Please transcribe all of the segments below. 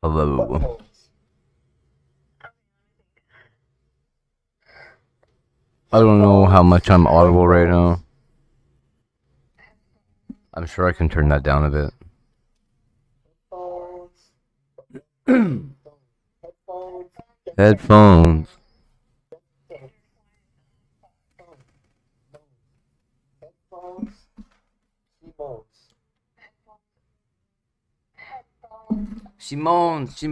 Hello. I don't know how much I'm audible right now. I'm sure I can turn that down a bit. Headphones. Simone's. I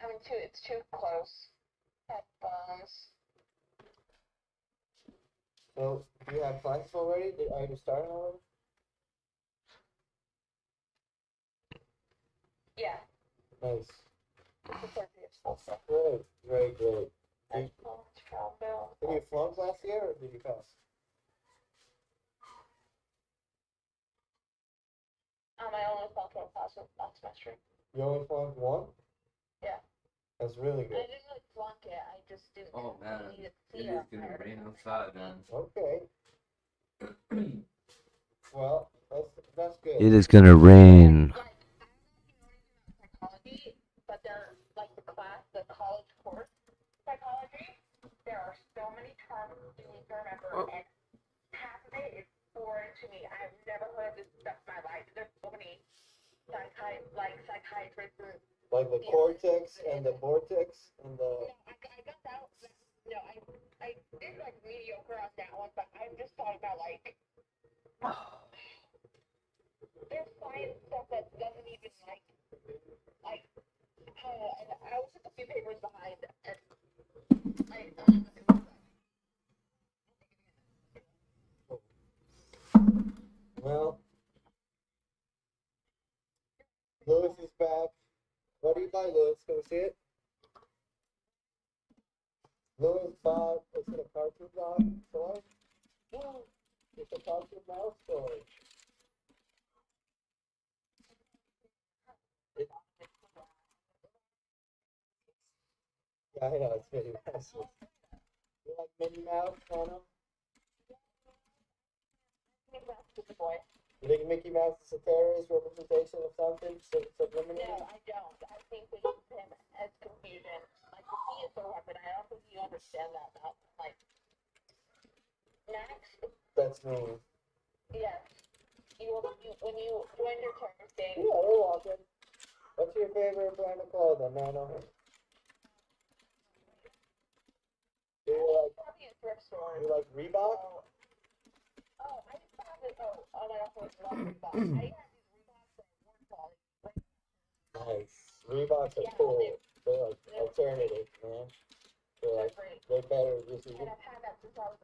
mean, it's too close. Headphones. So, do you have classes already? Are you starting already? Yeah. Nice. It's Great, great, great. Did Did you flunk last year or did you pass? I only flunked one class last semester. You only flunked one? Yeah. That's really I good. didn't really flunk it. I just didn't. Oh man, need it is gonna rain outside, man. Okay. Well, that's good. It is gonna rain. Psychology, but they're like the college course psychology. There are so many terms you need to remember, and half of it is foreign to me. I've never heard of this stuff in my life. There's so many psychiatrists. Like the cortex and the vortex and the. I got that. No, I did like mediocre on that one, but I'm just talking about like there's science stuff that doesn't even and I was just a few papers behind, and Well, Lewis is back. What do you buy, Lewis? Can we see it? Lewis bought, is it a cartoon dog toy? No, it's a cartoon mouse toy. Yeah, I know, it's Minnie Mouse. You like Minnie Mouse, Anna? You think Mickey Mouse is a terrorist representation of something? Subliminally? No, I don't. I think they use him as confusion. Like, he is a weapon. I don't think you understand that about, like, Max. That's me. Yes. When you join your term thing. Yeah, we're walking. What's your favorite brand of clothing, Nana? Do Probably a thrift store. you like Reebok? Oh, I just found it. Oh my gosh, I love Reebok. I had these Reeboks that weren't quality. Nice. Reeboks are cool. They're like alternative, man. They're better. And I've had that since I was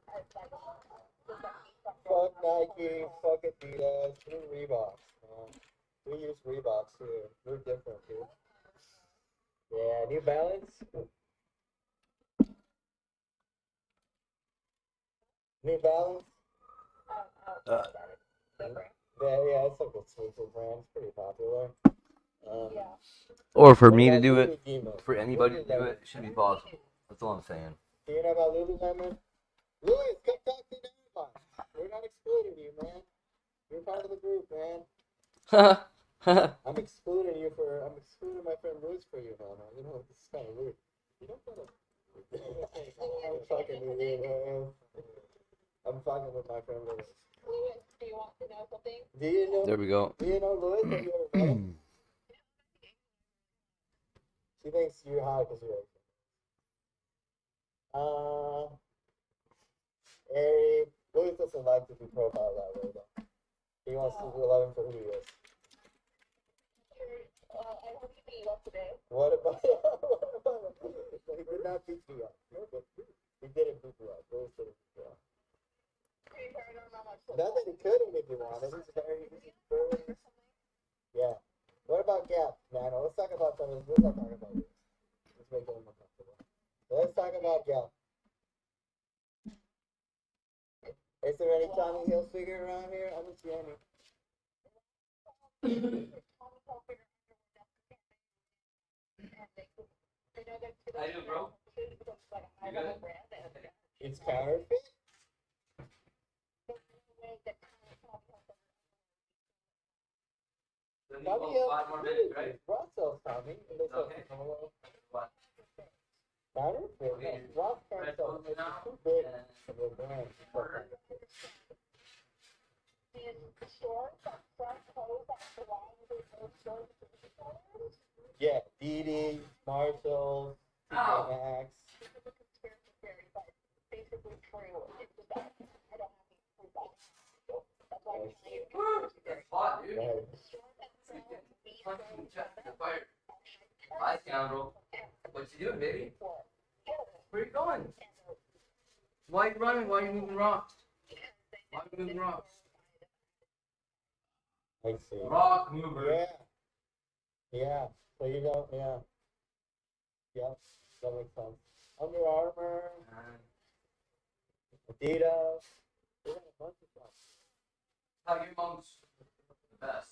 Fuck Nike, fuck Adidas, screw Reeboks, man. We use Reeboks too. We're different, dude. Yeah, New Balance. New Balance. Yeah, it's like a sneaker brand. It's pretty popular. Or for me to do it, for anybody to do it, it should be possible. That's all I'm saying. Do you know about Lululemon? Louis, come talk to everybody. We're not excluding you, man. You're part of the group, man. I'm excluding my friend Louis for you, man. You know, this is kind of weird. You don't gotta. I'm fucking with you, man. I'm fucking with my friend Louis. Louis, do you want to know something? Do you know? There we go. Do you know Louis? Have you ever met him? She thinks you're hot because you're Eric. Louis doesn't like to be profiled that way, though. He wants to love him for who he is. I hope you beat you up today. What about? He did not beat you up. He didn't beat you up. Louis didn't beat you up. Not that he couldn't if he wanted. He's very. Yeah. What about Gap, Nano? Let's talk about something. Let's not talk about this. Let's make it more comfortable. Let's talk about Gap. Is there any Tommy Hilfiger around here? I don't see any. I do, bro. It's counterfeit? Tommy, Five more minutes, right? Ross sells Tommy. And they sell Okay. Tommy. What? Powder? Okay. Ross can't sell it. It's too big of a brand. Yeah, DD, Marshalls, TJ Maxx. That's hot, dude. Right. Hi, scoundrel. What you doing, baby? Where you going? Why you running? Why you moving rocks? Why you moving rocks? I see. Rock mover. Yeah. Yeah. So you don't, yeah. Yep. That makes sense. Under Armour, Adidas. They got a bunch of stuff. How your mom's the best,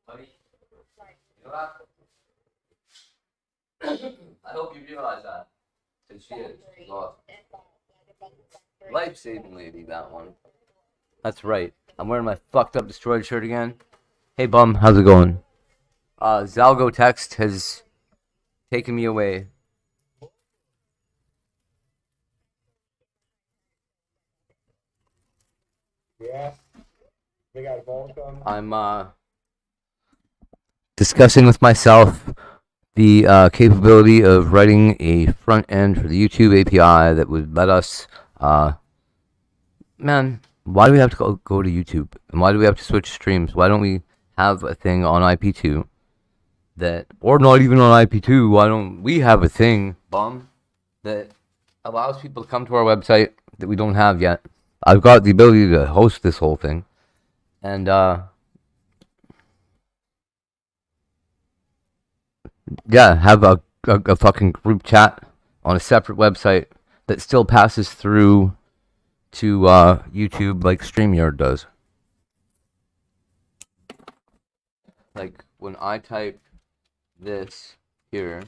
buddy. You know that? I hope you realize that. Because she is. She's awesome. Life-saving lady, that one. That's right. I'm wearing my fucked up destroyed shirt again. Hey, bum, how's it going? Zalgo text has taken me away. Yeah. They got Volcom. I'm discussing with myself the capability of writing a front end for the YouTube API that would let us, man, why do we have to go to YouTube? And why do we have to switch streams? Why don't we have a thing on IP2 that, or not even on IP2, why don't we have a thing, bum, that allows people to come to our website that we don't have yet? I've got the ability to host this whole thing. And, yeah, have a fucking group chat on a separate website that still passes through to YouTube like StreamYard does. Like when I type this here,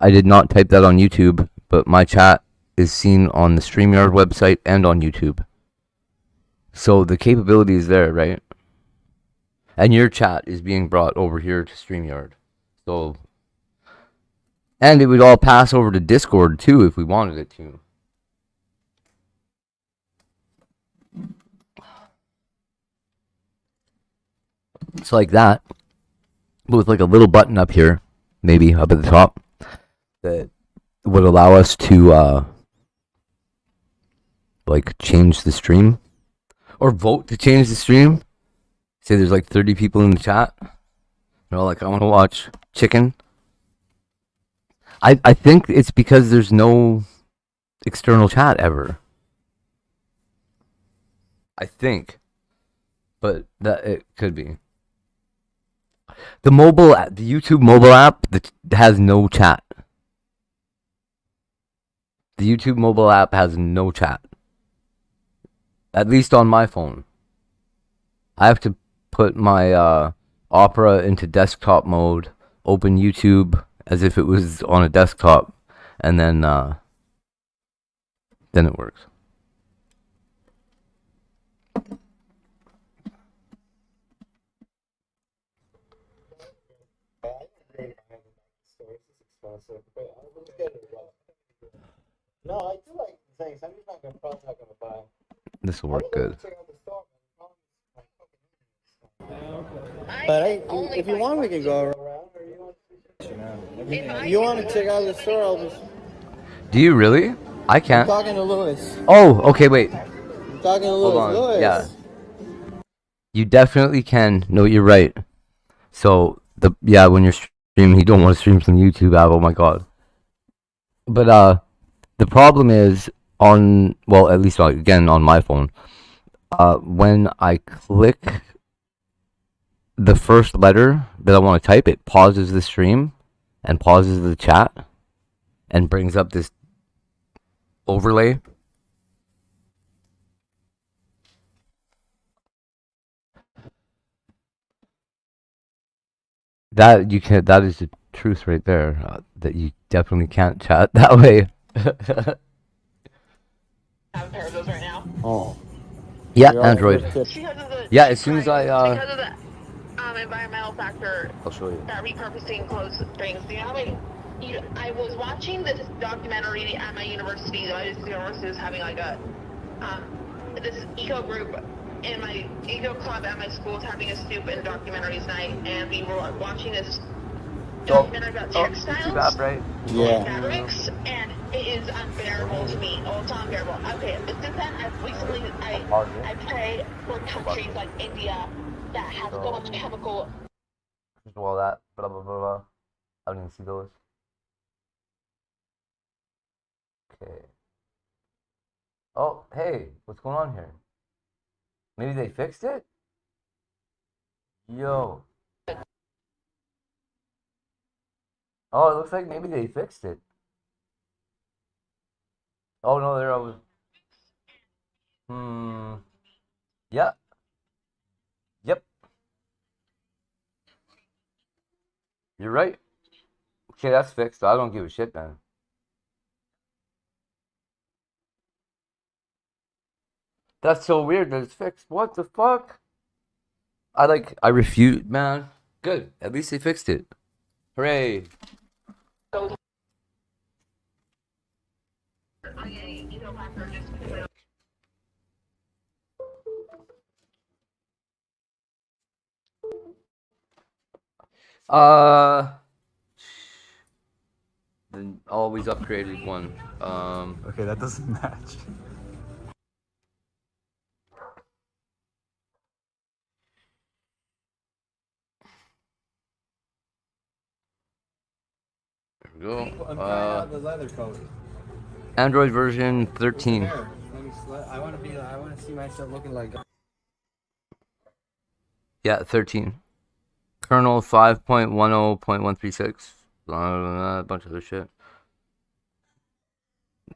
I did not type that on YouTube, but my chat is seen on the StreamYard website and on YouTube. So the capability is there, right? And your chat is being brought over here to StreamYard. So, and it would all pass over to Discord too if we wanted it to. It's like that, but with like a little button up here, maybe up at the top, that would allow us to like change the stream or vote to change the stream. Say there's like 30 people in the chat. They're all like, I want to watch chicken. I think it's because there's no external chat ever. I think. But that it could be. The YouTube mobile app that has no chat. The YouTube mobile app has no chat. At least on my phone. I have to put my Opera into desktop mode, open YouTube as if it was on a desktop, and then it works. No, I do like the things. I'm just probably not gonna buy. This will work good. But if you want, we can go around. If you want to check out the store, I'll just. Do you really? I can't. I'm talking to Louis. Oh, okay, wait. I'm talking to Hold Louis. on. Louis. Yeah. You definitely can. No, you're right. So when you're streaming, you don't want to stream from the YouTube app. Oh my god. But the problem is at least again on my phone. When I click the first letter that I want to type, it pauses the stream and pauses the chat and brings up this overlay. That is the truth right there. That you definitely can't chat that way. Have a pair of those right now. Oh. Yeah, You're all Android. flip-tipped. Because of the Yeah, as soon as I because of the environmental factor I'll show you. that repurposing clothes brings. You know, like I was watching this documentary at my university. My university was having like a this eco group, and my eco club at my school was having a soup and documentaries night, and we were watching this documentary about textiles app, right? and fabrics, and it is unbearable to me. Oh, it's not unbearable. Okay, but since then, I've recently I pray for countries like India that has so much chemical. All that, blah blah blah blah. I don't even see those. Okay. Oh, hey, what's going on here? Maybe they fixed it? Yo. Oh, it looks like maybe they fixed it. Oh no, there I was. Yeah. Yep. You're right. Okay, that's fixed. I don't give a shit, man. That's so weird that it's fixed. What the fuck? I refute, man. Good. At least they fixed it. Hooray. Then always upgraded one. Okay, that doesn't match. There we go. I'm trying out the leather coat. Android version 13. I want to see myself looking like. Yeah, 13. Kernel 5.10.136. A bunch of other shit.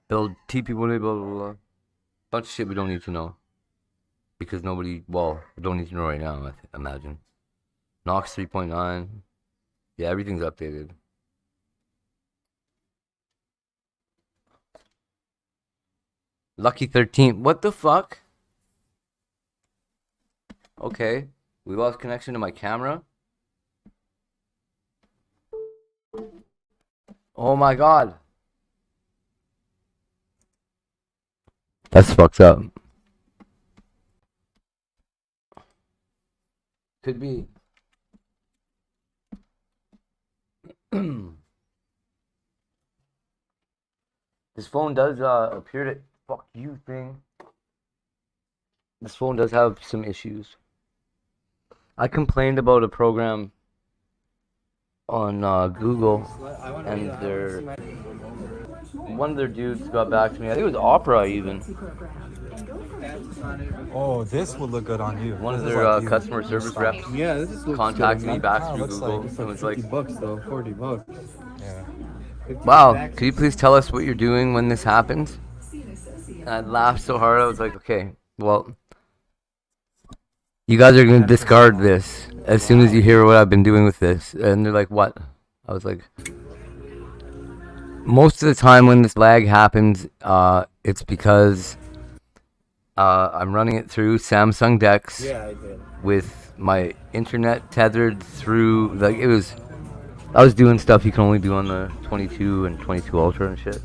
Build TP blah blah blah. Bunch of shit we don't need to know. Because nobody, well, we don't need to know right now, I imagine. Knox 3.9. Yeah, everything's updated. Lucky 13. What the fuck? Okay. We lost connection to my camera. Oh my god. That's fucked up. Could be. This phone does appear to... Fuck you, thing. This phone does have some issues. I complained about a program on Google, and one of their dudes got back to me. I think it was Opera even. Oh, this would look good on you. One of This is their like you. customer service reps Yeah, this is contacted me back Wow, through looks Google. like- It was like, $50 though, $40. Yeah. wow, could you please tell us what you're doing when this happens? And I laughed so hard, I was like, okay, well, you guys are going to discard this as soon as you hear what I've been doing with this. And they're like, what? I was like, most of the time when this lag happens, it's because I'm running it through Samsung Dex Yeah, I did. with my internet tethered through, like, I was doing stuff you can only do on the 22 and 22 Ultra and shit.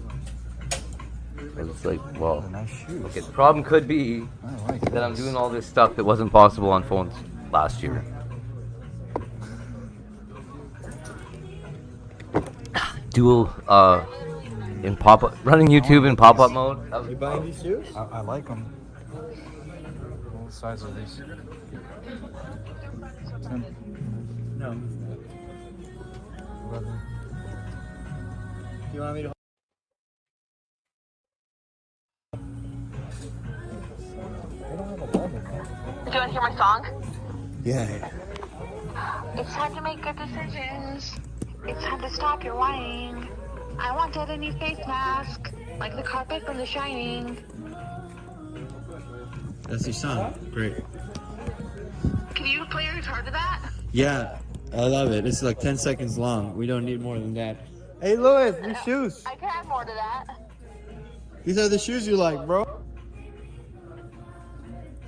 It's like, well, Nice shoes. okay, the problem could be I like that I'm this. doing all this stuff that wasn't possible on phones last year. Dual, in pop-up, running YouTube in pop-up mode. That was- You buying these shoes? I like them. What size are these? 10, No. 11. You want me to? Do you want to hear my song? Yeah. It's time to make good decisions. It's time to stop your whining. I wanted a new face mask, like the carpet from The Shining. That's your song. Great. Can you play your guitar to that? Yeah, I love it. It's like 10 seconds long. We don't need more than that. Hey, Louis, these shoes. I can add more to that. These are the shoes you like, bro.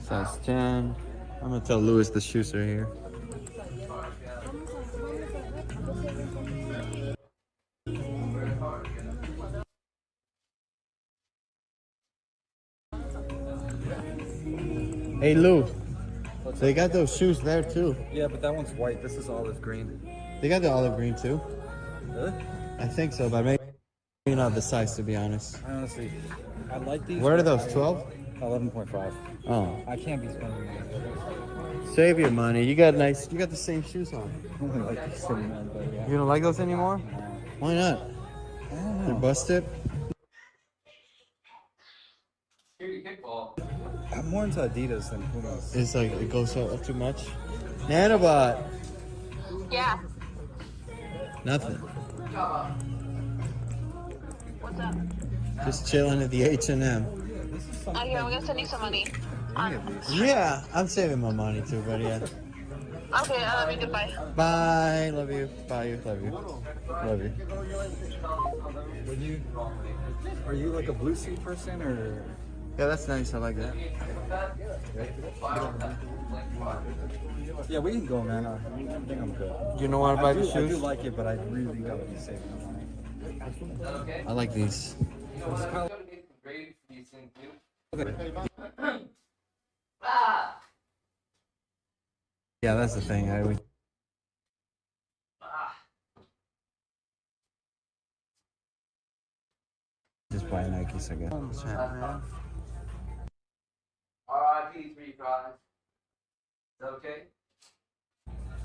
Size 10. I'm gonna tell Louis the shoes are here. Hey Lou, they got those shoes there too. Yeah, but that one's white. This is olive green. They got the olive green too. Really? I think so, but maybe not the size to be honest. Honestly, I like these. What are but those? I- 12? 11.5. Oh, I can't be spending money. save your money. You got the same shoes on. I only like these sitting there, but yeah. You don't like those anymore? Why not? I don't They're know. busted. I'm more into Adidas than Pumas. It's like it goes up too much. Nanobot. Yeah. Nothing. What's up? Just chilling at the H&M. Here, I'm gonna send you some money. Any of these. Yeah, I'm saving my money too, but yeah. Okay, I love you. Goodbye. Bye. Love you. Bye. Love you. Love you. Would you? Are you like a blue suit person or? Yeah, that's nice. I like that. Yeah, we can go, man. I think I'm good. You know what I about do, the I do shoes? like it, but I really gotta be saving my money. I like these. Yeah, that's the thing. I always just buy Nikes, I guess. R.I.P. 3 fries. Is that okay?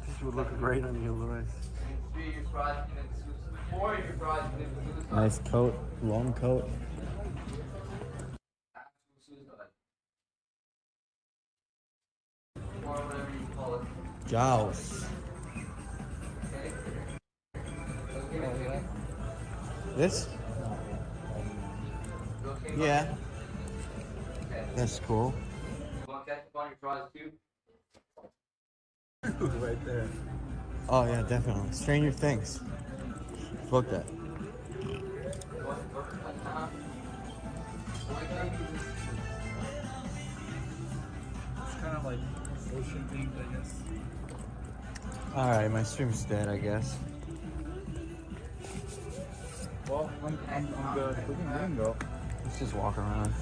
This would look great on you, Louis. 3 your fries can exclusive. 4 your fries can exclusive. Nice coat, long coat. Or whatever you call it. Jaws. This? Yeah. That's cool. You want ketchup on your fries too? Right there. Oh yeah, definitely. Stranger Things. Book that. It's kind of like ocean themed, I guess. Alright, my stream's dead, I guess. Well, I'm good. We can go. Let's just walk around.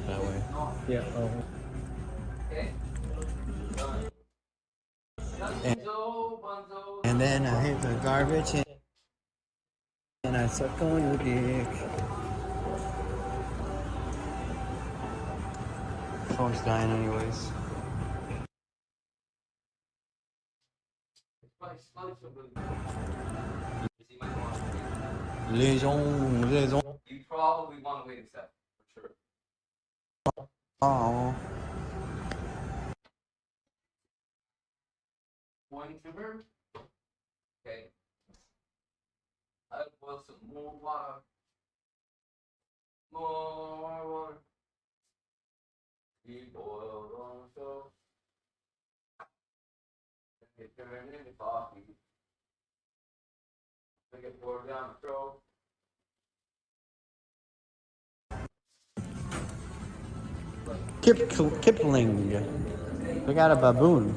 That way. Yeah. And then I hit the garbage and I suck on your dick. Phone's dying anyways. Les gens. You probably want to wait a sec, for sure. Oh. One sugar. Okay. I'll boil some more water. More water. You boil on the stove. Get turned into coffee. Make it pour down the throat. Kipling. We got a baboon.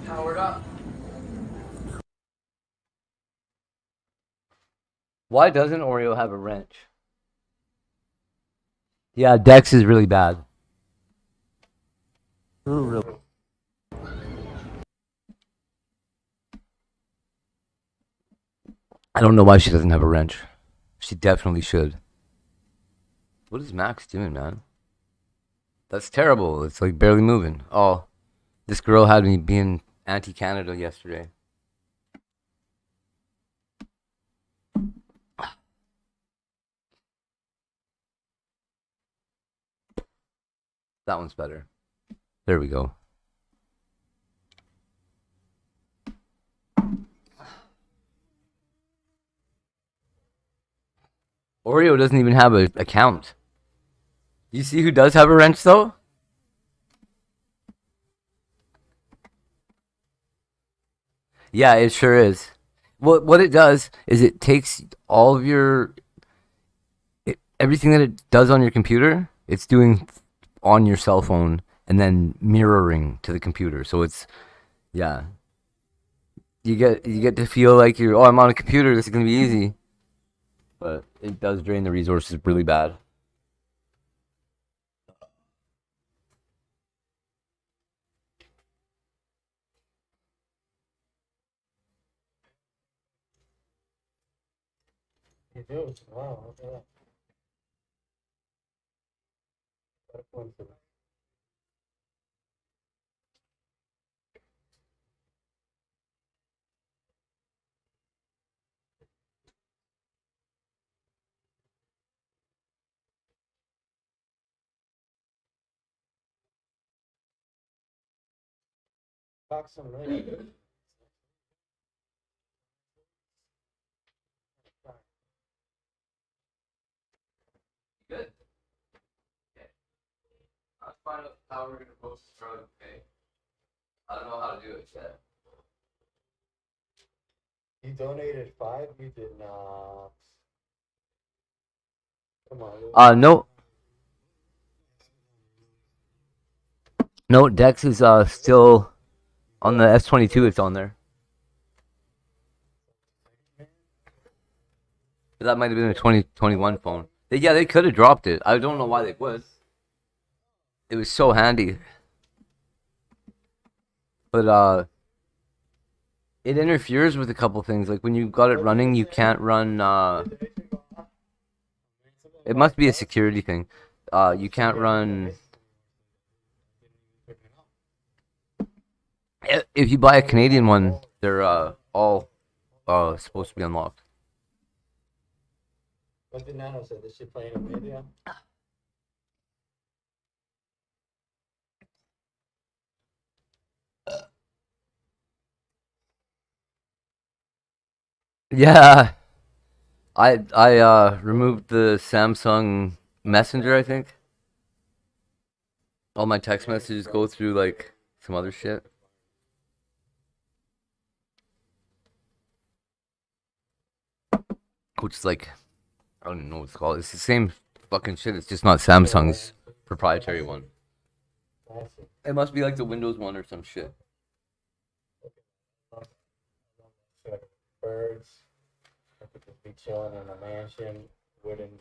Powered up. Why doesn't Oreo have a wrench? Yeah, Dex is really bad. Really? I don't know why she doesn't have a wrench. She definitely should. What is Max doing, man? That's terrible. It's like barely moving. Oh, this girl had me being anti-Canada yesterday. That one's better. There we go. Oreo doesn't even have an account. You see who does have a wrench, though? Yeah, it sure is. what it does is it takes all of everything that it does on your computer, it's doing on your cell phone and then mirroring to the computer. So it's yeah, you get to feel like I'm on a computer. This is gonna be easy, but it does drain the resources really bad. You do? Wow, look at that. What a coincidence. Talk some later. Good. Let's find out how we're gonna post this drug. Okay. I don't know how to do it yet. You donated 5? You did not. Come on. No, no. Dex is still on the S22. It's on there. But that might have been a 2021 phone. Yeah, they could have dropped it. I don't know why they would. It was so handy. But it interferes with a couple things. Like when you got it running, you can't run. It must be a security thing. You can't run. If you buy a Canadian one, they're all supposed to be unlocked. What did Nano say? This shit playing a video? Yeah, I removed the Samsung Messenger. I think all my text messages go through like some other shit. Which is like, I don't even know what it's called. It's the same fucking shit. It's just not Samsung's proprietary one. It must be like the Windows one or some shit. Birds. I could just be chilling in a mansion, wooden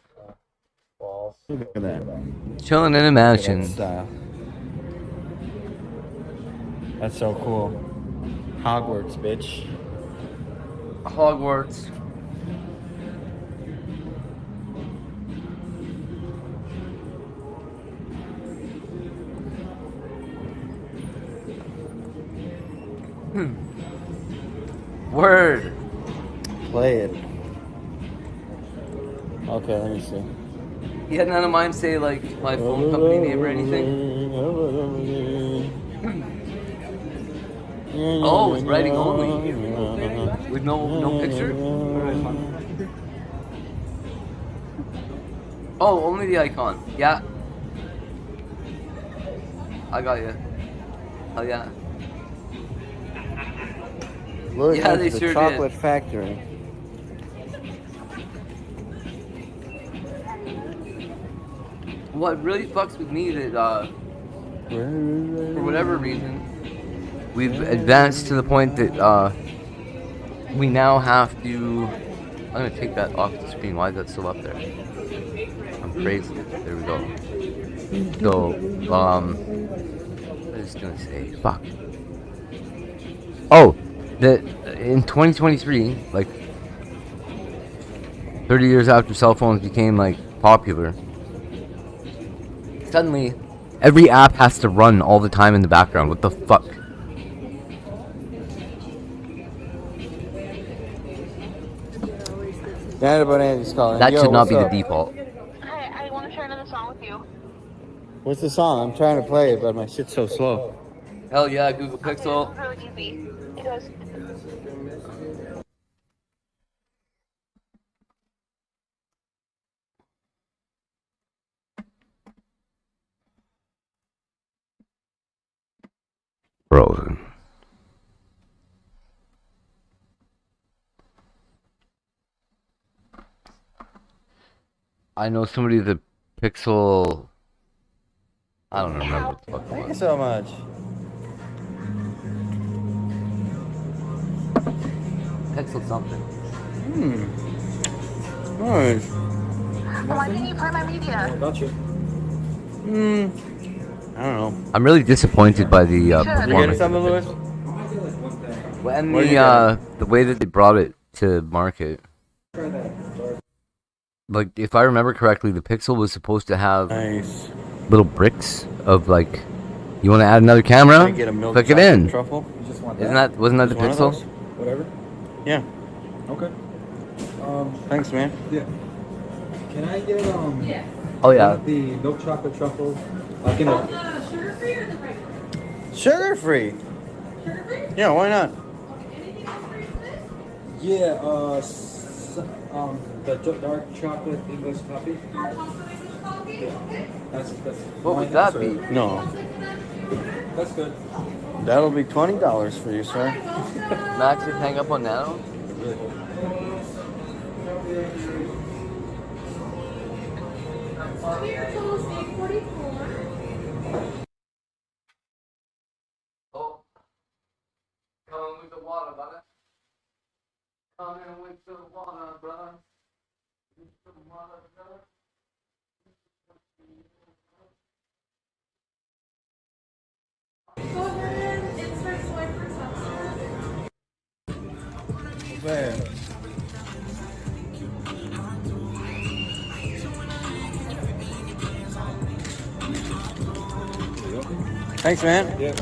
walls. Look at that. Chilling in a mansion. Style. That's so cool. Hogwarts, bitch. Hogwarts. Word. Play it. Okay, let me see. You had none of mine say like my phone company name or anything. Oh, it's writing only. With no picture? Oh, only the icon. Yeah. I got you. Oh yeah. Look Yeah, at they the sure chocolate did. factory. What really fucks with me that for whatever reason we've advanced to the point that we now have to. I'm gonna take that off the screen. Why is that still up there? I'm crazy. There we go. So what is it gonna say? Fuck. Oh, that in 2023, like 30 years after cell phones became like popular, suddenly every app has to run all the time in the background. What the fuck? Dad about Andy's calling. That Yo, should not what's be the up? default. Hi, I want to share another song with you. What's the song? I'm trying to play it, but my shit's so slow. Hell yeah, Google Okay, this Pixel. one's really easy. It goes. Frozen. I know somebody the Pixel. I don't remember what the fuck it Thank you was. so much. Pixel something. Nice. Why didn't you Prime My Media? Gotcha. I don't know. I'm really disappointed by the should. You getting performance of something, the Louis? Pixel. I might get like one thing. And What are you the way that they brought it to market. Try that. Sorry. Like, if I remember correctly, the Pixel was supposed to have Nice. little bricks of like, you want to add another Can camera? I get a milk Click it chocolate in. truffle? You just want Wasn't that the Just one of Pixel? Whatever. Yeah. Okay. Thanks, man. Yeah. Can I get Oh one yeah. of the milk chocolate truffles? Like in a Sugar free or the regular? Sugar free. Sugar free? Yeah, why not? Okay, anything else for you today? the dark chocolate English coffee. Dark chocolate English coffee? Yeah. Okay. That's What would mine, that sir. be? No. I'll take that for you, order. That's good. That'll be $20 for you, sir. You're welcome. Max, just hang up on Nano. Really cool. Here, total 844. Oh. Come with the water, brother. Come in with the water, brother. With the water, brother. Go ahead and insert swipe for substance. Man. Thanks, man. Yeah.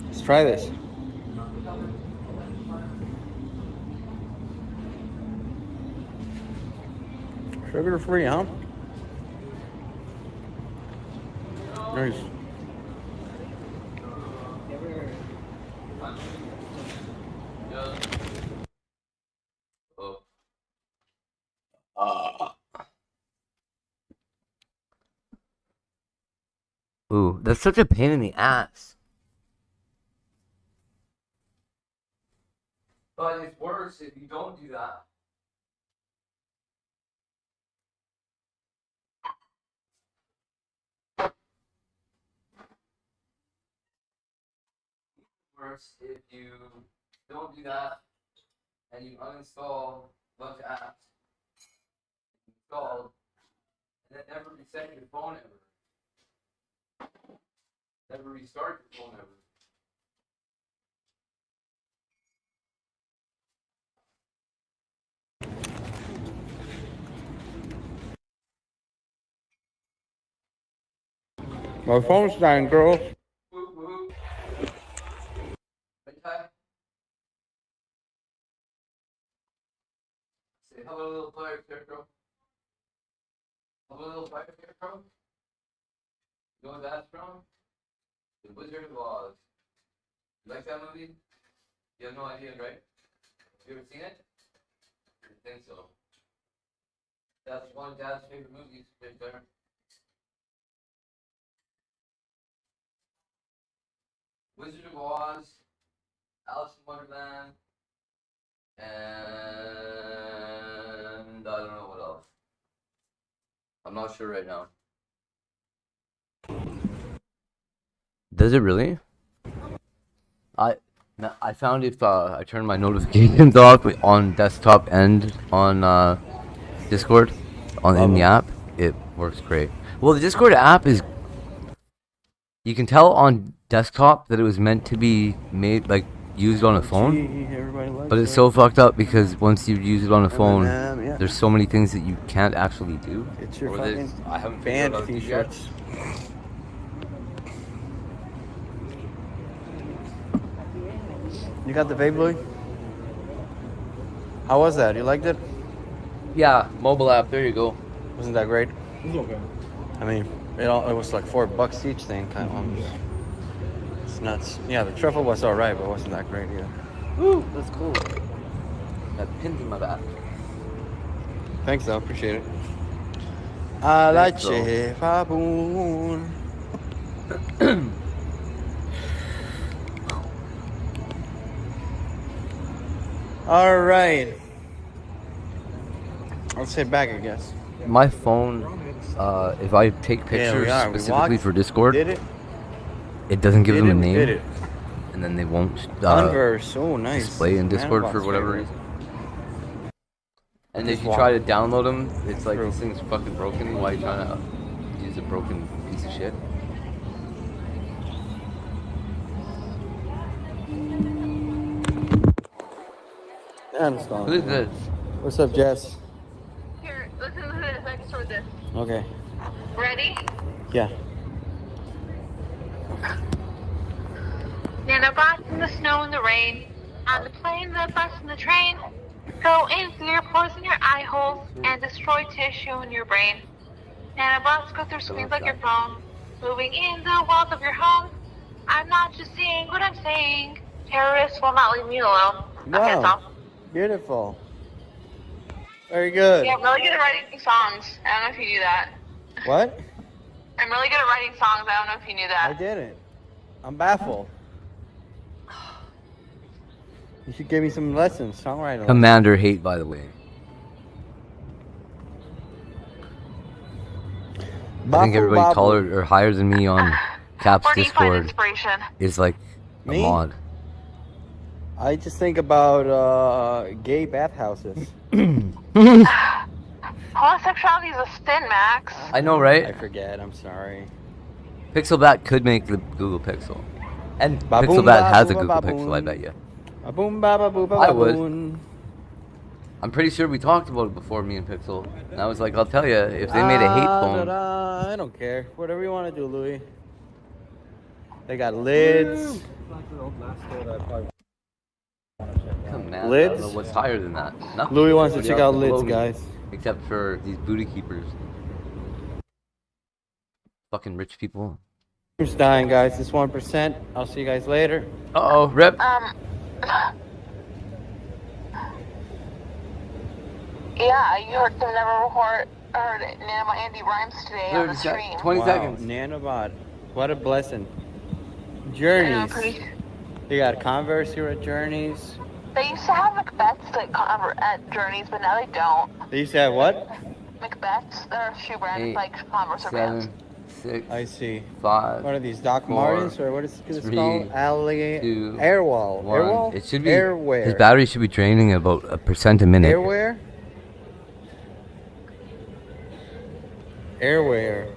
Let's try this. Sugar free, huh? Nice. Ooh, that's such a pain in the ass. But it's worse if you don't do that. Worse if you don't do that and you uninstall a bunch of apps installed and then never reset your phone ever. Never restart your phone ever. My phone's dying, girls. Whoop, whoop. Okay. Say hello, little fire scarecrow. Hello, little fire scarecrow. You know what that's from? The Wizard of Oz. You like that movie? You have no idea, right? You ever seen it? I think so. That's one of Dad's favorite movies right there. Wizard of Oz, Alice in Wonderland, and I don't know what else. I'm not sure right now. Does it really? I found if I turn my notifications off on desktop and on Discord in the app, it works great. Well, the Discord app is. You can tell on desktop that it was meant to be made like used on a phone, Everybody likes but it's it. so fucked up because once you use it on a phone, yeah. there's so many things that you can't actually do. It's your Or that fucking I haven't figured band out yet. t-shirts. You got the vape, Louis? How was that? You liked it? Yeah, mobile app. There you go. Wasn't that great? It's okay. I mean, it was like $4 each thing, kind of. It's nuts. Yeah, the truffle was alright, but it wasn't that great either. Woo, that's cool. That pins in my back. Thanks, though. Appreciate it. I like Thanks, though. Chef Aboon. All right. I'll sit back, I guess. My phone, if I take Yeah, pictures we are. We specifically walked. for Discord, Did it. it doesn't give Did them it. a We did name, it. and then they won't Converse. Oh, nice. display in Discord for Nanobox whatever favorite. reason. And Just if you walk. try to download them, it's like True. this thing's fucking broken. Why are you trying to use a broken piece of shit? I understand. Who is this? What's up, Jess? Here, listen to this. I can sort this. Okay. Ready? Yeah. Nanobots in the snow and the rain, on the plane, the bus, and the train, go in through your pores and your eye holes and destroy tissue in your brain. Nanobots go through screens like your phone, moving in the walls of your home. I'm not just saying what I'm saying. Terrorists will not leave me alone. Okay, that's Wow. all. Beautiful. Very good. Yeah, I'm really good at writing songs. I don't know if you knew that. What? I'm really good at writing songs. I don't know if you knew I that. didn't. I'm baffled. You should give me some lessons, songwriting lessons. Commander Hate, by the way. I think everybody taller or higher than me on Cap's Where do you find Discord inspiration? is like a Me? mod. I just think about gay bathhouses. Homosexuality is a sin, Max. I know, I right? forget. I'm sorry. Pixelbat could make the Google Pixel. And Ba-boom, Pixelbat has a ba-boom, Google ba-boom. Pixel, I bet you. Ba boom ba ba boo ba I ba would. boom. I'm pretty sure we talked about it before, me and Pixel. And I was like, I'll tell you, if they made a hate phone. I don't care. Whatever you want to do, Louis. They got lids. Come man, I Lids? don't know what's higher than that. Nothing. Louis wants to Everybody check else out is lids, below me, guys. Except for these booty keepers. Fucking rich people. Who's dying, guys? It's 1%. I'll see you guys later. Uh-oh, rip. Yeah, you heard the Never Report, heard Nanoma Andy Rhymes today on the 30 sec- stream. 20 Wow, seconds. Nanobot. What a blessing. Yeah, Journeys. pretty. They got Converse here at Journeys. They used to have Macbeths at Journeys, but now they don't. They used to have what? Macbeths, they're a shoe brand, 8, like Converse or Vans. 7, 6, I see. 5. What are these, Doc 4, Martens, or what is this 3, called? Alley 2, Airwall. 1. Airwall? It should be. Airwear. His battery should be draining at about 1% a minute. Airwear? Airwear.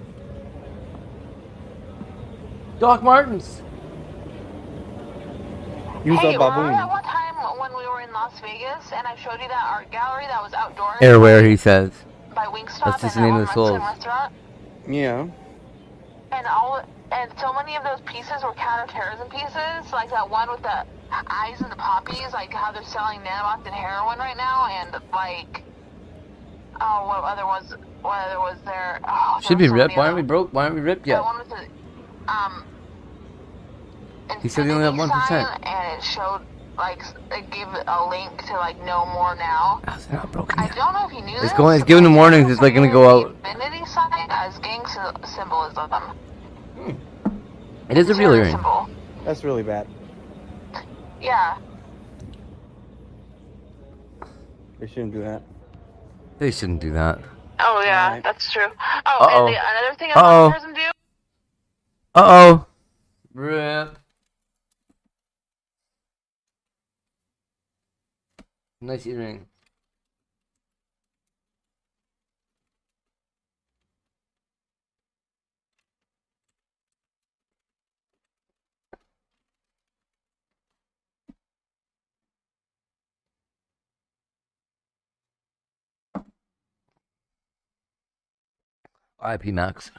Doc Martens. Use Hey, a remember that baboon. one time when we were in Las Vegas and I showed you that art gallery that was outdoors? Airwear, he says. By Wingstop That's just the and name that of the one soul. Mexican restaurant? Yeah. And so many of those pieces were counterterrorism pieces, like that one with the eyes and the poppies, like how they're selling nanobots and heroin right now, and like, oh, what other was there? Oh, Should be ripped. Why aren't we broke? Why aren't we ripped That yet? one with the He said they only have infinity 1%. sign, and it showed like it gave a link to like No More Now. Oh, they're not broken I yet. don't know if you knew this. It's given the warnings. It's like gonna go out. Infinity sign as gang symbolism. It is a real Terror earring. symbol. That's really bad. Yeah. They shouldn't do that. They shouldn't do that. Oh yeah, Right. that's true. Oh, Uh-oh. and another thing Uh-oh. terrorism do. Uh-oh. Rip. Nice earring. IP Max.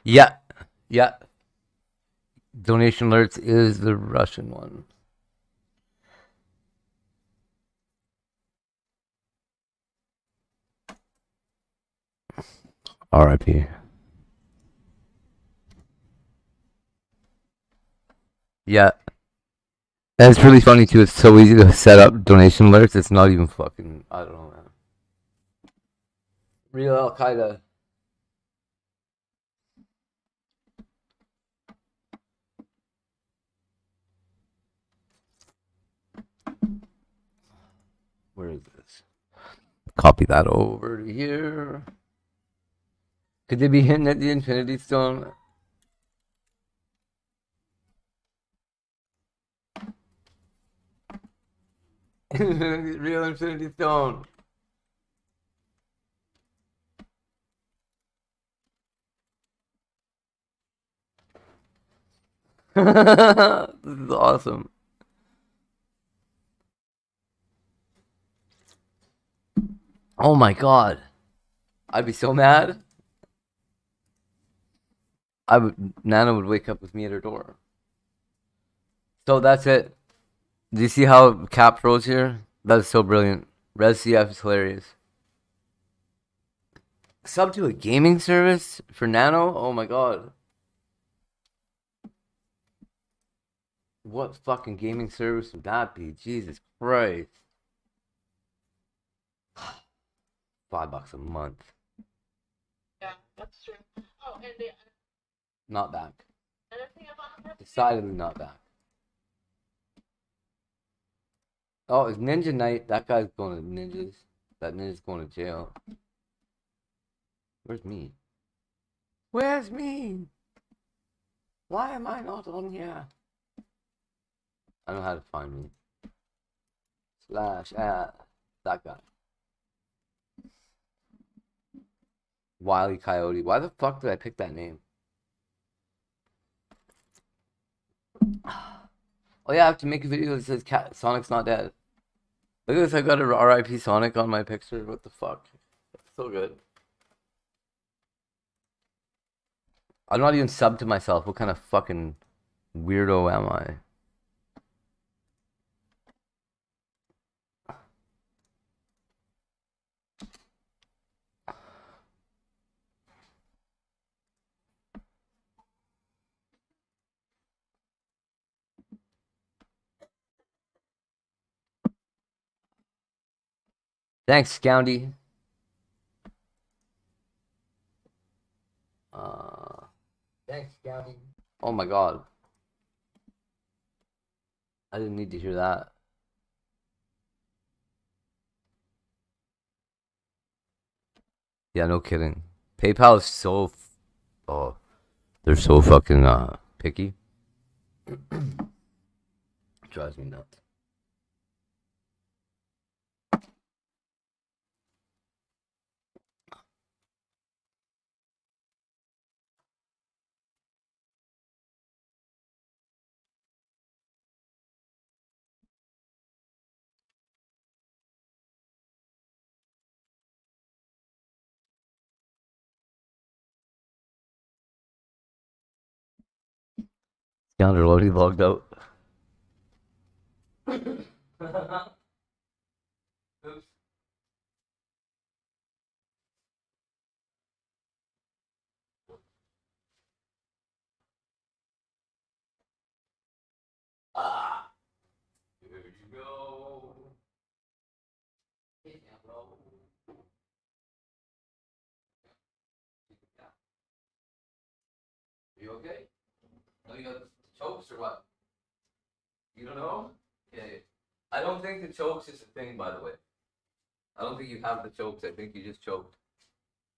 Yeah. Yeah. Donation alerts is the Russian one. RIP. Yeah. And it's really funny too. It's so easy to set up donation alerts. It's not even fucking. I don't know, man. Real Al Qaeda. is this? Copy that over to here. Could they be hinting at the Infinity Stone? Real Infinity Stone. This is awesome. Oh my god. I'd be so mad. Nana would wake up with me at her door. So that's it. Do you see how Cap froze here? That is so brilliant. Res CF is hilarious. Sub to a gaming service for Nano? Oh my god. What fucking gaming service would that be? Jesus Christ. $5 a month. Yeah, that's true. Oh, and the Not back. other thing about the Decidedly not back. Oh, it's Ninja Night. That guy's going to ninjas. That ninja's going to jail. Where's me? Where's me? Why am I not on here? I know how to find me. Slash at that guy. Wile E. Coyote. Why the fuck did I pick that name? Oh yeah, I have to make a video that says Sonic's not dead. Look at this, I got a RIP Sonic on my picture. What the fuck? That's so good. I'm not even subbed to myself. What kind of fucking weirdo am I? Thanks, Scoundy. Thanks, Scoundy. Oh my god. I didn't need to hear that. Yeah, no kidding. PayPal is so... Oh, they're so fucking picky. Drives me nuts. Scoundrel already logged out. Oops. Ah, here you go. You okay? No, you got chokes or what? You don't know? Okay. I don't think the chokes is a thing, by the way. I don't think you have the chokes. I think you just choked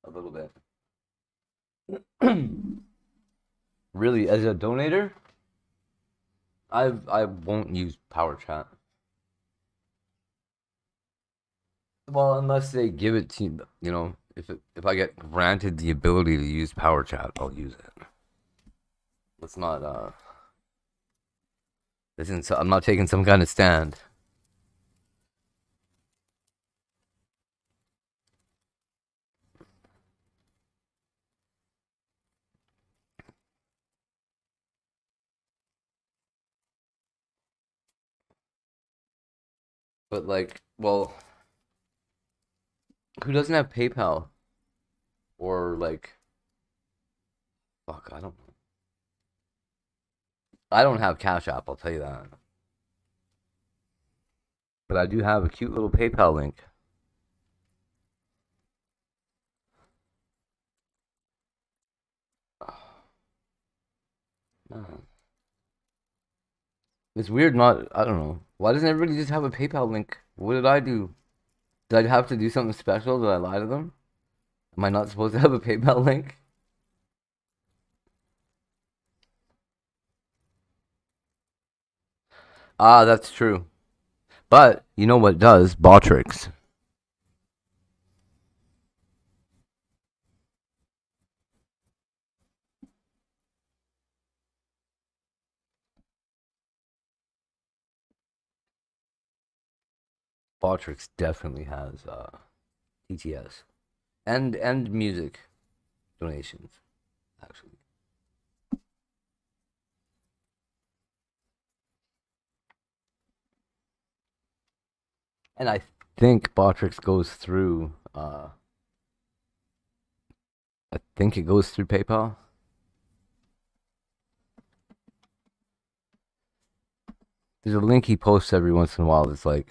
a little bit. Really, as a donator, I won't use Power Chat. Well, unless they give it to you know, if I get granted the ability to use Power Chat, I'll use it. Let's not I'm not taking some kind of stand. But like, well, who doesn't have PayPal? Or like, fuck, I don't know. I don't have Cash App, I'll tell you that. But I do have a cute little PayPal link. Man. It's weird not, I don't know. Why doesn't everybody just have a PayPal link? What did I do? Did I have to do something special? Did I lie to them? Am I not supposed to have a PayPal link? Ah, that's true. But you know what does? Botrix. Botrix definitely has TTS and music donations actually. And I think Botrix goes through. I think it goes through PayPal. There's a link he posts every once in a while. That's like,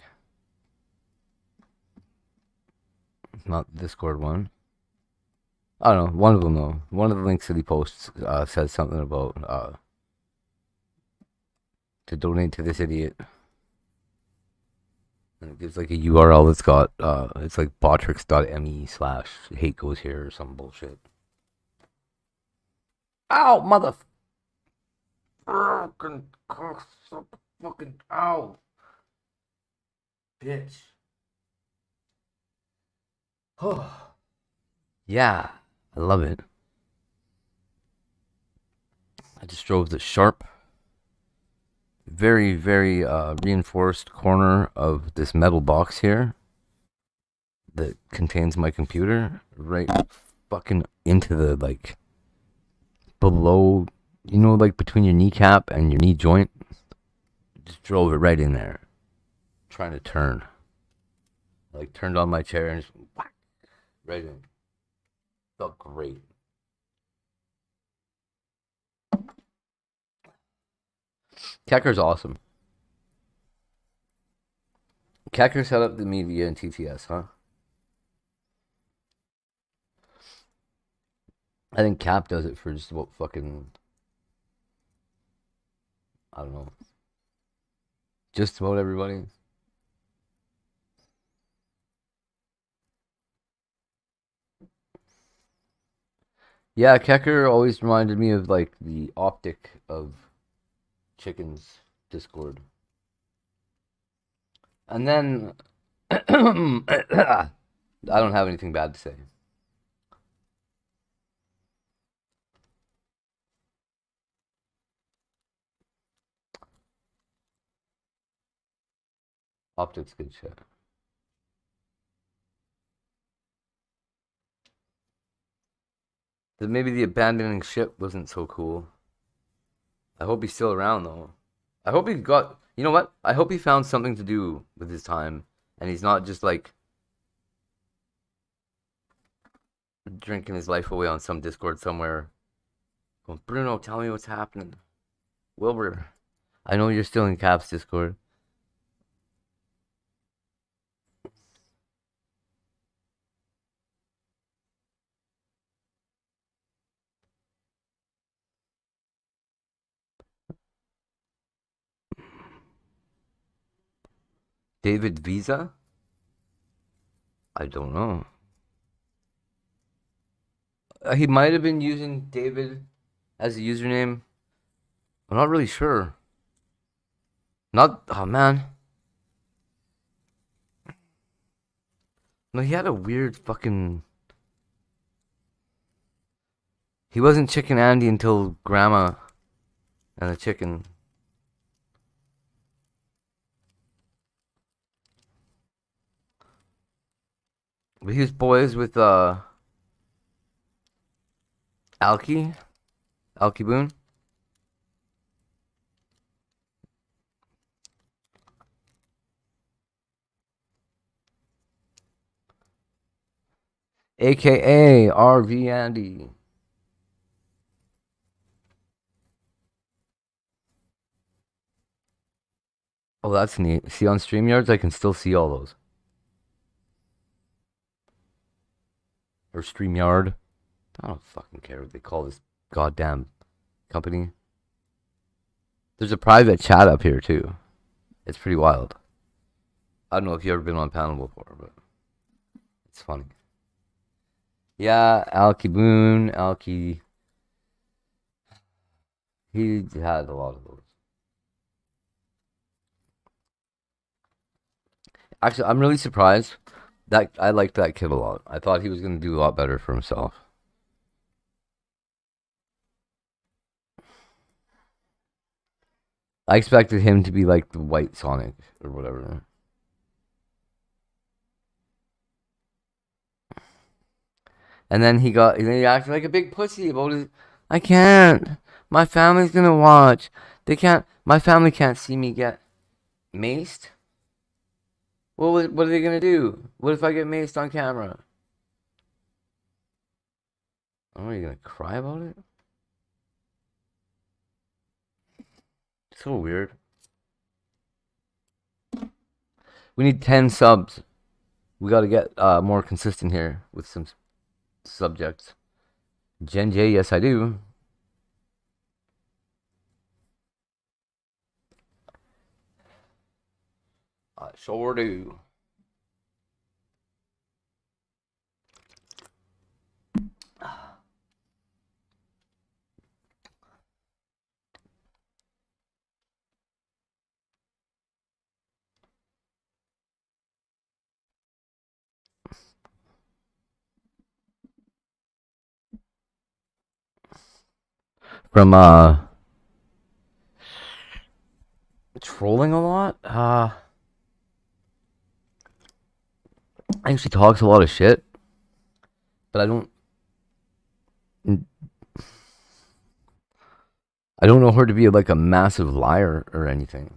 not the Discord one. I don't know. One of them though. One of the links that he posts says something about to donate to this idiot. And it gives like a URL that's got it's like botrix.me/hate goes here or some bullshit. Ow, mother fucking ow, bitch. Yeah, I love it. I just drove the sharp, very, very reinforced corner of this metal box here that contains my computer right fucking into the, like, below, you know, like between your kneecap and your knee joint. Just drove it right in there, trying to turn. Like, turned on my chair and just whack, right in. Felt great. Kecker's awesome. Kecker set up the media in TTS, huh? I think Cap does it for just about fucking, I don't know, just about everybody. Yeah, Kecker always reminded me of like the optic of Chicken's Discord. And then I don't have anything bad to say. Optic's good shit. Maybe the abandoning ship wasn't so cool. I hope he's still around though. I hope he got, you know what? I hope he found something to do with his time and he's not just like drinking his life away on some Discord somewhere. Going, Bruno, tell me what's happening. Wilbur, I know you're still in Cap's Discord. David Visa? I don't know. He might have been using David as a username. I'm not really sure. Not, oh man. No, he had a weird fucking. He wasn't Chicken Andy until Grandma and the Chicken. But he was boys with Alki Boone. AKA RV Andy. Oh, that's neat. See, on StreamYards, I can still see all those. Or StreamYard. I don't fucking care what they call this goddamn company. There's a private chat up here, too. It's pretty wild. I don't know if you've ever been on panel before, but It's funny. Yeah, Alki Boone, Alki. He had a lot of those. Actually, I'm really surprised that I liked that kid a lot. I thought he was going to do a lot better for himself. I expected him to be like the white Sonic or whatever. And then he acted like a big pussy about his. I can't. My family's gonna watch. They can't. My family can't see me get maced. What are they gonna do? What if I get maced on camera? Oh, are you gonna cry about it? So weird. We need 10 subs. We gotta get more consistent here with some subjects. Jen J, yes I do. I sure do. From trolling a lot. I think she talks a lot of shit, but I don't know her to be like a massive liar or anything.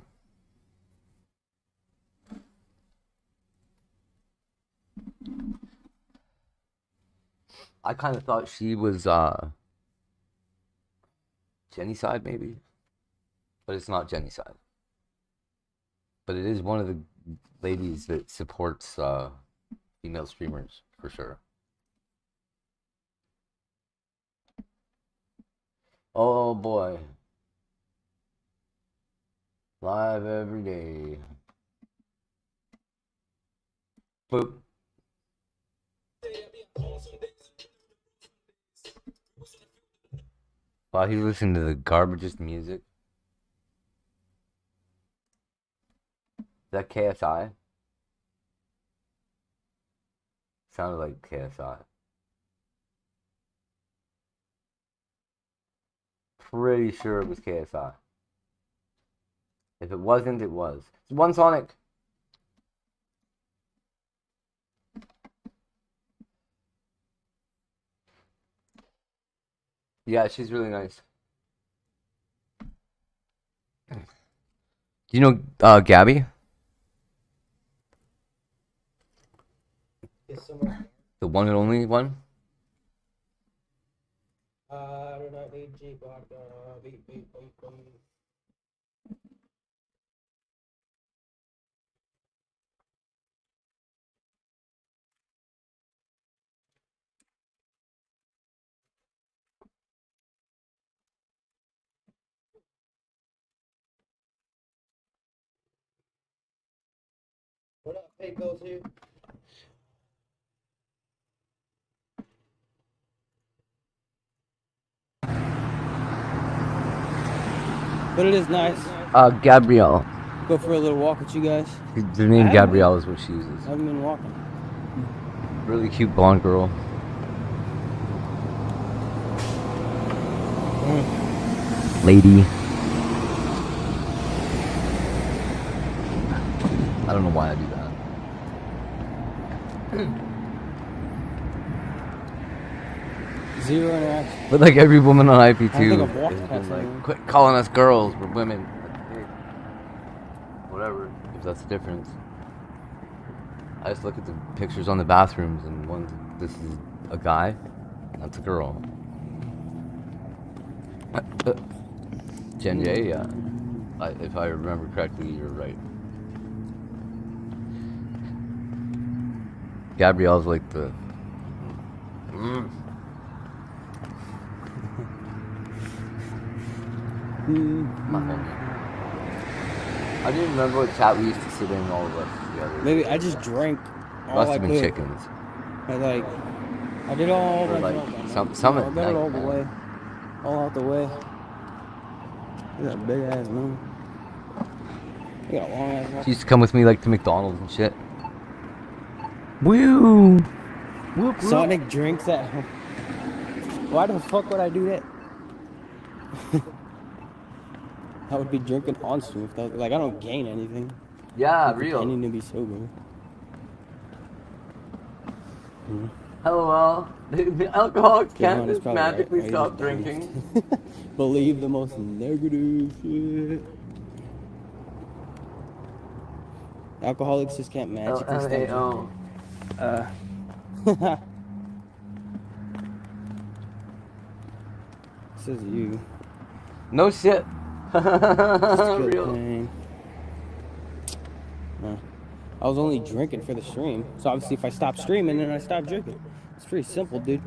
I kind of thought she was Jenny's side maybe, but it's not Jenny's side. But it is one of the ladies that supports female streamers for sure. Oh boy. Live every day. Boop. While he's listening to the garbagest music. Is that KSI? Sounded like KSI. Pretty sure it was KSI. If it wasn't, it was. It's one Sonic. Yeah, she's really nice. Do you know Gabby? The one and only one? What up, Pay goes here? But it is nice. Gabrielle. Go for a little walk with you guys. The name Gabrielle is what she uses. I haven't been walking. Really cute blonde girl. Lady. I don't know why I do that. Zero interaction. But like every woman on IP2 I think I've walked has past been anyone. like, quit calling us girls, we're women. Whatever, if that's the difference. I just look at the pictures on the bathrooms and this is a guy, that's a girl. Jen J, yeah. If I remember correctly, you're right. Gabrielle's like the... My homie. I don't even remember what chat we used to sit in, all of us together. Maybe I just drank all Must I have been could. chickens. I did all Or my like jump. some I at got it night, all the man. way. All out the way. Look at that big ass moon. You got a long ass walk. She used to come with me like to McDonald's and shit. Woo! Whoop, whoop. Sonic drinks at home. Why the fuck would I do that? I would be drinking on stream. If that was, like, I don't gain anything. Yeah, I'm real. pretending to be sober. LOL. The alcoholic Kevin can't is just probably right. magically He's stop just dumb. drinking. Believe the most negative shit. Alcoholics just can't magically stop LMAO. drinking. This is you. No shit. Just feel the Real. pain. No. I was only drinking for the stream. So obviously if I stop streaming, then I stop drinking. It's pretty simple, dude.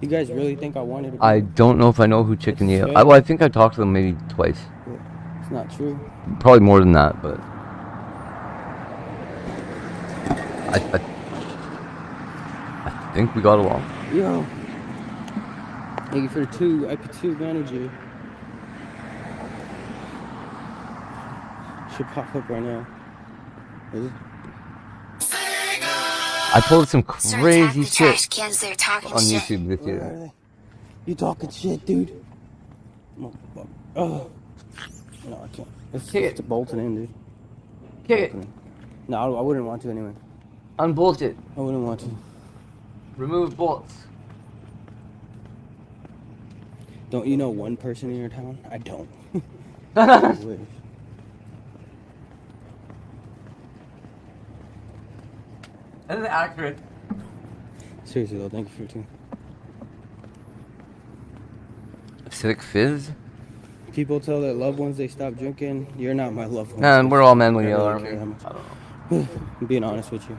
You guys really think I wanted to be? I don't know if I know who Chicken It's is. fake. Well, I think I talked to them maybe twice. It's not true. Probably more than that, but I think we got along. Yo. Thank you for the IP2 manager. Should pop up right now. Is it? I told some crazy the trash shit cans, they're talking on shit. YouTube this Where year. are they? You talking shit, dude? Motherfucker. Oh. No, I can't. It's Kick just it. bolting in, dude. Kick it. Bolting in. No, I wouldn't want to anyway. Unbolt it. I wouldn't want to. Remove bolts. Don't you know one person in your town? I don't. I wish. That is accurate. Seriously though, thank you for your team. Civic Fizz? People tell their loved ones they stop drinking. You're not my loved one. Nah, we're all mentally I ill, really aren't we? care I that much. don't know. I'm being honest with you.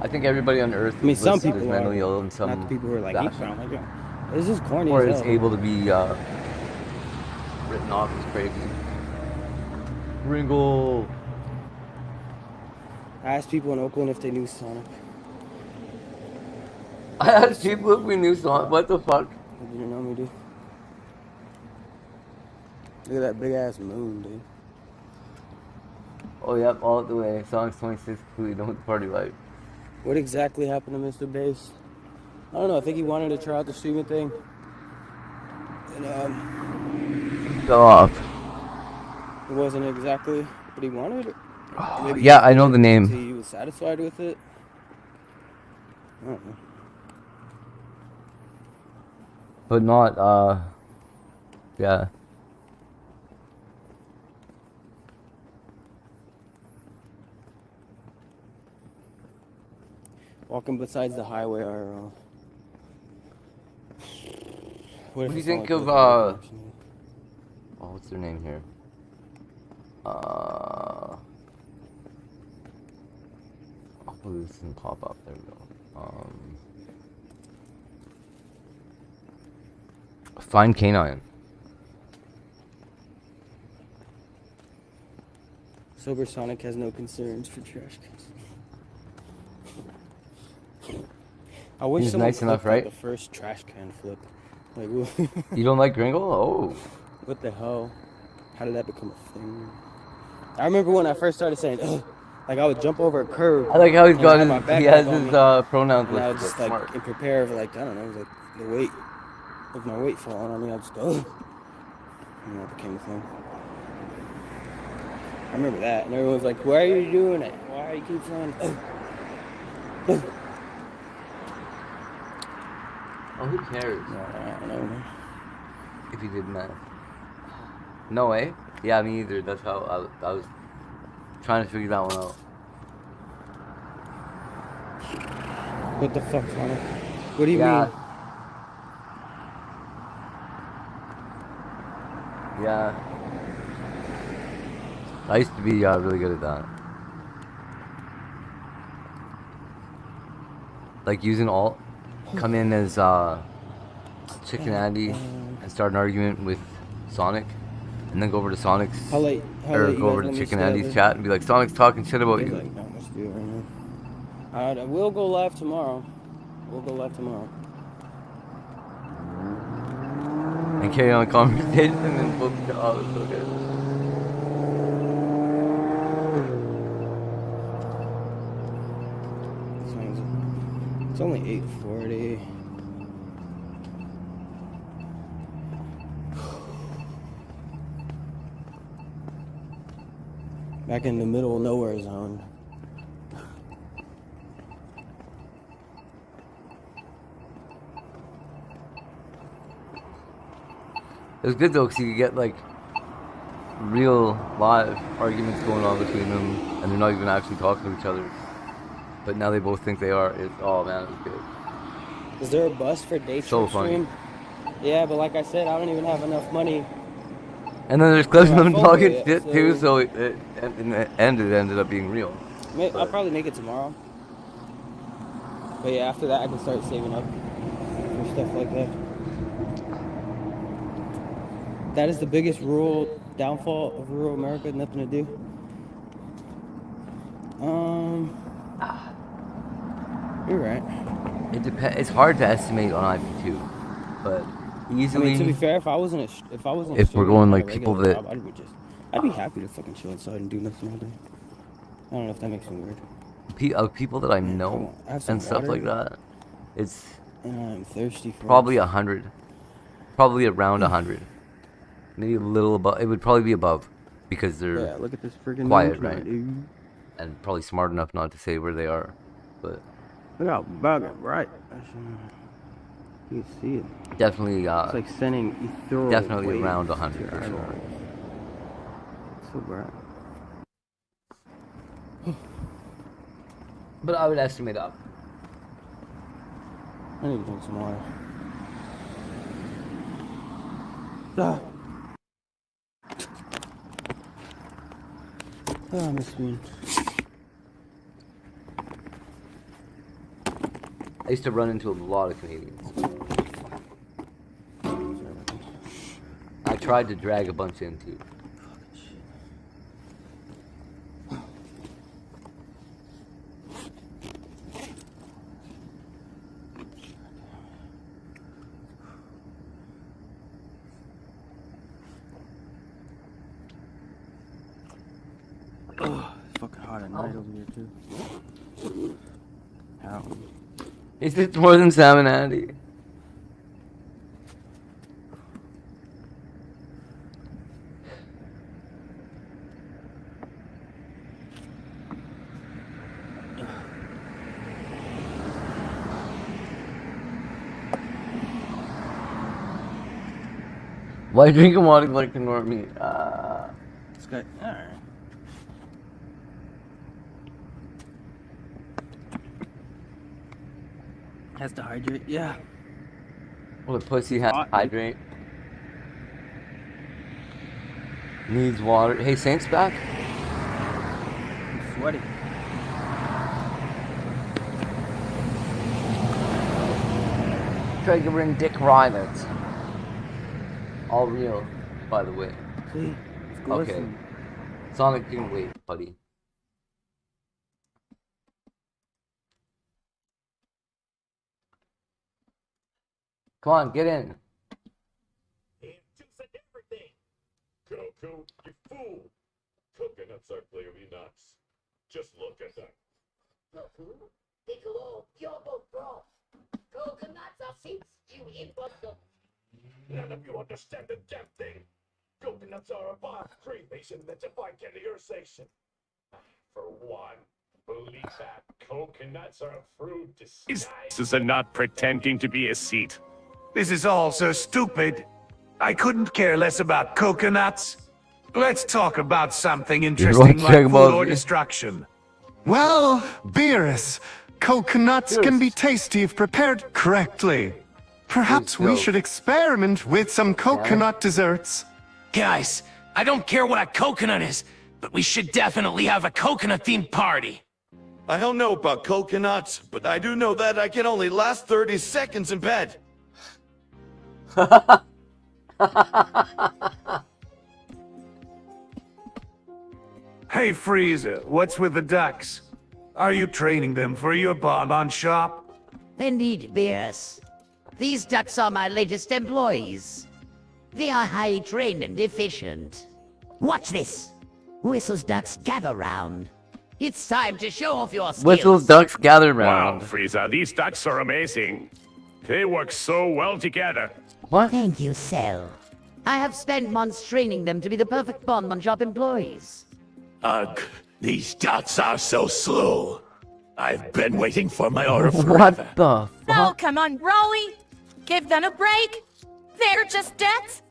I think everybody on Earth I mean, is some listed people as are, mentally ill in some not the people who are like, fashion. but I'm like, yo, this is corny Or as is hell. able to be written off as crazy. Ringo. I asked people in Oakland if they knew Sonic. I asked people if we knew Sonic. What the fuck? They didn't know me, dude. Look at that big ass moon, dude. Oh, yep, all the way. Sonic's 26, completely done with the party life. What exactly happened to Mr. Bass? I don't know. I think he wanted to try out the streaming thing. And Fell off. it wasn't exactly what he wanted. Maybe Yeah, I know the name. he was satisfied with it. I don't know. But not, yeah. Walking besides the highway IRL. What do you if think someone of, goes back and oh, what's their name here? Oh, this doesn't pop up. There we go. Fine Canine. Sober Sonic has no concerns for trash cans. I wish He's someone nice enough, clipped, like, right? the first trash can flip. Like, You don't like Gringle? Oh. what the hell? How did that become a thing? I remember when I first started saying, ugh, like I would jump over a curb. I like how he's and got I had my his, he backpack has on his me, pronouns and I would listed. just like Smart. and prepare for like I don't know, like the weight of my weight falling on me. I'd just go, ugh. And that became a thing. I remember that, and everyone's like, "Why are you doing it? Why are you keep saying?" Ugh. Ugh. Oh, who cares No, I don't know, man. if he did math? No way? Yeah, me either. That's how I was trying to figure that one out. What the fuck, Connor? What do you Yeah. mean? Yeah. I used to be really good at that. Like using alt, come in as Chicken Andy and start an argument with Sonic, and then go over to Sonic's How late? How or late you go over guys to want me to Chicken stay up Andy's there? chat and be like, Sonic's talking shit about He's you. like, no, let's do it right now. We'll go live tomorrow. We'll go live tomorrow. And carry on conversation and book the okay. It's only 8:40. Back in the middle of nowhere zone. It was good though, because you could get like real live arguments going on between them, and they're not even actually talking to each other. But now they both think they are. Oh man, it was good. Is there a bus for day So trip stream? Yeah, but like I said, I don't even have enough money. And then there's clips of them phone talking bill, shit so- too, so in the end it ended up being real. I'll probably make it tomorrow. But yeah, after that I can start saving up for stuff like that. That is the biggest rural downfall of rural America. Nothing to do. You're right. It depends. It's hard to estimate on IP2, but I easily. mean, to be fair, if I wasn't If we're going, like, people that- job, I'd be happy to fucking chill inside and do nothing all day. I don't know if that makes me weird. People that I know I have some and stuff water. like that, it's And I'm thirsty for probably 100, probably around 100, maybe a little above. It would probably be above, because they're Yeah, look at this freaking quiet, mountain, right? dude. And probably smart enough not to say where they are, but Look how bugging bright. You can see it. definitely, It's like sending ethereal definitely waves around to 100 your for sure. eyeballs. It's so bright. But I would estimate up. I need to drink some water. Ah. Oh, Miss Bean. I used to run into a lot of Canadians. I tried to drag a bunch in too. Oh, it's fucking hot at night over here too. How? Is it more than Sam and Andy? Why drinking water like a normie? This guy. Alright. Has to hydrate. Yeah. Well, the pussy has to Hot, dude. hydrate. Needs water. Hey, Saint's back? I'm sweaty. Triggering Dick Rylance. All real, by the way. See? It's Okay. glistening. Sonic can wait, buddy. Come on, get in. Everything. Coco, you fool. Coconuts are clearly nuts. Just look at them. Piccolo, you're both broth. Coconuts are seeds you in butter. None of you understand the damn thing. Coconuts are a vast creation that defy categorization. For one, believe that coconuts are a fruit disguised. This is not pretending to be a seat. This is all so stupid. I couldn't care less about coconuts. Let's talk about something interesting like Dragon Ball food or Z. destruction. Well, Beerus, coconuts can be tasty if prepared correctly. Perhaps we go. should experiment with some coconut desserts. Guys, I don't care what a coconut is, but we should definitely have a coconut-themed party. I don't know about coconuts, but I do know that I can only last 30 seconds in bed. Hey, Frieza, what's with the ducks? Are you training them for your bonbon shop? Indeed, Beerus. These ducks are my latest employees. They are highly trained and efficient. Watch this. Whistle's ducks gather round. It's time to show off your skills. Whistle's ducks gather Wow, round. Frieza, these ducks are amazing. They work so well together. What? Thank you, Cell. I have spent months training them to be the perfect Bonbon Shop employees. Ugh, these ducks are so slow. I've been waiting for my order What forever. the Oh, fuck? come on, Broly. Give them a break. They're just ducks.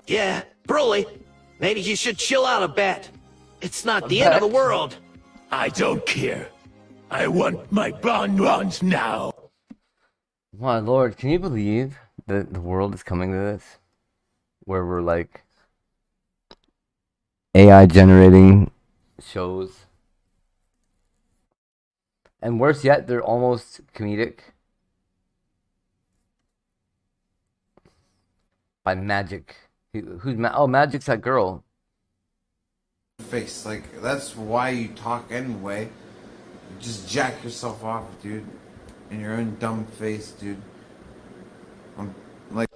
Yeah, Broly, maybe you should chill out a bit. It's not the end of the world. I don't care. I want my bonbons now. My lord, can you believe that the world is coming to this? Where we're like AI generating shows. And worse yet, they're almost comedic. By Magic. Who's oh, Magic's that girl. Face, like, that's why you talk anyway. You just jack yourself off, dude. In your own dumb face, dude. I'm like,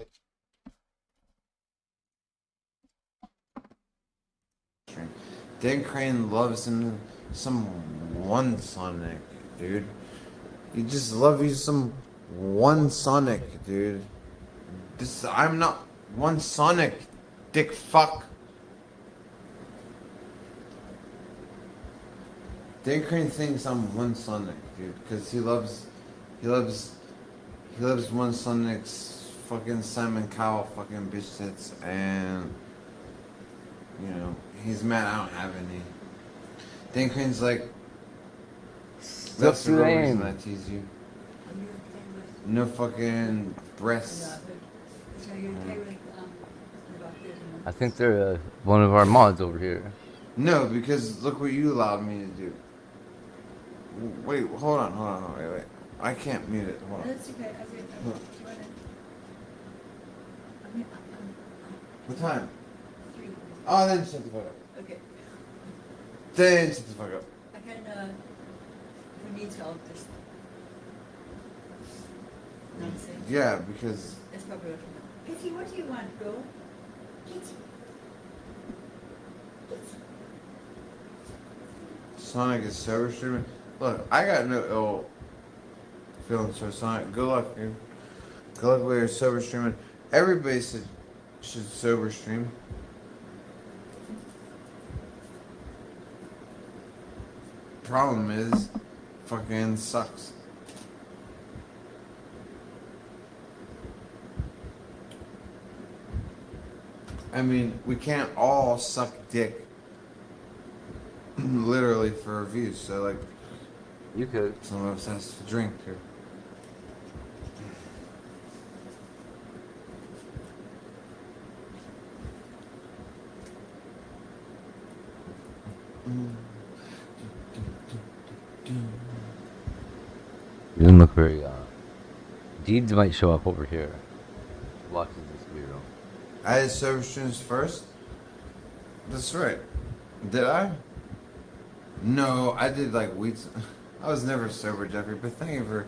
Dan Crane loves him some one Sonic, dude. You just love you some one Sonic, dude. I'm not one Sonic, dick fuck. Dan Crane thinks I'm one Sonic, dude, because he loves one Sonic's fucking Simon Cowell fucking bitch tits, and you know, he's mad I don't have any. Dan Crane's like, that's the real reason I tease you. No fucking breasts. I think they're one of our mods over here. No, because look what you allowed me to do. Wait, hold on, wait. I can't mute it. Hold on. What time? Oh, then shut the fuck up. Okay. Then shut the fuck up. I can, who needs help? Just nonsense. Yeah, because That's probably what you want. Kitty, what do you want, bro? Kitty. Sonic is server streaming. Look, I got no ill feelings for Sonic. Good luck, dude. Good luck with your sober streaming. Everybody should sober stream. Problem is, fucking sucks. I mean, we can't all suck dick literally for reviews, so like, you could. Some of us has to drink too. You didn't look very, Deeds might show up over here. Watches this weirdo. I did sober streams first? That's right. Did I? No, I did like weed. I was never sober, Jeffrey, but thank you for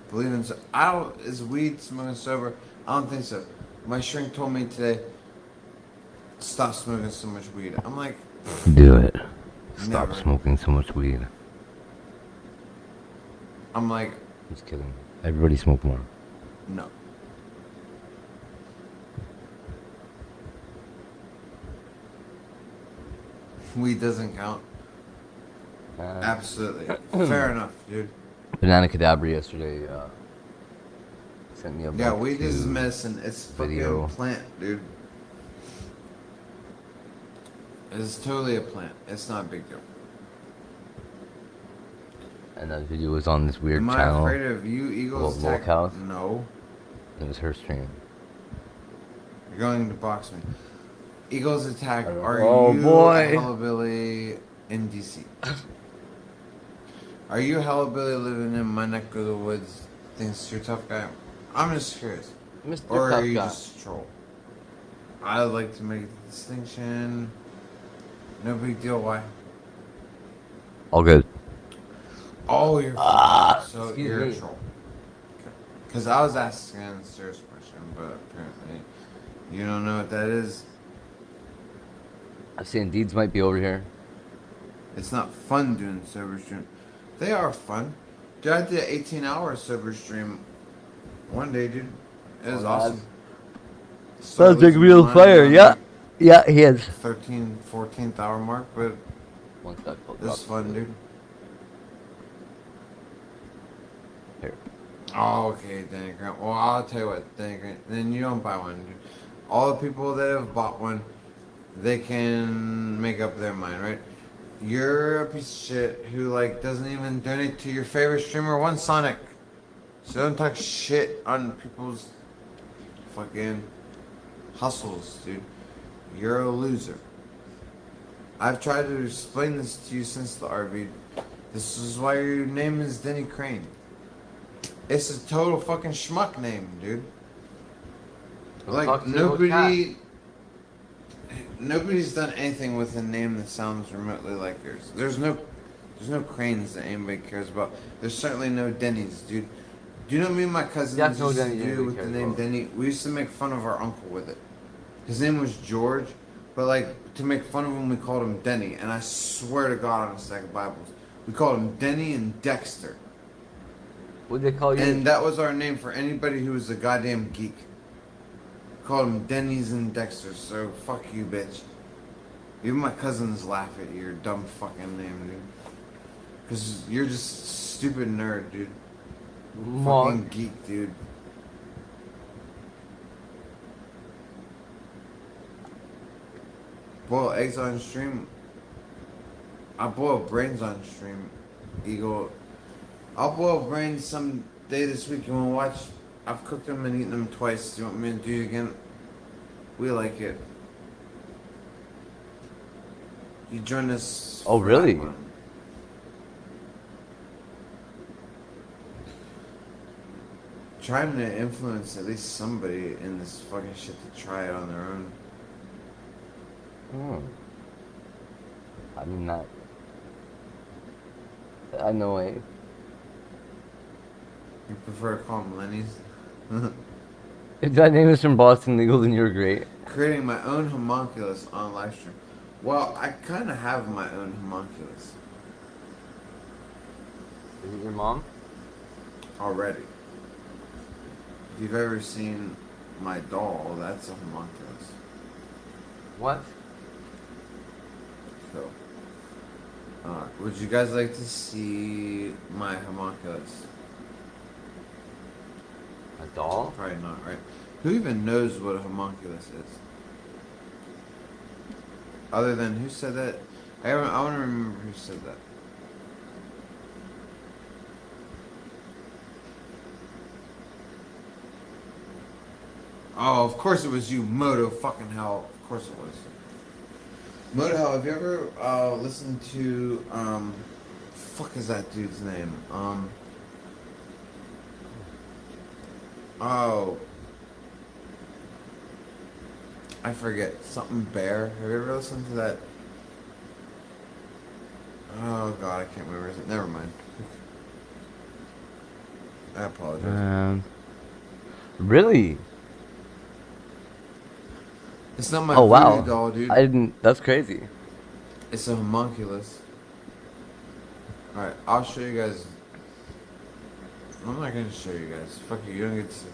believing so. Is weed smoking sober? I don't think so. My shrink told me today, stop smoking so much weed. I'm like, do it. Stop never. smoking so much weed. I'm like, just kidding. Everybody smoke more. no. Weed doesn't count. Absolutely. Fair enough, dude. Banana Cadabra yesterday sent me a Yeah, link weed to is medicine. It's video. fucking plant, dude. It's totally a plant. It's not a big deal. And that video was on this weird Am channel. I afraid of you, Eagles? Wolf House. No. It was her stream. You're going to box me. Eagles Attack. Are Oh, you boy. a Hullabilly in DC? Are you Hullabilly living in my neck of the woods? Thinks you're a tough guy? I'm just curious. Mr. Or Tough are you Guy. just a troll? I like to make the distinction. No big deal. Why? All good. Oh, you're so you're a troll. Because I was asking a serious question, but apparently you don't know what that is. I'm saying Deeds might be over here. It's not fun doing sober stream. They are fun. Dude, I did an 18-hour sober stream one day, dude. It was awesome. Sounds like real fire. Yeah. Yeah, he is. 14th hour mark, but Once that it was fun, dude. Here. Oh, okay, Danny Grant. Well, I'll tell you what, Danny Grant. Then you don't buy one, dude. All the people that have bought one, they can make up their mind, right? You're a piece of shit who like doesn't even donate to your favorite streamer, One Sonic. So don't talk shit on people's fucking hustles, dude. You're a loser. I've tried to explain this to you since the RV. This is why your name is Denny Crane. It's a total fucking schmuck name, dude. Like nobody's done anything with a name that sounds remotely like yours. There's no Cranes that anybody cares about. There's certainly no Denny's, dude. Do you know me and my cousin used to do with the name Denny? We used to make fun of our uncle with it. His name was George, but like to make fun of him, we called him Denny. And I swear to God on a stack of Bibles, we called him Denny and Dexter. What'd they call you? And that was our name for anybody who was a goddamn geek. Called them Denny's and Dexter, so fuck you, bitch. Even my cousins laugh at your dumb fucking name, dude. Cause you're just a stupid nerd, dude. Fucking geek, dude. Boil eggs on stream. I boil brains on stream, Eagle. I'll boil brains some day this week. You wanna watch? I've cooked them and eaten them twice. Do you want me to do it again? We like it. You join us. Oh, really? Trying to influence at least somebody in this fucking shit to try it on their own. I mean that. I know way. You prefer to call them Lenny's? If that name is from Boston Legal, then you're great. Creating my own homunculus on live stream. Well, I kind of have my own homunculus. Is it your mom? Already. If you've ever seen my doll, that's a homunculus. What? So, would you guys like to see my homunculus? A doll? Probably not, right? Who even knows what a homunculus is? Other than who said that? I want to remember who said that. Oh, of course it was you, Moto fucking hell. Of course it was. Moto hell, have you ever listened to fuck is that dude's name? Oh, I forget. Something Bear. Have you ever listened to that? Oh god, I can't remember. Never mind. I apologize. Really? It's not my wow. doll, dude. I didn't. That's crazy. It's a homunculus. Alright, I'll show you guys. I'm not gonna show you guys. Fuck you, you don't get to see.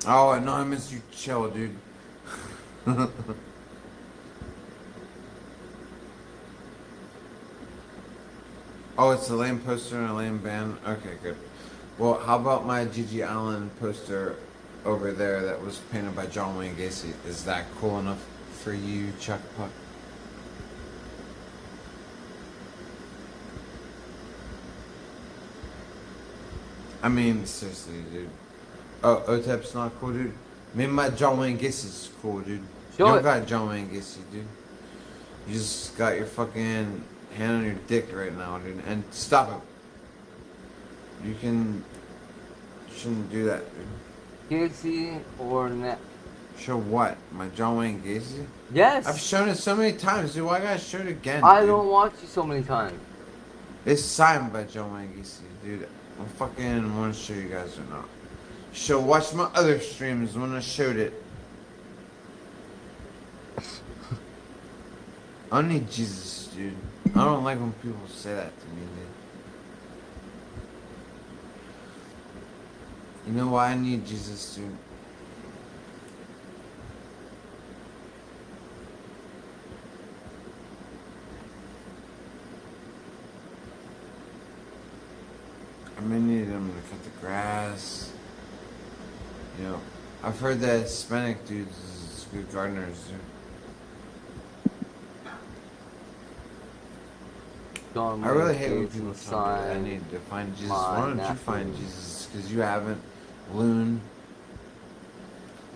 Oh, Anonymous, you chill, dude. Oh, it's a lame poster and a lame band? Okay, good. Well, how about my Gigi Allen poster over there that was painted by John Wayne Gacy? Is that cool enough for you, Chuck Puck? I mean, seriously, dude. Oh, OTEP's not cool, dude? Maybe my John Wayne Gacy's cool, dude. You don't got John Wayne Gacy, dude. You just got your fucking hand on your dick right now, dude. And stop it. You shouldn't do that, dude. Gacy or Show what? My John Wayne Gacy? Yes. I've shown it so many times, dude. Why gotta show it again? I dude? don't watch you so many times. It's signed by John Wayne Gacy, dude. I fucking want to show you guys or not. Watch my other streams when I showed it. I don't need Jesus, dude. I don't like when people say that to me, dude. You know why I need Jesus, dude? I may need them to cut the grass. You know, I've heard that Hispanic dudes is good gardeners, dude. I really hate when people tell me that I need to find Jesus. Why don't you find Jesus? Because you haven't.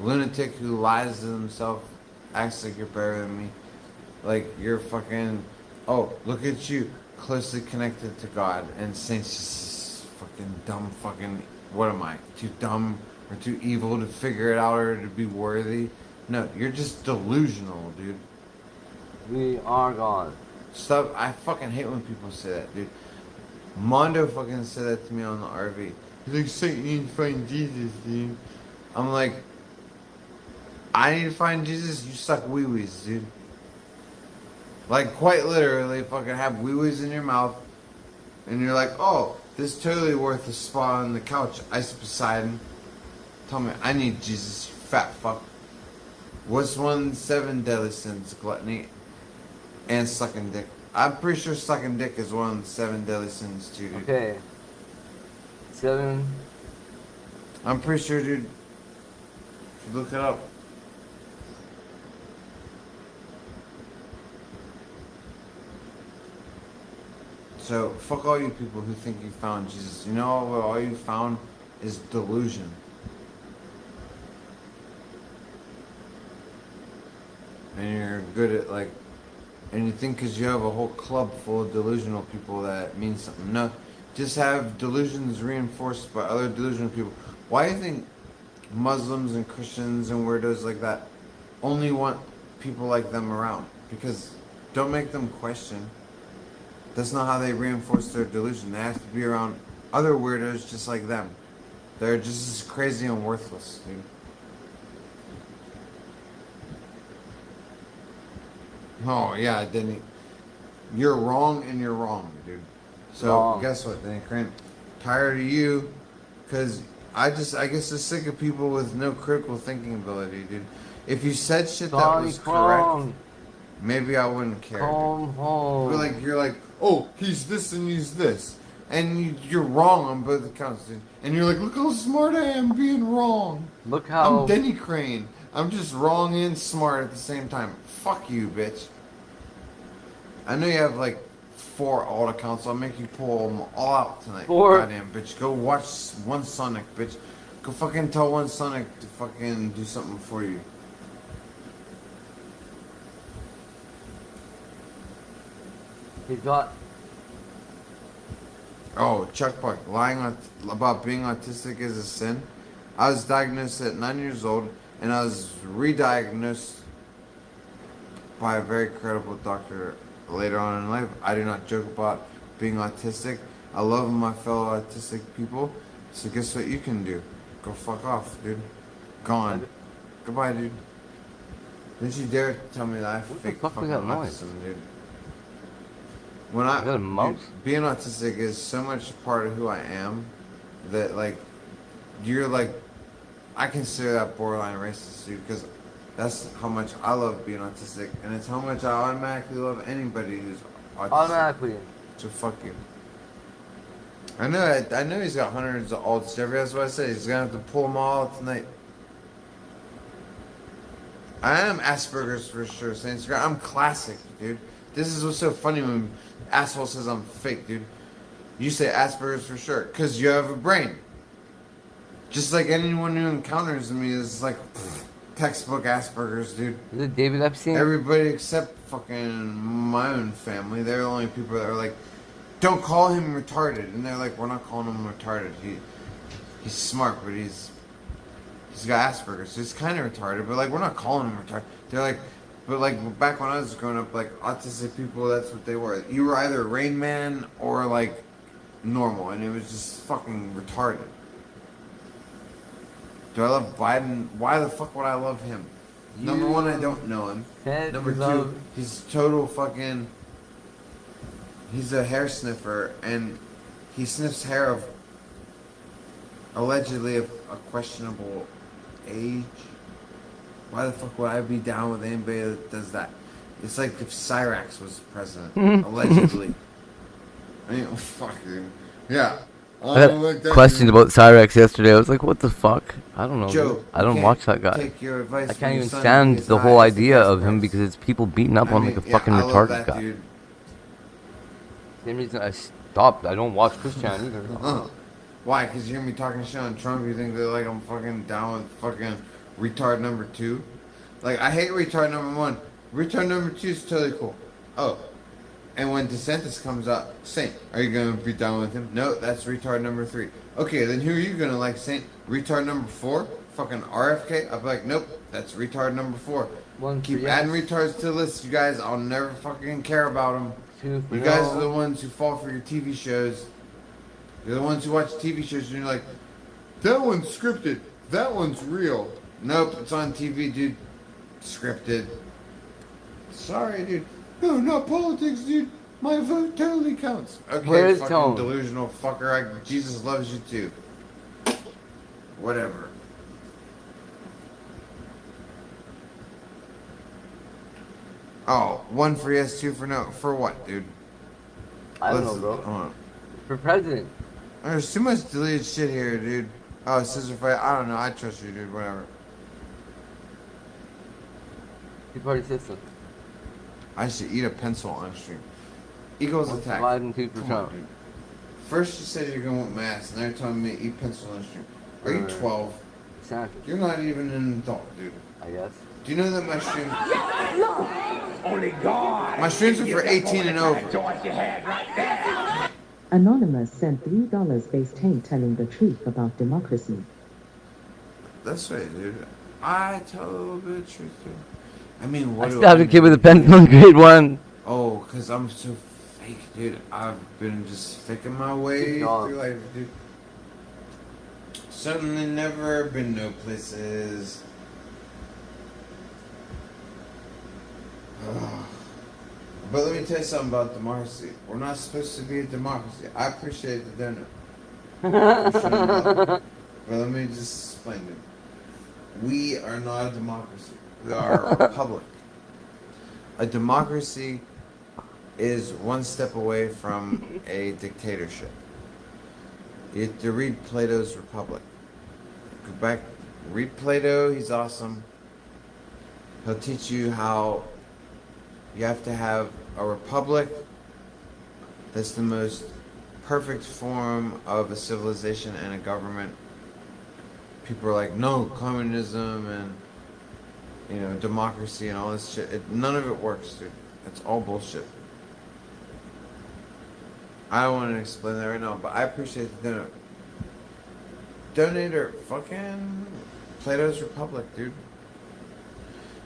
Lunatic who lies to himself, acts like you're better than me. Like you're fucking, oh, look at you, closely connected to God. And Saint's just fucking dumb fucking, what am I? Too dumb or too evil to figure it out or to be worthy? No, you're just delusional, dude. We are God. Stop. I fucking hate when people say that, dude. Mondo fucking said that to me on the RV. He's like, Saint, you need to find Jesus, dude. I'm like, I need to find Jesus? You suck wee-wees, dude. Like, quite literally, fucking have wee-wees in your mouth. And you're like, oh, this is totally worth a spot on the couch. Ice Poseidon. Tell me, I need Jesus, you fat fuck. What's one of the 7 deadly sins? Gluttony and sucking dick. I'm pretty sure sucking dick is one of the 7 deadly sins too, dude. Okay. 7. I'm pretty sure, dude. Look it up. So, fuck all you people who think you found Jesus. You know what all you found is delusion. And you're good at, like, and you think because you have a whole club full of delusional people that means something. No, just have delusions reinforced by other delusional people. Why do you think Muslims and Christians and weirdos like that only want people like them around? Because don't make them question. That's not how they reinforce their delusion. They have to be around other weirdos just like them. They're just as crazy and worthless, dude. Oh, yeah, Denny. You're wrong and you're wrong, dude. So, guess what, Denny Crane? Tired of you, because I guess I'm sick of people with no critical thinking ability, dude. If you said shit that was correct, maybe I wouldn't care. Come home. You're like, oh, he's this and he's this. And you're wrong on both accounts, dude. And you're like, look how smart I am being wrong. Look how... I'm Denny Crane. I'm just wrong and smart at the same time. Fuck you, bitch. I know you have like 4 alt accounts. I'll make you pull them all out tonight. 4. Goddamn, bitch. Go watch one Sonic, bitch. Go fucking tell one Sonic to fucking do something for you. He's got... Oh, Chuck Buck. Lying about being autistic is a sin. I was diagnosed at 9 years old, and I was re-diagnosed by a very credible doctor later on in life. I do not joke about being autistic. I love my fellow autistic people. So guess what you can do? Go fuck off, dude. Gone. Goodbye, dude. Don't you dare tell me that I fake fucking autism, dude. When dude, being autistic is so much part of who I am that, like, you're like, I consider that borderline racist, dude, because that's how much I love being autistic, and it's how much I automatically love anybody who's autistic. Automatically. So fuck you. I know he's got hundreds of alts, Jeffrey. That's what I said. He's gonna have to pull them all out tonight. I am Asperger's for sure, Saints. I'm classic, dude. This is what's so funny when asshole says I'm fake, dude. You say Asperger's for sure, because you have a brain. Just like anyone who encounters me is like textbook Asperger's, dude. Is it David Epstein? Everybody except fucking my own family. They're the only people that are like, don't call him retarded. And they're like, we're not calling him retarded. He's smart, but he's He's got Asperger's. So he's kind of retarded, but like we're not calling him retarded. They're like, but like back when I was growing up, like autistic people, that's what they were. You were either Rain Man or like normal, and it was just fucking retarded. Do I love Biden? Why the fuck would I love him? Number one, I don't know him. Number two, he's total fucking. He's a hair sniffer, and he sniffs hair of allegedly of a questionable age. Why the fuck would I be down with anybody that does that? It's like if Cyrax was president, allegedly. I mean, fuck, dude. Yeah. I had questions about Cyrax yesterday. I was like, what the fuck? I don't know. Joe, I don't watch that guy. take your advice I from can't your even son stand when the he's whole high as the idea gas of him price. because it's people beating up I on mean, like a yeah, fucking I love retarded that, guy. dude. Same reason I stopped. I don't watch Christian either. Why? Because you hear me talking shit on Trump, you think that like I'm fucking down with fucking retard number 2? Like, I hate retard number 1. Retard number 2 is totally cool. Oh. And when DeSantis comes up, Saint, are you going to be down with him? No, that's retard number 3. Okay, then who are you going to like, Saint? Retard number 4? Fucking RFK? I'll be like, nope, that's retard number 4. Keep adding retards to the list, you guys. I'll never fucking care about them. You guys are the ones who fall for your TV shows. You're the ones who watch TV shows and you're like, that one's scripted. That one's real. Nope, it's on TV, dude. Scripted. Sorry, dude. No, not politics, dude. My vote totally counts. Okay, Where is fucking Tone? delusional fucker. Jesus loves you too. Whatever. Oh, 1 for yes, 2 for no. For what, dude? I don't know, bro. For president. There's too much deleted shit here, dude. Oh, scissor fight. I don't know. I trust you, dude. Whatever. Two-party system. I should eat a pencil on stream. Eagles attack. Biden 2 for Come Trump. on, dude. First you said you're going with mass, and now you're telling me to eat pencil on stream. Are you 12? Exactly. You're not even an adult, dude. I guess. Do you know that my stream... Only God. My streams are for 18 and over. Choice you had right there. Anonymous sent $3 based hate telling the truth about democracy. That's right, dude. I told the truth, dude. I mean, what I do stabbed a kid with a pencil in grade 1. Oh, because I'm so fake, dude. I've been just faking my way through life, dude. Certainly never been no places. But let me tell you something about democracy. We're not supposed to be a democracy. I appreciate the donor. But let me just explain it. We are not a democracy. We are a republic. A democracy is one step away from a dictatorship. You have to read Plato's Republic. Go back, read Plato, he's awesome. He'll teach you how you have to have a republic that's the most perfect form of a civilization and a government. People are like, no, communism and, you know, democracy and all this shit. None of it works, dude. It's all bullshit. I don't want to explain that right now, but I appreciate the donator. Fucking Plato's Republic, dude.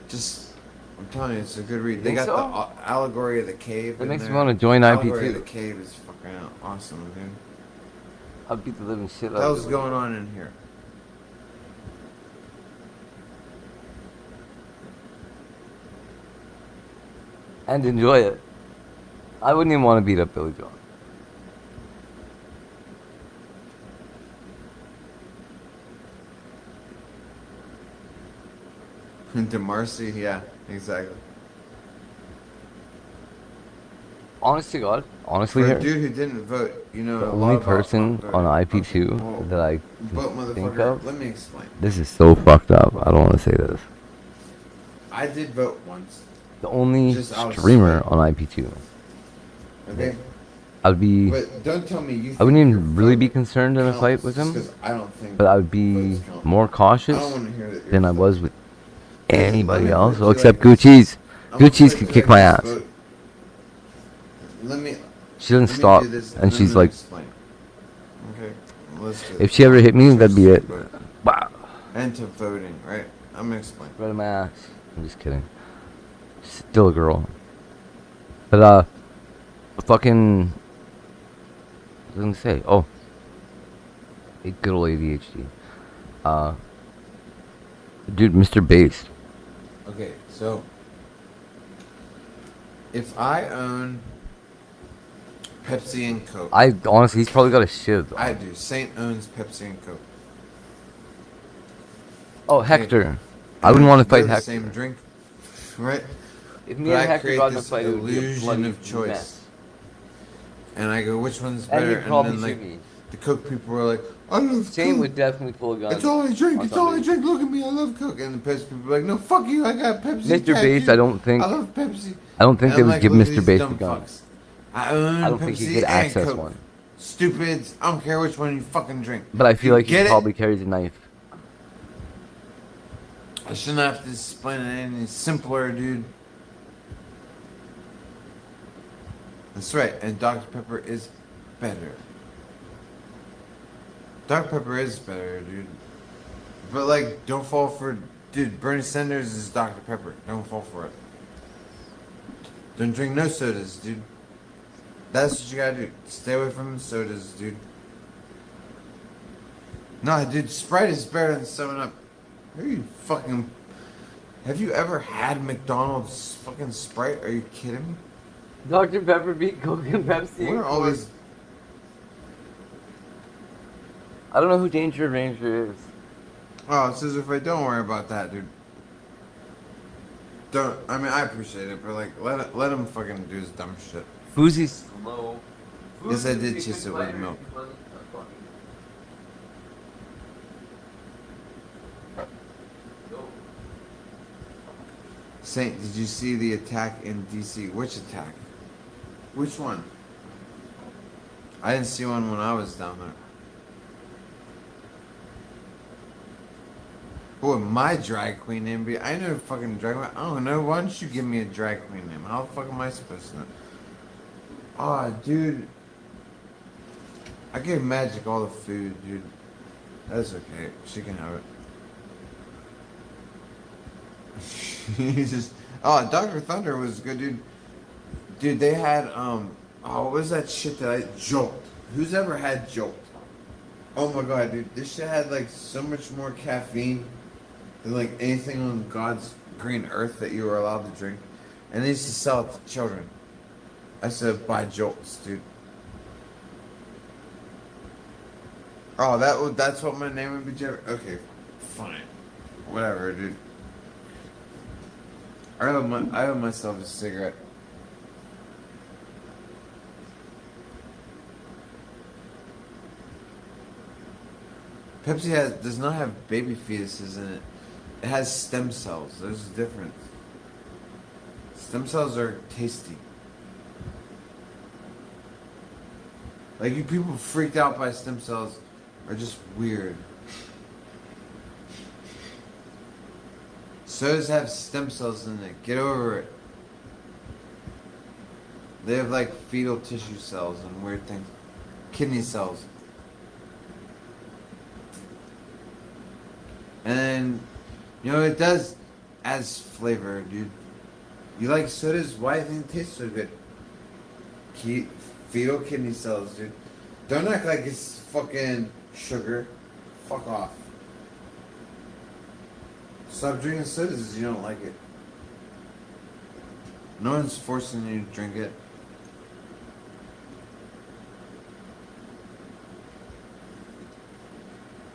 Just, I'm telling you, it's a good read. They got the allegory of the cave. That makes in me there. want to join Allegory of IP2. the cave is fucking awesome, dude. I'll beat the living shit out What of else is it. going on in here? And enjoy it. I wouldn't even want to beat up Billy John. DeMarcy, yeah, exactly. Honest to God, honestly, For a here, dude who didn't vote, you know, the a only lot about person voting. on Okay, IP2 whoa. that I But can think motherfucker, of. let me explain. This is so fucked up. I don't want to say this. I did vote once. The only Just out of streamer spite. on IP2. Okay? I'd be. But don't tell me you I wouldn't think even your really vote be concerned in a fight counts with just him. 'cause I don't think But I would be votes count. more cautious I don't wanna hear that your than I vote- was with anybody Let me else. put Well, you except like this. Gucci's. I'm gonna Gucci's put could you kick like my this, ass. vote. Let me. She doesn't let me stop, do this, and then she's I'm gonna like, explain. Okay, let's do if this. she ever hit me, that'd be it. Vote. Wow. And to voting, right? I'm gonna explain. Right in my ass. I'm just kidding. Still a girl. But fucking. What was I gonna say? Oh, a good old ADHD. Dude, Mr. Bass. Okay, so if I own Pepsi and Coke, I honestly, he's probably got a shiv. I do. Saint owns Pepsi and Coke. Oh, Okay. Hector. I wouldn't want to They're fight the Hector. same drink, right? If me But and I Hector create got in a this fight, it would be a illusion bloody of choice. mess. And I go, which one's And better? you'd probably then like shoot me. the Coke people were like, I love Shane Coke. would definitely pull a gun. It's all I drink. on It's all I somebody. drink. Look at me. I love Coke. And the Pepsi people are like, no, fuck you. I got Pepsi. Mr. Bass, tattooed. I don't think. I love Pepsi. I don't think And they I'm would like, give look at Mr. these Bass dumb the gun. fucks. I own I don't Pepsi think he could and access Coke. one. Stupids. I don't care which one you fucking drink. But I feel You like he get it? probably carries a knife. I shouldn't have to explain it any simpler, dude. That's right, and Dr. Pepper is better. Dr. Pepper is better, dude. But like, don't fall for, dude. Bernie Sanders is Dr. Pepper. Don't fall for it. Don't drink no sodas, dude. That's what you gotta do. Stay away from sodas, dude. Nah, dude, Sprite is better than 7-Up. Are you fucking... Have you ever had McDonald's fucking Sprite? Are you kidding me? Dr. Pepper beat Coke and Pepsi. What are all these... I don't know who Danger Ranger is. Oh, it says if I don't worry about that, dude. Don't... I mean, I appreciate it, but like, let him fucking do his dumb shit. Fousey's slow. Yes, I did chase it with milk. Saint, did you see the attack in DC? Which attack? Which one? I didn't see one when I was down there. Boy, my drag queen name be... I know a fucking drag queen. I don't know. Why don't you give me a drag queen name? How the fuck am I supposed to know? Aw, dude. I gave Magic all the food, dude. That's okay. She can have it. He's just... Oh, Dr. Thunder was good, dude. Dude, they had, oh, what was that shit that I... Jolt. Who's ever had Jolt? Oh my god, dude. This shit had, like, so much more caffeine than, like, anything on God's green earth that you were allowed to drink. And they used to sell it to children. I said, buy Jolts, dude. Oh, that's what my name would be, Jeff? Okay, fine. Whatever, dude. I owe myself a cigarette. Pepsi does not have baby fetuses in it. It has stem cells. There's a difference. Stem cells are tasty. Like, you people freaked out by stem cells are just weird. Sodas have stem cells in it. Get over it. They have like fetal tissue cells and weird things. Kidney cells. And then, you know, it does adds flavor, dude. You like sodas? Why do you think it tastes so good? Fetal kidney cells, dude. Don't act like it's fucking sugar. Fuck off. Stop drinking sodas if you don't like it. No one's forcing you to drink it.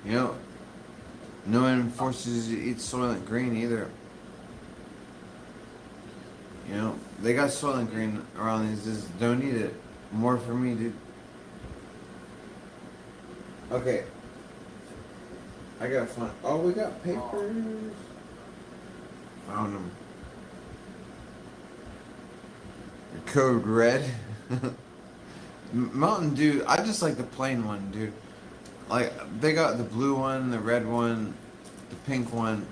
You know, no one forces you to eat Soylent Green either. You know, they got Soylent Green around these. Just don't eat it. More for me, dude. Okay. I got fun. Oh, we got papers. Found them. Code red. Mountain Dew. I just like the plain one, dude. Like, they got the blue one, the red one, the pink one.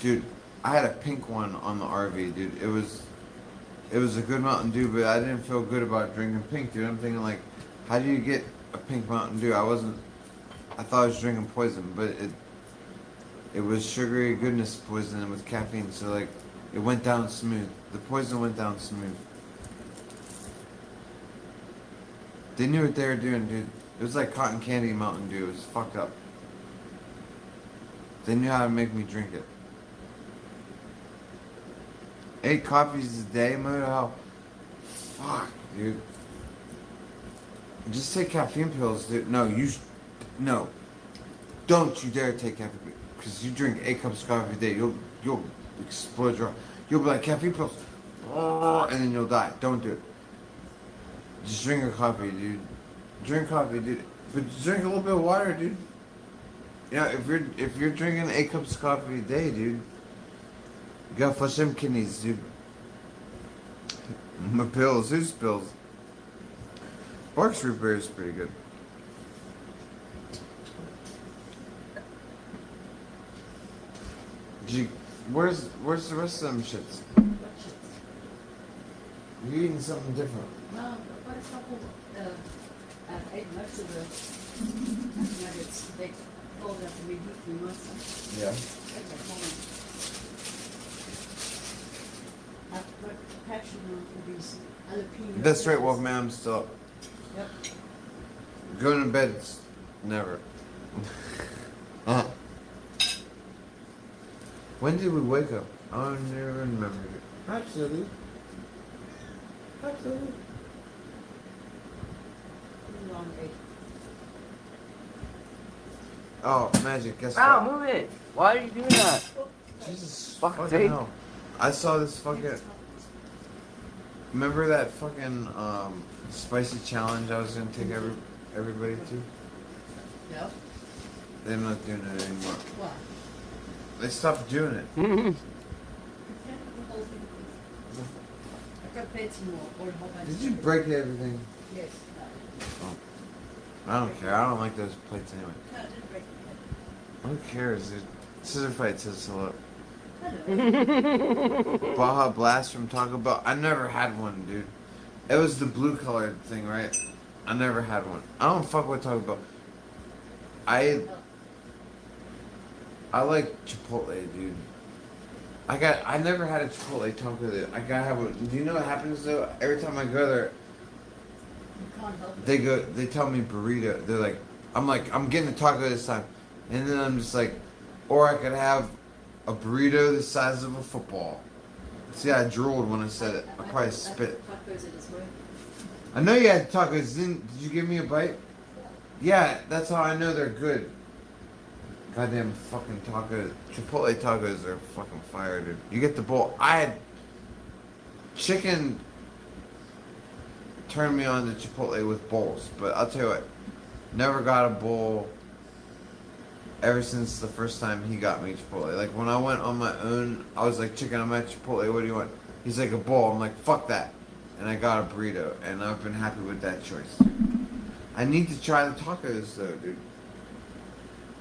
Dude, I had a pink one on the RV, dude. It was a good Mountain Dew, but I didn't feel good about drinking pink, dude. I'm thinking, like, how do you get a pink Mountain Dew? I thought I was drinking poison, but it was sugary goodness poison with caffeine, so like it went down smooth. The poison went down smooth. They knew what they were doing, dude. It was like cotton candy Mountain Dew. It was fucked up. They knew how to make me drink it. 8 coffees a day, Moto. Fuck, dude. Just take caffeine pills, dude. No. Don't you dare take caffeine, because you drink 8 cups of coffee a day, you'll explode your. You'll be like caffeine pills, and then you'll die. Don't do it. Just drink a coffee, dude. Drink coffee, dude. But drink a little bit of water, dude. You know, if you're drinking 8 cups of coffee a day, dude, you gotta flush them kidneys, dude. My pills, whose pills? Barks root beer is pretty good. Where's the rest of them shits? You're eating something different. Well, what a couple, I ate most of the nuggets. They pulled up to me deeply once. Yeah. I put passion on for these jalapeno. That's right, Wolfman, I'm still up. Yep. Going to bed, never. When did we wake up? I don't even remember. Actually. Long eight. Oh, Magic, guess Ow, what? move it! Why are you doing that? Jesus fucking fucking hell. I saw this fucking... Remember that fucking, spicy challenge I was gonna take everybody to? Yep. They're not doing it anymore. Why? They stopped doing it. I got paid some more. Or a whole bunch Did of you it. break everything? Yes. Oh. I don't care. I don't like those plates anyway. No, I didn't break it. Who cares, dude? Scissor Fight says hello. Hello. Baja Blast from Taco Bell. I never had one, dude. It was the blue colored thing, right? I never had one. I don't fuck with Taco Bell. I like Chipotle, dude. I never had a Chipotle taco there. I gotta have one. Do you know what happens though? Every time I go there, You can't help it. they tell me burrito. They're like, I'm getting a taco this time. And then I'm just like, or I could have a burrito the size of a football. See, I drooled when I said it. I probably spit. Tacos at his way. I know you had tacos. Did you give me a bite? Yeah, that's how I know they're good. Goddamn fucking tacos. Chipotle tacos are fucking fire, dude. You get the bowl. I had chicken turned me on to Chipotle with bowls, but I'll tell you what, never got a bowl ever since the first time he got me Chipotle. Like when I went on my own, I was like, chicken, I'm at Chipotle, what do you want? He's like, a bowl. I'm like, fuck that. And I got a burrito, and I've been happy with that choice. I need to try the tacos though, dude.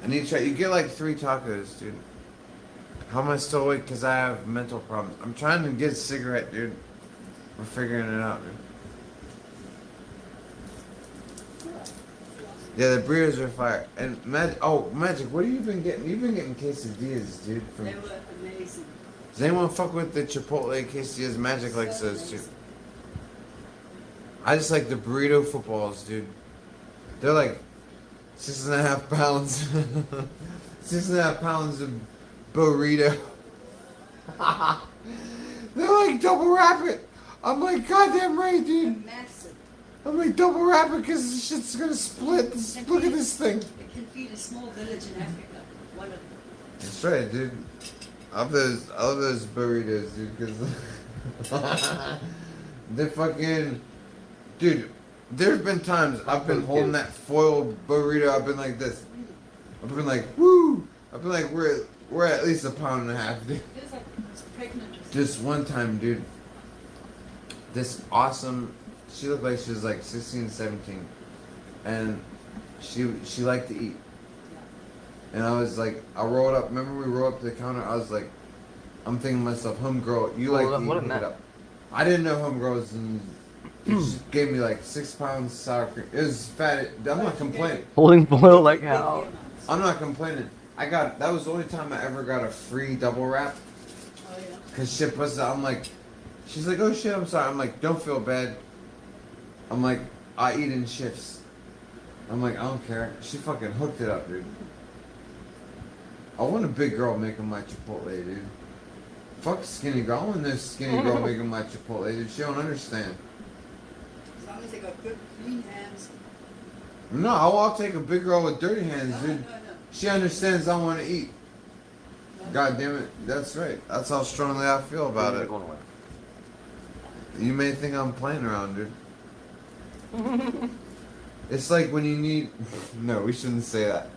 I need to try. You get like 3 tacos, dude. How am I still awake? Because I have mental problems. I'm trying to get a cigarette, dude. We're figuring it out, dude. Yeah, the burritos are fire. And Magic, what have you been getting? You've been getting quesadillas, dude. They were amazing. Does anyone fuck with the Chipotle quesadillas? Magic likes those too. I just like the burrito footballs, dude. They're like 6.5 pounds. 6.5 pounds of burrito. They're like double wrap it. I'm like, goddamn right, dude. Massive. I'm like, double wrap it because this shit's gonna split. Look at this thing. It can feed a small village in Africa. One of them. That's right, dude. I love those burritos, dude, because they're fucking... Dude, there's been times I've been holding that foil burrito, I've been like this. I've been like, woo! I've been like, we're at least 1.5 pounds, dude. Feels like it's pregnant. Just one time, dude. This awesome... She looked like she was like 16, 17. And she liked to eat. And I was like, I rolled up. Remember we rolled up to the counter? I was like, I'm thinking to myself, homegirl, you like to eat, hook it up. I didn't know homegirl was in... She just gave me like 6 pounds sour cream. It was fat. I'm not complaining. Holding foil like hell. I'm not complaining. That was the only time I ever got a free double wrap. Oh, yeah. Cause shit was, I'm like, she's like, oh shit, I'm sorry. I'm like, don't feel bad. I'm like, I eat in shifts. I'm like, I don't care. She fucking hooked it up, dude. I want a big girl making my Chipotle, dude. Fuck skinny girl. I want this skinny girl making my Chipotle, dude. She don't understand. As long as they got good, clean hands. No, I'll take a big girl with dirty hands, dude. No. She understands I want to eat. God damn it. That's right. That's how strongly I feel about it. You may think I'm playing around, dude. It's like when you need... No, we shouldn't say that.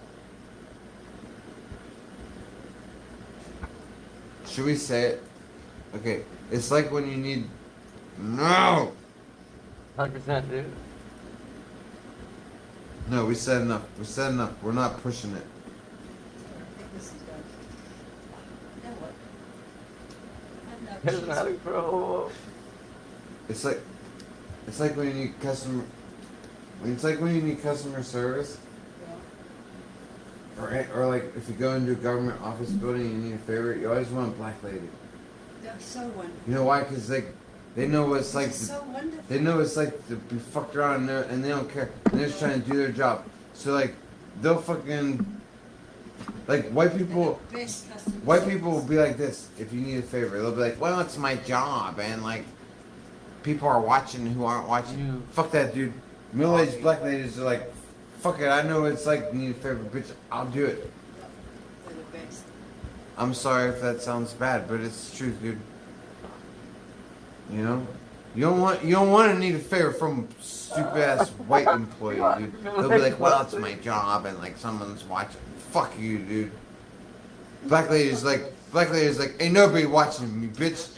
Should we say it? Okay. It's like when you need... No! 100%, dude. No, we said enough. We said enough. We're not pushing it. I think this is done. Now what? Here's an alley, bro. It's like when you need customer... It's like when you need customer service. Or like if you go into a government office building and you need a favor, you always want a black lady. That's so wonderful. You know why? Because they know what it's like. So wonderful. They know what it's like to be fucked around and they don't care. And they're just trying to do their job. So like, they'll fucking like white people. White people will be like this if you need a favor. They'll be like, well, it's my job, and like, people are watching who aren't watching. Fuck that, dude. Middle-aged black ladies are like, fuck it. I know what it's like to need a favor, bitch. I'll do it. I'm sorry if that sounds bad, but it's the truth, dude. You know, you don't want to need a favor from stupid ass white employee, dude. They'll be like, well, it's my job, and like someone's watching. Fuck you, dude. Black lady's like, ain't nobody watching me, bitch.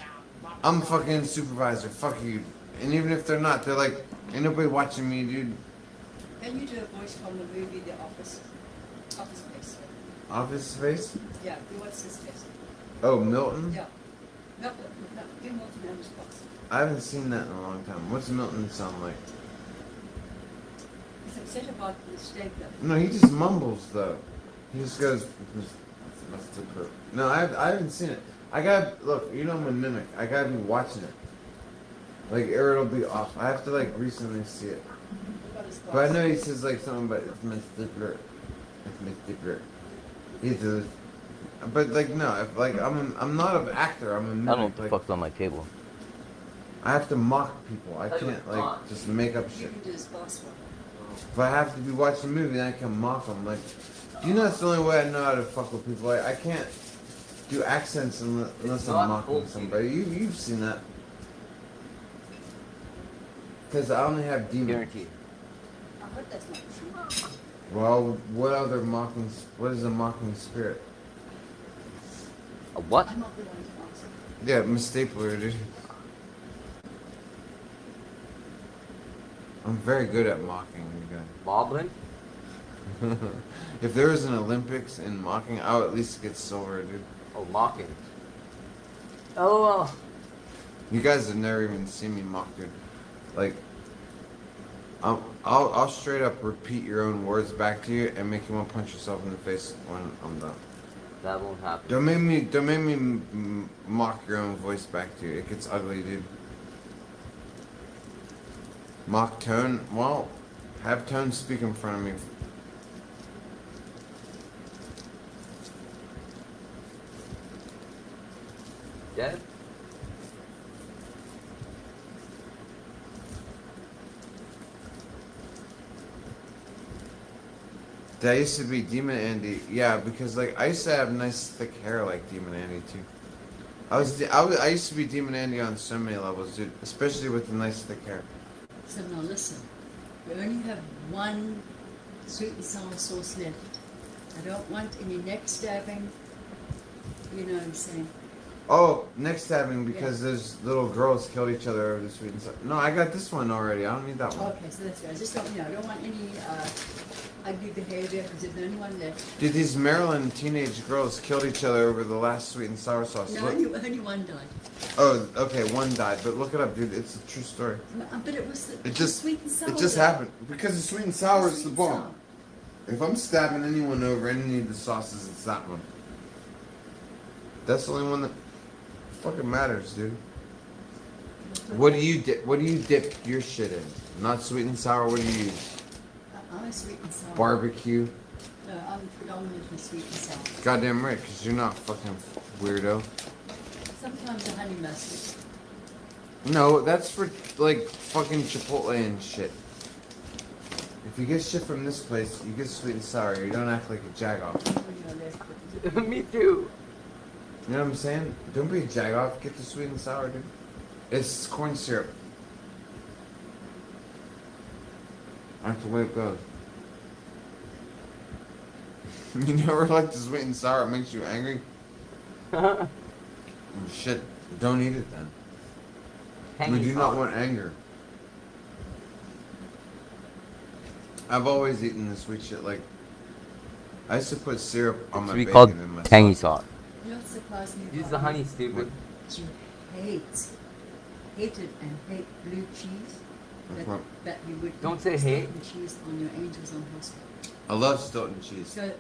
I'm fucking supervisor. Fuck you. And even if they're not, they're like, ain't nobody watching me, dude. Can you do a voice from the movie The Office? Office Space. Office Space? Yeah, what's his face? Oh, Milton? Yeah. No, give Milton on the spot. I haven't seen that in a long time. What's Milton sound like? He's upset about the mistake that. No, he just mumbles though. He just goes. No, I haven't seen it. I got look. You know I'm a mimic. I gotta be watching it. Like or it'll be off. I have to like recently see it. But I know he says like something about it's my stickler. It's my stickler. He does. But like no, if like I'm not an actor. I'm a mimic. I don't know what the fuck's on my table. I have to mock people. I can't like just make up shit. You can do his boss one. If I have to be watching a movie, then I can mock them. Like, you know, that's the only way I know how to fuck with people. Like, I can't do accents unless I'm mocking somebody. You've seen that. Because I only have demons. Guaranteed. I hope that's not true. Well, what other mocking? What is a mocking spirit? A what? I'm not the one to answer. Yeah, I'm a stapler, dude. I'm very good at mocking you guys. Boblin? If there was an Olympics in mocking, I would at least get silver, dude. Oh, mocking. Oh, You guys have never even seen me mock, dude. Like, I'll straight up repeat your own words back to you and make you want to punch yourself in the face when I'm done. that won't happen. Don't make me mock your own voice back to you. It gets ugly, dude. Mock Tone? Well, have Tone speak in front of me. Dead? That used to be Demon Andy. Yeah, because like I used to have nice thick hair like Demon Andy too. I used to be Demon Andy on so many levels, dude. Especially with the nice thick hair. So now listen, we only have one sweet and sour sauce left. I don't want any neck stabbing. You know what I'm saying? Oh, neck stabbing because those little girls killed each other over the sweet and sour. No, I got this one already. I don't need that one. Okay, so that's good. I just don't, I don't want any ugly behavior because there's only one left. Dude, these Maryland teenage girls killed each other over the last sweet and sour sauce. No, only one died. Oh, okay, one died, but look it up, dude. It's a true story. But it was It just sweet and sour. It just though. happened because the sweet and sour is the bomb. If I'm stabbing anyone over any of the sauces, it's that one. That's the only one that fucking matters, dude. What do you dip your shit in? Not sweet and sour. What do you use? I'm a sweet and sour. Barbecue. No, I'm predominantly sweet and sour. Goddamn right, because you're not fucking weirdo. Sometimes a honey mustard. No, that's for like fucking Chipotle and shit. If you get shit from this place, you get sweet and sour. You don't act like a jagoff. Me too. You know what I'm saying? Don't be a jagoff. Get the sweet and sour, dude. It's corn syrup. That's the way it goes. You never like the sweet and sour. It makes you angry. Oh, shit. Don't eat it then. We do not want anger. I've always eaten the sweet shit. Like, I used to put syrup on my It's bacon called and my tangy sauce. sauce. You know what surprised me? Use about the honey, you? stupid. You hated and hate blue cheese. That you would Don't eat say hate. Stilton cheese on your angels on horseback. I love Stilton cheese. So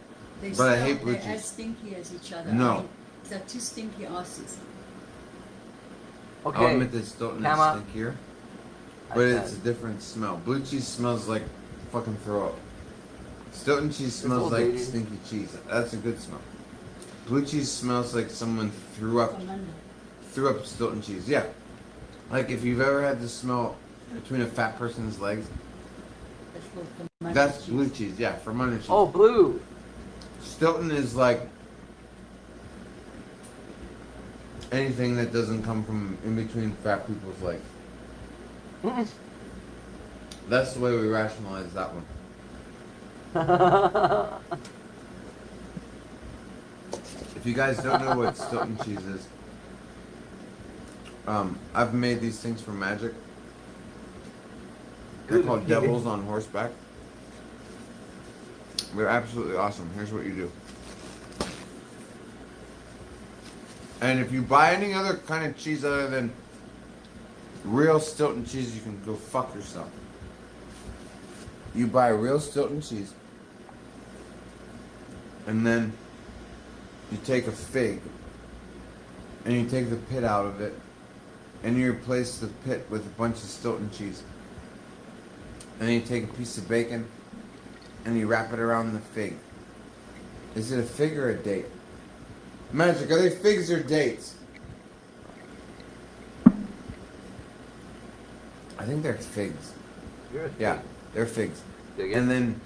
they But I hate blue they're as cheese. stinky as each other. No. I mean, they're two stinky asses. I'll admit that Stilton is Camera. stinkier. I But it's a said. different smell. Blue cheese smells like fucking throw up. Stilton cheese smells old like lady. stinky cheese. That's a good smell. Blue cheese smells like someone threw up Stilton cheese. Yeah. Like if you've ever had the smell between a fat person's legs. That's blue cheese, yeah, fermented cheese. Oh, blue. Stilton is like anything that doesn't come from in between fat people's legs. That's the way we rationalize that one. If you guys don't know what Stilton cheese is, I've made these things for magic. They're called devils on horseback. They're absolutely awesome. Here's what you do. And if you buy any other kind of cheese other than real Stilton cheese, you can go fuck yourself. You buy real Stilton cheese, and then you take a fig, and you take the pit out of it, and you replace the pit with a bunch of Stilton cheese. And then you take a piece of bacon, and you wrap it around the fig. Is it a fig or a date? Magic, are they figs or dates? I think they're figs. Yeah, they're figs. And then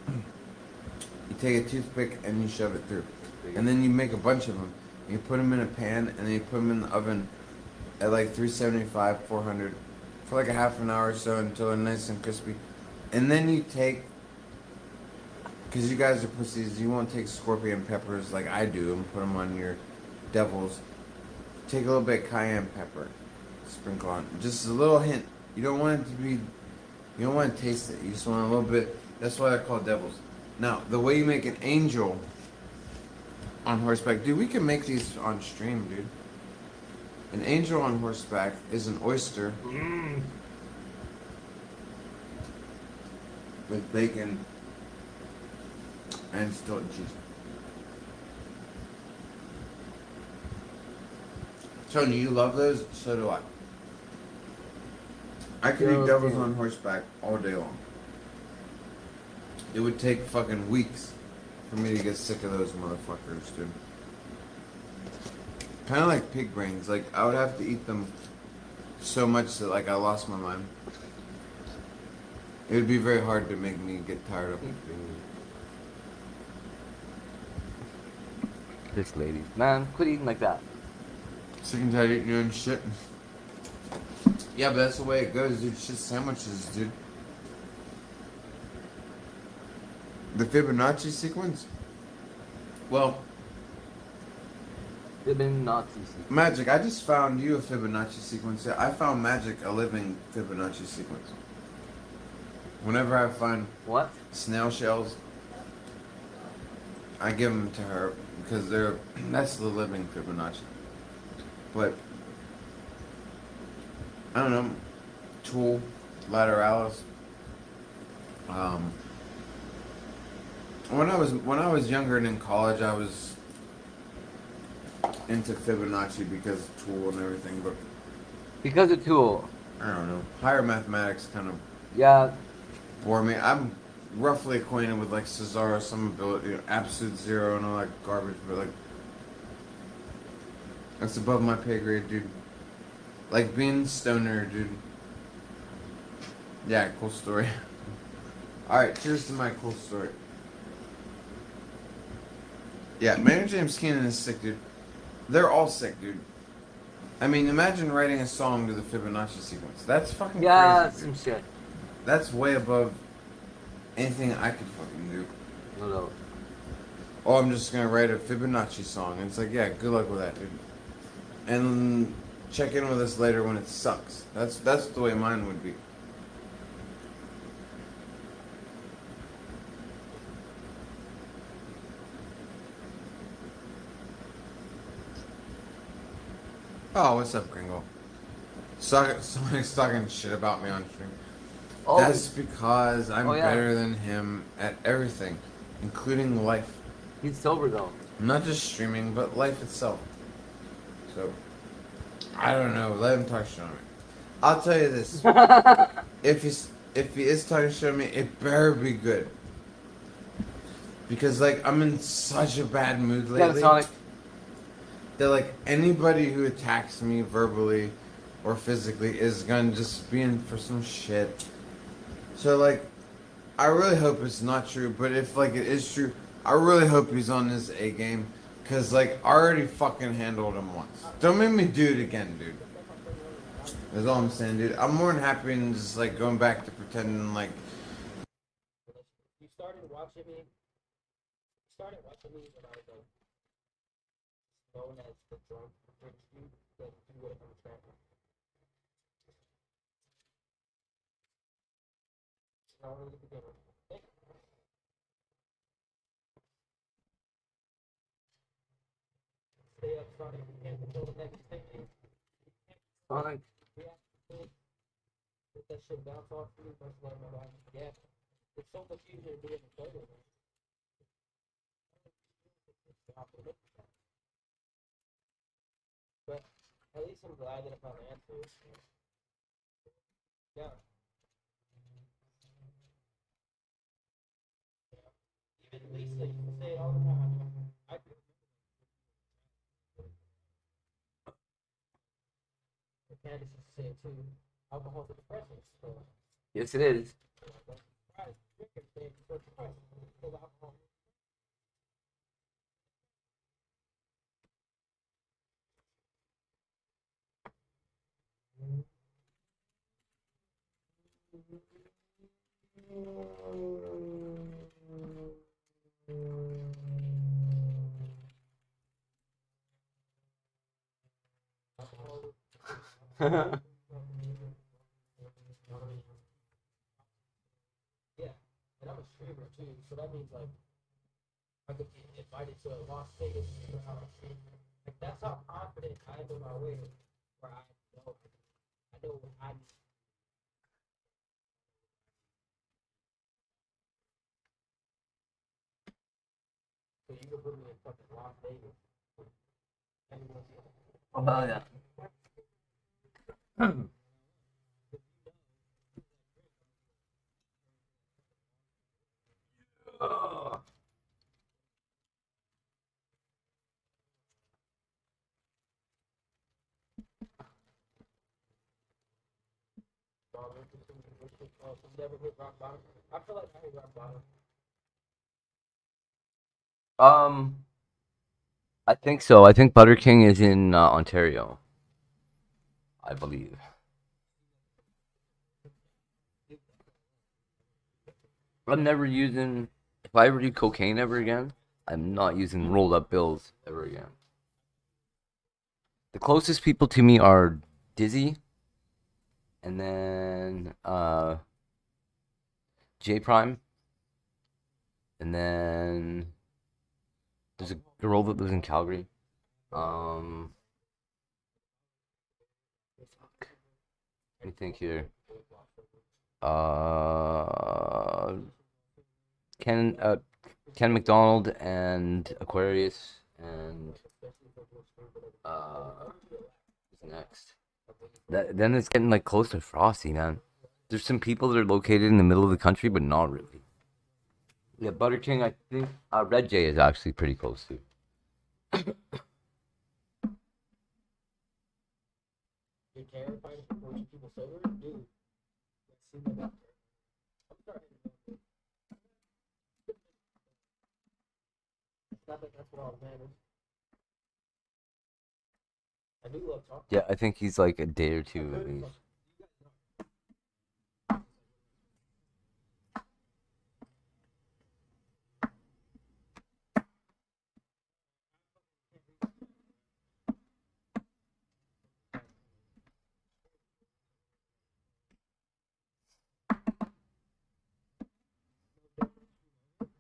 you take a toothpick and you shove it through. And then you make a bunch of them. You put them in a pan and then you put them in the oven at like 375, 400 for like a half an hour or so until they're nice and crispy. And then you take, because you guys are pussies, you won't take scorpion peppers like I do and put them on your devils. Take a little bit of cayenne pepper, sprinkle on, just a little hint. You don't want it to be, you don't want to taste it. You just want a little bit. That's why they're called devils. Now, the way you make an angel on horseback, dude, we can make these on stream, dude. An angel on horseback is an oyster with bacon and Stilton cheese. Tony, you love those? So do I. I could eat devils on horseback all day long. It would take fucking weeks for me to get sick of those motherfuckers, dude. Kind of like pig brains. Like, I would have to eat them so much that, like, I lost my mind. It would be very hard to make me get tired of it. This lady. Man, quit eating like that. Sick and tired of eating your own shit. Yeah, but that's the way it goes, dude. Shit sandwiches, dude. The Fibonacci sequence? Well, Fibonacci sequence. Magic, I just found you a Fibonacci sequence. I found Magic a living Fibonacci sequence. Whenever I find snail shells, I give them to her because that's the living Fibonacci. But I don't know, tool, lateralis, When I was younger and in college, I was into Fibonacci because of Tool and everything, but Because of Tool. I don't know. Higher mathematics kind of Yeah. bore me. I'm roughly acquainted with like Cesaro, some ability, absolute zero, and all that garbage, but like that's above my pay grade, dude. Like being stoner, dude. Yeah, cool story. All right, cheers to my cool story. Yeah, Maynard James Keenan is sick, dude. They're all sick, dude. I mean, imagine writing a song to the Fibonacci sequence. That's fucking Yeah, crazy, some dude. shit. That's way above anything I could fucking do. No, no. Oh, I'm just gonna write a Fibonacci song. And it's like, yeah, good luck with that, dude. And check in with us later when it sucks. That's the way mine would be. Oh, what's up, Gringo? Somebody's talking shit about me on stream. Oh. That's because I'm Oh, yeah. better than him at everything, including life. He's sober though. Not just streaming, but life itself. So, I don't know. Let him talk shit on me. I'll tell you this: if he is talking shit on me, it better be good. Because like I'm in such a bad mood lately. Yeah, Sonic. That like anybody who attacks me verbally or physically is gonna just be in for some shit. So like, I really hope it's not true. But if like it is true, I really hope he's on his A game. Cause like I already fucking handled him once. Don't make me do it again, dude. That's all I'm saying, dude. I'm more than happy and just like going back to pretending like. You started watching me when I was like known as the drunk rich dude that do it on travel. Now we're at the beginning. Stay up, Sonic. You can't control the next thing. Sonic. Let that shit bounce off you. That's what my body. Yeah. It's so much easier to be in the photo. But at least I'm glad that I found answers. Yeah. Even Lisa used to say it all the time. I do. Candace used to say it too. Alcohol's a depressant. So. Yes, it is. Yeah, and I'm a streamer too, so that means like I could get invited to a Las Vegas stream. Like that's how confident I am in my way, where I know what I need. So you can put me in fucking Las Vegas. Oh hell yeah. Never hit rock bottom. I feel like I hit rock bottom. I think so. I think Butter King is in Ontario. I believe. I'm never using. If I ever do cocaine ever again, I'm not using rolled up bills ever again. The closest people to me are Dizzy, and then J Prime, and then there's a girl that lives in Calgary. Fuck. Let me think here. Uh, Ken, Ken McDonald and Aquarius and who's next? Then it's getting like close to Frosty, man. There's some people that are located in the middle of the country, but not really. Yeah, Butter King, I think Red Jay is actually pretty close too. You care if I force people sober? Dude, let's see my doctor. I'm starting to know. It's not that that's what all matters. I do love talking. Yeah, I think he's like a day or two at least.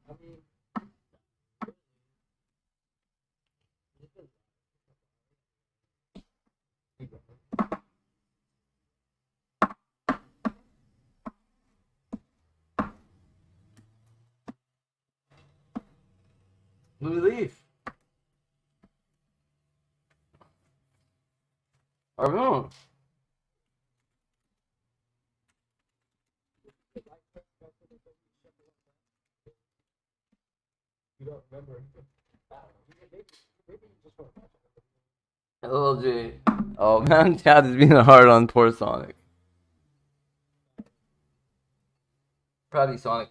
I mean, Blue Leaf. I don't know. you don't remember anything. Maybe you just want to catch up. LLJ. Oh man, Chad is being hard on poor Sonic. Probably Sonic.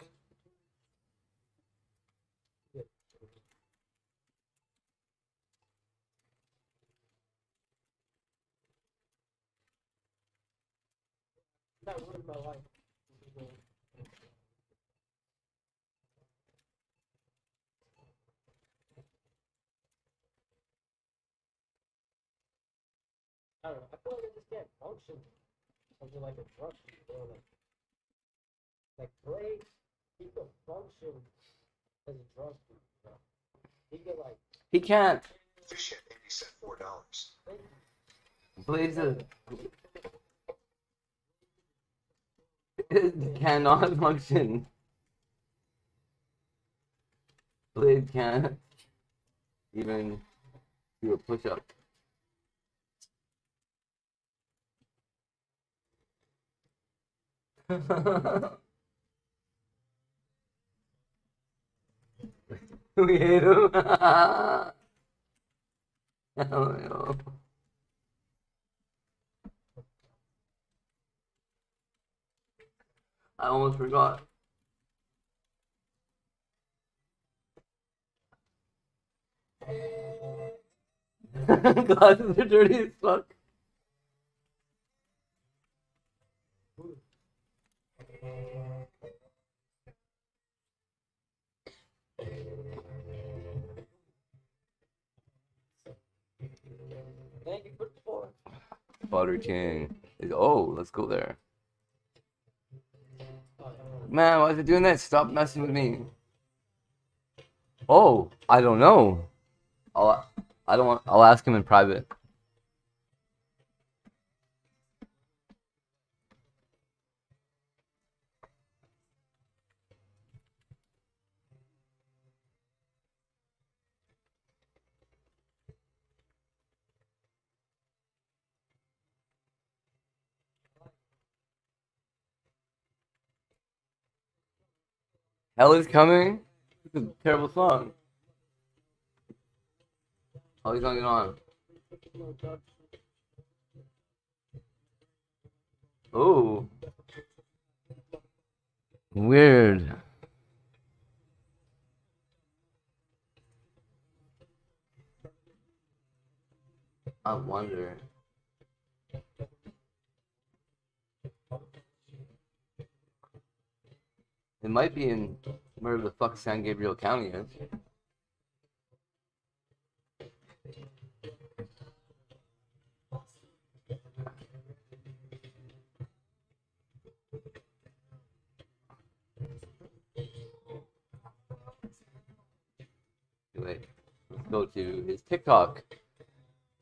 That ruined my life. I don't know. I feel like I just can't function something like a drug, you know, like Blade, he could function as a drug, you know. He could like He can't. Fish at 80 cent $4. Blaze cannot function. Blade can't even do a push-up. We hate him. Hell no. I almost forgot. Glasses are dirty as fuck. thank you for the support. Butter King. Oh, let's go there. Man, why is it doing that? Stop messing with me. Oh, I don't know. I'll ask him in private. Hell is coming. It's a terrible song. Oh, he's not getting on. Oh. Weird. I wonder. It might be in where the fuck San Gabriel County is. Wait, let's go to his TikTok.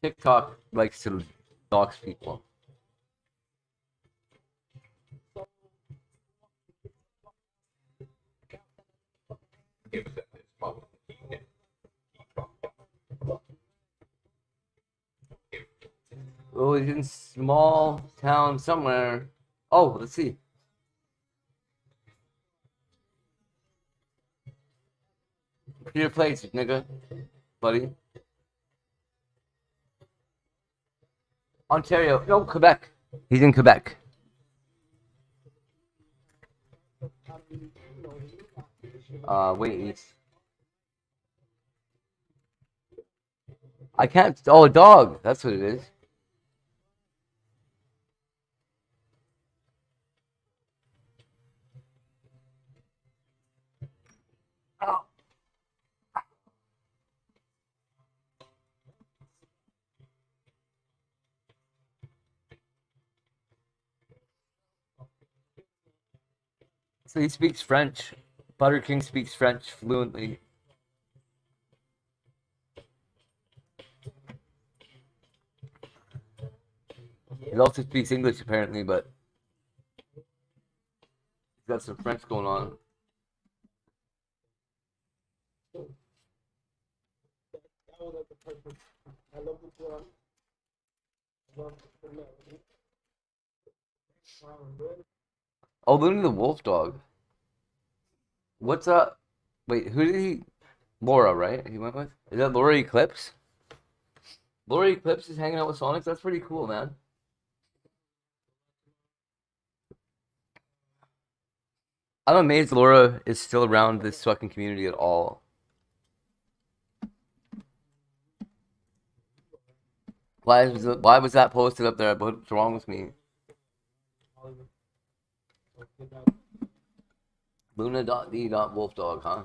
TikTok likes to dox people. Oh, he's in small town somewhere. Oh, let's see. Your place, nigga, buddy. Ontario. No, Quebec. He's in Quebec. Wait. I can't. Oh, a dog. That's what it is. Oh. So he speaks French. Butter King speaks French fluently. He also speaks English apparently, but he's got some French going on. Oh, Looney the Wolf Dog. What's up? Wait, who did he? Laura, right? He went with? Is that Laura Eclipse? Laura Eclipse is hanging out with Sonics? That's pretty cool, man. I'm amazed Laura is still around this fucking community at all. Why was that posted up there? What's wrong with me? Luna.d.wolfdog, huh?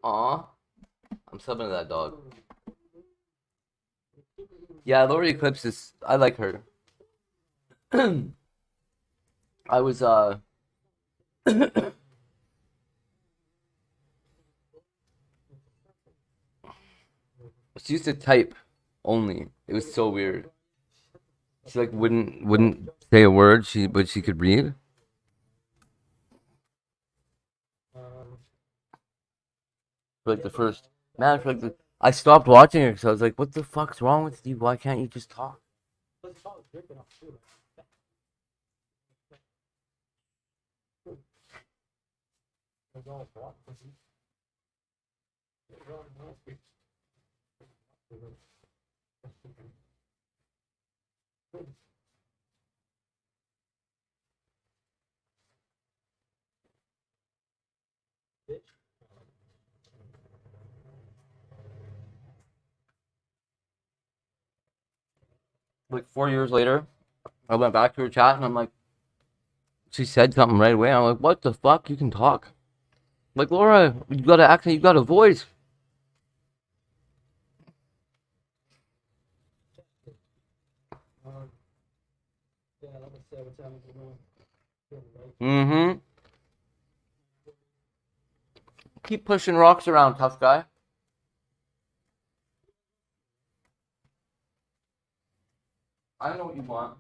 Aw. I'm subbing to that dog. Yeah, Laura Eclipse is... I like her. I was, she used to type only. It was so weird. She like wouldn't say a word, but she could read. For like the first I stopped watching her because I was like, what the fuck's wrong with you? Why can't you just talk? Like 4 years later, I went back to her chat and I'm like, she said something right away. I'm like, what the fuck? You can talk. Like, Laura, you got an accent, you got a voice. Mm-hmm. Keep pushing rocks around, tough guy. I know what you want.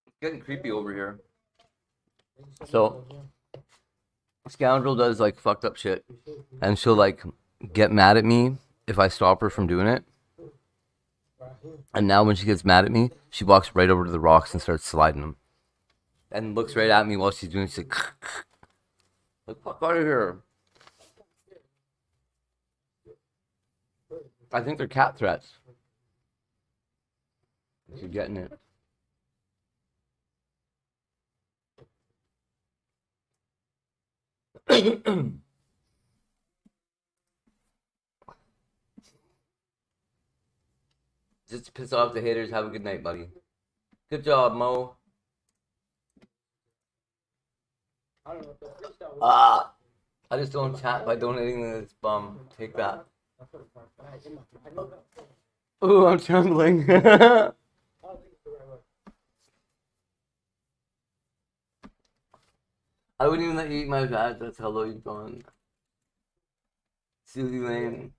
It's getting creepy over here. So, Scoundrel does like fucked up shit, and she'll like get mad at me if I stop her from doing it. And now when she gets mad at me, she walks right over to the rocks and starts sliding them, and looks right at me while she's doing. She's like fuck out of here. I think they're cat threats. You're getting it. Just to piss off the haters. Have a good night, buddy. Good job, Mo. Ah, I just don't chat by donating to this bum. Take that. Ooh, I'm trembling. I wouldn't even let you eat my badge. That's how low you've gone. Susie Lane.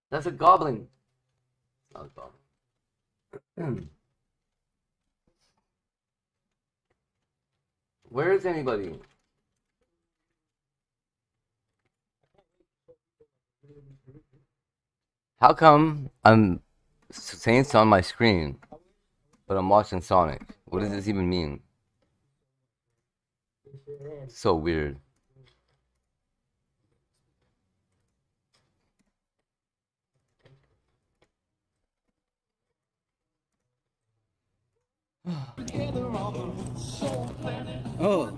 That's a goblin. Not a goblin. Where is anybody? How come I'm saying it's on my screen, but I'm watching Sonic? What does this even mean? So weird. Oh.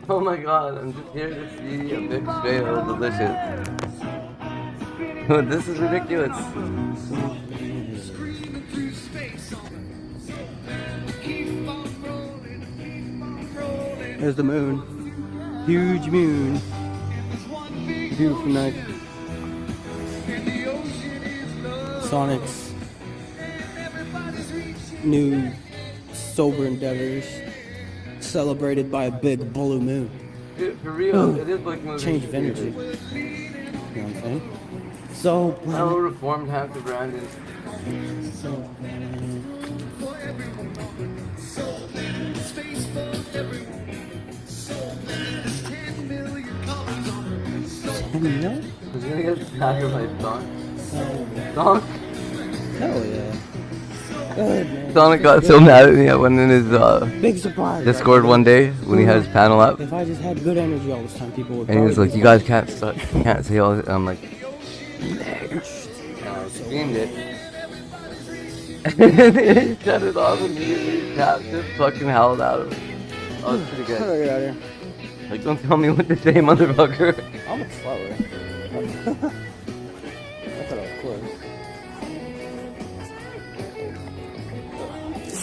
Oh my god, I'm just here to see a big fail delicious. This is ridiculous. There's the moon. Huge moon. Beautiful night. Sonic's new sober endeavors celebrated by a big blue moon. Dude, for real, it is like moving. Change of energy. You know what I'm saying? So Hello, reformed Hampton Brandon. Was he gonna get sacrificed, Donk? Donk? Hell yeah. Good, man. Sonic got so mad at me. I went in his big surprise. Discord one day when he had his panel up. If I just had good energy all this time, people would. And he was like, "You guys can't say all this." And I'm like, I streamed it. And he shut it off immediately. Tapped it, fucking howled out of it. Oh, it's pretty good. How do I get out of here? Like, don't tell me what to say, motherfucker. I'm a slower. I thought I was close.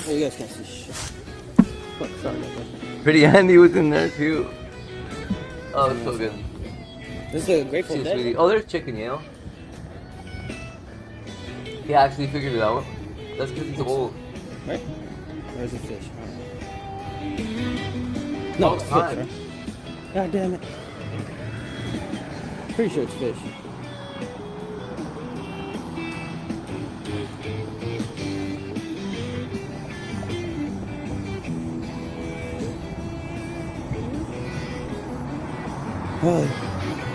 Oh, you guys can't see shit. Fuck, sorry about that. Pretty Andy was in there too. Oh, it's so good. This is a Grateful See, Dead. sweetie. Oh, there's chicken, Yale. He actually figured it out. That's because he's old. Right? Where's the fish? No, it's fish, right? God damn it. Pretty sure it's fish. Oh,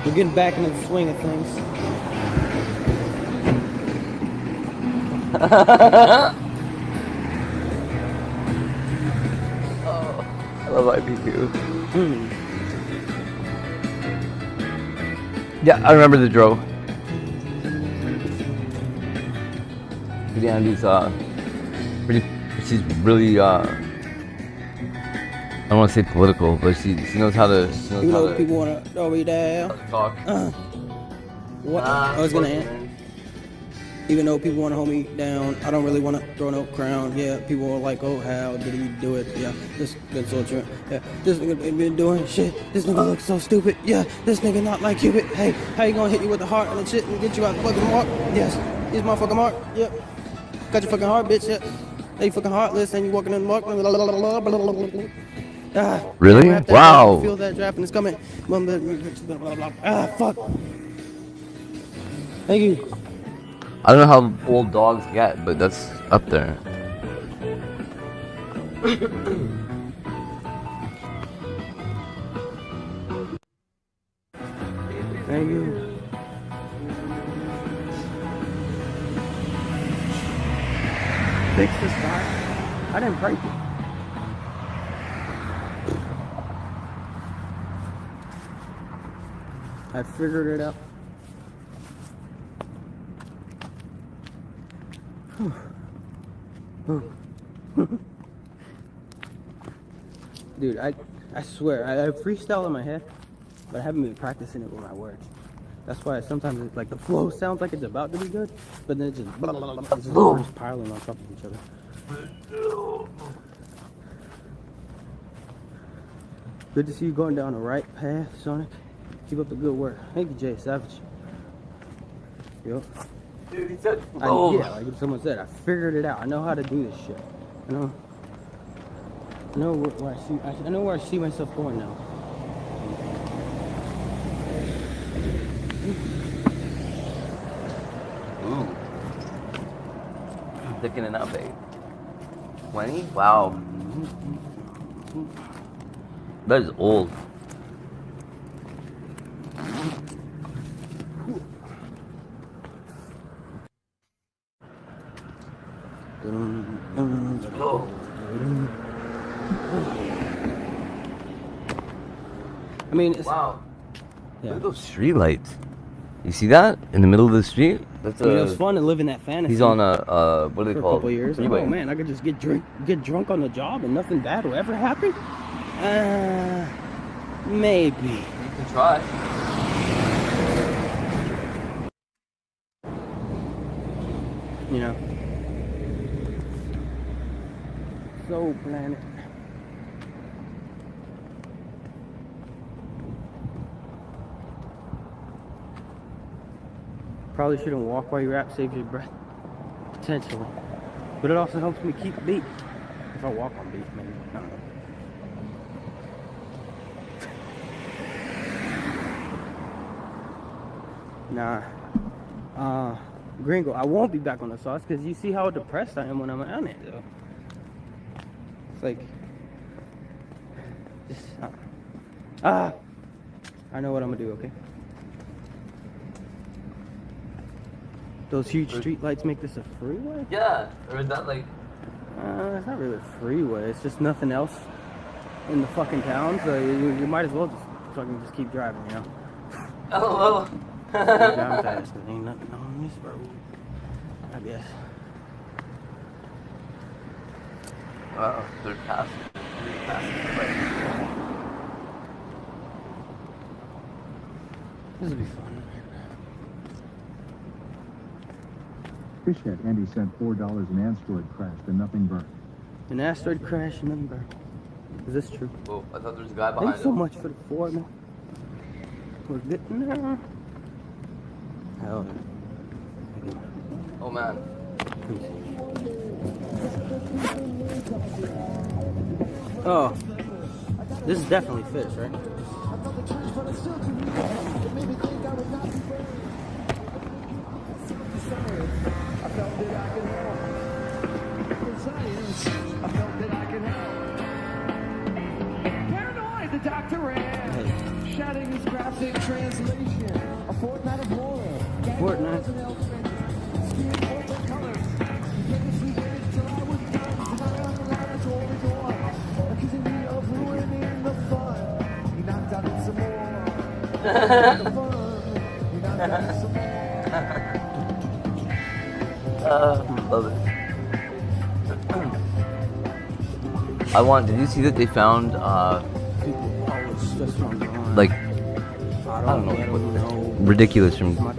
we're getting back into the swing of things. Oh, I love IP2. Yeah, I remember the Dro. Pretty Andy's she's really I don't want to say political, but she knows how to. You know, people want to throw me down. Talk. What? I was gonna answer. Even though people want to hold me down, I don't really want to throw no crown. Yeah, people are like, oh, how did he do it? Yeah, this good soldier. Yeah, this nigga been doing shit. This nigga looks so stupid. Yeah, this nigga not like Cupid. Hey, how you gonna hit you with the heart and the shit and get you out the fucking mark? Yes, here's my fucking mark. Yep. Got your fucking heart, bitch. Yep. Hey, fucking heartless, and you walking in the mark. Really? Wow. Feel that draft and it's coming. Fuck. Thank you. I don't know how old dogs get, but that's up there. Thank you. fix this fire. I didn't break it. I figured it out. Dude, I swear, I freestyle in my head, but I haven't been practicing it with my words. That's why sometimes it's like the flow sounds like it's about to be good, but then it's just words piling on top of each other. Good to see you going down the right path, Sonic. Keep up the good work. Thank you, Jay Savage. Yo. Dude, he said Yeah, like someone said, I figured it out. I know how to do this shit. I know where I see myself going now. Ooh. Thickening up, babe. 20? Wow. That is old. Oh. I mean, it's, wow. Yeah. Look at those street lights. You see that in the middle of the street? That's it was fun to live in that fantasy. He's on a what do they for call a couple years. Freeway. Oh man, I could just get drunk on the job and nothing bad will ever happen. Maybe. You can try. You know. Soul Planet. Probably shouldn't walk while you rap, save your breath. Potentially. But it also helps me keep beat. If I walk on beat, maybe. I don't know. Nah. Gringo, I won't be back on the sauce because you see how depressed I am when I'm on it, though. It's like, just, I know what I'm gonna do, okay? Those huge street lights make this a freeway? Yeah, or is that like... It's not really a freeway, it's just nothing else in the fucking town, so you might as well just keep driving, you know? LOL. Drive fast, there ain't nothing on this road, I guess. Wow, they're passing. This will be fun. Fishhead Andy sent $4 an asteroid crashed and nothing burned. An asteroid crash and nothing burned. Is this true? Whoa, I thought there was a guy behind Thanks so much for the 4, man. We're getting there. Hell yeah. Oh man. Oh. This is definitely fish, right? Paranoid, the doctor ran, shouting his graphic translation. A fortnight of horror. Fortnite. Accusing me of ruining the fun. He knocked on it some more. Love it. I want. Did you see that they found like I don't know what ridiculous from I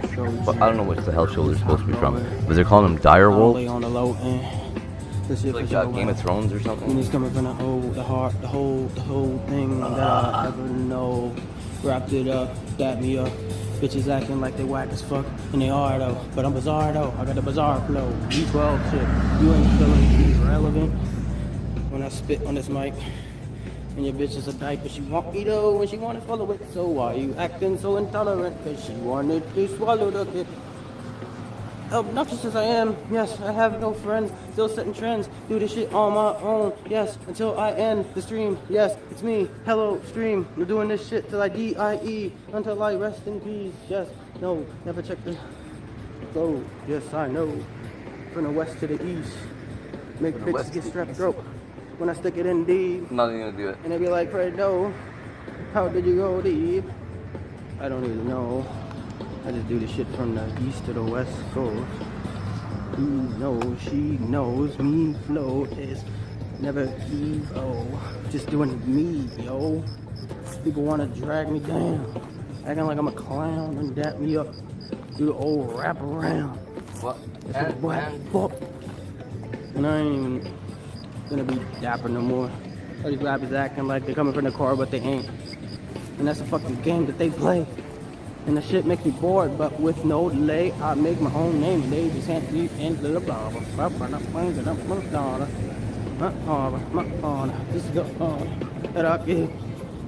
don't know what the hell show they're supposed to be from, but they're calling them dire wolves. On the low end. This shit Like for sure, Game of Thrones or something. And he's coming from the whole thing that I ever know. Wrapped it up, dapped me up. Bitches acting like they whack as fuck, and they are though. But I'm bizarre though. I got the bizarre flow. B12 shit. You ain't feeling irrelevant when I spit on this mic. And your bitch is a dyke, but she want me though when she wanna swallow it. So why you acting so intolerant? Cause she wanted to swallow the kid. Obnoxious as I am, yes, I have no friends, still setting trends, do this shit on my own, yes, until I end the stream, yes, it's me, hello, stream, we're doing this shit till I die, until I rest in peace, yes, no, never check the flow, yes, I know, from the west to the east, make For the bitches West get strep Indies. throat when I stick it in deep. I'm not even gonna do it. And they be like, Fredo, how did you go deep? I don't even know. I just do the shit from the east to the west coast. He knows, she knows, me flow is never evil. Just doing me, yo. People wanna drag me down, acting like I'm a clown and dap me up. Do the old wrap around. What? It's a black fuck. And I ain't even gonna be dapper no more. All these rappers acting like they're coming from the car, but they ain't. And that's a fucking game that they play. And the shit makes me bored, but with no delay, I make my own name and they just can't deep into the blah. My honor, this is the honor that I give.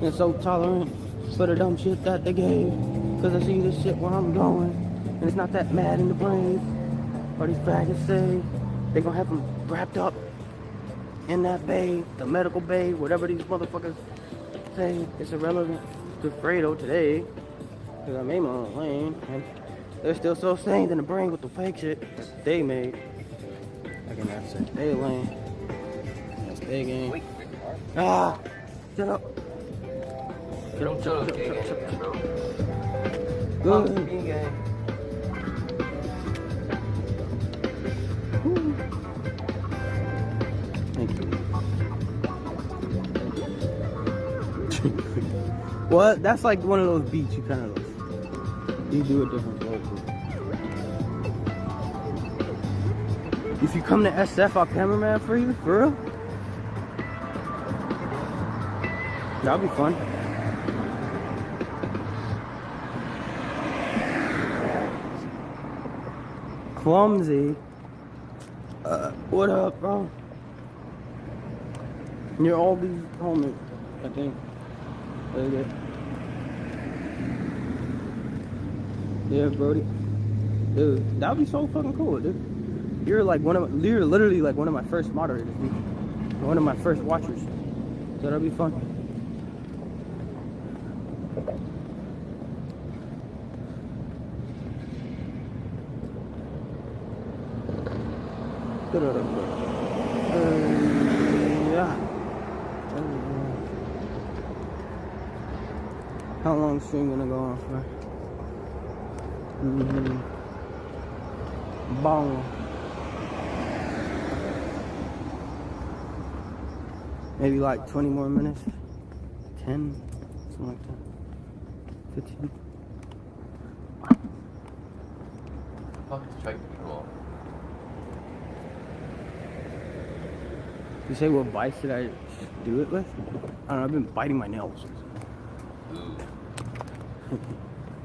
And so tolerant for the dumb shit that they gave. Cause I see this shit where I'm going. And it's not that mad in the brain. Or these faggots say they gonna have them wrapped up in that bay, the medical bay, whatever these motherfuckers say. It's irrelevant to Fredo today. Cause I made my own lane, and they're still so sane in the brain with the fake shit that they made. Again, that's it. They lane. That's their game. Ah! Shut up. Shut up, shut up, shut up, shut up, bro. Good. Thank you. Well, that's like one of those beats you kind of you do a different flow. If you come to SF, I'll cameraman for you, for real. That'll be fun. Clumsy. What up, bro? You're all these homies, I think. Okay. Yeah, Brody. Dude, that'd be so fucking cool, dude. You're literally like one of my first moderators, dude. One of my first watchers. So that'd be fun. Yeah. How long is stream gonna go on for? Bong. Maybe like 20 more minutes. 10, something like that. 15. Fuck is track control? You say what vice did I do it with? I don't know, I've been biting my nails.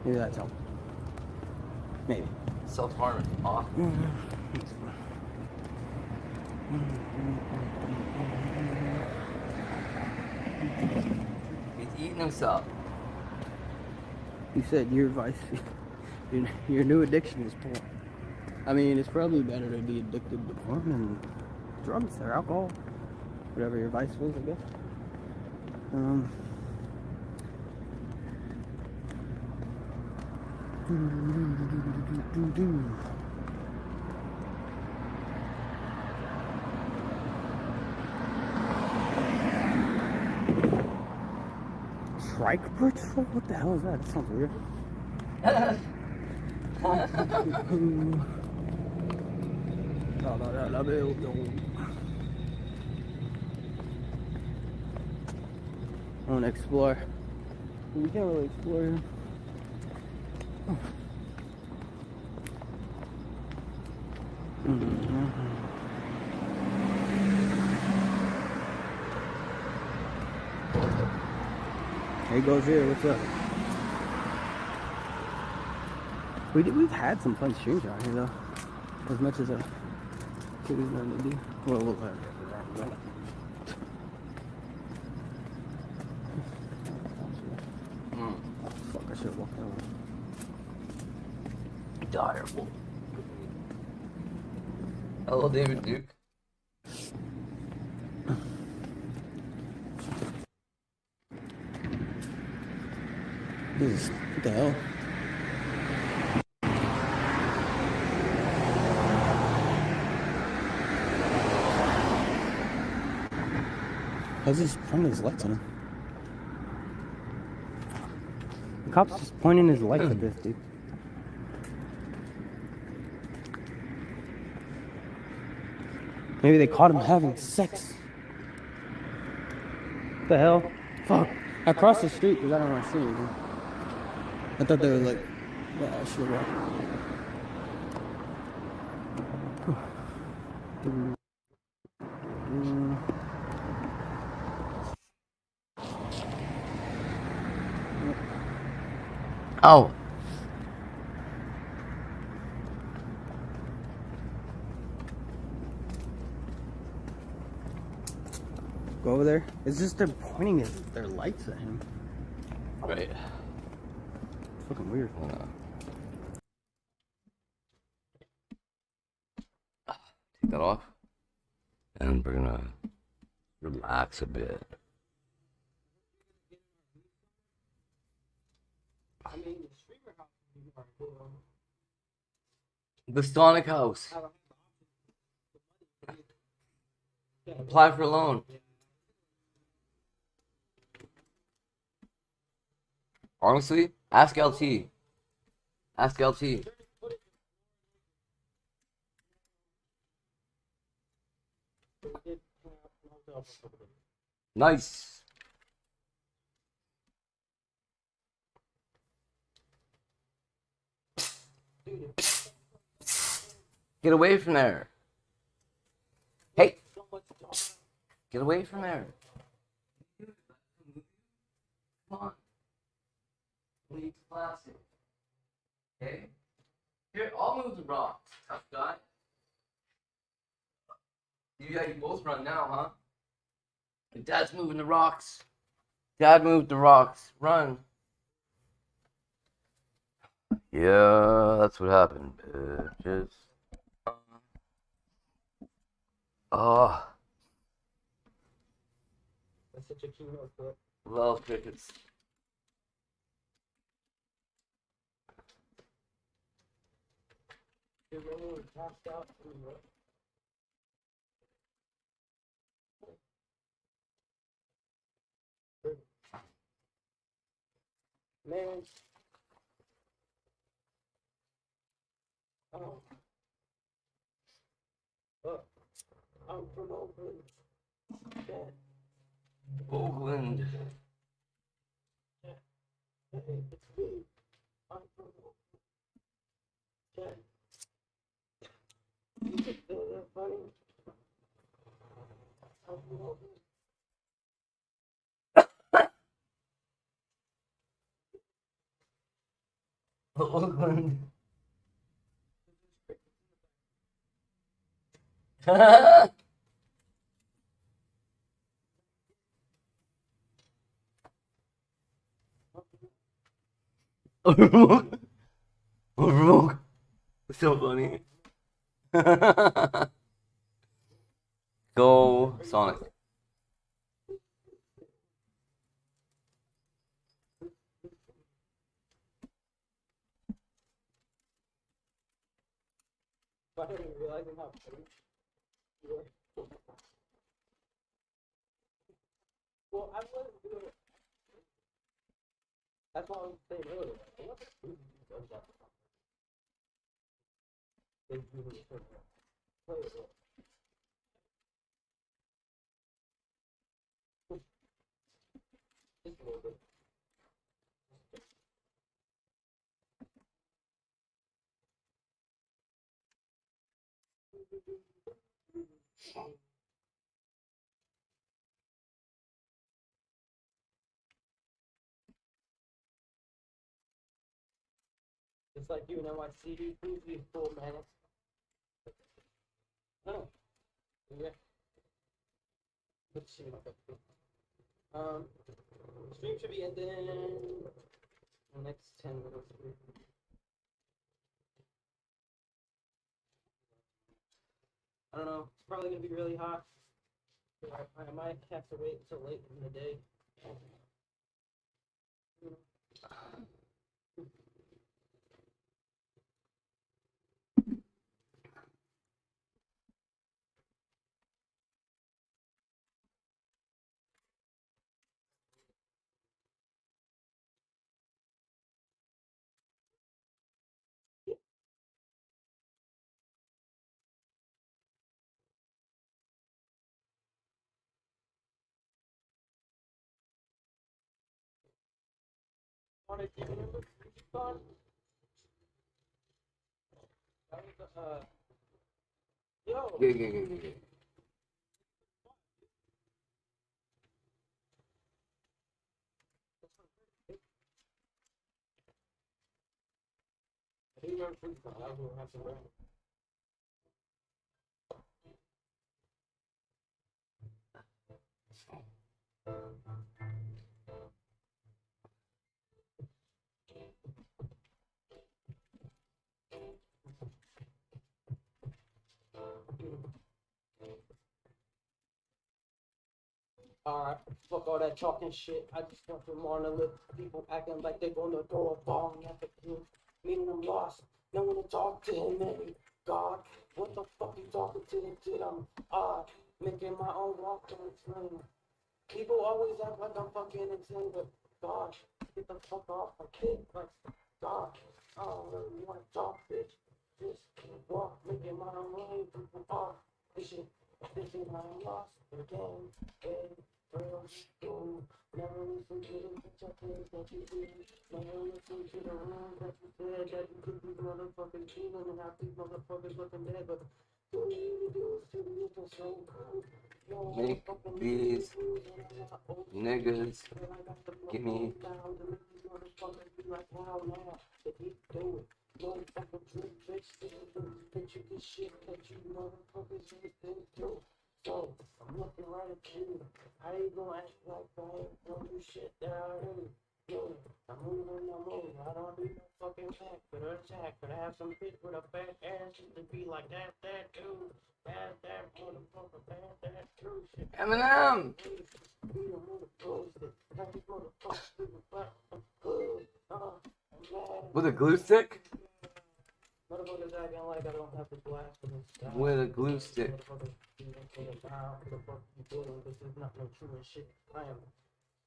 Maybe that's helpful. Maybe. Self-harm is awful. He's eating himself. You said your vice, your new addiction is porn. I mean, it's probably better to be addicted to porn than drugs or alcohol. Whatever your vice was, I guess. Trike patrol? What the hell is that? That sounds weird. I want to explore. We can't really explore here. Hey, goes here. What's up? We've had some fun streams around here though, as much as shit we've learned to do. Well, we'll learn. Fuck! I should have walked over. Direwolf. Hello, David Duke. What the hell? How's he pointing his lights at him? The cop's just pointing his lights at this dude. Maybe they caught him having sex. What the hell? Fuck. I crossed the street because I don't want to see anything. I thought they were like, yeah, I should walk. Oh. Go over there. It's just they're pointing their lights at him. Right. It's fucking weird. Take that off. And we're gonna relax a bit. I mean, the streamer house would be more cool. The Sonic house. Apply for a loan. Honestly, ask LT. Ask LT. Nice. Get away from there. Hey. Get away from there. Come on. Leave plastic. Okay? Here, I'll move the rocks, tough guy. You both run now, huh? Dad's moving the rocks. Dad moved the rocks. Run. Yeah, that's what happened, bitches. Oh. That's such a keynote clip. Love crickets. You remember when we passed out from the man. Oh. Look, I'm from Oakland. Yeah. Oakland. Yeah. Hey, it's me. I'm from Oakland. Yeah. Isn't that funny? I'm from Oakland. Oakland. Overwoke. So funny. Go Sonic. Finally realizing how funny you were. Well, I wasn't doing it. That's what I was saying earlier. What the food does that? They do this for play it. Just a little bit. Just like you and NYC, please be full minutes. Oh. Yeah. Let's see. Stream should be ending in the next 10 minutes. I don't know. It's probably gonna be really hot. I might have to wait until late in the day. wanted to give him a fun. That was yo. Yeah. I think you're freestyle. That was what happened around. Alright, fuck all that talking shit. I just don't want to live. People acting like they're gonna throw a bomb at the kid. Meaning I'm lost. No one to talk to him, man. God, what the fuck you talking to the kid? I'm odd. Making my own walk to the train. People always act like I'm fucking insane, but God, get the fuck off my kid. Like, God, I don't really want to talk, bitch. Just walk, making my own lane. People off. This shit, I'm lost again. Hey, girl, go. Never listen to the bitch I think that you did. Never listen to the rules that you said that you could be motherfucking cheating and have these motherfuckers looking dead, but do you do to me the same cool? Make these niggas give me. So, I'm looking right at you. How you gonna act like I ain't gonna do shit that I do? Yo, I'm moving. I don't do no fucking back, but attack. But I have some bitch with a fat ass to be like that too. That motherfucker, that too. Shit. Eminem with a glue stick. Motherfuckers acting like I don't have to blast for this style. With a glue stick. This is not no true shit. I am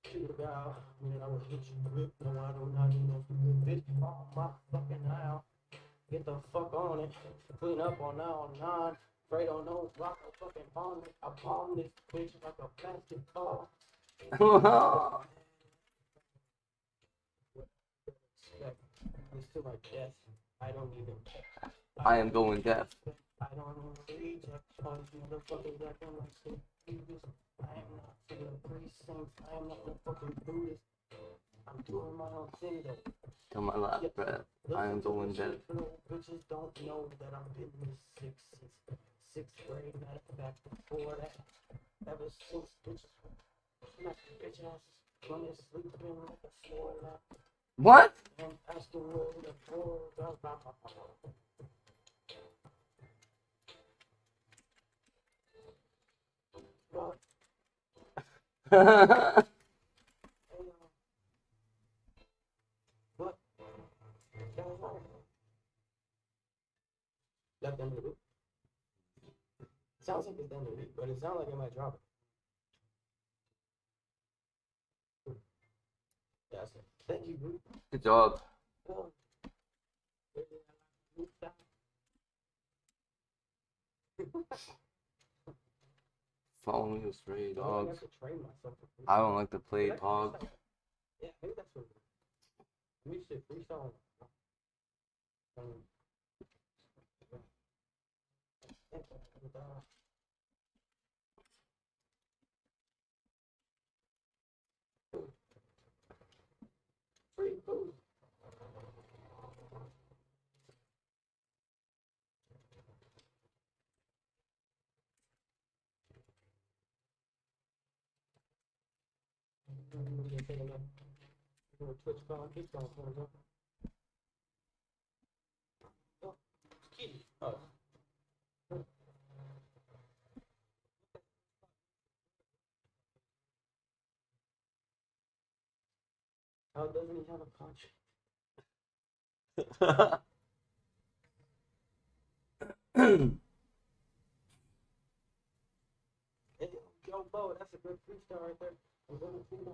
cute about. Man, I will hit you with. No, I do not need no bitch. Oh my fucking aisle. Get the fuck on it. Clean up on now on 9. Afraid on no rock a fucking on it. I bomb this bitch like a basketball. It's to my death. I don't even care. I am going deaf. I don't even reject all these motherfuckers acting like shit. I am not for the precincts. I am not the fucking Buddhist. I'm doing my own thing though. Till my last breath, I am going deaf. Bitches don't know that I've been this sick since 6th grade. Matter of fact, before that, ever since bitches smack bitch asses when they're sleeping like a floor lap. What? And asking where the floor goes. What? That's the end of the week. Sounds like it's the end of the week, but it sounds like it might drop it. That's it. Thank you, group. Good job. Follow me with stray dogs. I don't like to play pog. Yeah, maybe that's what. Let me see. Freestyle. Free food. Twitch phone, keep going. Oh, kitty. Oh. How doesn't he have a punch? Hey, yo, Bo, that's a good freestyle right there. I'm gonna see my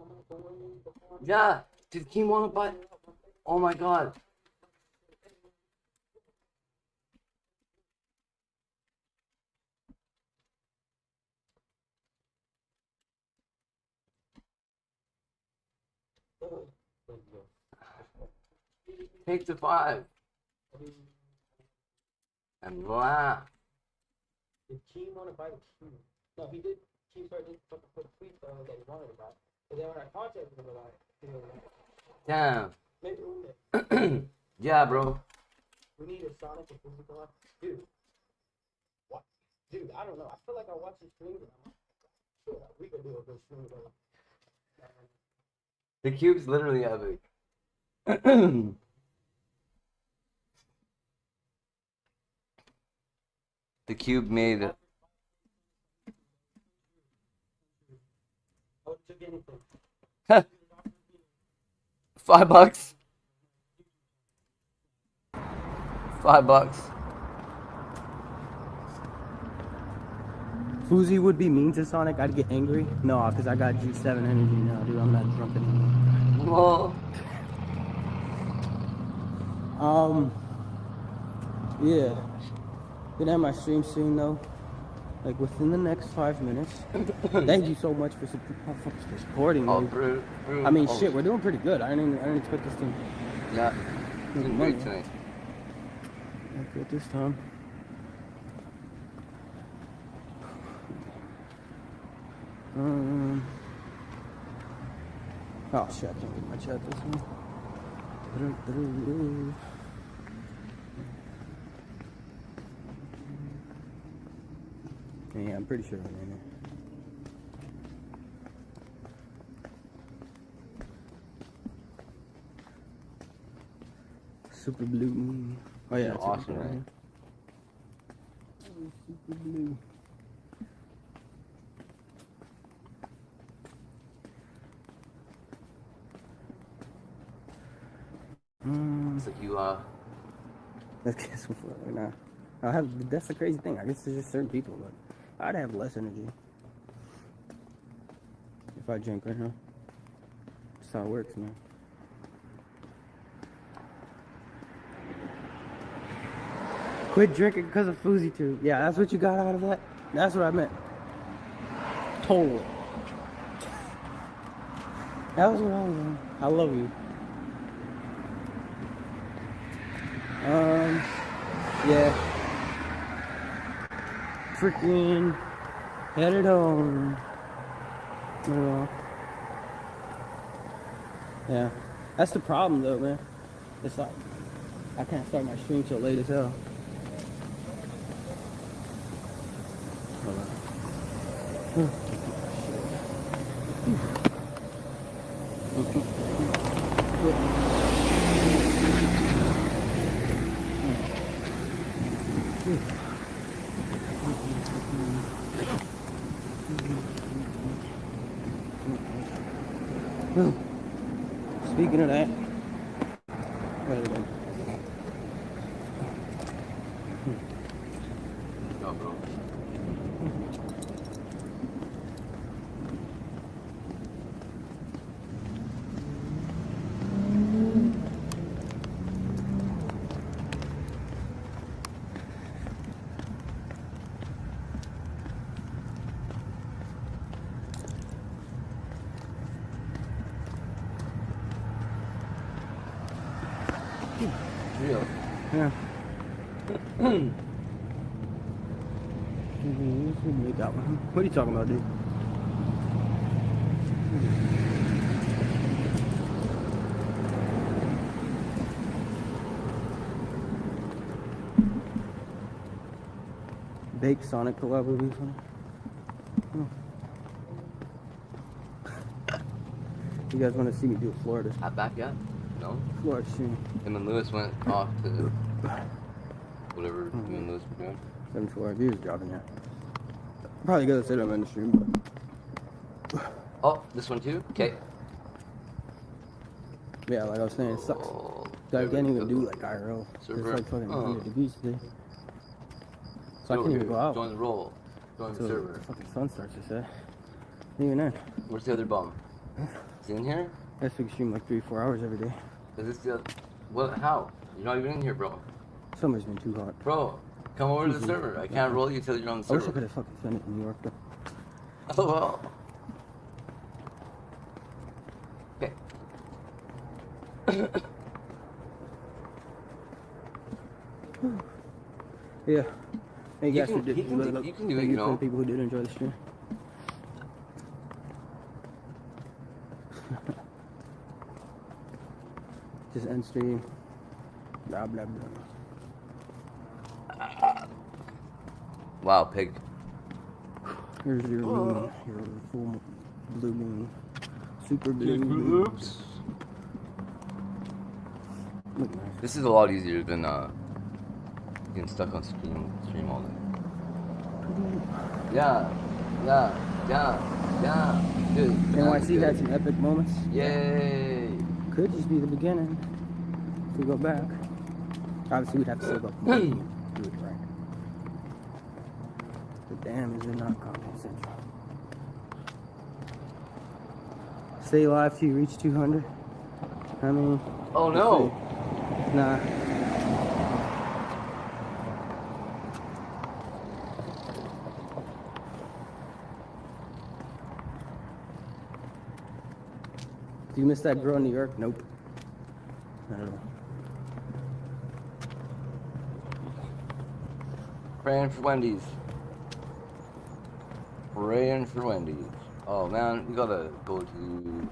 before. Yeah, did Keem want to buy? Oh my god. Take the 5. And laugh. Did Key want to buy the Key? No, he did. Key started to fucking put tweets that he wanted to buy. But then when I contacted him about it, he was like, Damn. maybe we'll make. Yeah, bro. We need a Sonic and physical life. Dude. What? Dude, I don't know. I feel like I watch his streams and I'm like, sure, we could do a good stream together. The cube's literally epic. The cube made I would took anything. $5. $5. Fuzi would be mean to Sonic. I'd get angry. No, because I got G7 energy now, dude. I'm not drunk anymore. Whoa. Yeah. Gonna have my stream soon though. Like within the next 5 minutes. Thank you so much for supporting me. Oh, bro. I mean, shit, we're doing pretty good. I didn't expect this to. Yeah. Doing great tonight. Okay, at this time. Oh shit, I can't read my chat this one. Yeah, I'm pretty sure I'm in it. Super blue. Oh yeah, it's awesome, right? Super blue. So you Let's guess what now. I have. That's the crazy thing. I guess there's just certain people, but I'd have less energy if I drink right now. That's how it works, man. Quit drinking because of Fuzi too. Yeah, that's what you got out of that. That's what I meant. Totally. That was what I was on. I love you. Yeah. Freaking headed home. Yeah. That's the problem though, man. It's like I can't start my stream till late as hell. Hold on. Speaking of that, go, bro. Real. yeah. What are you talking about, dude? Baked Sonic collab would be funny. You guys want to see me do Florida? Back yet? No. Florida stream. Him and Lewis went off to whatever you and Lewis were doing. 74 views dropping yet. Probably gonna sit up in the stream, but Oh, this one too? Okay. yeah, like I was saying, it sucks. So I can't even do like IRL. It's Server. like fucking 100 degrees today. So I can't even go out. Join the roll. Join the So server. the fucking sun starts to set. Even then. Where's the other bum? Is he in here? I guess we can stream like 3-4 hours every day. Is this the... What? How? You're not even in here, bro. Summer's been too hot. Bro, come over to the server. I can't roll you till you're on the I wish I server. could have fucking spent it in New York though. Oh, well. Okay. Yeah. Thank you guys can- for he can do- you can do it, thank you for know. the people who did enjoy the stream. Just end stream. Blah blah blah. Wow, pig. Here's your moon, your full blue moon. Super blue moon. Look nice. This is a lot easier than getting stuck on stream all day. Yeah. Dude. NYC had some epic moments. Yay. Could just be the beginning. If we go back. Obviously we'd have to save up money to do it right. But damn, is it not Comedy Central? Stay alive till you reach 200. I mean. Oh no. Nah. Do you miss that girl in New York? Nope. I don't know. Praying for Wendy's. Praying for Wendy's. Oh man, we gotta go to.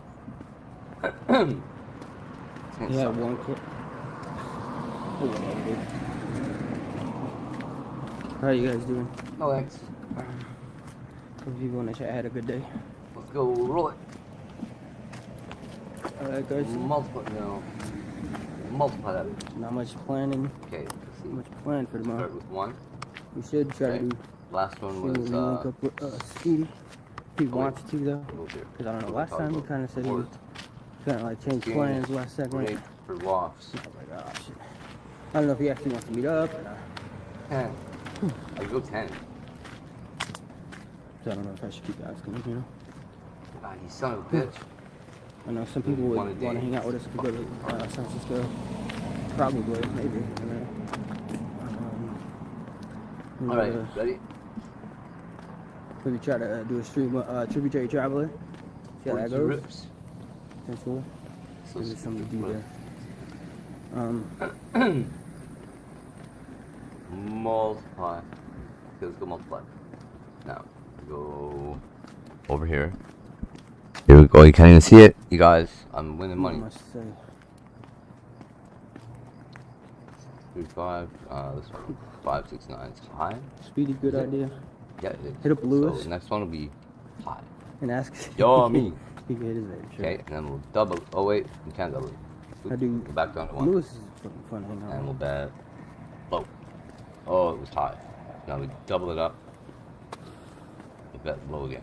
Yeah, one clip. Oh, whatever, dude. How you guys doing? Oh, thanks. Hope you in the chat had a good day. Let's go roll it. Alright, guys. Multiply that. Not much planning. Okay, let's see. Not much plan for tomorrow. Start with one. We should try to do. Last one was link up with Speedy. If he wants to though. Because I don't know. Last time he kind of said he was kind of like change plans last second. Great for lofts. I was like, oh shit. I don't know if he actually wants to meet up or not. 10. I go 10. So I don't know if I should keep asking him, you know. God, you son of a bitch. I know some people would want to hang out with us if we go to San Francisco. Probably, maybe. I don't know. Alright, ready? Maybe try to do a stream, Tributary Traveler. See how that goes. Rips. Potentially. So Maybe something to do there. Multiply. Okay, let's go multiply. Now, go over here. Here we go. You can't even see it. You guys, I'm winning money. 3, 5, this one, 5, 6, 9. It's high. Speedy, good idea. Yeah, it is. Hit up Lewis. So the next one will be high. And ask. Yo, me. He can hit his name, sure. Okay, and then we'll double. Oh wait, we can't double. I do. Go back down to 1. Lewis is fucking fun hanging out. And we'll bet low. Oh, it was high. Now we double it up. We bet low again.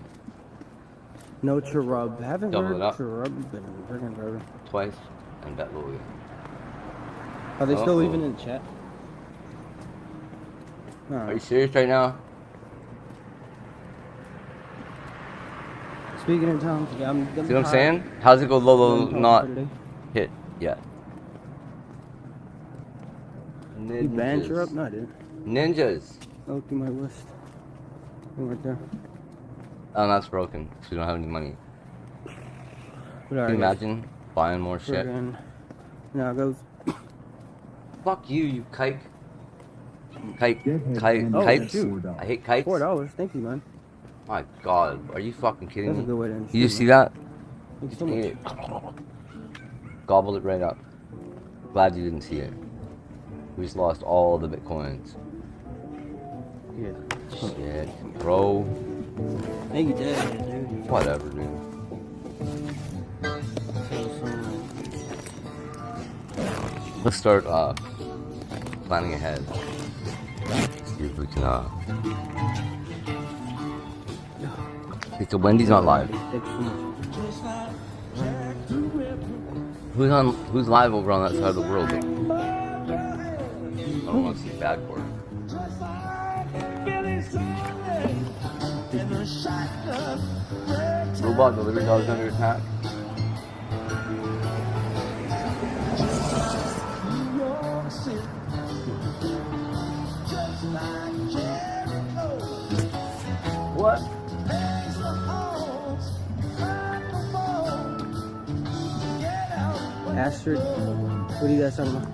No Cherub. Haven't Double heard it up. Cherub been freaking forever. Twice and bet low again. Are they still leaving in the chat? Are you serious right now? Speaking in tongues, yeah, I'm See what I'm saying? How's it go low, I'm not today. hit yet? You banned Cherub? No, I didn't. Ninjas. Look through my list. Right there. Oh, that's broken. Because we don't have any money. But Can you imagine buying more shit? Now it goes. Fuck you, you kike. Kike. Oh, Kites. shoot. I hate kites. $4. Thank you, man. My God, are you fucking kidding That's a me? good way to end You just see stream, that? Thank you so Ate much. it. Gobbled it right up. Glad you didn't see it. We just lost all the bitcoins. Yeah. Shit, bro. Thank you, Dad, dude. Whatever, dude. Let's start planning ahead. See if we can okay, so Wendy's not live. Who's live over on that side of the world? I don't want to see bad for it. Robot delivery dogs under attack. What? Astrid, what are you guys talking about?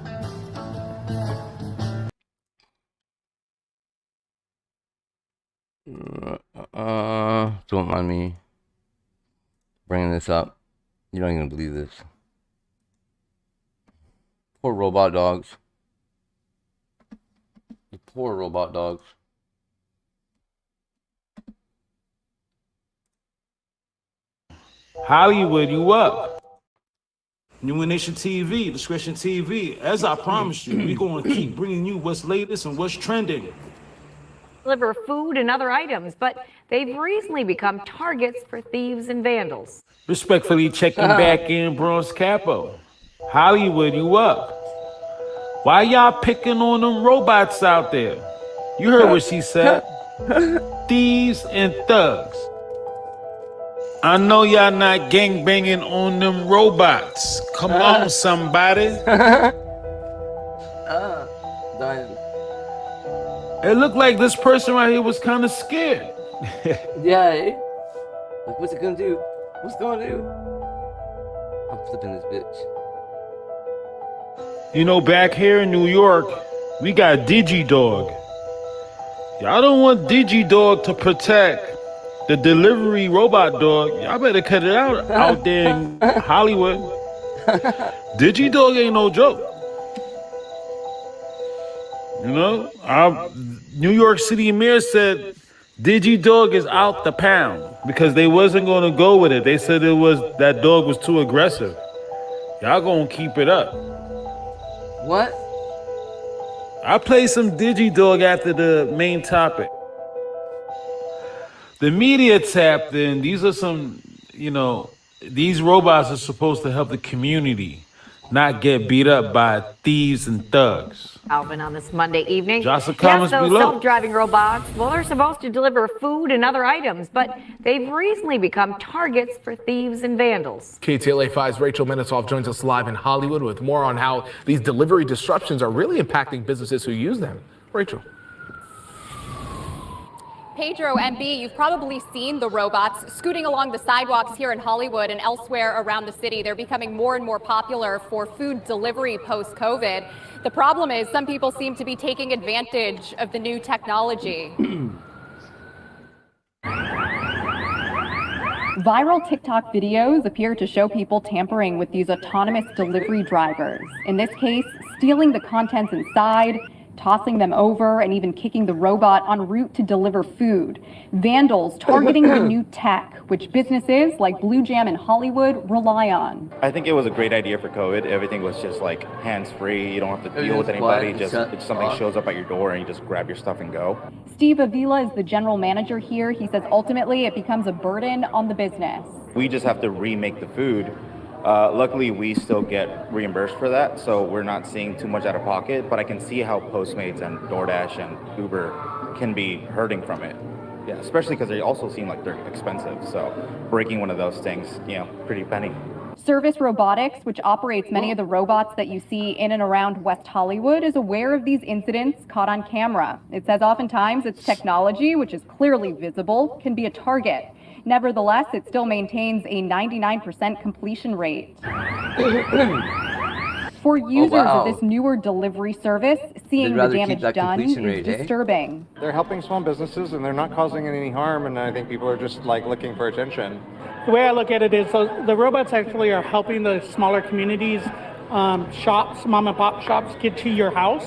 Don't mind me bringing this up. You're not even gonna believe this. Poor robot dogs. You poor robot dogs. Hollywood, you up? New Nation TV, Discretion TV. As I promised you, we're going to keep bringing you what's latest and what's trending. Deliver food and other items, but they've recently become targets for thieves and vandals. Respectfully checking back in, Bronze Capo. Hollywood, you up? Why y'all picking on them robots out there? You heard what she said. Thieves and thugs. I know y'all not gangbanging on them robots. Come on, somebody. It looked like this person right here was kind of scared. Yeah, eh? Like, what's it gonna do? What's it gonna do? I'm flipping this bitch. You know, back here in New York, we got DigiDog. Y'all don't want DigiDog to protect the delivery robot dog. Y'all better cut it out there in Hollywood. DigiDog ain't no joke. You know, our New York City mayor said DigiDog is out the pound because they wasn't going to go with it. They said that dog was too aggressive. Y'all gonna keep it up. What? I'll play some DigiDog after the main topic. The media tapped in. These are some, these robots are supposed to help the community not get beat up by thieves and thugs. Alvin on this Monday evening. Just the Yes, comments those below. self-driving robots, well, they're supposed to deliver food and other items, but they've recently become targets for thieves and vandals. KTLA 5's Rachel Menetoff joins us live in Hollywood with more on how these delivery disruptions are really impacting businesses who use them. Rachel. Pedro and B, you've probably seen the robots scooting along the sidewalks here in Hollywood and elsewhere around the city. They're becoming more and more popular for food delivery post-COVID. The problem is some people seem to be taking advantage of the new technology. Viral TikTok videos appear to show people tampering with these autonomous delivery drivers. In this case, stealing the contents inside, tossing them over, and even kicking the robot en route to deliver food. Vandals targeting the new tech, which businesses like Blue Jam in Hollywood rely on. I think it was a great idea for COVID. Everything was just like hands-free. You don't have to deal with anybody. Just if something shows up at your door and you just grab your stuff and go. Steve Avila is the general manager here. He says ultimately it becomes a burden on the business. We just have to remake the food. Luckily, we still get reimbursed for that, so we're not seeing too much out of pocket, but I can see how Postmates and DoorDash and Uber can be hurting from it. Yeah, especially because they also seem like they're expensive, so breaking one of those things, pretty penny. Service Robotics, which operates many of the robots that you see in and around West Hollywood, is aware of these incidents caught on camera. It says oftentimes its technology, which is clearly visible, can be a target. Nevertheless, it still maintains a 99% completion rate. For users of this newer delivery service, seeing the damage done is disturbing. They're helping small businesses and they're not causing any harm, and I think people are just like looking for attention. The way I look at it is the robots actually are helping the smaller communities, shops, mom and pop shops get to your house.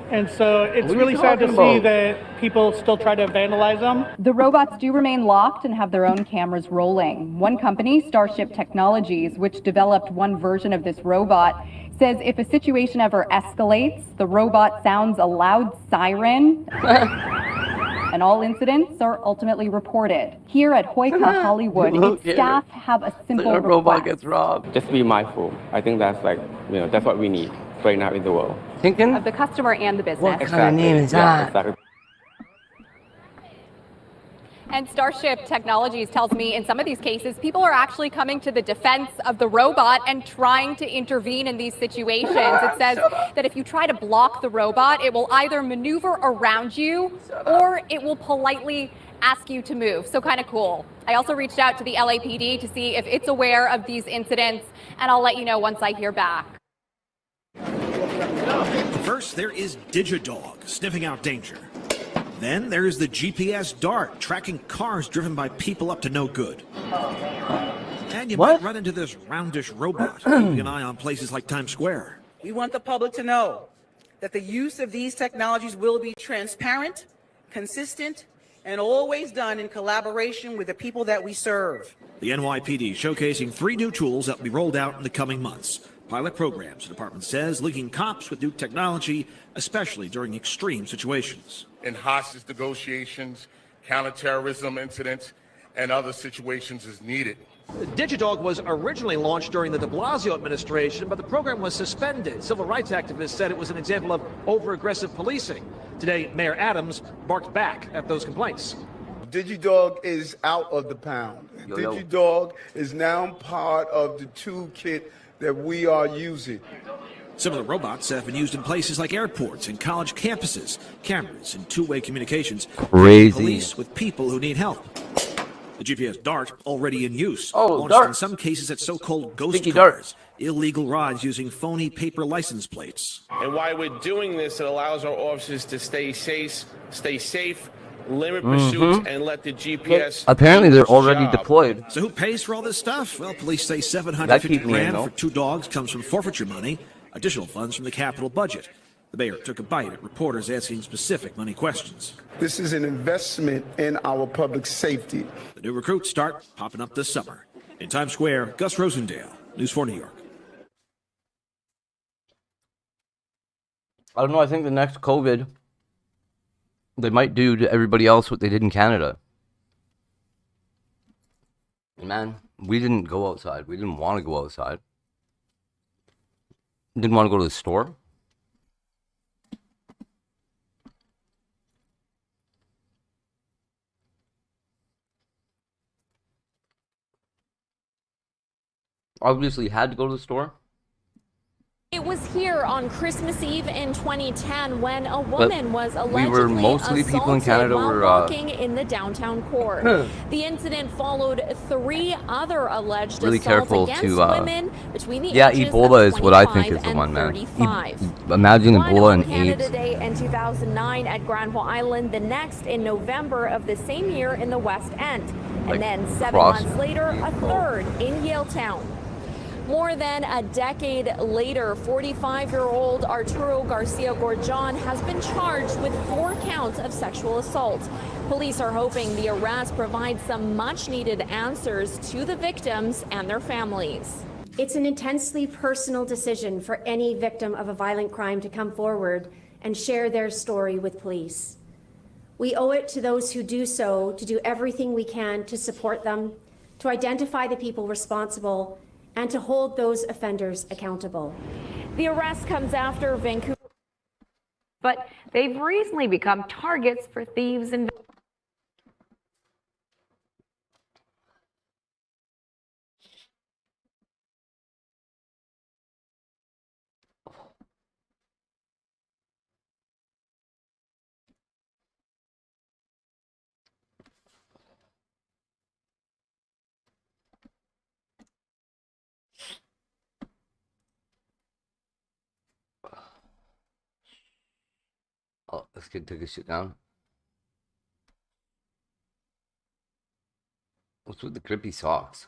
And so it's really sad to see that people still try to vandalize them. The robots do remain locked and have their own cameras rolling. One company, Starship Technologies, which developed one version of this robot, says if a situation ever escalates, the robot sounds a loud siren. And all incidents are ultimately reported. Here at Hoika Hollywood, its staff have a simple request. Robot gets robbed. Just be mindful. I think that's that's what we need right now in the world. Thinking of the customer and the business. What kind of name is that? Exactly. And Starship Technologies tells me in some of these cases, people are actually coming to the defense of the robot and trying to intervene in these situations. It says that if you try to block the robot, it will either maneuver around you or it will politely ask you to move. So kind of cool. I also reached out to the LAPD to see if it's aware of these incidents, and I'll let you know once I hear back. First, there is DigiDog, sniffing out danger. Then there's the GPS Dart, tracking cars driven by people up to no good. And you might run into this roundish robot, keeping an eye on places like Times Square. We want the public to know that the use of these technologies will be transparent, consistent, and always done in collaboration with the people that we serve. The NYPD showcasing 3 new tools that will be rolled out in the coming months. Pilot programs, the department says, linking cops with new technology, especially during extreme situations. In hostage negotiations, counterterrorism incidents, and other situations as needed. Digidog was originally launched during the de Blasio administration, but the program was suspended. Civil rights activists said it was an example of over-aggressive policing. Today, Mayor Adams barked back at those complaints. Digidog is out of the pound. Digidog is now part of the toolkit that we are using. Some of the robots have been used in places like airports and college campuses, cameras and two-way communications. Crazy. Police with people who need help. The GPS Dart already in use. Oh, launched Dart. in some cases at so-called ghost Sticky cars, illegal rides using phony paper license plates. And while we're doing this, it allows our officers to stay safe, limit Mhm. pursuits, and let the GPS. Apparently, they're do its already job. deployed. So who pays for all this stuff? Well, police say That $750 keep me in, grand though. for 2 dogs comes from forfeiture money, additional funds from the capital budget. The mayor took a bite at reporters asking specific money questions. This is an investment in our public safety. The new recruits start popping up this summer. In Times Square, Gus Rosendale, News 4 New York. I don't know. I think the next COVID, they might do to everybody else what they did in Canada. Man, we didn't go outside. We didn't want to go outside. Didn't want to go to the store. Obviously had to go to the store. It was here on Christmas Eve in 2010 when a woman was allegedly we were mostly people in Canada while were walking in the downtown core. The incident followed 3 other alleged really assaults careful against to women between the yeah, ages Ebola of is what I think 25 is the and one, man. 35. Imagine One Ebola on and Canada AIDS. Day in 2009 at Granville Island, the next in November of the same year in the West End, and Like then 7 across months later, a third in Yaletown. More than a decade later, 45-year-old Arturo Garcia Gorjon has been charged with 4 counts of sexual assault. Police are hoping the arrest provides some much-needed answers to the victims and their families. It's an intensely personal decision for any victim of a violent crime to come forward and share their story with police. We owe it to those who do so to do everything we can to support them, to identify the people responsible, and to hold those offenders accountable. The arrest comes after Vancouver, but they've recently become targets for thieves and Oh, this kid took his shit down. What's with the grippy socks?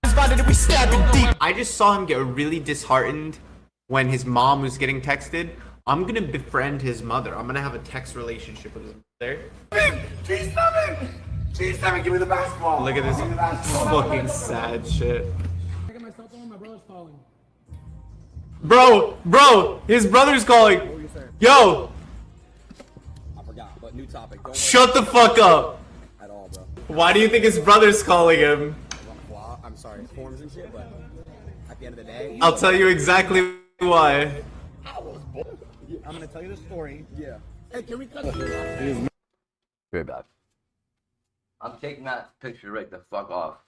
I just saw him get really disheartened when his mom was getting texted. I'm gonna befriend his mother. I'm gonna have a text relationship with his mother. G7! G7, give me the basketball. Look at this Give me the basketball. fucking sad shit. I got my cell phone, my brother's calling. Bro, his brother's calling. Yo, I forgot, but new topic. Don't shut the fuck up. At all, bro. Why do you think his brother's calling him? Well, I'm sorry, forms and shit, but at the end of the day, I'll tell you exactly why. I'm gonna tell you the story. Yeah. Hey, can we cut this? Very bad. I'm taking that picture right the fuck off.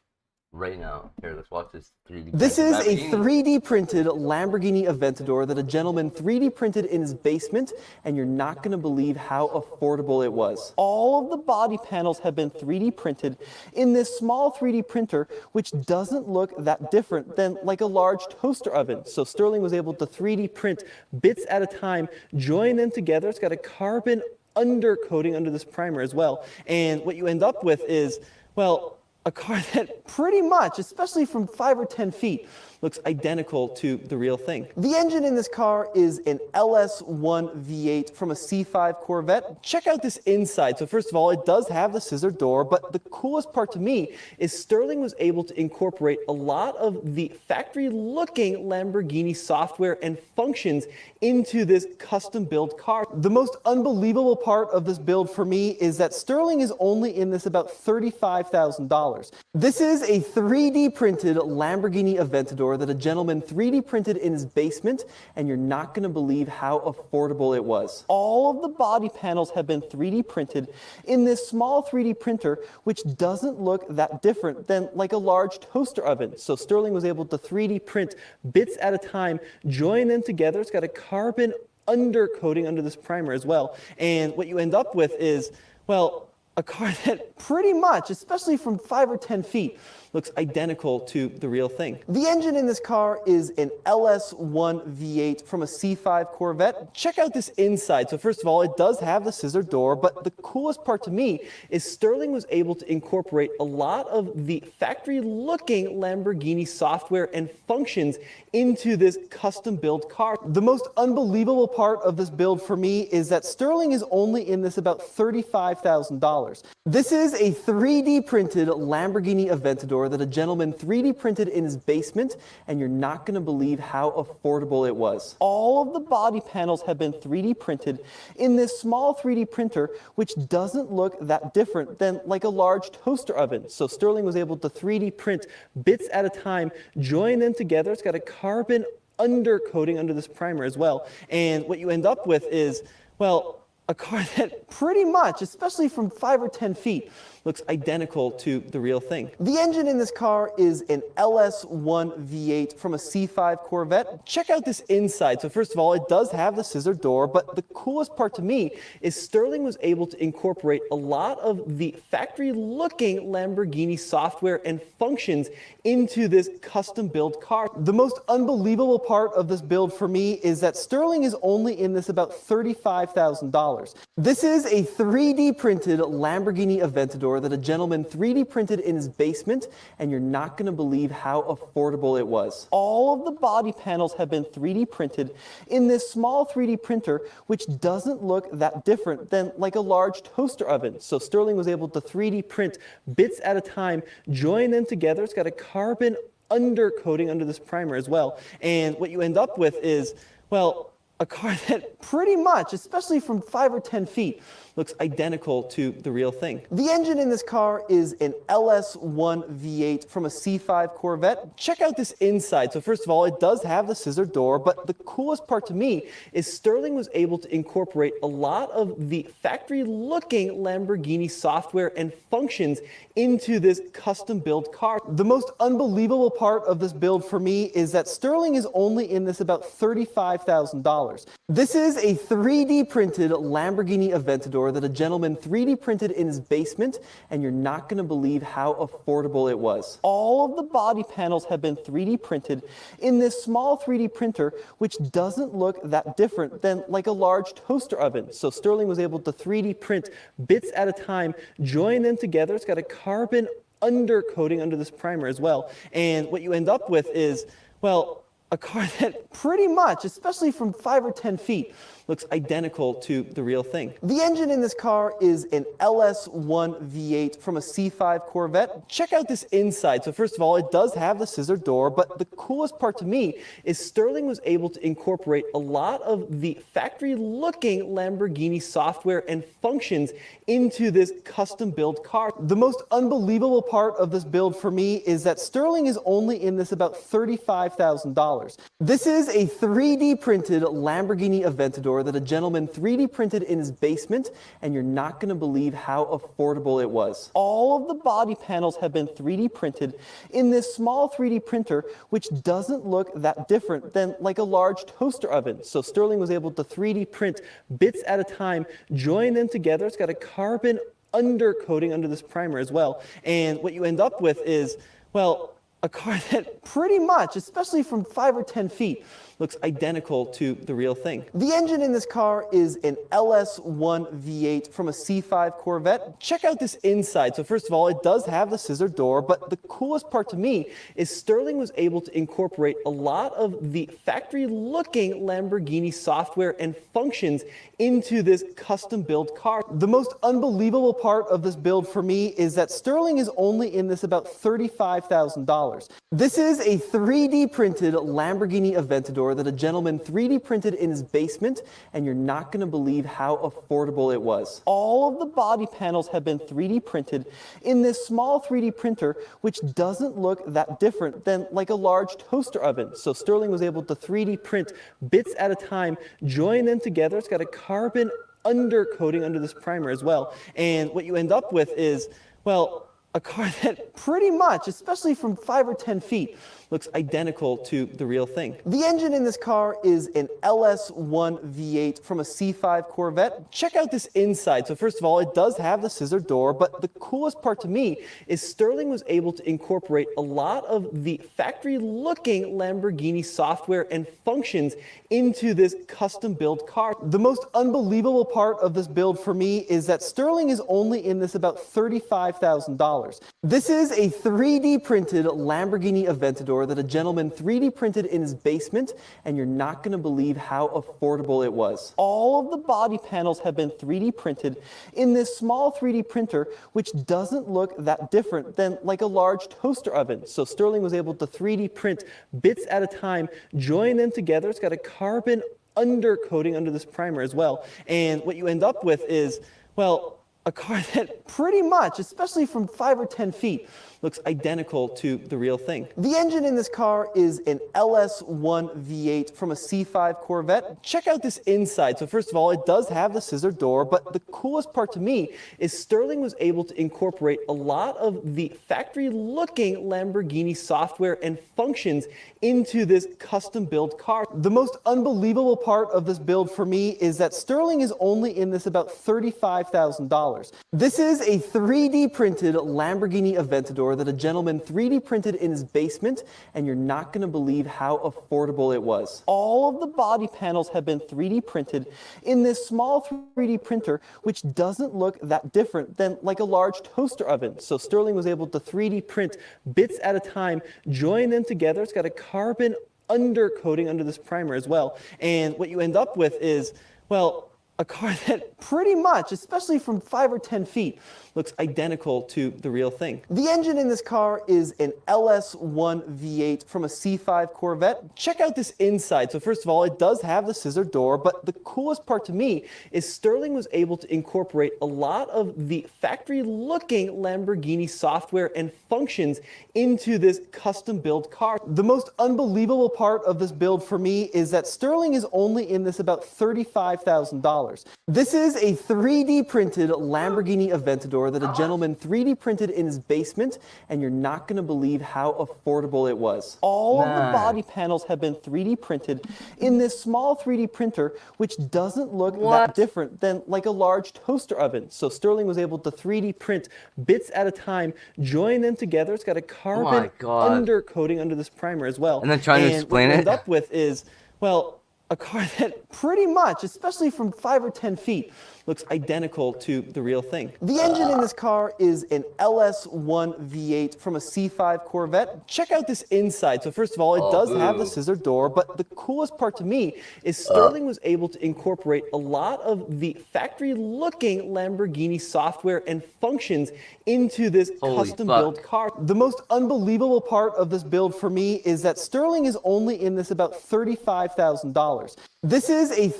right now. Here, let's watch this 3D. This is a Lamborghini. 3D printed Lamborghini Aventador that a gentleman 3D printed in his basement, and you're not going to believe how affordable it was. All of the body panels have been 3D printed in this small 3D printer, which doesn't look that different than like a large toaster oven. So Sterling was able to 3D print bits at a time, join them together. It's got a carbon undercoating under this primer as well. And what you end up with is, well, a car that pretty much, especially from 5 or 10 feet, looks identical to the real thing. The engine in this car is an LS1 V8 from a C5 Corvette. Check out this inside. So first of all, it does have the scissor door, but the coolest part to me is Sterling was able to incorporate a lot of the factory-looking Lamborghini software and functions into this custom-built car. The most unbelievable part of this build for me is that Sterling is only in this about $35,000. This is a 3D printed Lamborghini Aventador that a gentleman 3D printed in his basement, and you're not going to believe how affordable it was. All of the body panels have been 3D printed in this small 3D printer, which doesn't look that different than like a large toaster oven. So Sterling was able to 3D print bits at a time, join them together. It's got a carbon undercoating under this primer as well. And what you end up with is, well, a car that pretty much, especially from 5 or 10 feet, looks identical to the real thing. The engine in this car is an LS1 V8 from a C5 Corvette. Check out this inside. So first of all, it does have the scissor door, but the coolest part to me is Sterling was able to incorporate a lot of the factory-looking Lamborghini software and functions into this custom-built car. The most unbelievable part of this build for me is that Sterling is only in this about $35,000. This is a 3D printed Lamborghini Aventador that a gentleman 3D printed in his basement, and you're not going to believe how affordable it was. All of the body panels have been 3D printed in this small 3D printer, which doesn't look that different than like a large toaster oven. So Sterling was able to 3D print bits at a time, join them together. It's got a carbon undercoating under this primer as well. And what you end up with is, well, a car that pretty much, especially from 5 or 10 feet, looks identical to the real thing. The engine in this car is an LS1 V8 from a C5 Corvette. Check out this inside. So first of all, it does have the scissor door, but the coolest part to me is Sterling was able to incorporate a lot of the factory-looking Lamborghini software and functions into this custom-built car. The most unbelievable part of this build for me is that Sterling is only in this about $35,000. This is a 3D printed Lamborghini Aventador that a gentleman 3D printed in his basement, and you're not going to believe how affordable it was. All of the body panels have been 3D printed in this small 3D printer, which doesn't look that different than like a large toaster oven. So Sterling was able to 3D print bits at a time, join them together. It's got a carbon undercoating under this primer as well. And what you end up with is, well, a car that pretty much, especially from 5 or 10 feet, looks identical to the real thing. The engine in this car is an LS1 V8 from a C5 Corvette. Check out this inside. So first of all, it does have the scissor door, but the coolest part to me is Sterling was able to incorporate a lot of the factory-looking Lamborghini software and functions into this custom-built car. The most unbelievable part of this build for me is that Sterling is only in this about $35,000. This is a 3D printed Lamborghini Aventador that a gentleman 3D printed in his basement, and you're not going to believe how affordable it was. All of the body panels have been 3D printed in this small 3D printer, which doesn't look that different than like a large toaster oven. So Sterling was able to 3D print bits at a time, join them together. It's got a carbon undercoating under this primer as well. And what you end up with is, well, a car that pretty much, especially from 5 or 10 feet, looks identical to the real thing. The engine in this car is an LS1 V8 from a C5 Corvette. Check out this inside. So first of all, it does have the scissor door, but the coolest part to me is Sterling was able to incorporate a lot of the factory-looking Lamborghini software and functions into this custom-built car. The most unbelievable part of this build for me is that Sterling is only in this about $35,000. This is a 3D printed Lamborghini Aventador Aventador that a gentleman 3D printed in his basement, and you're not going to believe how affordable it was. All of the body panels have been 3D printed in this small 3D printer, which doesn't look that different than like a large toaster oven. So Sterling was able to 3D print bits at a time, join them together. It's got a carbon undercoating under this primer as well. And what you end up with is, well, a car that pretty much, especially from 5 or 10 feet, looks identical to the real thing. The engine in this car is an LS1 V8 from a C5 Corvette. Check out this inside. So first of all, it does have the scissor door, but the coolest part to me is Sterling was able to incorporate a lot of the factory-looking Lamborghini software and functions into this custom-built car. The most unbelievable part of this build for me is that Sterling is only in this about $35,000. This is a 3D printed Lamborghini Aventador that a gentleman 3D printed in his basement, and you're not going to believe how affordable it was. All of the body panels have been 3D printed in this small 3D printer, which doesn't look that different than like a large toaster oven. So Sterling was able to 3D print bits at a time, join them together. It's got a carbon undercoating under this primer as well. And what you end up with is, well, a car that pretty much, especially from 5 or 10 feet, looks identical to the real thing. The engine in this car is an LS1 V8 from a C5 Corvette. Check out this inside. So first of all, it does have the scissor door, but the coolest part to me is Sterling was able to incorporate a lot of the factory-looking Lamborghini software and functions into this custom-built car. The most unbelievable part of this build for me is that Sterling is only in this about $35,000. This is a 3D printed Lamborghini Aventador that a gentleman 3D printed in his basement, and you're not going to believe how affordable it was. All of the body panels have been 3D printed in this small 3D printer, which doesn't look that different than like a large toaster oven. So Sterling was able to 3D print bits at a time, join them together. It's got a carbon undercoating under this primer as well. And what you end up with is, well, a car that pretty much, especially from 5 or 10 feet, looks identical to the real thing. The engine in this car is an LS1 V8 from a C5 Corvette. Check out this inside. So first of all, it does have the scissor door, but the coolest part to me is Sterling was able to incorporate a lot of the factory-looking Lamborghini software and functions into this custom-built car. The most unbelievable part of this build for me is that Sterling is only in this about $35,000. This is a 3D printed Lamborghini Aventador that a gentleman 3D printed in his basement, and you're not going to believe how affordable it was. All of the body panels have been 3D printed in this small 3D printer, which doesn't look that different than like a large toaster oven. So Sterling was able to 3D print bits at a time, join them together. It's got a carbon undercoating under this primer as well. And what you end up with is, well, a car that pretty much, especially from 5 or 10 feet, looks identical to the real thing. The engine in this car is an LS1 V8 from a C5 Corvette. Check out this inside. So first of all, it does have the scissor door, but the coolest part to me is Sterling was able to incorporate a lot of the factory-looking Lamborghini software and functions into this custom-built car. The most unbelievable part of this build for me is that Sterling is only in this about $35,000. This is a 3D printed Lamborghini Aventador that a gentleman 3D printed in his basement, and you're not going to believe how affordable it was. All of the body panels have been 3D printed in this small 3D printer, which doesn't look that different than like a large toaster oven. So Sterling was able to 3D print bits at a time, join them together. It's got a carbon undercoating under this primer as well. And then trying to explain what you it. end up with is, well, a car that pretty much, especially from 5 or 10 feet, looks identical to the real thing. The engine in this car is an LS1 V8 from a C5 Corvette. Check out this inside. So first of all, it does have the scissor door, but the coolest part to me is Sterling was able to incorporate a lot of the factory-looking Lamborghini software and functions into this custom-built car. The most unbelievable part of this build for me is that Sterling is only in this about $35,000. This is a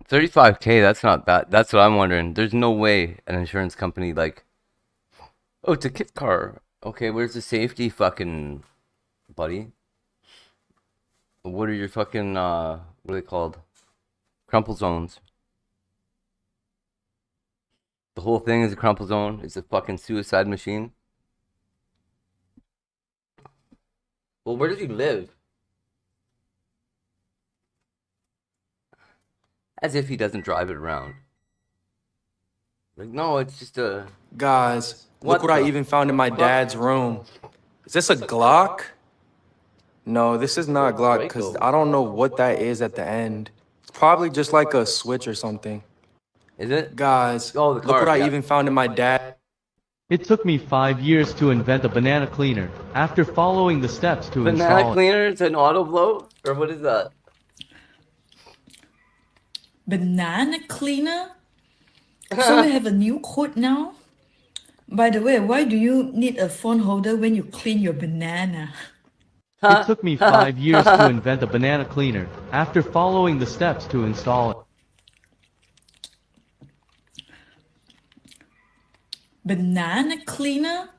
35K, that's not bad. That's what I'm wondering. There's no way an insurance company like, oh, it's a kit car. Okay, where's the safety fucking buddy? What are your fucking what are they called? Crumple zones. The whole thing is a crumple zone. It's a fucking suicide machine. Well, where does he live? As if he doesn't drive it around. Like, no, it's just a... Guys, look what I even found in my dad's room. Is this a Glock? No, this is not a Glock, because I don't know what that is at the end. It's probably just like a switch or something. Is it? Guys, oh, the car, look what I even found in my dad. It took me 5 years to invent a banana cleaner after following the steps to install Banana cleaner? It's an auto blow? Or what is that? Banana cleaner? So we have a new code now? By the way, why do you need a phone holder when you clean your banana? It took me 5 years to invent a banana cleaner after following the steps to install it. Banana cleaner?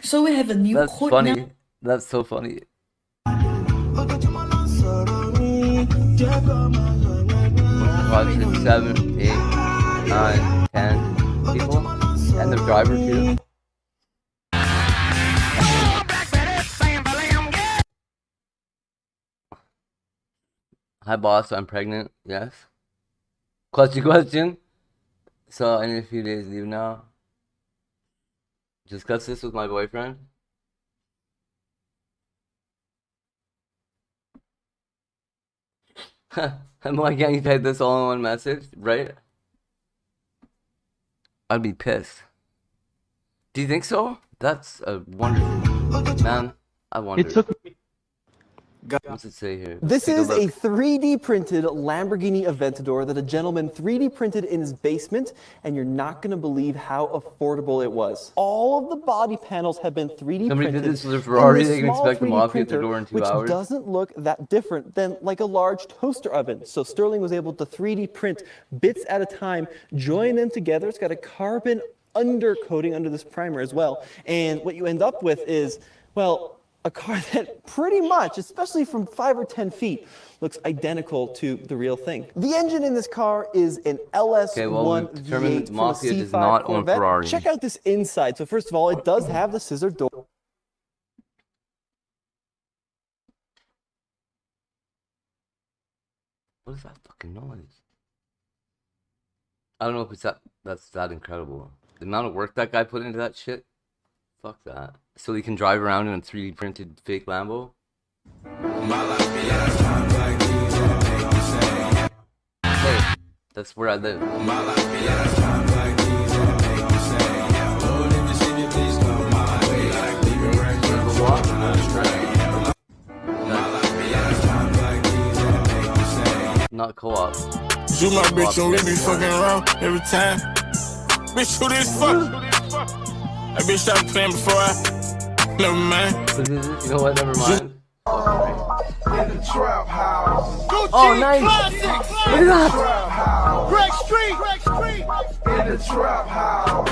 So we have a new That's code funny. now? That's so funny. 5, 6, 7, 8, 9, 10 people. And the driver too. Hi boss, I'm pregnant. Yes. Question. So I need a few days leave now. Discuss this with my boyfriend. And why can't you type this all in one message, right? I'd be pissed. Do you think so? That's a wonderful man. I wonder. It took me. What's it say here? This Take is a look. 3D printed Lamborghini Aventador that a gentleman 3D printed in his basement, and you're not going to believe how affordable it was. All of the body panels have been 3D Somebody printed. did this with a Ferrari, in this they can small expect the 3D mafia at the printer, door in 2 which hours. doesn't look that different than like a large toaster oven. So Sterling was able to 3D print bits at a time, join them together. It's got a carbon undercoating under this primer as well. And what you end up with is, well, a car that pretty much, especially from 5 or 10 feet, looks identical to the real thing. The engine in this car is an LS1 Okay, well, we've determined V8 that Mafia from a does C5 not own Corvette. Ferrari. Check out this inside. So first of all, it does have the scissor door. What is that fucking noise? I don't know if it's that's that incredible. The amount of work that guy put into that shit. Fuck that. So he can drive around in a 3D printed fake Lambo. Hey, that's where I live. Not co-op. You my bitch, and we be fucking around every time. Bitch, who this fuck? That bitch started playing before I. Never mind. You know what? Never mind. In the trap house. Oh, nice! Look at that! Greg Street. In the trap house.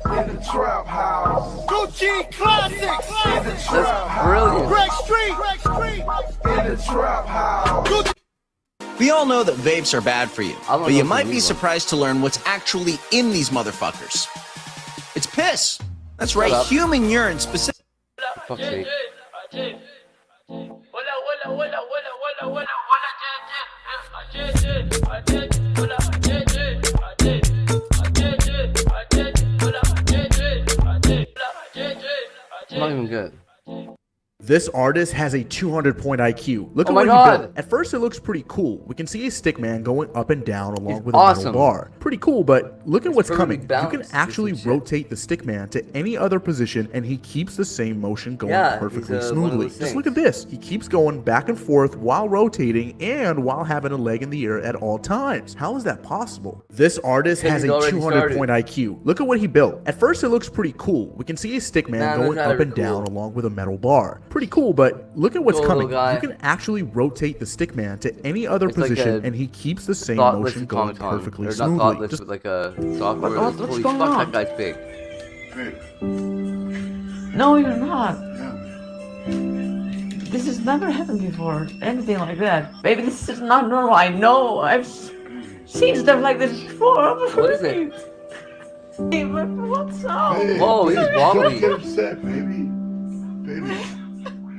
In the trap house. Gucci Classics. In the trap house. Brilliant. Greg Street. In the trap house. We all know that vapes are bad for you, don't but know you if might we be need one. surprised to learn what's actually in these motherfuckers. It's piss. That's Shut right, up. human urine specifically. Fuck's sake. Not even good. This artist has a 200-point IQ. Look Oh at my what God. he built. At first, it looks pretty cool. We can see a stick man going up and down along with a awesome. metal bar. Pretty cool, but look at what's perfectly coming. You balanced. can It's actually legit. rotate the stick man to any other position, and he keeps the same motion going Yeah, perfectly he's, one of smoothly. those Just things. look at this. He keeps going back and forth while rotating and while having a leg in the air at all times. How is that possible? This artist Because has a he's already 200-point IQ. Look at what he built. At first, it looks pretty cool. We can see a stick man Man, going those up guys and are down cool. along with a metal bar. Pretty cool, but look at what's Cool coming. little guy. You can actually rotate the stick man to any other It's like position, a and he keeps the same Thoughtless motion going automaton. perfectly Or not smoothly. thoughtless, Just but like a software. What's Holy going fuck, on? that guy's big. Hey, No, you're not. This has never happened before. Anything like that. Baby, this is not normal. I know. I've seen stuff like this before. What is it? Hey, what's up? Hey, Whoa, he's wobbly. Don't get upset, baby.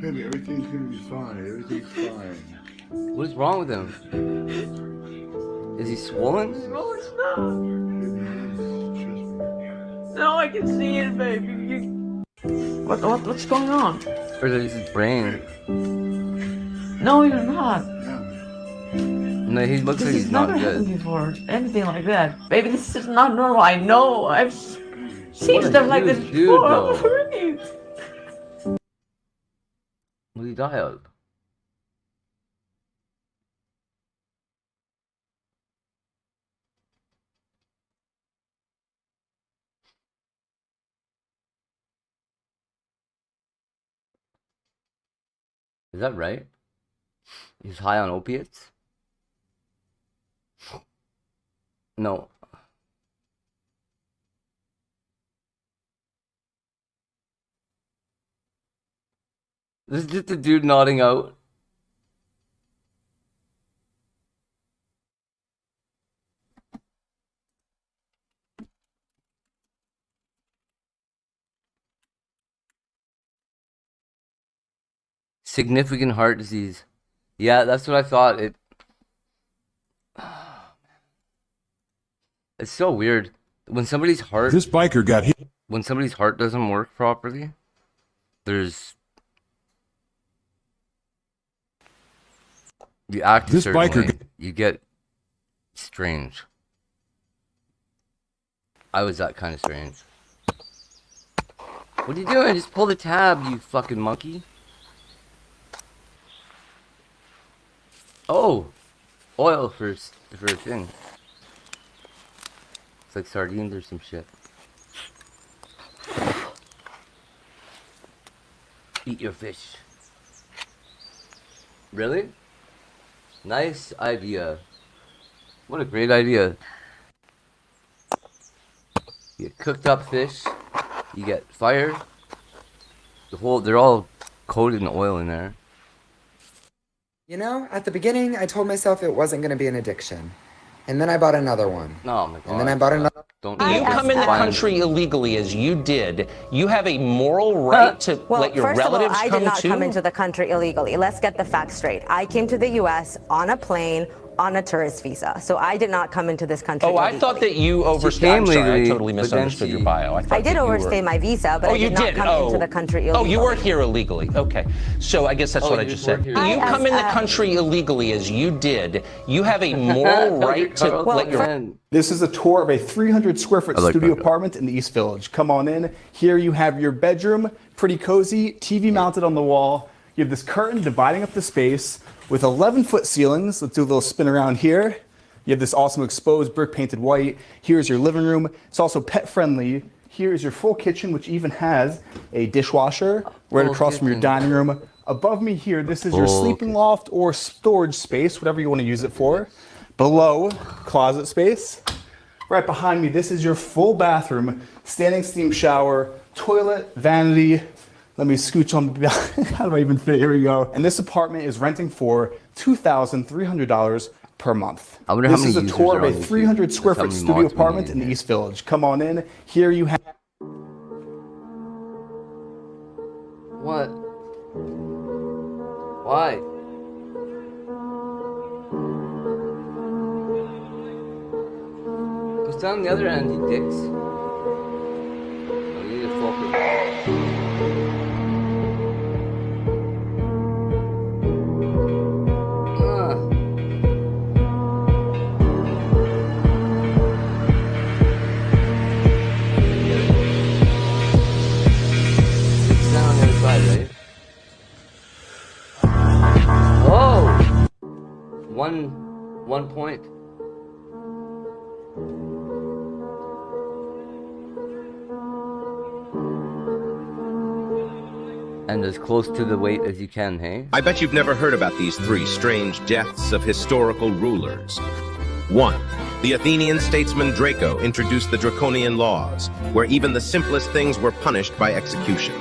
Baby, everything's gonna be fine. Everything's fine. What is wrong with him? Is he swollen? No, it's not. No, I can see it, baby. What's going on? Or is it his brain? No, you're not. No, he looks like he's not Never happened good. before. Anything like that. Baby, this is not normal. I know. I've seen stuff like this before. Please. What did he die of? Is that right? He's high on opiates? No. This is just a dude nodding out. Significant heart disease. Yeah, that's what I thought. It's so weird when somebody's heart. This biker got hit. When somebody's heart doesn't work properly, there's. You act a certain way. You get strange. I was that kind of strange. What are you doing? Just pull the tab, you fucking monkey. Oh, oil for a thing. It's like sardines or some shit. Eat your fish. Really? Nice idea. What a great idea. You get cooked up fish. You get fire. They're all coated in oil in there. You know, at the beginning, I told myself it wasn't going to be an addiction. And then I bought another one. Oh my God. And then I bought another. You come in the country illegally as you did. You have a moral right to let your relatives come too? First of all, I did not come into the country illegally. Let's get the facts straight. I came to the U.S. on a plane on a tourist visa. So I did not come into this country illegally. I thought that you overstayed. I'm sorry, I totally misunderstood your bio. I did overstay my visa, but I did not come into the country illegally. Oh, you were here illegally. Okay. So I guess that's what I just said. You come in the country illegally as you did. You have a moral right to let your... This is a tour of a 300 square foot studio apartment in the East Village. Come on in. Here you have your bedroom, pretty cozy, TV mounted on the wall. You have this curtain dividing up the space with 11-foot ceilings. Let's do a little spin around here. You have this awesome exposed brick painted white. Here's your living room. It's also pet friendly. Here's your full kitchen, which even has a dishwasher right across from your dining room. Above me here, this is your sleeping loft or storage space, whatever you want to use it for. Below, closet space. Right behind me, this is your full bathroom, standing steam shower, toilet, vanity. Let me scooch on. How do I even fit? Here we go. And this apartment is renting for $2,300 per month. I wonder how This many is a tour of users a are on 300 square That's how foot many studio mods we apartment need. in the East Village. Come on in. Here you have. What? Why? Who's down the other end, you dicks? Oh, you need to focus. It's down on the other side, right? Oh! One point. And as close to the weight as you can, hey? I bet you've never heard about these three strange deaths of historical rulers. 1. The Athenian statesman Draco introduced the draconian laws, where even the simplest things were punished by execution.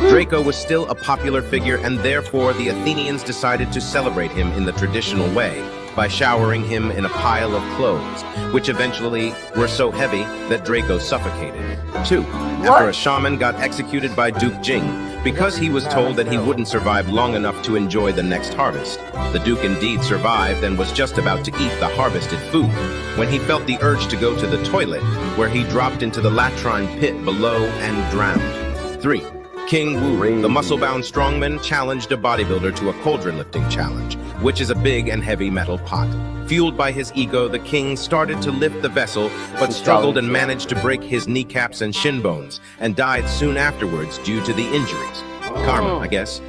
Draco was still a popular figure, and therefore the Athenians decided to celebrate him in the traditional way, by showering him in a pile of clothes, which eventually were so heavy that Draco suffocated. 2. After a shaman got executed by Duke Jing, because he was told that he wouldn't survive long enough to enjoy the next harvest. The Duke indeed survived and was just about to eat the harvested food, when he felt the urge to go to the toilet, where he dropped into the latrine pit below and drowned. 3. King Wu, the muscle-bound strongman, challenged a bodybuilder to a cauldron lifting challenge, which is a big and heavy metal pot. Fueled by his ego, the king started to lift the vessel, but struggled and managed to break his kneecaps and shin bones, and died soon afterwards due to the injuries. Karma, I guess.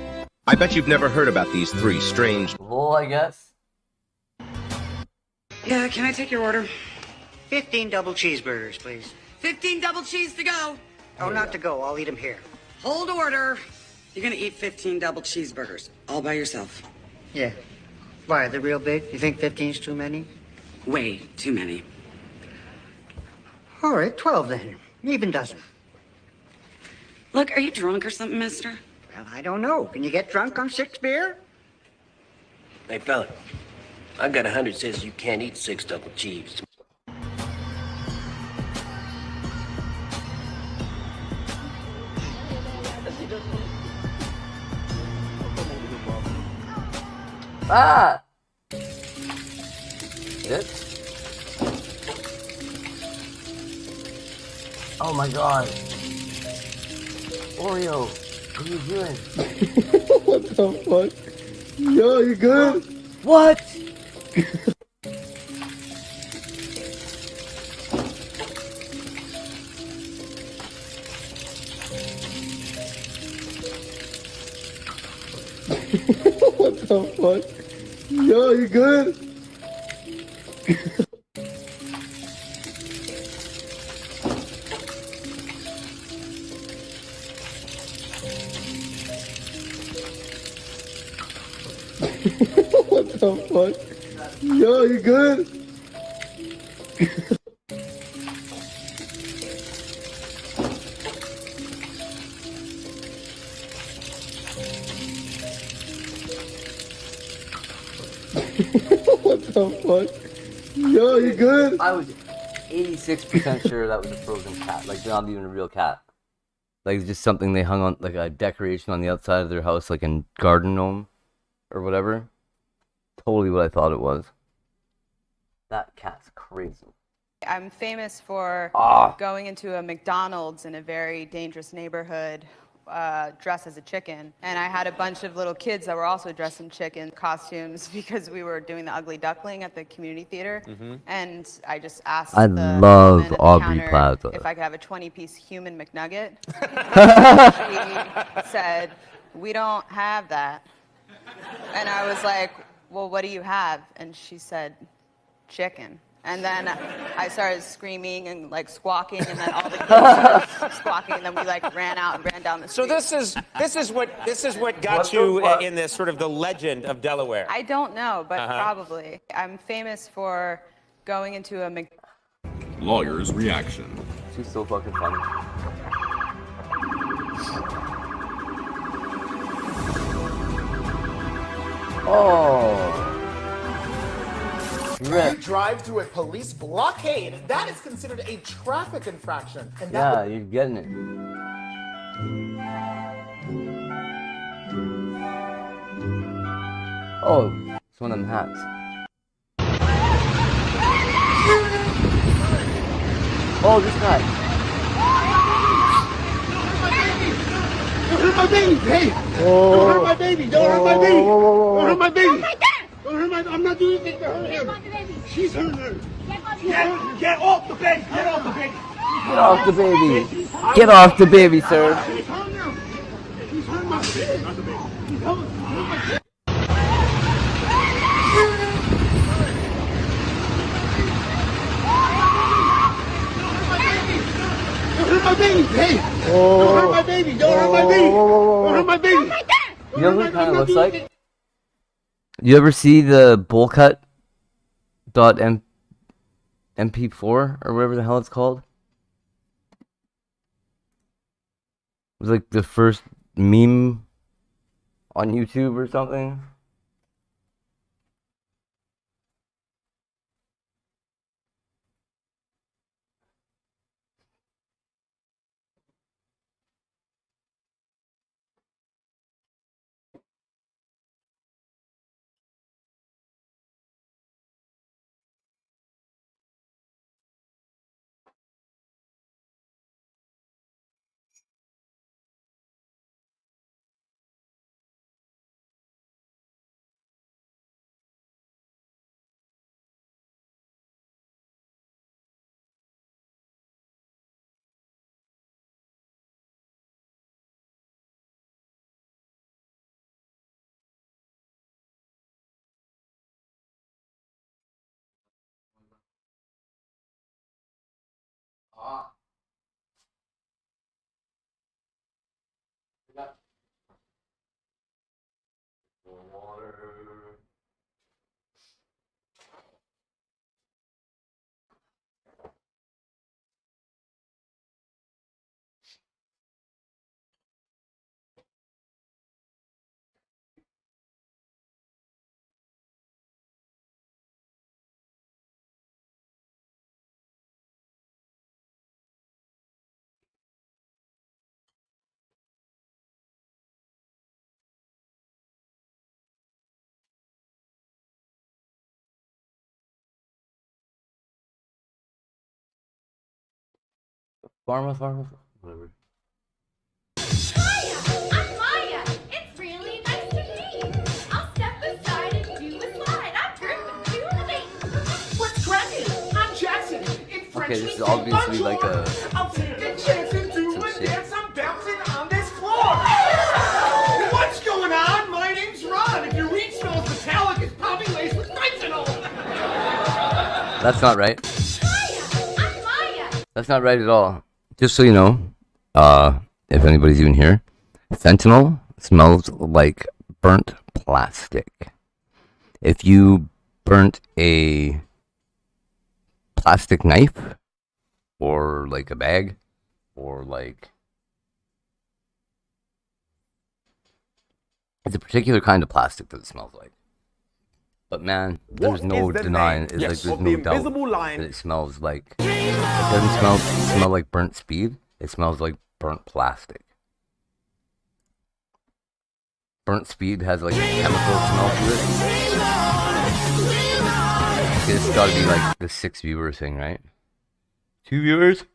I bet you've never heard about these 3 strange... Lol, I guess. Yeah, can I take your order? 15 double cheeseburgers, please. 15 double cheese to go. Oh, not to go. I'll eat them here. Hold order. You're gonna eat 15 double cheeseburgers all by yourself. Yeah. Why, they're real big? You think 15's too many? Way too many. All right, 12 then. Even dozen. Look, are you drunk or something, mister? Well, I don't know. Can you get drunk on 6 beer? Hey, fella, I got 100 says you can't eat 6 double cheese. Ah! It? Oh my god. Oreo, what are you doing? What the fuck? Yo, you good? What? What the fuck? Yo, you good? What the fuck? Yo, you good? What the fuck? Yo, you good? I was 86% sure that was a frozen cat, like not even a real cat. Like just something they hung on, like a decoration on the outside of their house, like in garden gnome or whatever. Totally what I thought it was. That cat's crazy. I'm famous for going into a McDonald's in a very dangerous neighborhood dressed as a chicken. And I had a bunch of little kids that were also dressed in chicken costumes because we were doing the Ugly Duckling at the community theater. And I just asked I the love woman at the Aubrey counter Plaza. if I could have a 20-piece human McNugget. She said, "We don't have that." And I was like, "Well, what do you have?" And she said, "Chicken." And then I started screaming and like squawking, and then all the kids started squawking, and then we like ran out and ran down the street. So this is what got you in this sort of the legend of Delaware. I don't know, but probably. I'm famous for going into a Lawyer's reaction. She's so fucking funny. Oh. You drive through a police blockade. That is considered a traffic infraction. And that Yeah, you're getting it. Oh, it's one of them hats. Oh, this guy. Don't hurt my baby! Hey! Don't hurt my baby! Don't hurt my baby! Don't hurt my baby! Don't hurt my... I'm not doing anything to hurt him. She's hurting her. Get off the baby! Get off the baby! Get off the baby. Get off the baby, sir. She's hurting my baby. Not the baby. She's hurting my baby. Don't hurt my baby! Hey! Don't hurt my baby! Don't hurt my baby! Don't hurt my baby! You know what it kind of looks like? You ever see the bowl cut MP4 or whatever the hell it's called. It was like the first meme on YouTube or something. Pharma, whatever. I'm Maya. It's really nice to meet. I'll step aside and do a slide. I'm perfect to the beat. What's cracking? I'm Jackson. In French, Okay, this is obviously like a I'll take a chance and do some a shit. dance. I'm bouncing on this floor. What's going on? My name's Ron. If your weed smells metallic, it's probably laced with fentanyl. That's not right. I'm Maya. That's not right at all. Just so you know, if anybody's even here, fentanyl smells like burnt plastic. If you burnt a plastic knife, or like a bag, or like... It's a particular kind of plastic that it smells like. But man, there's no denying, it's like there's no doubt that it smells like... It doesn't smell like burnt speed, it smells like burnt plastic. Burnt speed has like a chemical smell to it. It's gotta be like the 6 viewer thing, right? 2 viewers?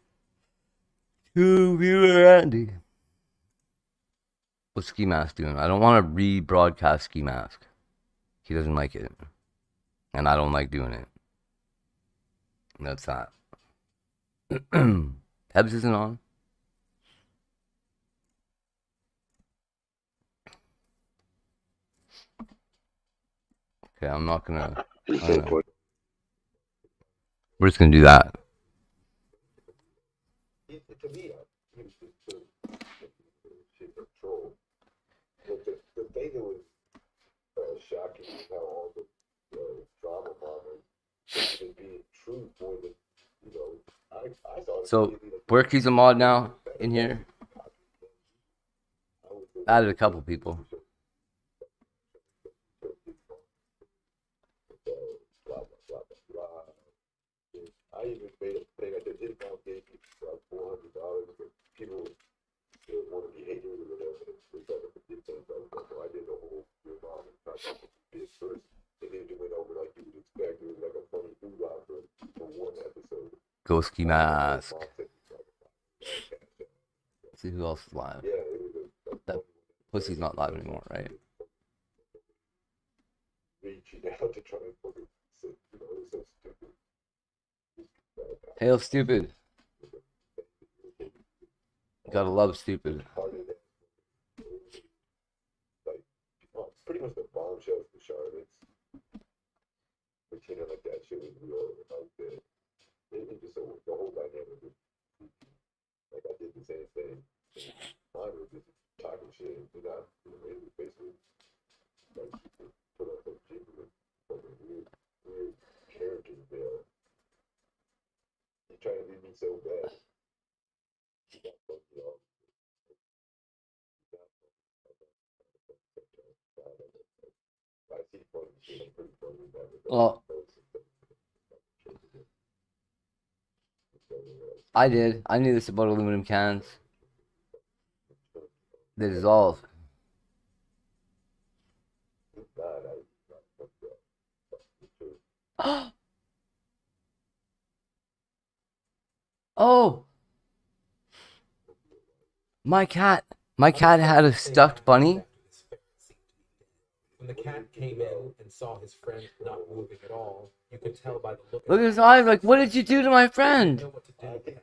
2 viewer Andy. What's Ski Mask doing? I don't want to rebroadcast Ski Mask. He doesn't like it. And I don't like doing it. And that's that. Hebs isn't on. Okay, I'm not gonna... We're just gonna do that. The thing that was shocking is how all the drama bombers seem to be true more than, I thought. So, Berkey's a mod now in here. Added a couple people. I even made a thing. I said his mom gave me like $400, but people want to be haters or whatever. We thought it did things like that. So I did the whole your mom and tried to be it first, and then it went over like you would expect. It was like a funny food opera for one episode. Go Ski Mask. Let's see who else is live. Yeah, it was that pussy's not live anymore, right? Reaching out to try and fucking sit, it was so stupid. Hail stupid. Gotta love stupid. Like, pretty much the bombshells for Charlotte's. Pretending like that shit was real. Like that. It just the whole dynamic was like I did the same thing. Mine was just talking shit. It was basically like put on some shit with fucking weird characters there. Well, I did. I knew this about aluminum cans. They dissolve. Oh, my cat. My cat had a stuffed bunny. When the cat came in and saw his friend not moving at all, you could tell by the look. Look at his eyes. Like, what did you do to my friend? Know what to do with the cat.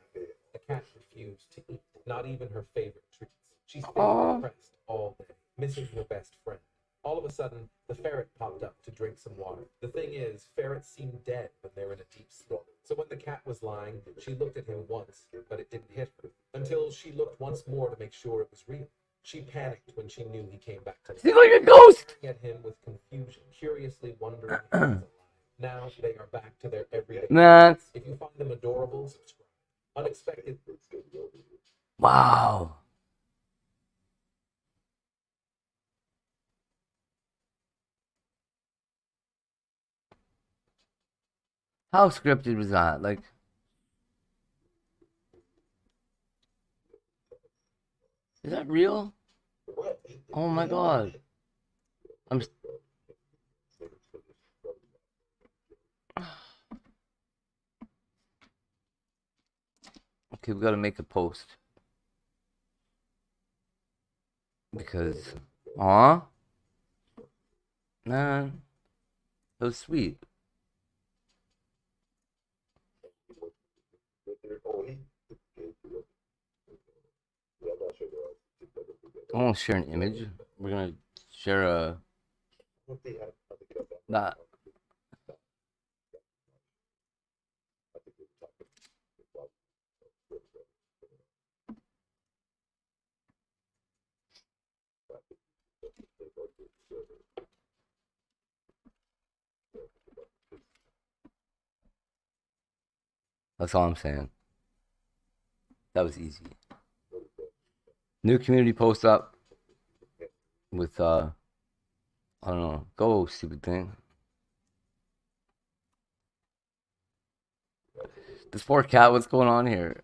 The cat refused to eat, not even her favorite treats. She stayed depressed all day, missing her best friend. All of a sudden, the ferret popped up to drink some water. The thing is, ferrets seem dead when they're in a deep sleep. So when the cat was lying, she looked at him once, but it didn't hit her. Until she looked once more to make sure it was real. She panicked when she knew he came back to life. He's like a ghost! At him with confusion, curiously wondering if he was alive. Now they are back to their everyday. Man. If you find them adorable, subscribe. Unexpected. Wow. How scripted was that? Like, is that real? Oh my god. Okay, we gotta make a post. Because, aw, man, that was sweet. I won't share an image. We're gonna share a that. That's all I'm saying. That was easy. New community post up with I don't know. Go, stupid thing. This poor cat, what's going on here?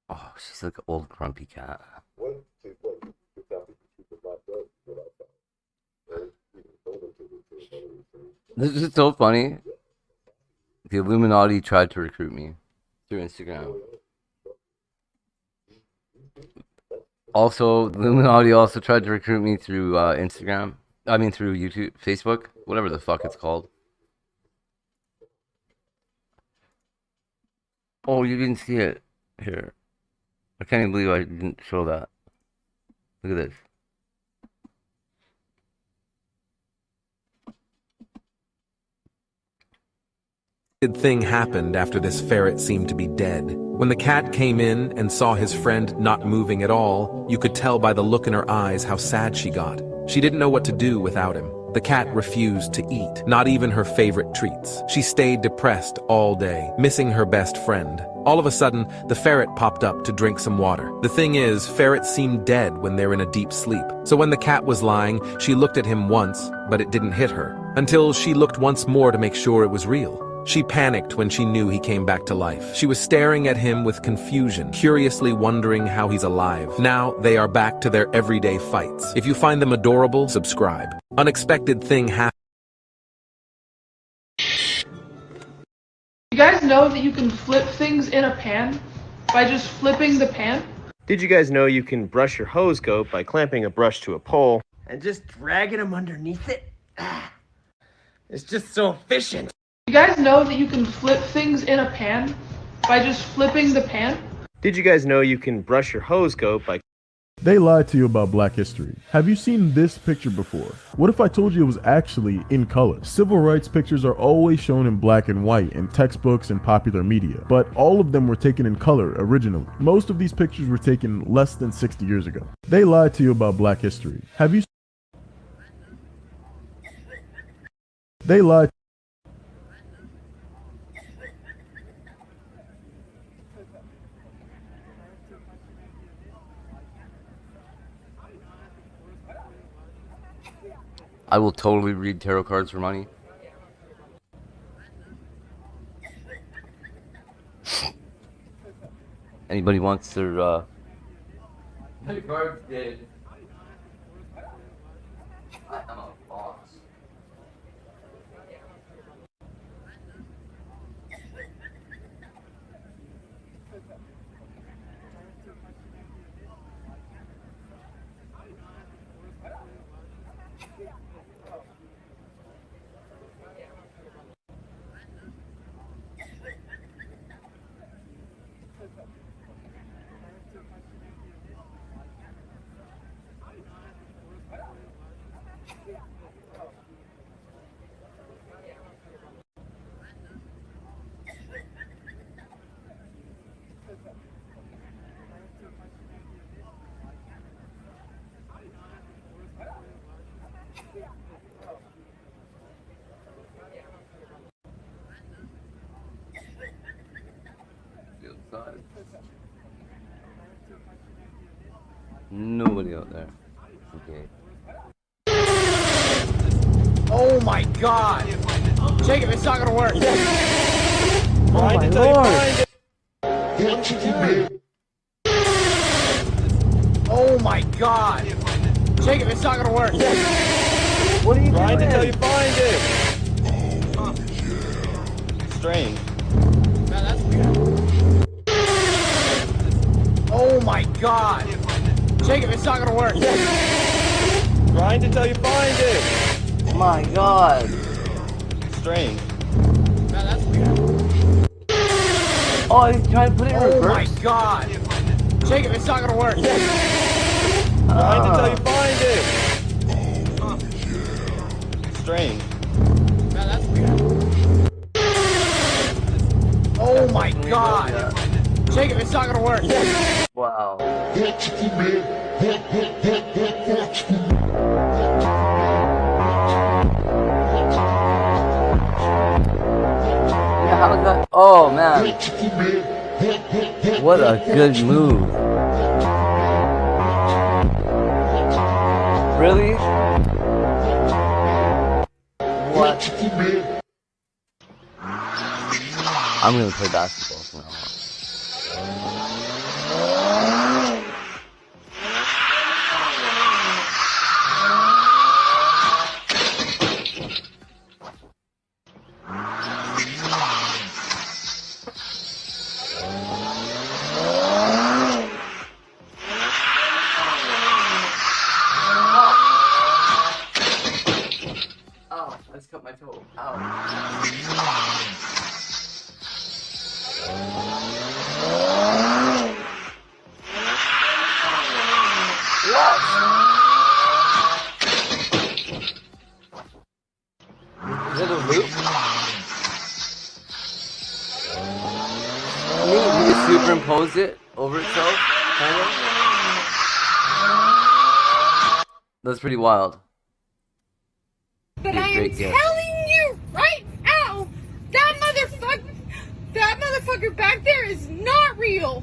Oh, she's like an old grumpy cat. This is so funny. The Illuminati tried to recruit me through Instagram. Also, the Illuminati also tried to recruit me through Instagram. I mean, through YouTube, Facebook, whatever the fuck it's called. Oh, you didn't see it. Here. I can't even believe I didn't show that. Look at this. Thing happened after this ferret seemed to be dead. When the cat came in and saw his friend not moving at all, you could tell by the look in her eyes how sad she got. She didn't know what to do without him. The cat refused to eat, not even her favorite treats. She stayed depressed all day, missing her best friend. All of a sudden, the ferret popped up to drink some water. The thing is, ferrets seem dead when they're in a deep sleep. So when the cat was lying, she looked at him once, but it didn't hit her. Until she looked once more to make sure it was real. She panicked when she knew he came back to life. She was staring at him with confusion, curiously wondering how he's alive. Now they are back to their everyday fights. If you find them adorable, subscribe. Unexpected thing happened. You guys know that you can flip things in a pan by just flipping the pan? Did you guys know you can brush your hose goat by clamping a brush to a pole and just dragging them underneath it? It's just so efficient. You guys know that you can flip things in a pan by just flipping the pan? Did you guys know you can brush your hose goat by... They lied to you about Black history. Have you seen this picture before? What if I told you it was actually in color? Civil rights pictures are always shown in black and white in textbooks and popular media, but all of them were taken in color originally. Most of these pictures were taken less than 60 years ago. They lied to you about Black history. Have you... They lied... I will totally read tarot cards for money. Anybody wants their cards dead? I'm a boss. Outside. Nobody out there. Okay. Oh my god! Jacob, it's not gonna work! Oh my lord! Oh my god! Jacob, it's not gonna work! What are you trying doing? to tell you find it! Strange. That's weird. Oh my god! Jacob, it's not gonna work! Trying to tell you find it! My god! Strange. That's weird. Oh, he's trying to put it in Oh my reverse? god! Jacob, it's not gonna work! Trying to tell you find it! Strange. That's weird. Oh my god! Jacob, it's not gonna work! Wow. Yeah, how's that? Oh man. What a good move. Really? What? I'm gonna play basketball from now on. Ow, I just cut my toe. Ow. What? Is it a loop? You just superimpose it over itself, kind of? That's pretty wild. But Be a I am great gift. telling you right now, that motherfucker back there is not real.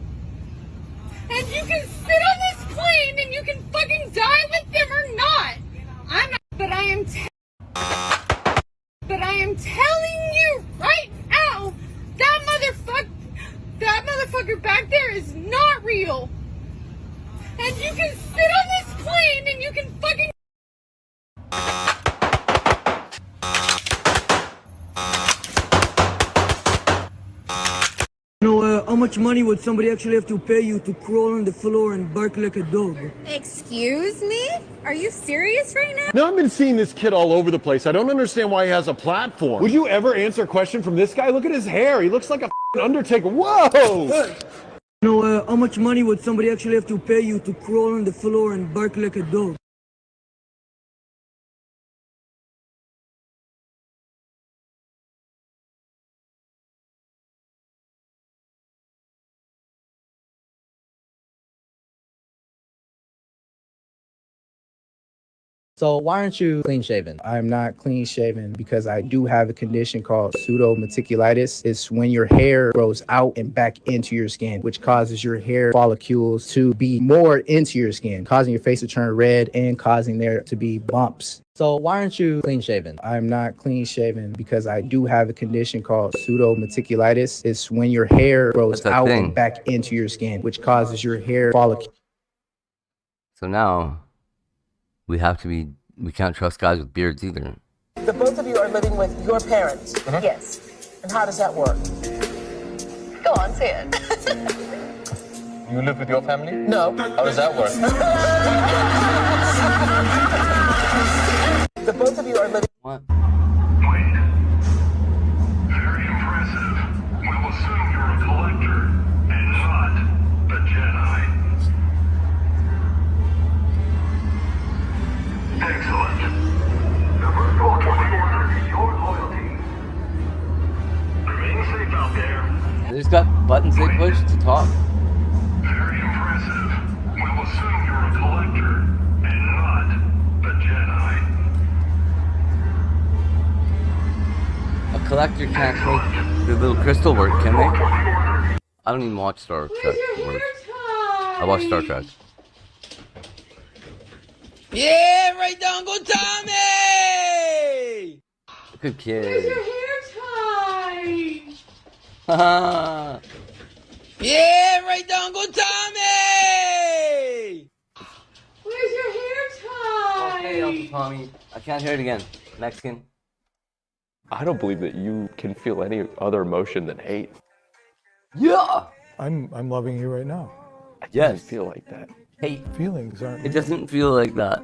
And you can sit on this plane and you can fucking die with them or not. I'm not, but I am telling you right now, that motherfucker back there is not real. And you can sit on this plane and you can fucking How much money would somebody actually have to pay you to crawl on the floor and bark like a dog? Excuse me? Are you serious right now? Now I've been seeing this kid all over the place. I don't understand why he has a platform. Would you ever answer a question from this guy? Look at his hair. He looks like a Undertaker. Whoa! How much money would somebody actually have to pay you to crawl on the floor and bark like a dog? So why aren't you clean shaven? I'm not clean shaven because I do have a condition called pseudomaticulitis. It's when your hair grows out and back into your skin, which causes your hair follicles to be more into your skin, causing your face to turn red and causing there to be bumps. So why aren't you clean shaven? I'm not clean shaven because I do have a condition called pseudomaticulitis. It's when your hair grows out and back into your skin, which causes your hair follicles. So now we can't trust guys with beards either. The both of you are living with your parents? Yes. And how does that work? Go on, say it. You live with your family? No. How does that work? The both of you are living... What? Very impressive. We'll assume you're a collector and not a Jedi. Excellent. The first order of the order is your loyalty. Remain safe out there. They just got buttons they push to talk. Very impressive. We'll assume you're a collector and not a Jedi. A collector can't make the little crystal work, can they? I don't even watch Star Trek. I watch Star Trek. Yeah, right down, go Tommy! Good kid. Where's your hair tie? Haha. Yeah, right down, go Tommy! Where's your hair tie? Hey, Uncle Tommy. I can't hear it again. Mexican. I don't believe that you can feel any other emotion than hate. Yeah. I'm loving you right now. It Yes. doesn't feel like that. Hate. Feelings aren't. It doesn't feel like that.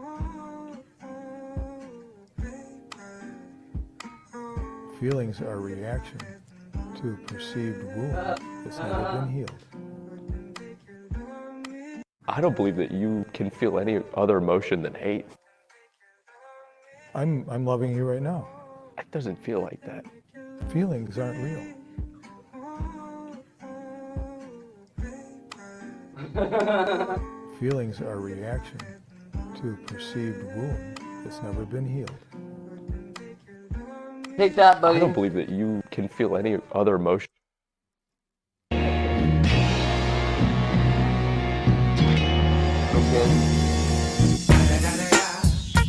Feelings are a reaction to a perceived wound that's never been healed. I don't believe that you can feel any other emotion than hate. I'm loving you right now. It doesn't feel like that. Feelings aren't real. Feelings are a reaction to a perceived wound that's never been healed. Take that, buddy. I don't believe that you can feel any other emotion.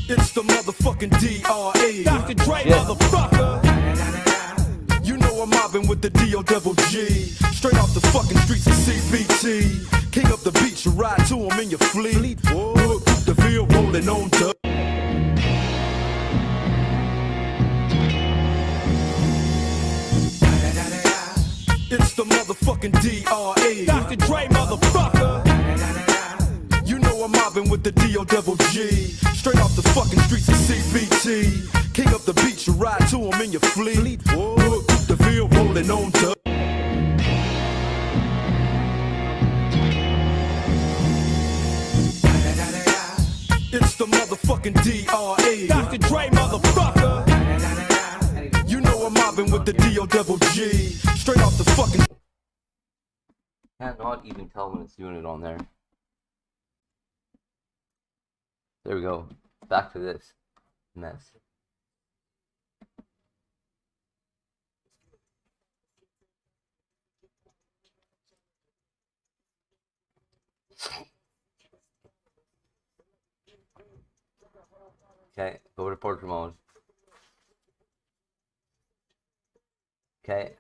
It's the motherfucking DRE. Dr. Dre, motherfucker. You know I'm mobbing with the D.O. Double G. Straight off the fucking streets of CBT. King up the beach, you ride to him in your fleet. Look, the veal rolling on dub. It's the motherfucking DRE. Dr. Dre, motherfucker. You know I'm mobbing with the D.O. Double G. Straight off the fucking streets of CBT. King up the beach, you ride to him in your fleet. Look, the veal rolling on dub. It's the motherfucking DRE. Dr. Dre, motherfucker. You know I'm mobbing with the D.O. Double G. Straight off the fucking... Cannot even tell when it's doing it on there. There we go. Back to this mess. Okay, go to portrait mode. Okay.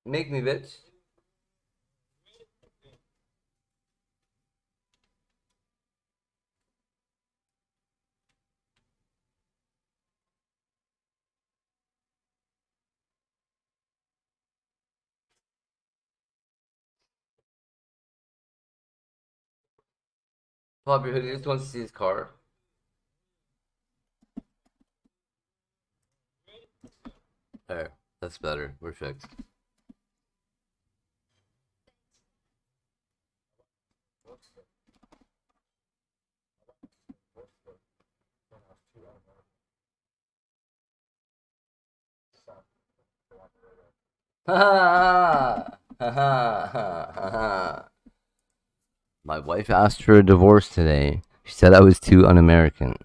Make me, bitch. Bobby Hood just wants to see his car. There, that's better. We're fixed. My wife asked for a divorce today. She said I was too un-American.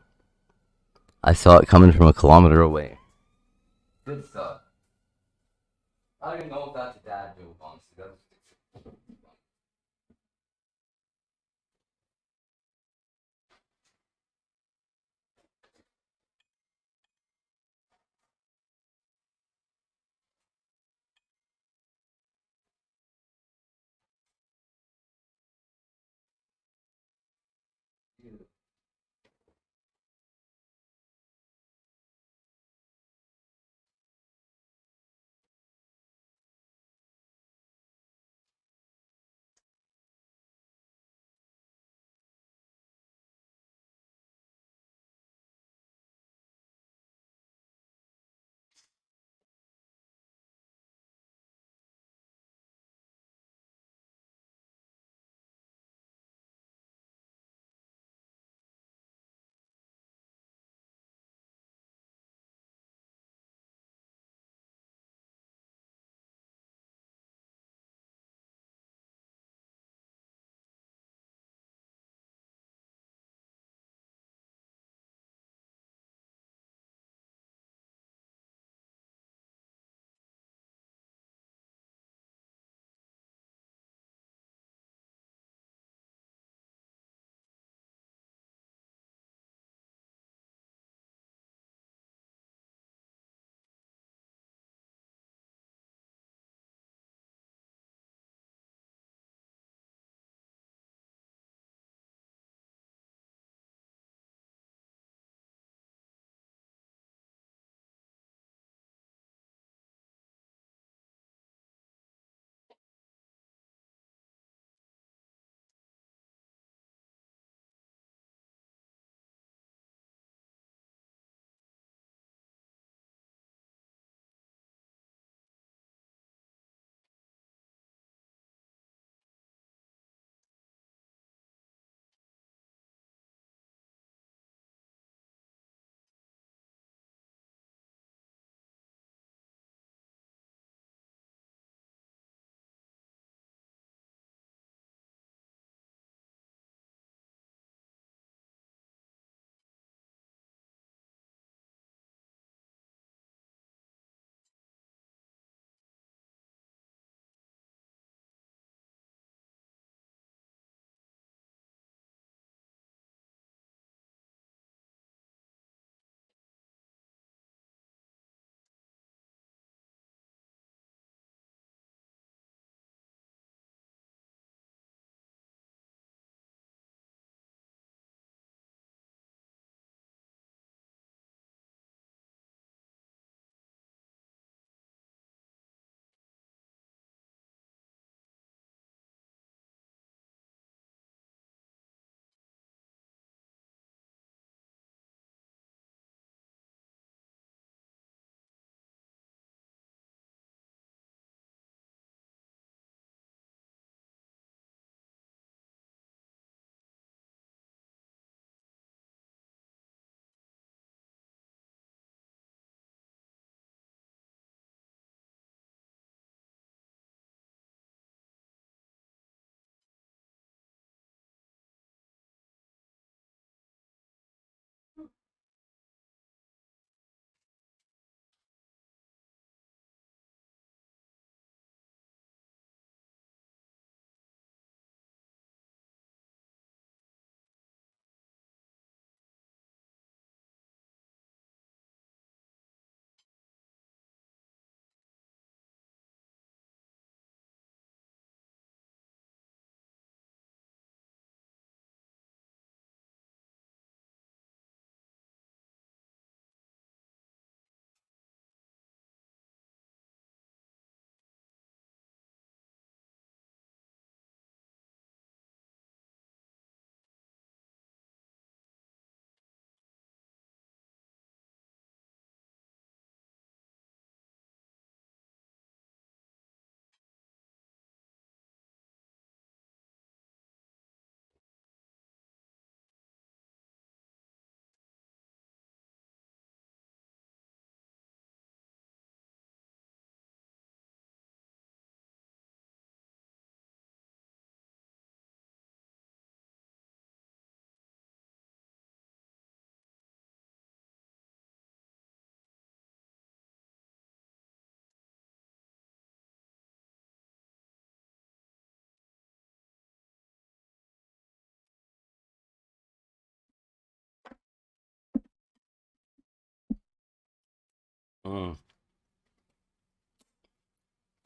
I saw it coming from a kilometer away. Good stuff. I don't even know if that's a dad joke, honestly. That's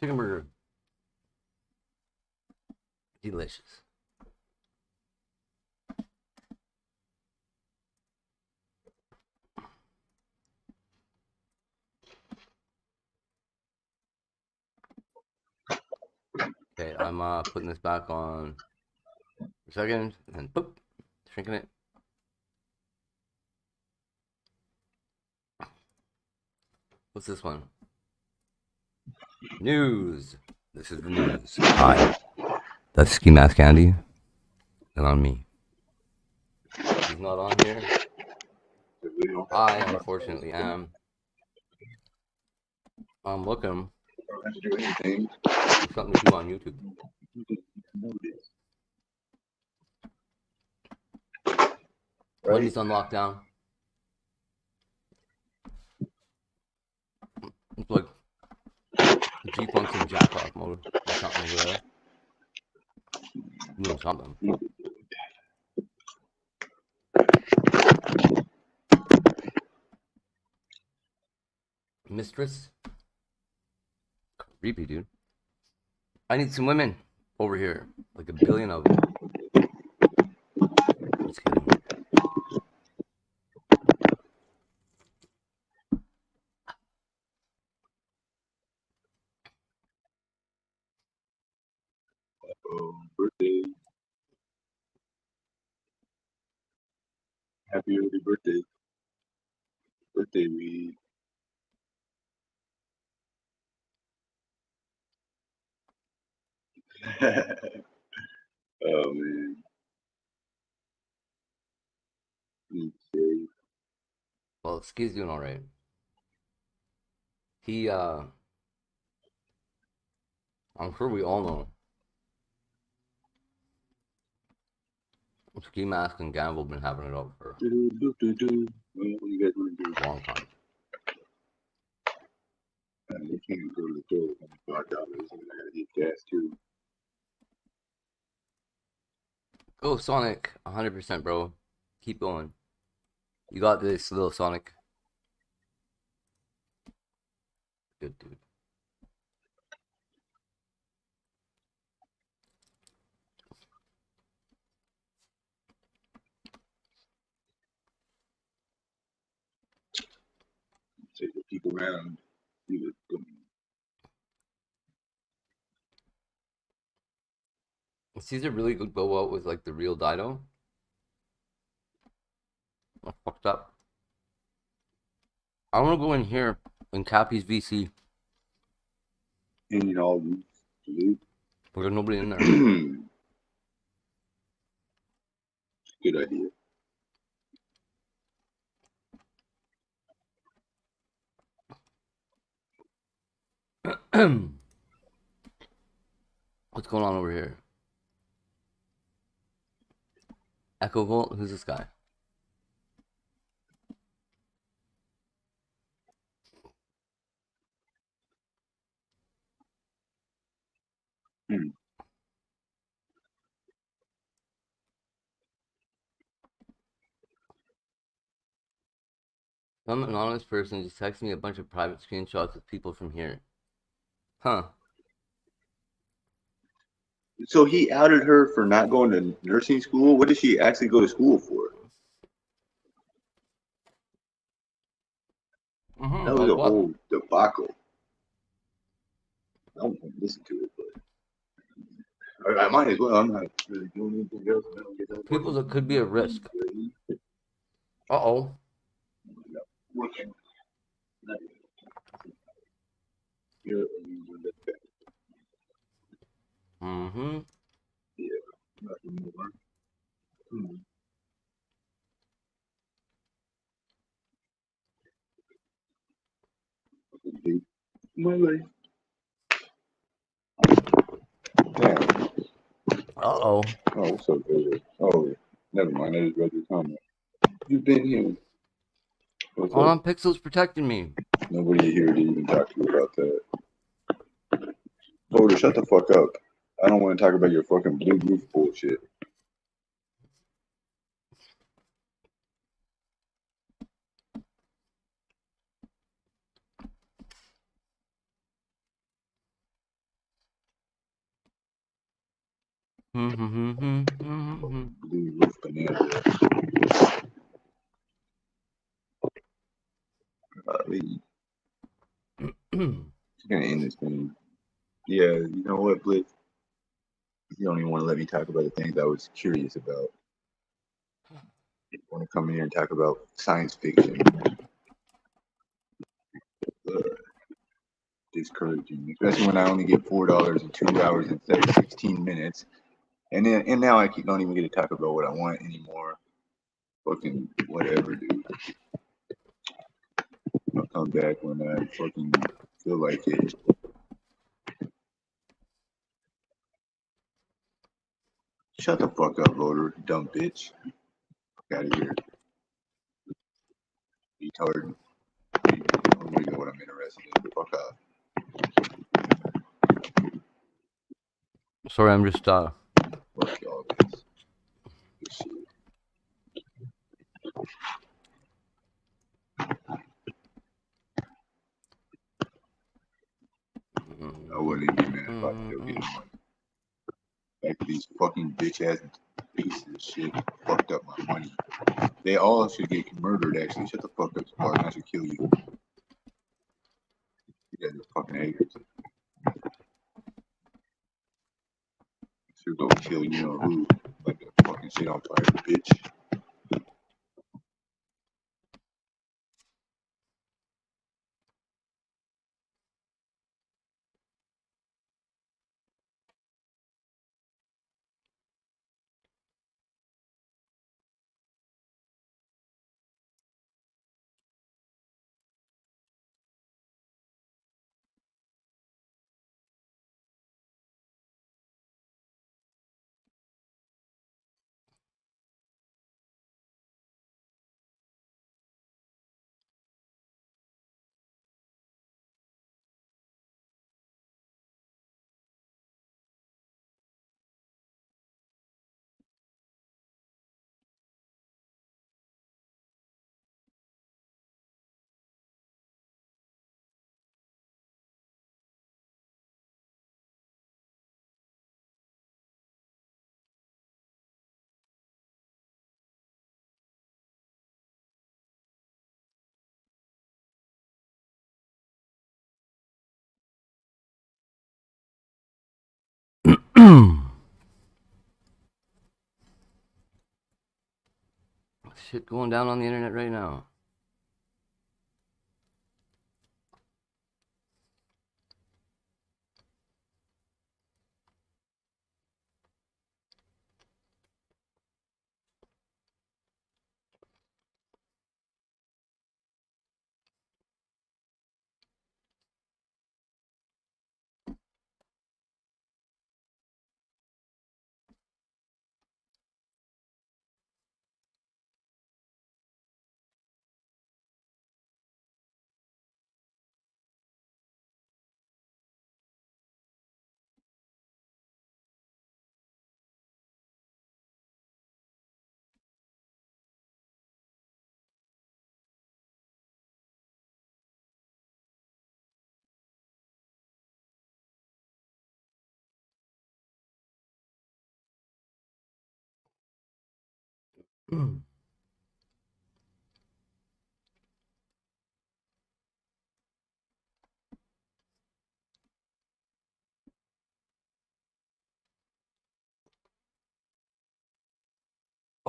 Chicken burger. Delicious. Okay, I'm putting this back on for a second, and then boop, shrinking it. What's this one? News. This is the news. Hi. That's Ski Mask Andy. And on me. He's not on here. I unfortunately am. I'm looking for something to do on YouTube. Wendy's on lockdown. It's like G-Funk's in jack-off mode or something over there. Doing something. Mistress? Creepy, dude. I need some women over here. Like a billion of them. Just kidding. Birthday. Happy early birthday. Birthday week. Oh man. Okay. Well, Ski's doing alright. He, I'm sure we all know. Ski Mask and Gamble have been having it up for What you guys want to do? a long time. You can't go to the store for $5 and I gotta get gas too. Go Sonic, 100%, bro. Keep going. You got this, little Sonic. Good dude. Take the people around. See what's going Caesar really could go out with like the real Dido. I fucked up. I want to go in here in Cappy's VC. on. And all these. There's nobody in there. Good idea. What's going on over here? Echo Volt? Who's this guy? Some anonymous person just texted me a bunch of private screenshots of people from here. Huh. So he outed her for not going to nursing school? What did she actually go to school for? That was like a what? whole debacle. I don't want to listen to it, but I might as well. I'm not really doing anything else. I don't get that People that could be a risk. Uh-oh. working. Mm-hmm. Yeah, nothing more. My life. Damn. Uh-oh. Oh, what's up, baby? Oh, never mind. I just read your comment. You've been here. What's Hold up? on, Pixel's protecting me. Nobody here to even talk to you about that. Voter, shut the fuck up. I don't want to talk about your fucking blue roof bullshit. Just gonna end this thing. Yeah, you know what, Blitz? You don't even want to let me talk about the things I was curious about. You want to come in here and talk about science fiction. Discouraging, especially when I only get $4 in 2 hours and 16 minutes. And now I don't even get to talk about what I want anymore. Fucking whatever, dude. I'll come back when I fucking feel like it. Shut the fuck up, voter, dumb bitch. Fuck out of here. Retard. I don't really know what I'm interested in. Fuck up. Sorry, I'm just Fuck all this. This shit. I wouldn't even be mad if I still get money. Back to these fucking bitch ass pieces of shit fucked up my money. They all should get murdered, actually. Shut the fuck up, Spartan. I should kill you. You guys are fucking haters. Should go kill you know who. Like the fucking shit on fire, bitch. shit going down on the internet right now.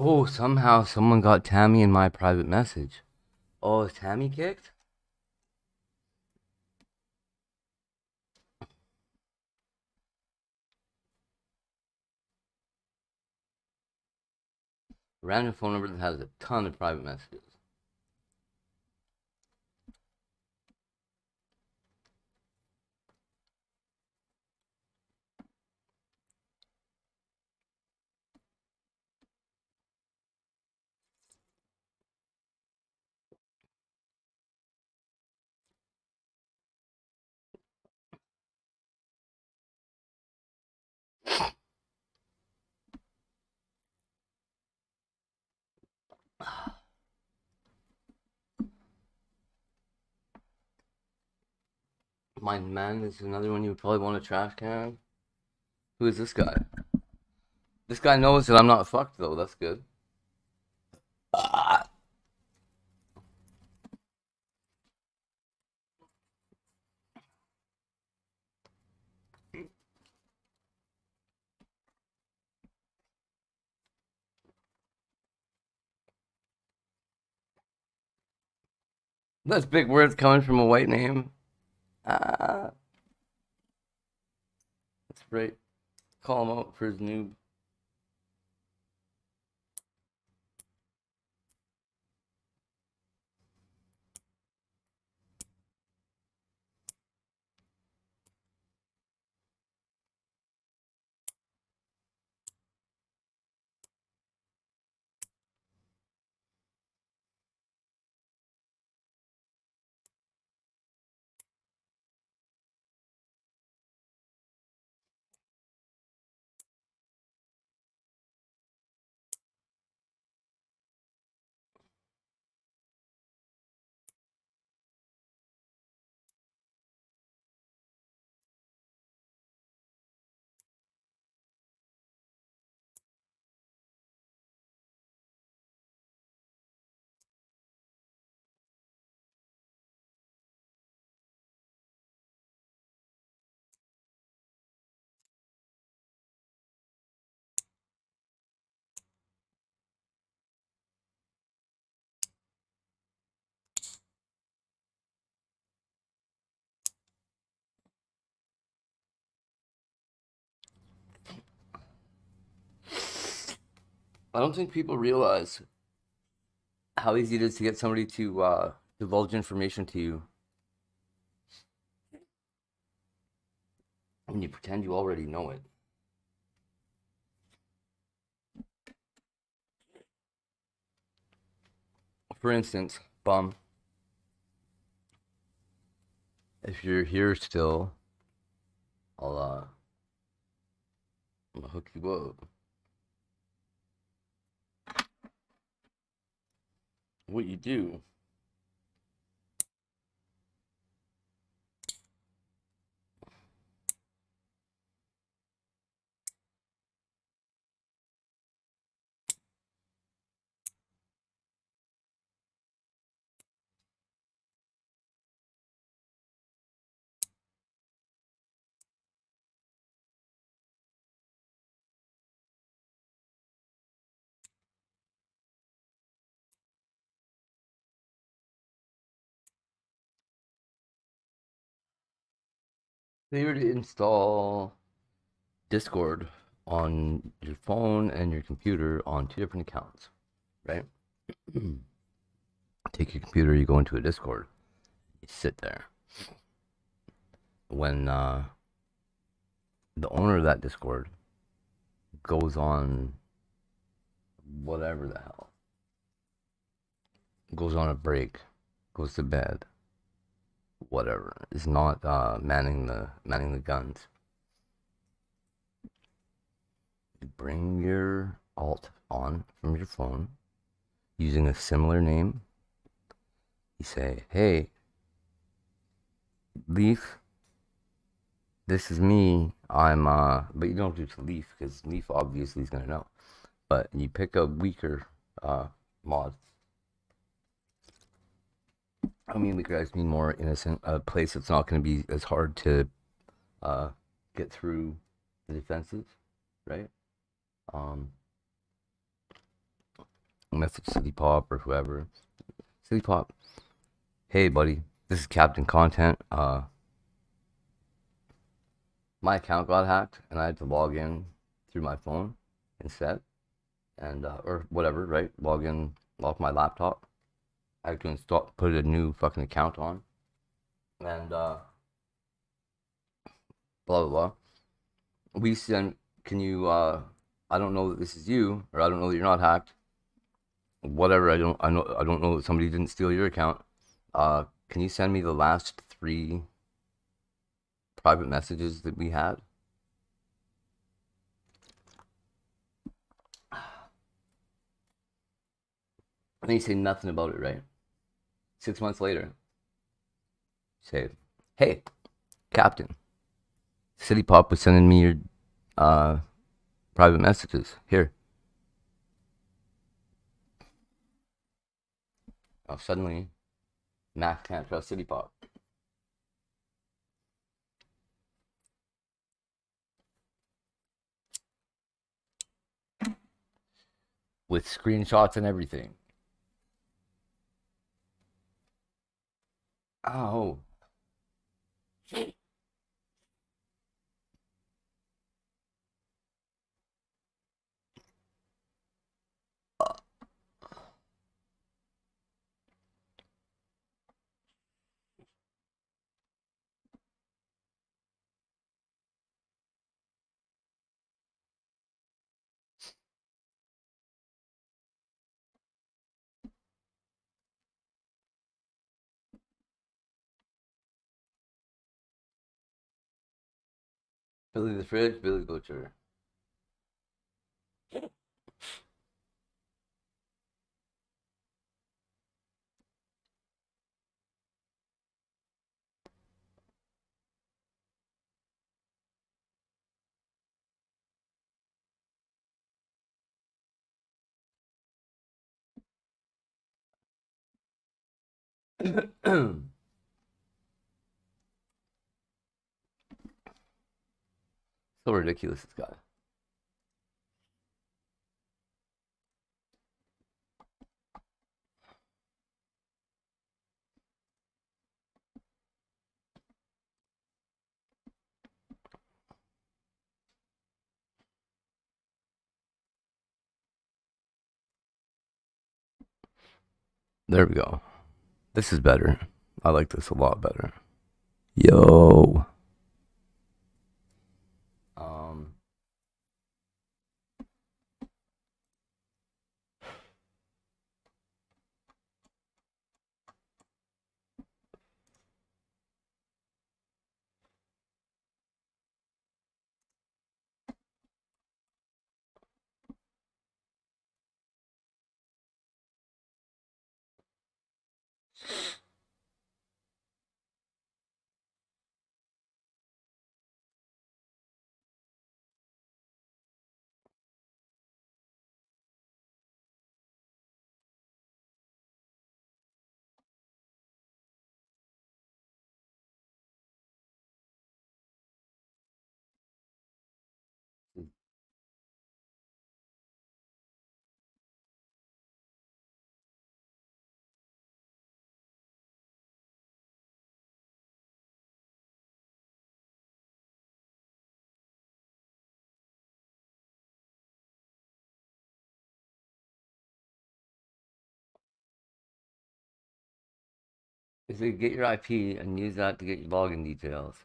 Oh, somehow someone got Tammy in my private message. Oh, is Tammy kicked? Random phone number that has a ton of private messages. My man is another one you would probably want a trash can. Who is this guy? This guy knows that I'm not fucked though. That's good. That's big words coming from a white name. That's right. Call him out for his noob. I don't think people realize how easy it is to get somebody to divulge information to you when you pretend you already know it. For instance, bum, if you're here still, I'll hook you up. What you do they were to install Discord on your phone and your computer on two different accounts, right? Take your computer, you go into a Discord, you sit there. When the owner of that Discord goes on whatever the hell, goes on a break, goes to bed, whatever, is not manning the guns. You bring your alt on from your phone using a similar name. You say, "Hey, Leaf, this is me. I'm but you don't do it to Leaf because Leaf obviously is gonna know. But you pick a weaker mod. I mean weaker, I just mean more innocent, a place that's not gonna be as hard to get through the defenses, right? Message City Pop or whoever. City Pop, hey buddy, this is Captain Content. My account got hacked and I had to log in through my phone instead, and or whatever, right? Log in off my laptop. I had to install, put a new fucking account on, and blah blah blah. We send. Can you? I don't know that this is you, or I don't know that you're not hacked. Whatever. I don't. I know. I don't know that somebody didn't steal your account. Can you send me the last 3 private messages that we had? And then you say nothing about it, right? 6 months later, say, hey, Captain, City Pop was sending me your private messages. Here. Oh, suddenly, Max can't trust City Pop. With screenshots and everything. Ow. Billy the Fridge, Billy Butcher. So ridiculous, this guy. There we go. This is better. I like this a lot better. Yo. Is it get your IP and use that to get your login details.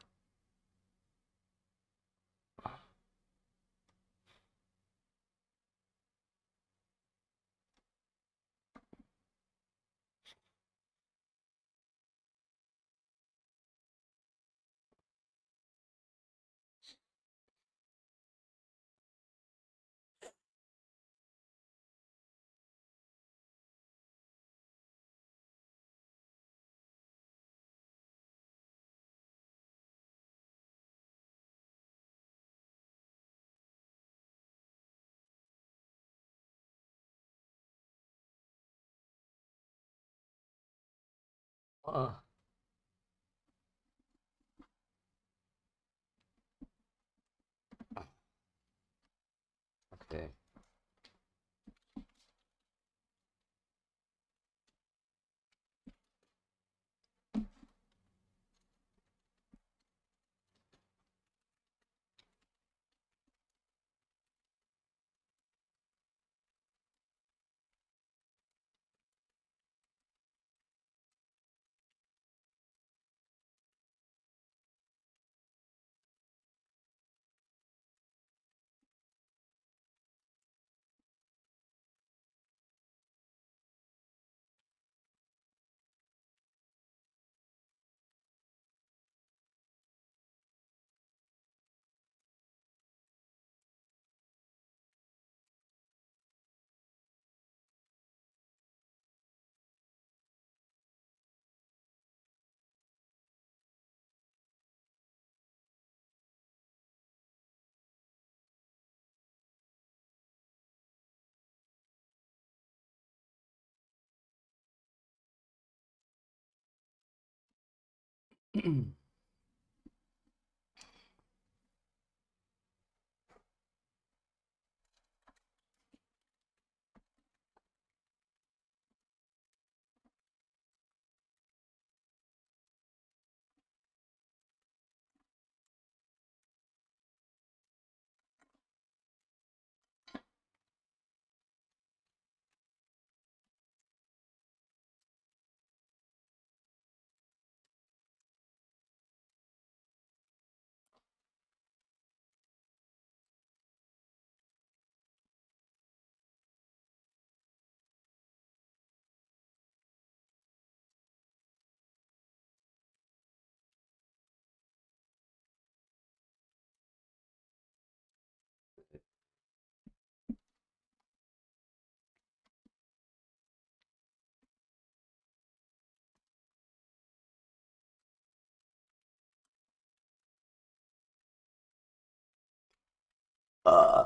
Okay. Uh.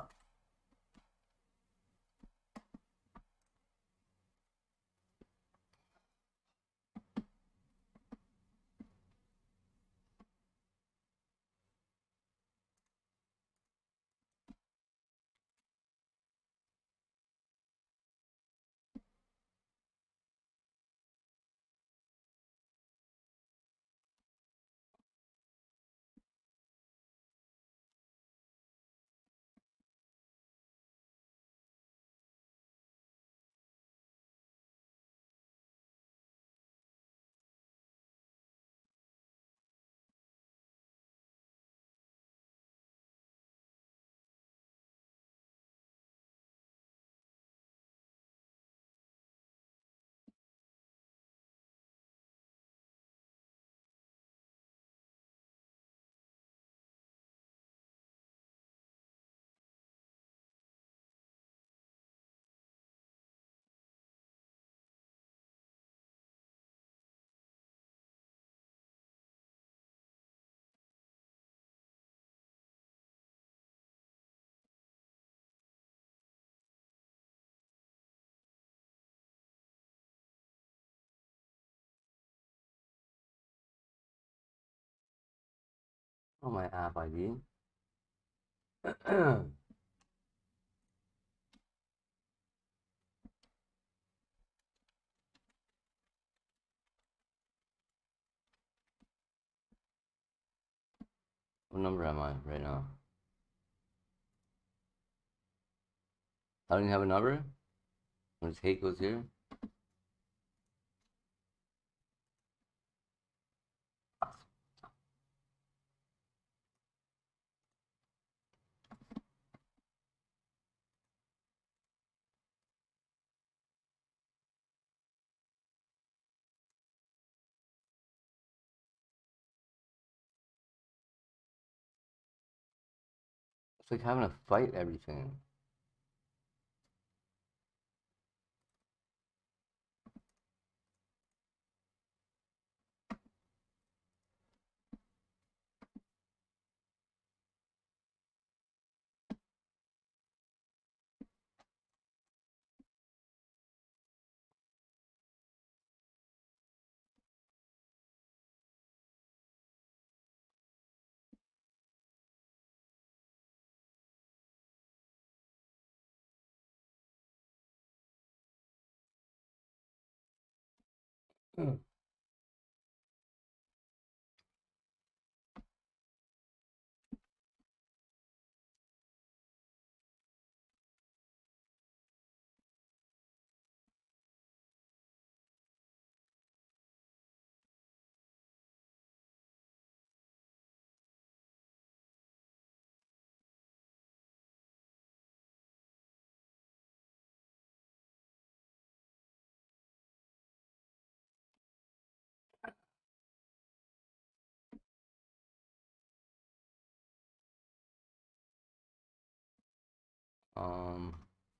Oh, my app ID. What number am I right now? I don't even have a number? When his hate goes here? It's like having to fight everything.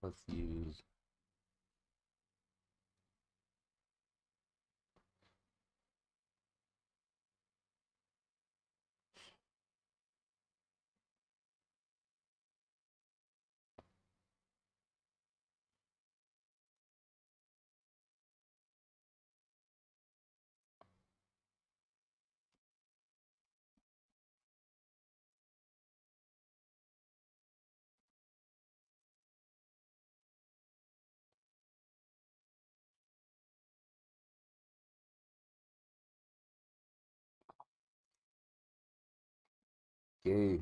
Let's use. Okay.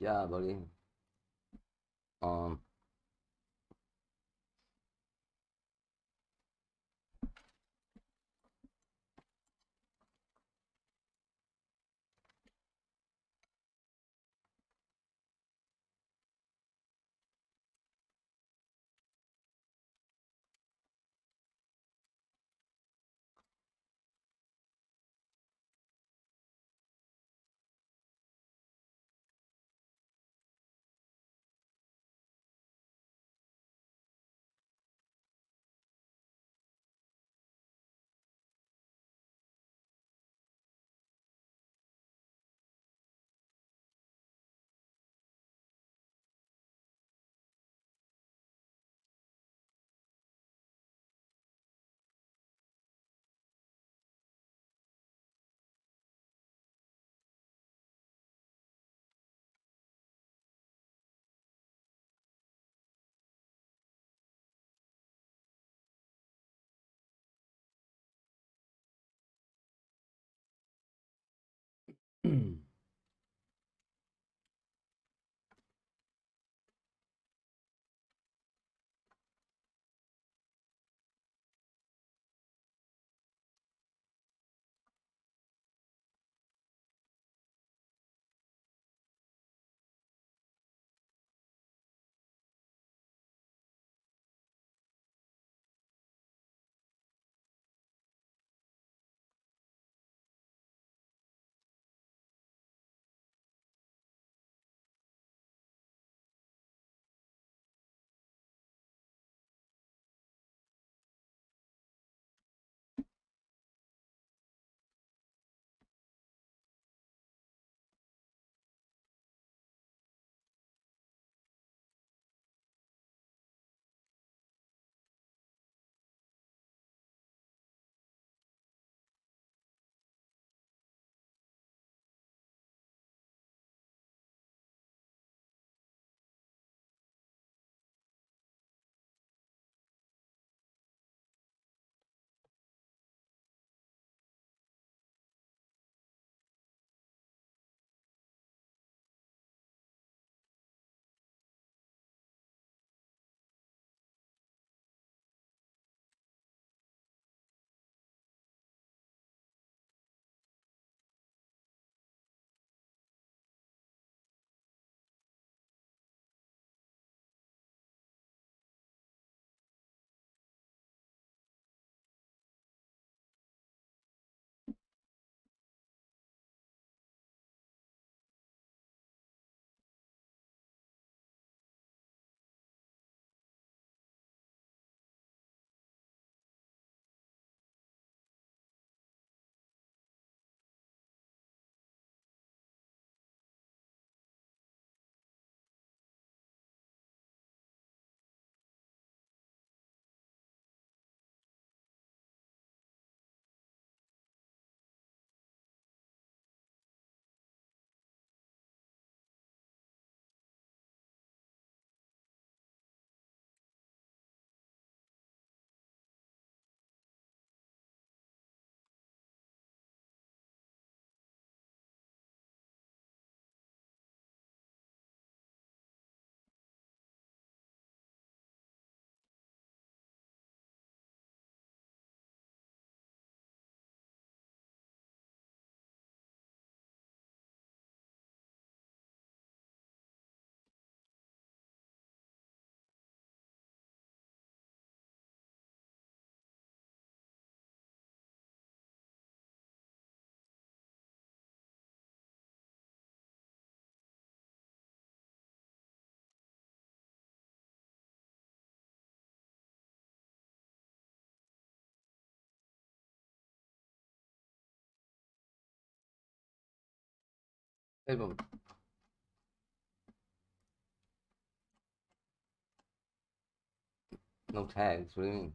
Yeah, buddy. Um. Hey, bro. No tags. What do you mean?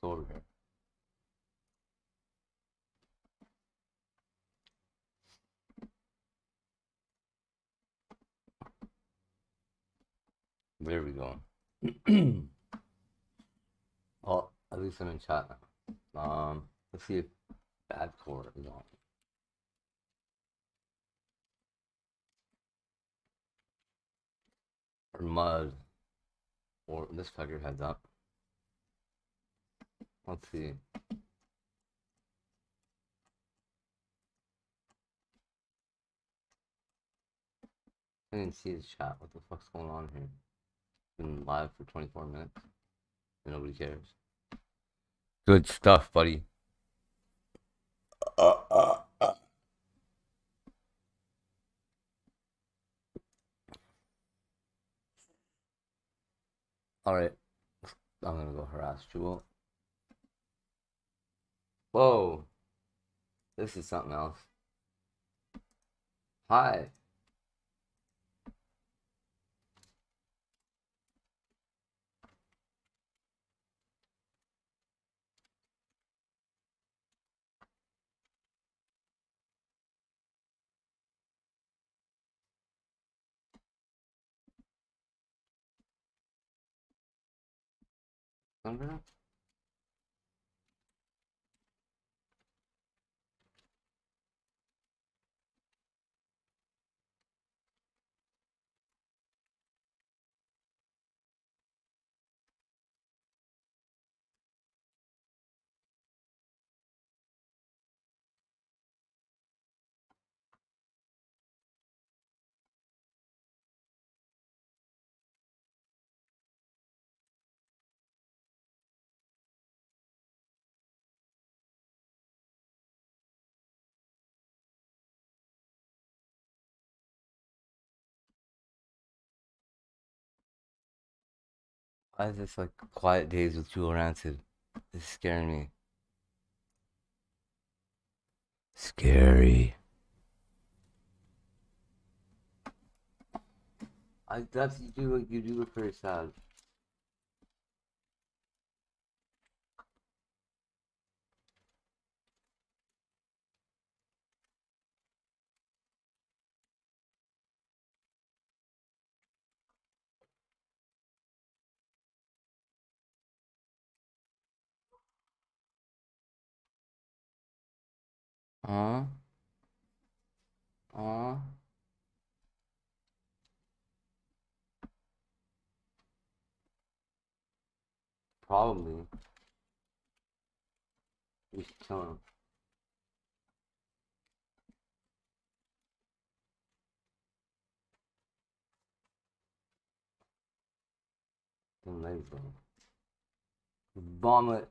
Sorry. There we go. Oh, at least I'm in chat now. Let's see if bad core is on. Or mud. Or this fucker heads up. Let's see. I didn't see his chat. What the fuck's going on here? Been live for 24 minutes. And nobody cares. Good stuff, buddy. Alright. I'm gonna go harass Jewel. Whoa. This is something else. Hi. Remember? Why is this like quiet days with Jewel Rancid? This is scaring me. Scary. That's you do look very sad. Aw. Aw. Probably. We should kill him. Them legs though. Vomit.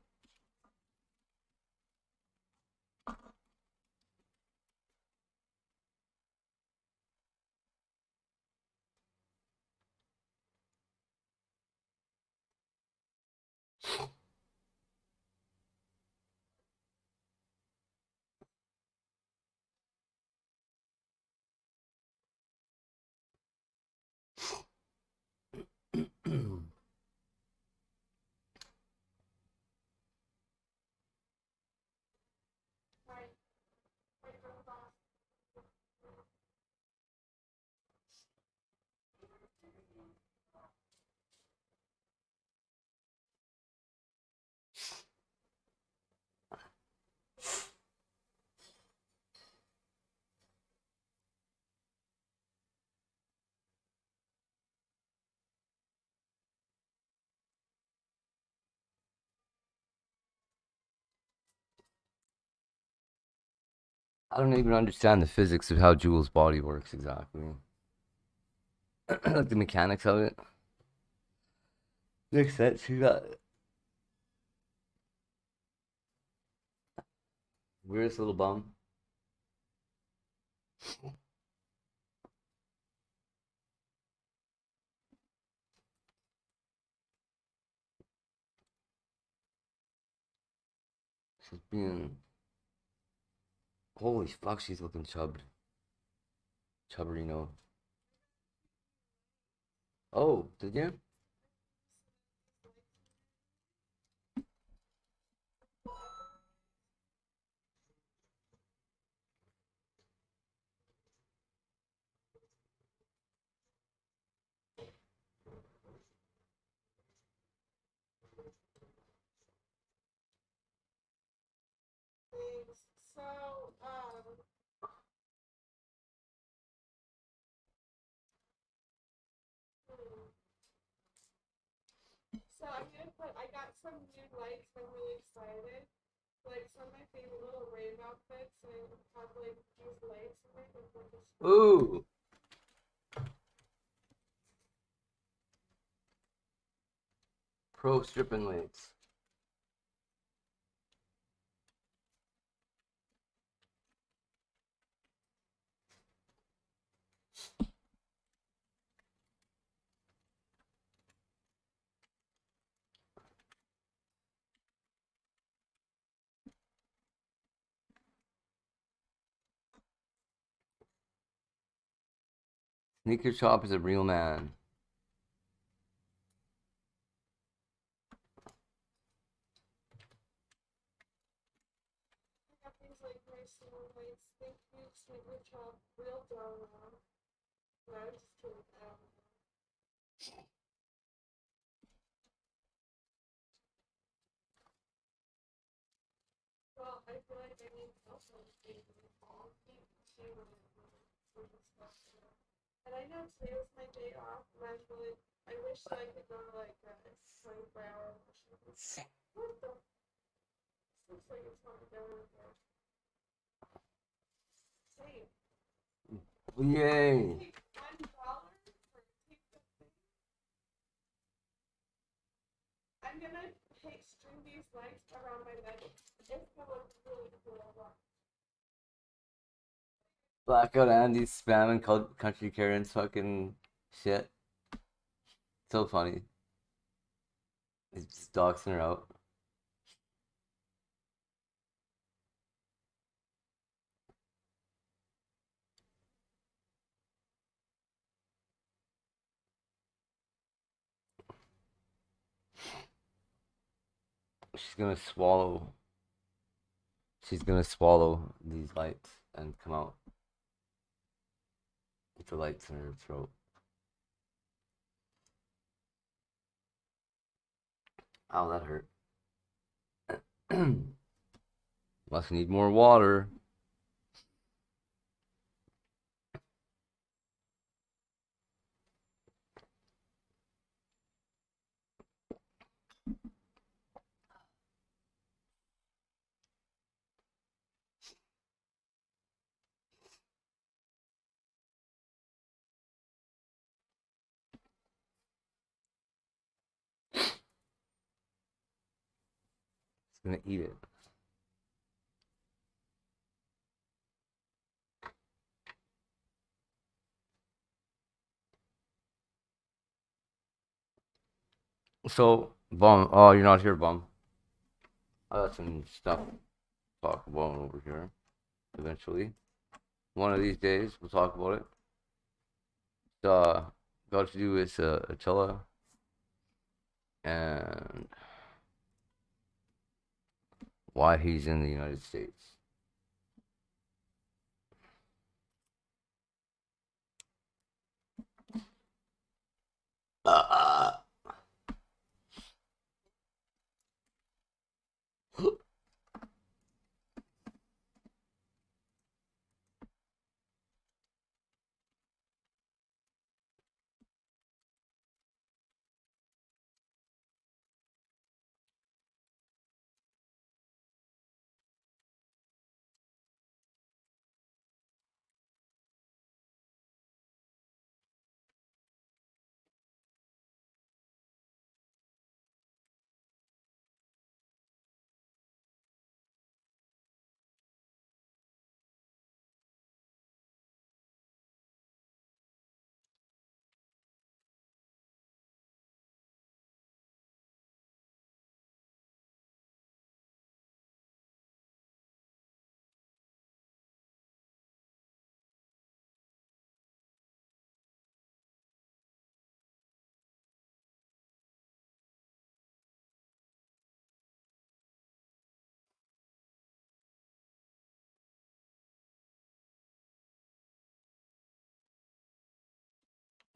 I don't even understand the physics of how Jewel's body works exactly. Like the mechanics of it. Makes sense. She got weirdest little bum. She's being. Holy fuck, she's looking chubbed. Chubberino. Oh, did you? So, I got some new lights. I'm really excited. Like some of my favorite little rave outfits, and have like these lights in it. Ooh. Pro stripping lights. Sneaker Shop is a real man. Well, I feel like I need help on and I know today was my day off, and I wish I could go to like a 24-hour session. What the? This looks like it's not going there. Same. Yay! $1 for take the thing. I'm gonna string these lights around my bed. It's gonna look really cool. Blackout Andy's spamming country Karen's fucking shit. So funny. He's just doxing her out. She's gonna swallow. She's gonna swallow these lights and come out with the lights in her throat. Ow, that hurt. Must need more water. It's gonna eat it. So, Bum, oh, you're not here, Bum. I got some stuff to talk about over here. Eventually. One of these days, we'll talk about it. Got to do with Attila. And why he's in the United States.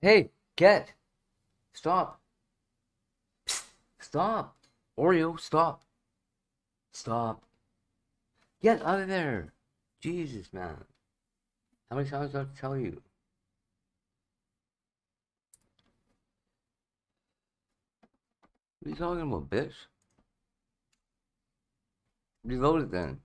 Hey, get! Stop! Psst, stop! Oreo, stop! Stop! Get out of there! Jesus, man. How many times do I have to tell you? What are you talking about, bitch? Reload it then.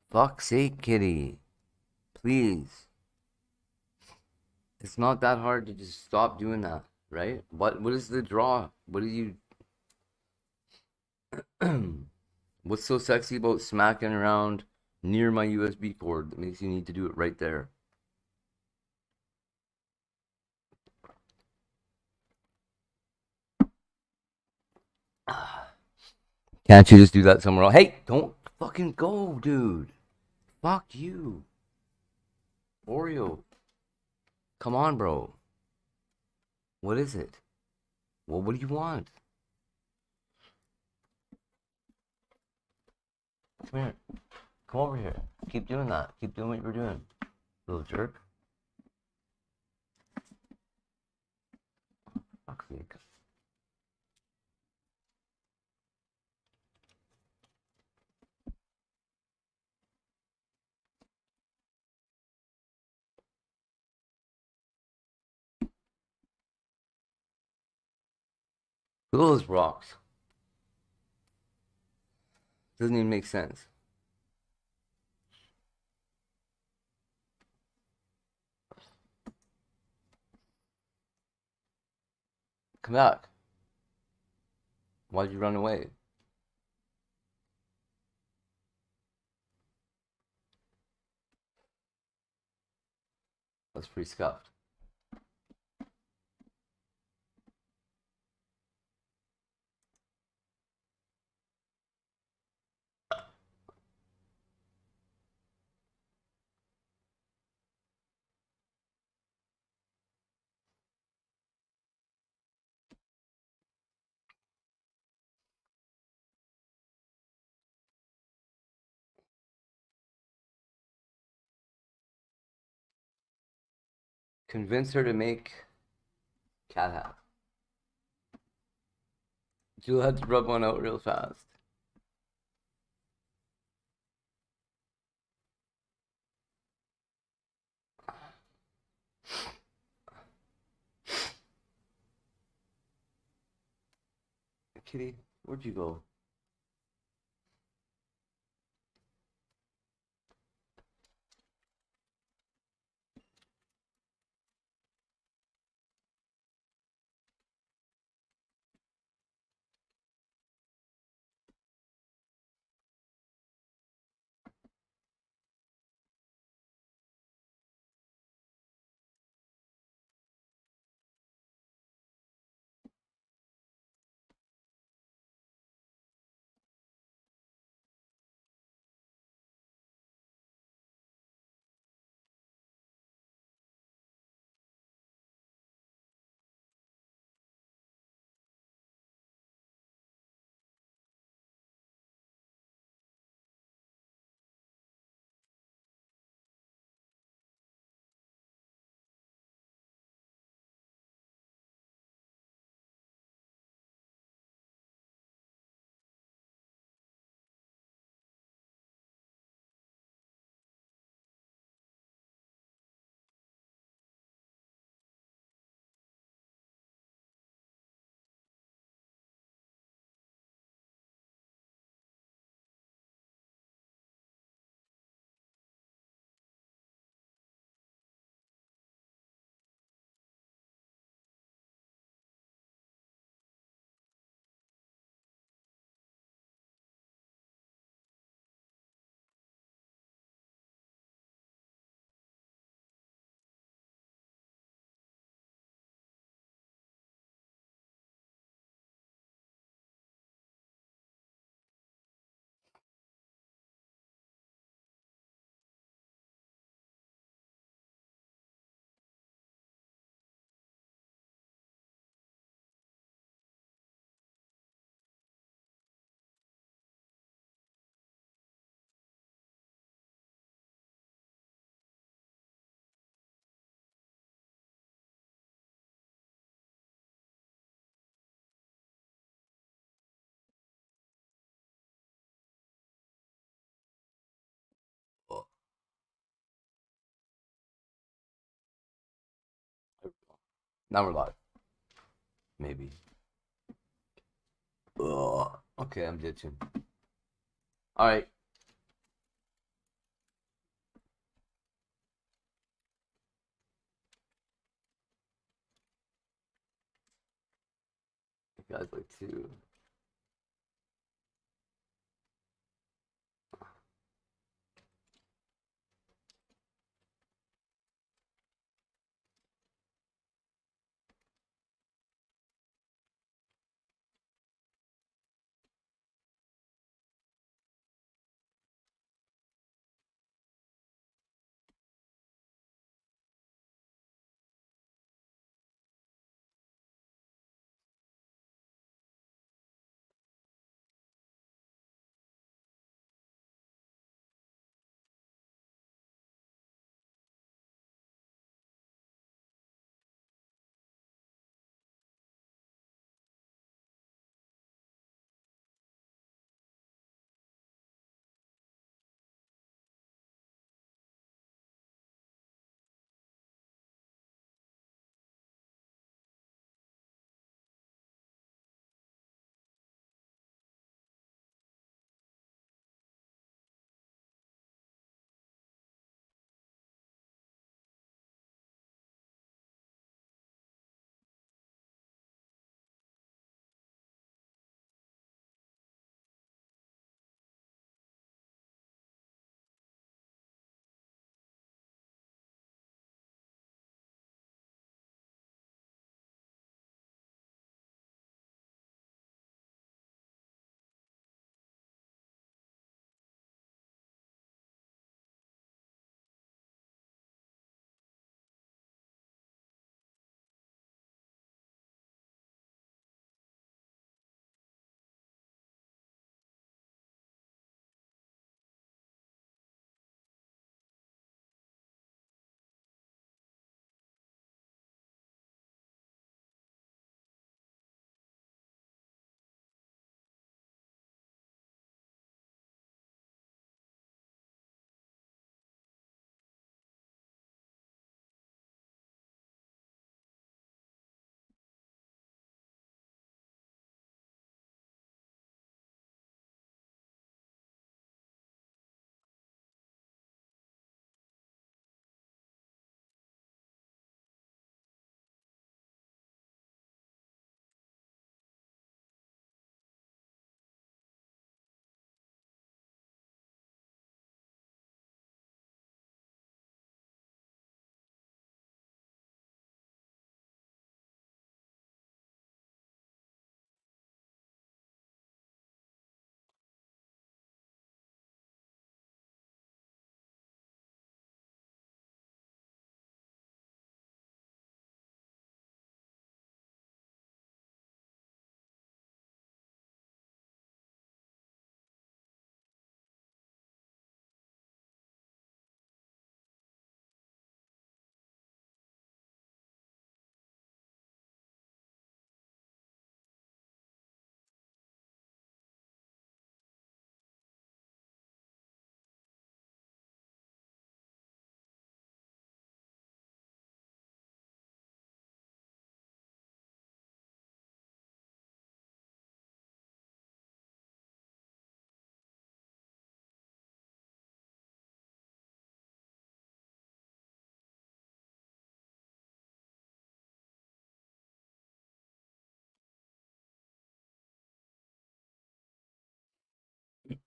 Fuck's sake, kitty. Please. It's not that hard to just stop doing that, right? What is the draw? What do you What's so sexy about smacking around near my USB cord that makes you need to do it right there? Can't you just do that somewhere else? Hey, don't fucking go, dude. Fuck you. Oreo. Come on, bro. What is it? Well, what do you want? Come here. Come over here. Keep doing that. Keep doing what you were doing. Little jerk. Fuck's sake. Look at those rocks. Doesn't even make sense. Come back. Why'd you run away? That's pretty scuffed. Convince her to make cat hat. You'll have to rub one out real fast. Kitty, where'd you go? Now we're live. Maybe. Ugh. Okay, I'm ditching. Alright. You guys like to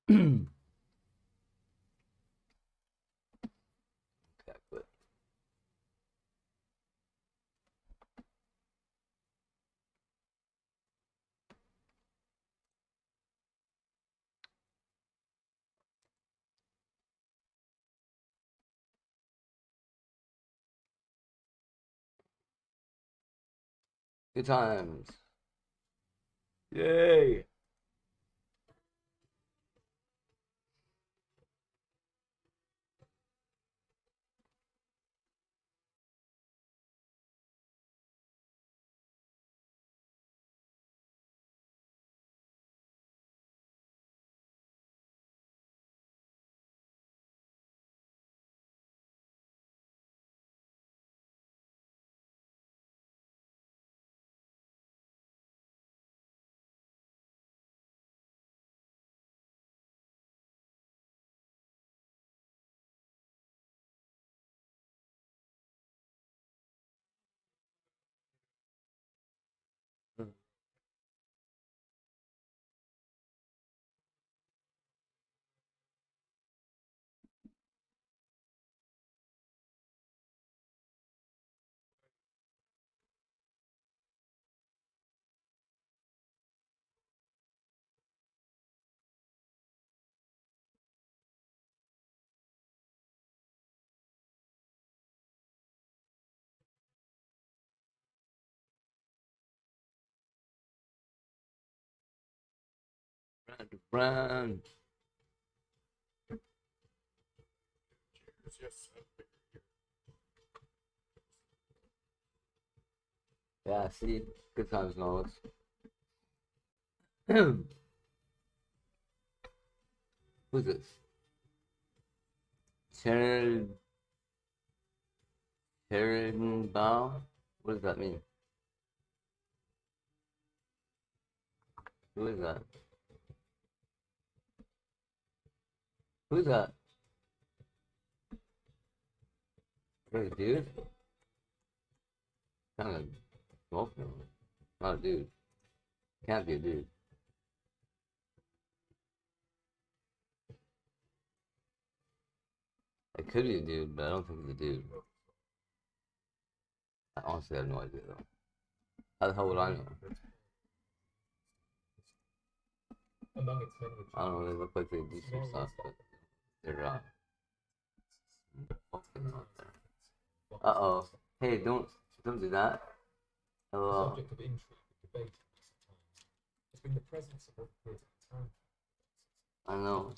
but good times. Yay. Run. Yeah, see, good times, Nolas. Who's this? Sharon Bao? What does that mean? Who is that? Who's that? Wait, dude? Kind of smoking. Not a dude. Can't be a dude. It could be a dude, but I don't think it's a dude. I honestly have no idea though. How the hell would I know? I don't know, they look like they do some stuff, but they're walking out there. Uh-oh. Hey, don't do that. Hello. Subject of intrigue and debate in recent times has been the presence of what appears at time. I know.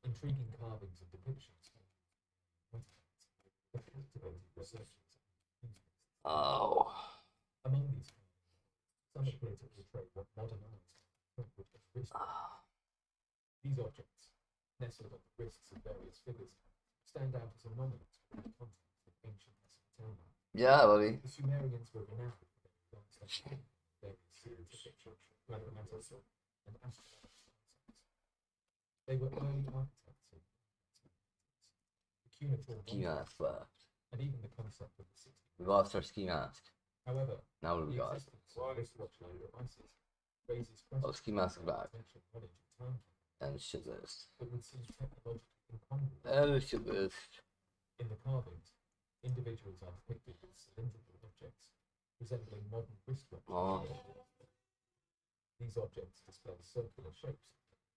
Intriguing carvings and depictions of captivating researchers. Oh. Among these carvings, some appear to portray what modern art would have written. These objects, nestled on the wrists of various figures, stand out as a monument to the content of ancient Mesopotamia. Yeah, buddy. The Sumerians were renowned for their advanced understanding of various scientific, mathematical, and astronomical concepts. They were early architects of the cuneiform Ski mask left. and even the concept of the 60s. We lost our ski mask. However, Now what do we the got? existence of wristwatch-like devices raises Oh, ski mask is back. potential knowledge of time And shit list. that would seem technologically incongruous. And shit list. In the carvings, individuals are depicted with cylindrical objects resembling modern wristwatches. Oh. These objects display circular shapes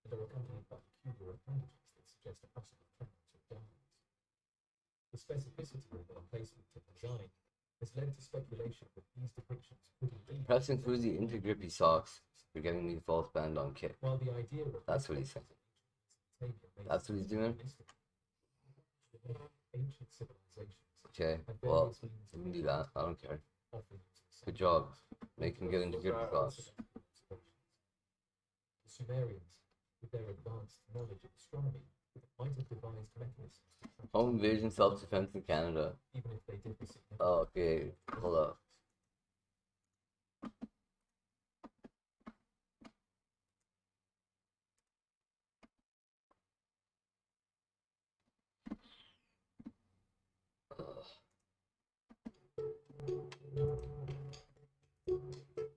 and are accompanied by peculiar appendages that suggest a possible chemicals or diamonds. The specificity of their placement and design has led to speculation that these depictions could indeed Pressing through the into grippy socks. You're giving me false band on kick. while the idea of That's what he's saying. That's what he's doing? ancient civilizations Okay, well, you can do that. I don't care. Good job. Make him get into grippy socks. The Sumerians, with their advanced knowledge of astronomy, might have devised mechanisms to track Home invasion, self-defense in Canada. even if they differ significantly. Oh, okay, hold up.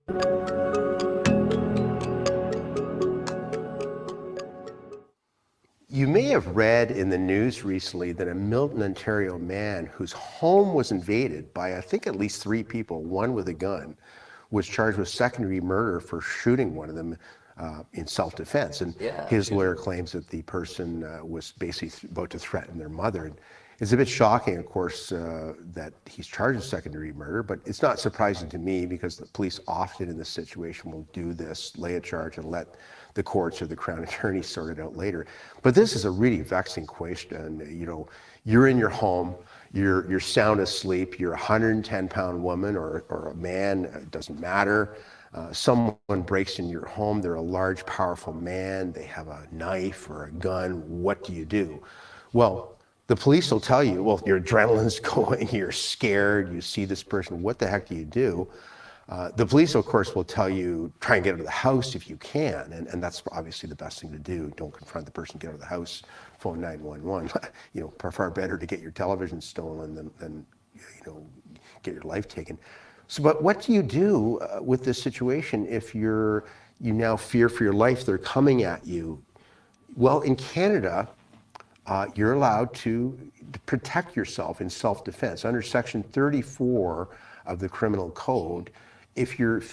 Ugh. You may have read in the news recently that a Milton, Ontario man whose home was invaded by, I think, at least 3 people, one with a gun, was charged with second-degree murder for shooting one of them in self-defense. And his lawyer claims that the person was basically about to threaten their mother. And it's a bit shocking, of course, that he's charged with second-degree murder, but it's not surprising to me because the police often in this situation will do this, lay a charge and let the courts or the Crown Attorney sort it out later. But this is a really vexing question. You know, you're in your home, you're sound asleep, you're a 110-pound woman or a man, it doesn't matter. Someone breaks in your home, they're a large, powerful man, they have a knife or a gun, what do you do? Well, the police will tell you, well, your adrenaline's going, you're scared, you see this person, what the heck do you do? The police, of course, will tell you, try and get out of the house if you can, and that's obviously the best thing to do. Don't confront the person, get out of the house, phone 911. You know, far better to get your television stolen than you know, get your life taken. So, but what do you do with this situation if you now fear for your life, they're coming at you? Well, in Canada, you're allowed to protect yourself in self-defense. Under Section 34 of the Criminal Code, if you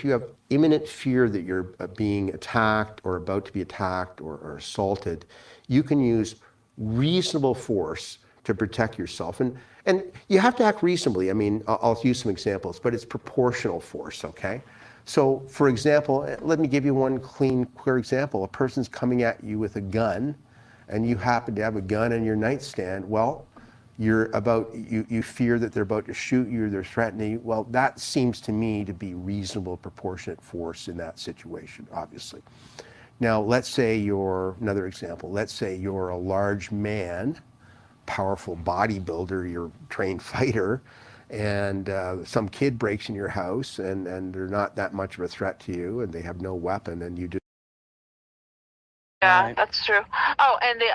have imminent fear that you're being attacked or about to be attacked or assaulted, you can use reasonable force to protect yourself. And you have to act reasonably. I mean, I'll use some examples, but it's proportional force, okay? So, for example, let me give you one clear example. A person's coming at you with a gun, and you happen to have a gun in your nightstand. Well, you fear that they're about to shoot you, they're threatening you. Well, that seems to me to be reasonable, proportionate force in that situation, obviously. Now, let's say another example, let's say you're a large man, powerful bodybuilder, you're a trained fighter, and some kid breaks in your house and they're not that much of a threat to you and they have no weapon and you just Yeah, that's true. Oh, and the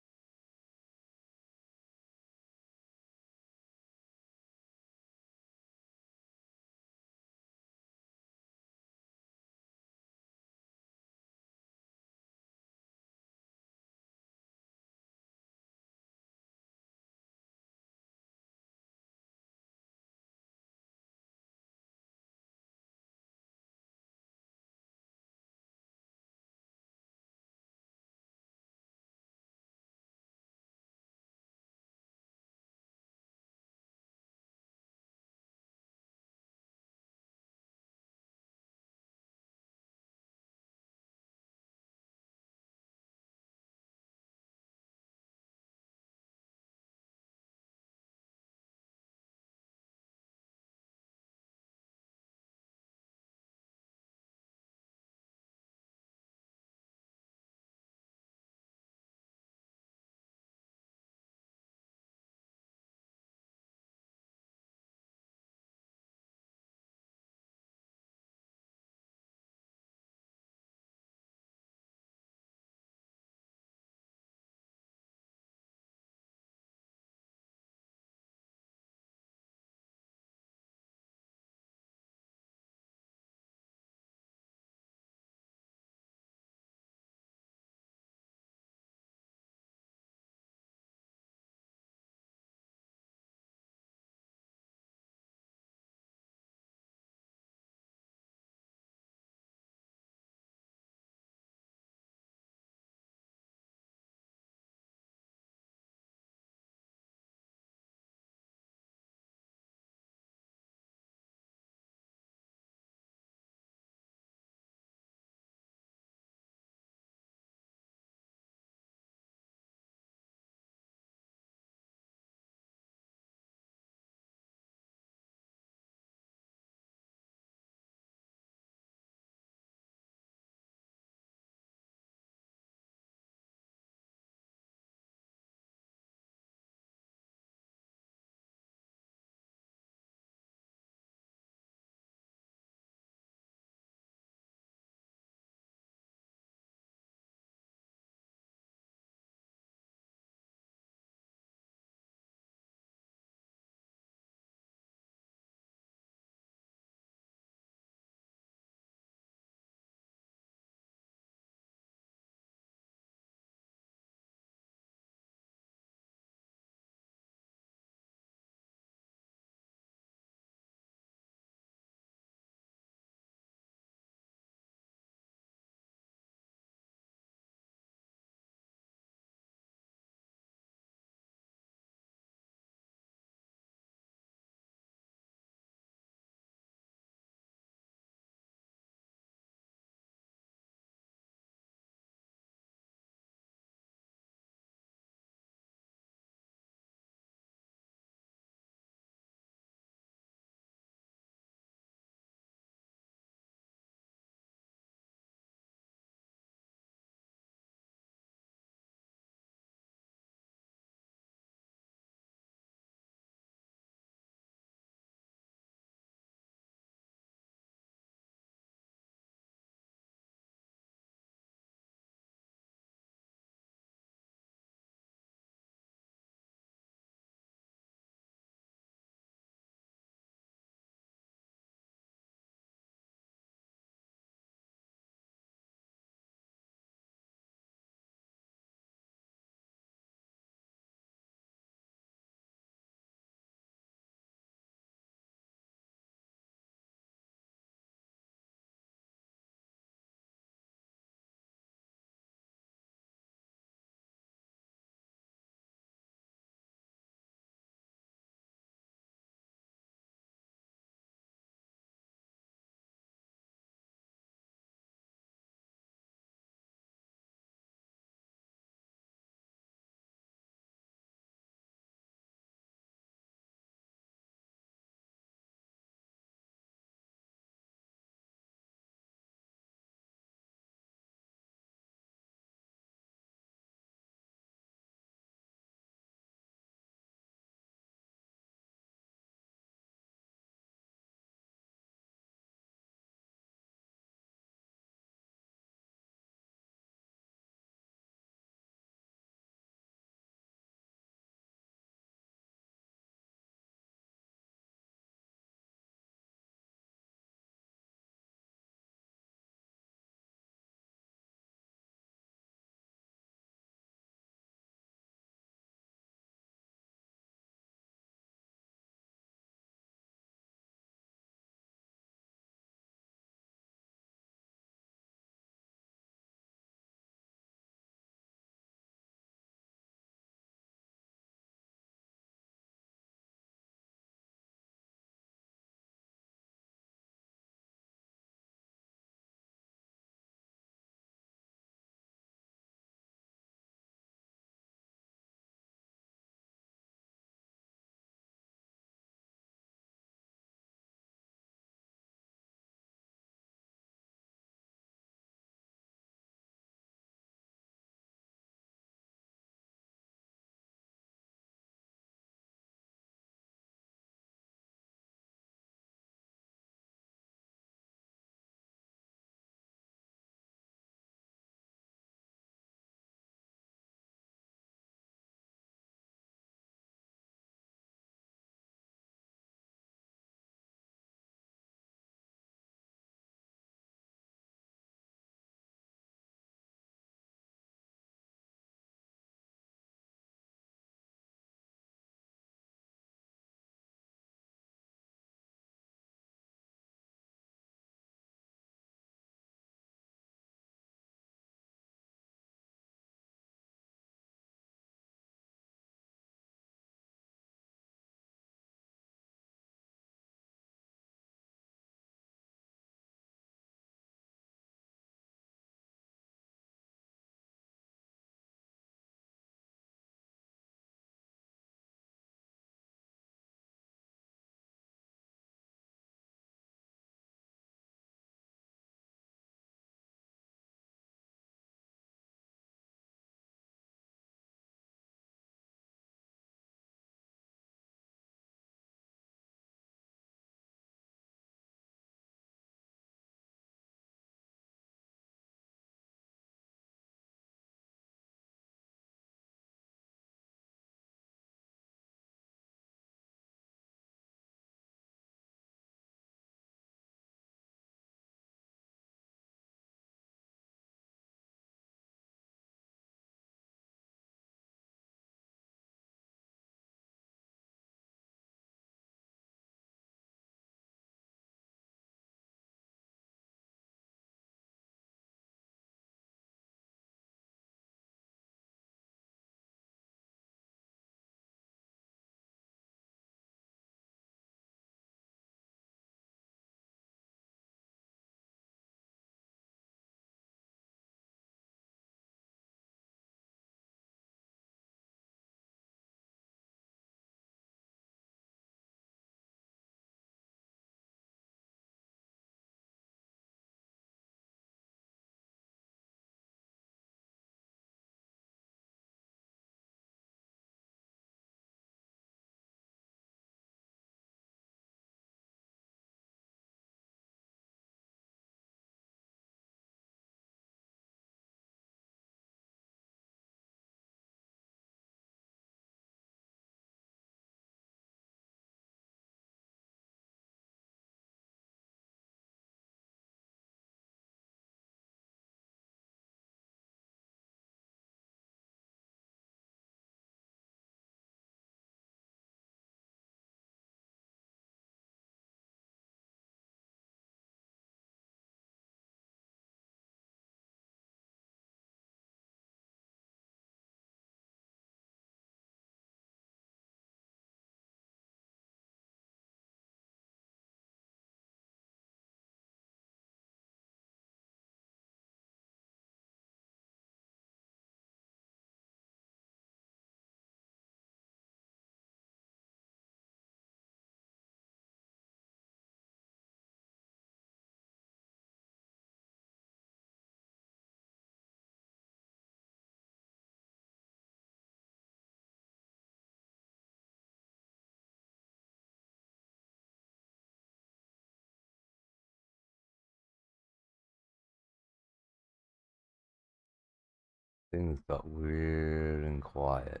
Things got weird and quiet.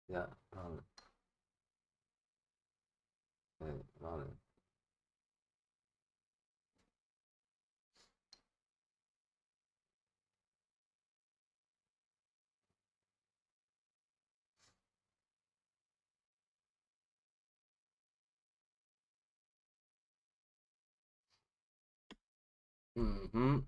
Yeah, Robin. Hey, Robin. Mm-hmm.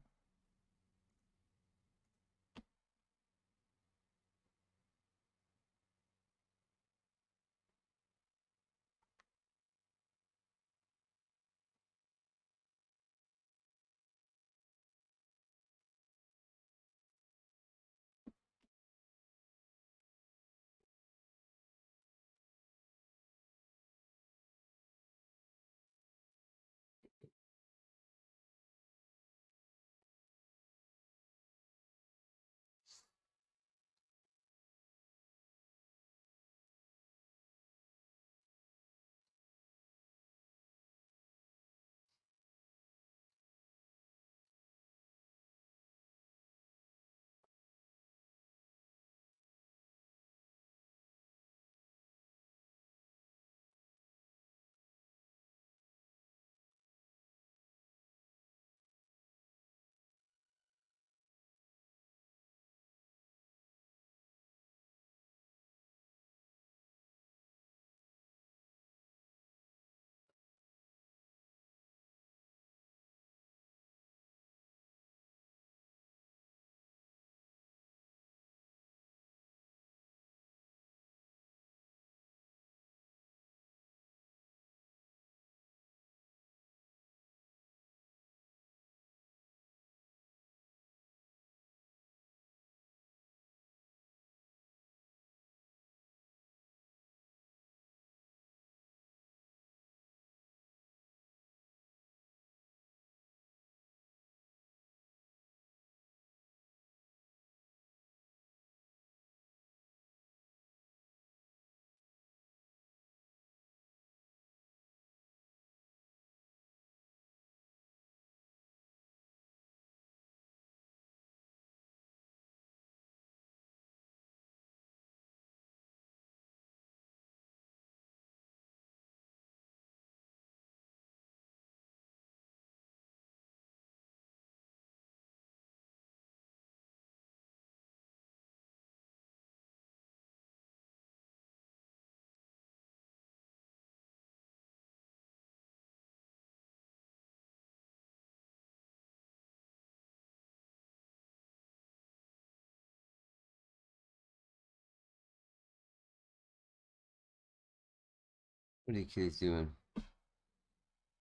What are you kids doing?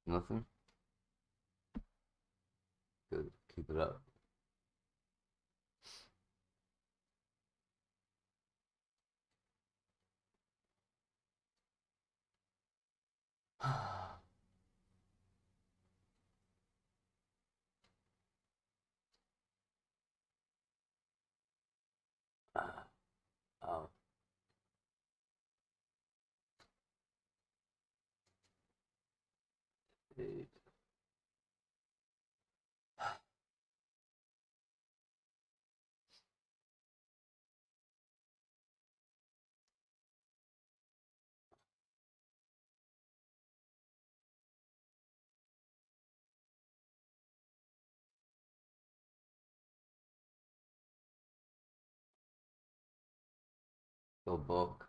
Nothing? Good. Keep it up. Oh. Eight. Go book.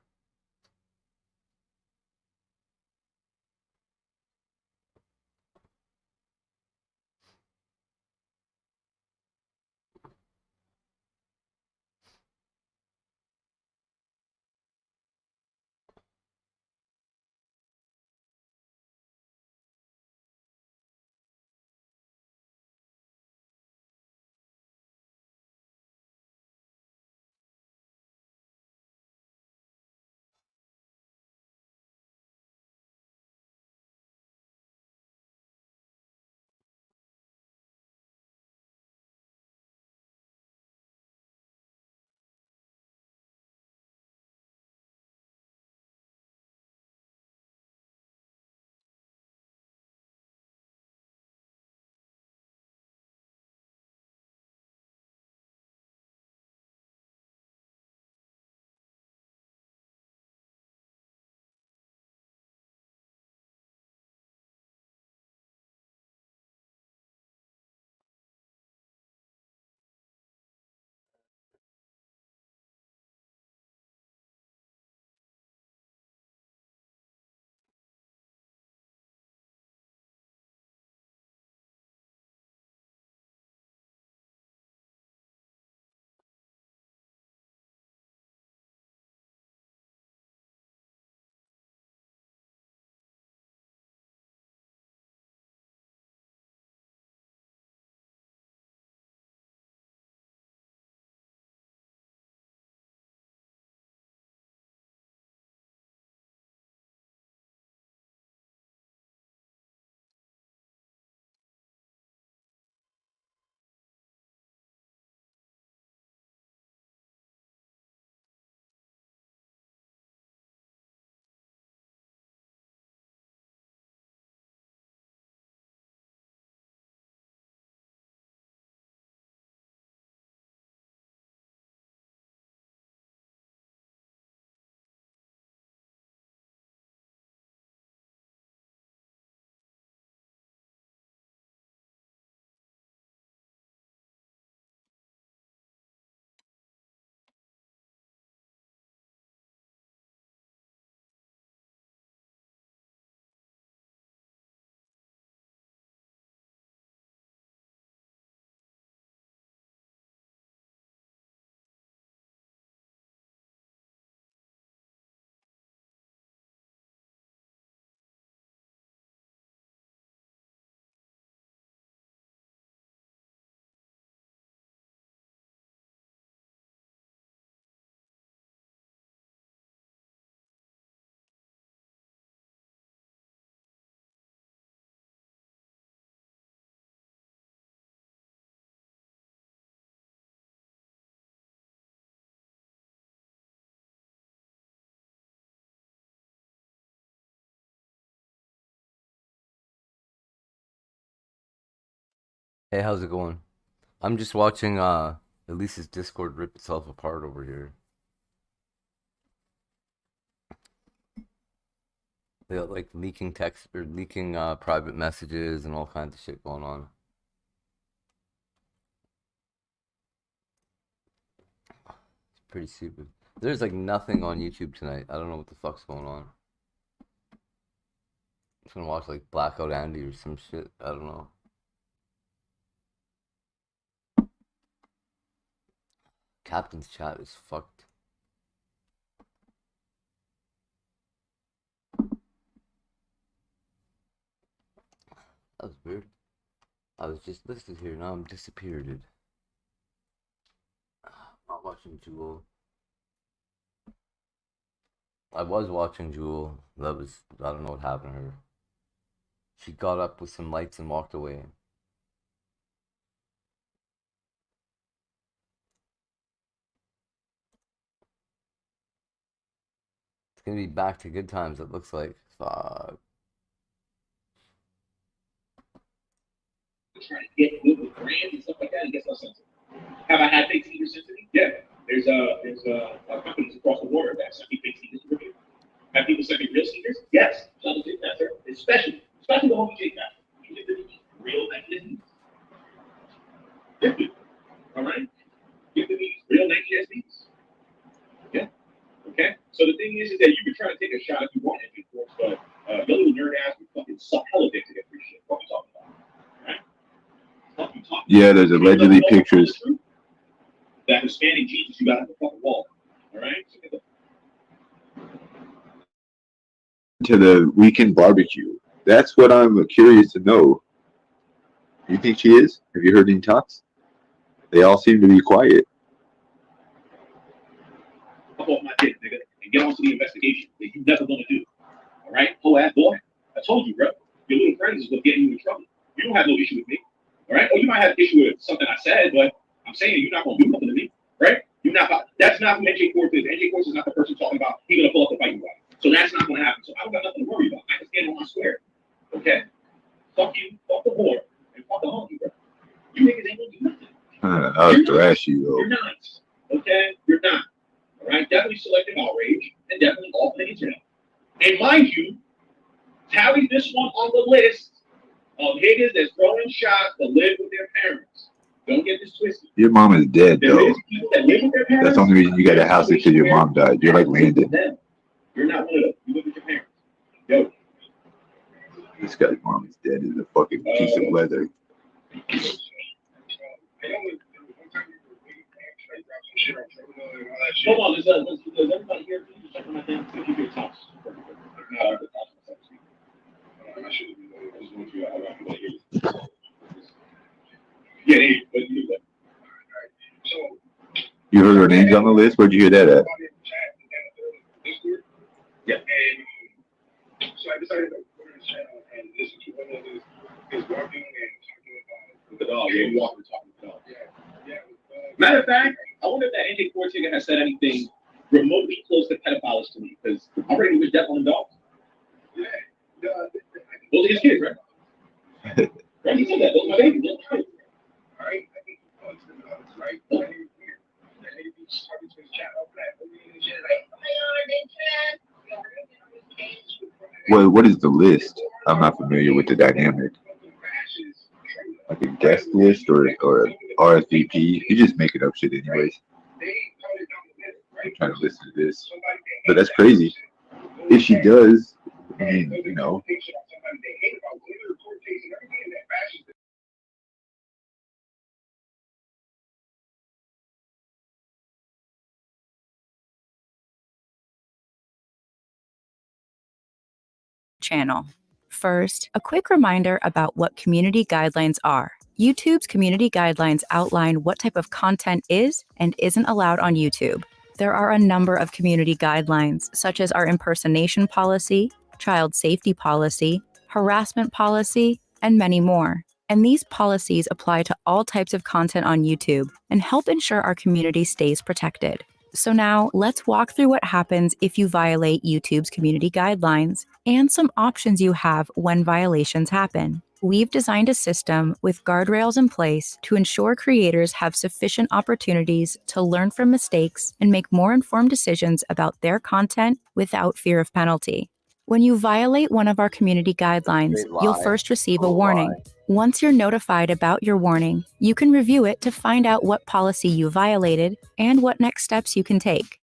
Hey, how's it going? I'm just watching Elise's Discord rip itself apart over here. They got like leaking text or leaking private messages and all kinds of shit going on. It's pretty stupid. There's like nothing on YouTube tonight. I don't know what the fuck's going on. I'm just gonna watch like Blackout Andy or some shit. I don't know. Captain's chat is fucked. That was weird. I was just listed here, now I'm disappeared. Not watching Jewel. I was watching Jewel. That was, I don't know what happened to her. She got up with some lights and walked away. It's gonna be back to good times, it looks like. Fuck. Trying to get good with brands and stuff like that, and guess what's sensitive? Have I had fake sneakers sent to me? Yeah. There's companies across the water that send me fake sneakers to review. Have people send me real sneakers? Yes. So I'm that, sir. Especially the whole DJ factor. You get to be real Nike SBs. Gifted. All right? Give me real Nike SBs. Yeah. Okay? So the thing is that you can try to take a shot if you want it, of course, but your little nerd ass would fucking suck hella dick to get free shit. What are you talking about? Yeah, there's allegedly pictures. That Hispanic Jesus you got on the fucking wall. All right? To the weekend barbecue. That's what I'm curious to know. You think she is? Have you heard any talks? They all seem to be quiet. Up off my dick, nigga, and get on to the investigation that you never gonna do. All right? Oh, ass boy. I told you, bro. Your little friends is what's getting you in trouble. You don't have no issue with me. All right? Or you might have an issue with something I said, but I'm saying you're not gonna do nothing to me. Right? You're not. That's not who NJ Force is. NJ Force is not the person talking about he's gonna pull up the fighting guy. So that's not gonna happen. So I don't got nothing to worry about. I can stand on my square. Okay? Fuck you, fuck the whore, and fuck the honky, bro. You niggas ain't gonna do nothing. I was thrashy though. You're not. Okay? You're not. All right? Definitely selective outrage and definitely all things jail. And mind you, tally this one on the list of niggas that's throwing shots that live with their parents. Don't get this twisted. Your mom is dead There though. is people that live with their parents. That's the only reason you got a house because your mom died. You're like Landon. You're not one of them. You live with your parents. Yo. This guy's mom is dead as a fucking piece of leather. Hold on, does everybody here please check on my thing? Keep your tops. Yeah, but you do that. You heard her names on the list? Where'd you hear that at? Yeah. So I decided to go to the channel and listen to one of his walking and talking about the dog. Yeah, you walking talking to the dog. Yeah. Matter of fact, I wonder if that NJ Ford ticket has said anything remotely close to pedophiles to me, because I'm ready to wish death on dogs. Yeah. Those are his kids, right? Right? He said that. Those are my babies. Those are my babies. All right. I think it's the dogs, right? That nigga be talking to his chat up that. Well, what is the list? I'm not familiar with the dynamic. Like a guest list or RSVP? You just making up shit anyways. I'm trying to listen to this. But that's crazy. If she does, I mean, you know. Channel. First, a quick reminder about what community guidelines are. YouTube's community guidelines outline what type of content is and isn't allowed on YouTube. There are a number of community guidelines, such as our impersonation policy, child safety policy, harassment policy, and many more. And these policies apply to all types of content on YouTube and help ensure our community stays protected. So now let's walk through what happens if you violate YouTube's community guidelines and some options you have when violations happen. We've designed a system with guardrails in place to ensure creators have sufficient opportunities to learn from mistakes and make more informed decisions about their content without fear of penalty. When you violate one of our community guidelines, you'll first receive a warning. Once you're notified about your warning, you can review it to find out what policy you violated and what next steps you can take.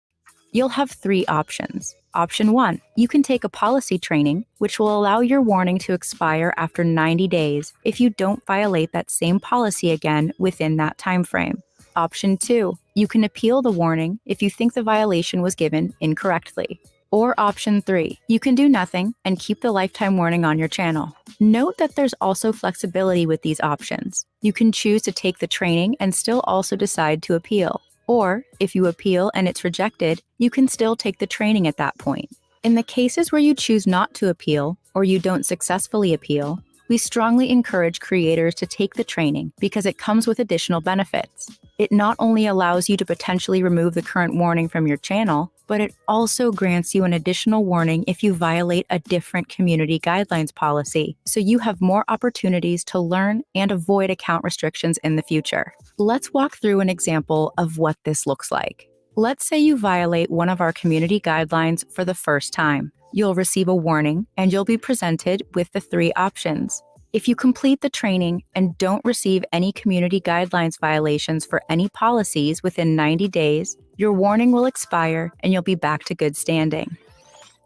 You'll have 3 options. Option 1, you can take a policy training, which will allow your warning to expire after 90 days if you don't violate that same policy again within that time frame. Option 2, you can appeal the warning if you think the violation was given incorrectly. Or option 3, you can do nothing and keep the lifetime warning on your channel. Note that there's also flexibility with these options. You can choose to take the training and still also decide to appeal. Or, if you appeal and it's rejected, you can still take the training at that point. In the cases where you choose not to appeal, or you don't successfully appeal, we strongly encourage creators to take the training because it comes with additional benefits. It not only allows you to potentially remove the current warning from your channel, but it also grants you an additional warning if you violate a different community guidelines policy, so you have more opportunities to learn and avoid account restrictions in the future. Let's walk through an example of what this looks like. Let's say you violate one of our community guidelines for the first time. You'll receive a warning, and you'll be presented with the 3 options. If you complete the training and don't receive any community guidelines violations for any policies within 90 days, your warning will expire and you'll be back to good standing.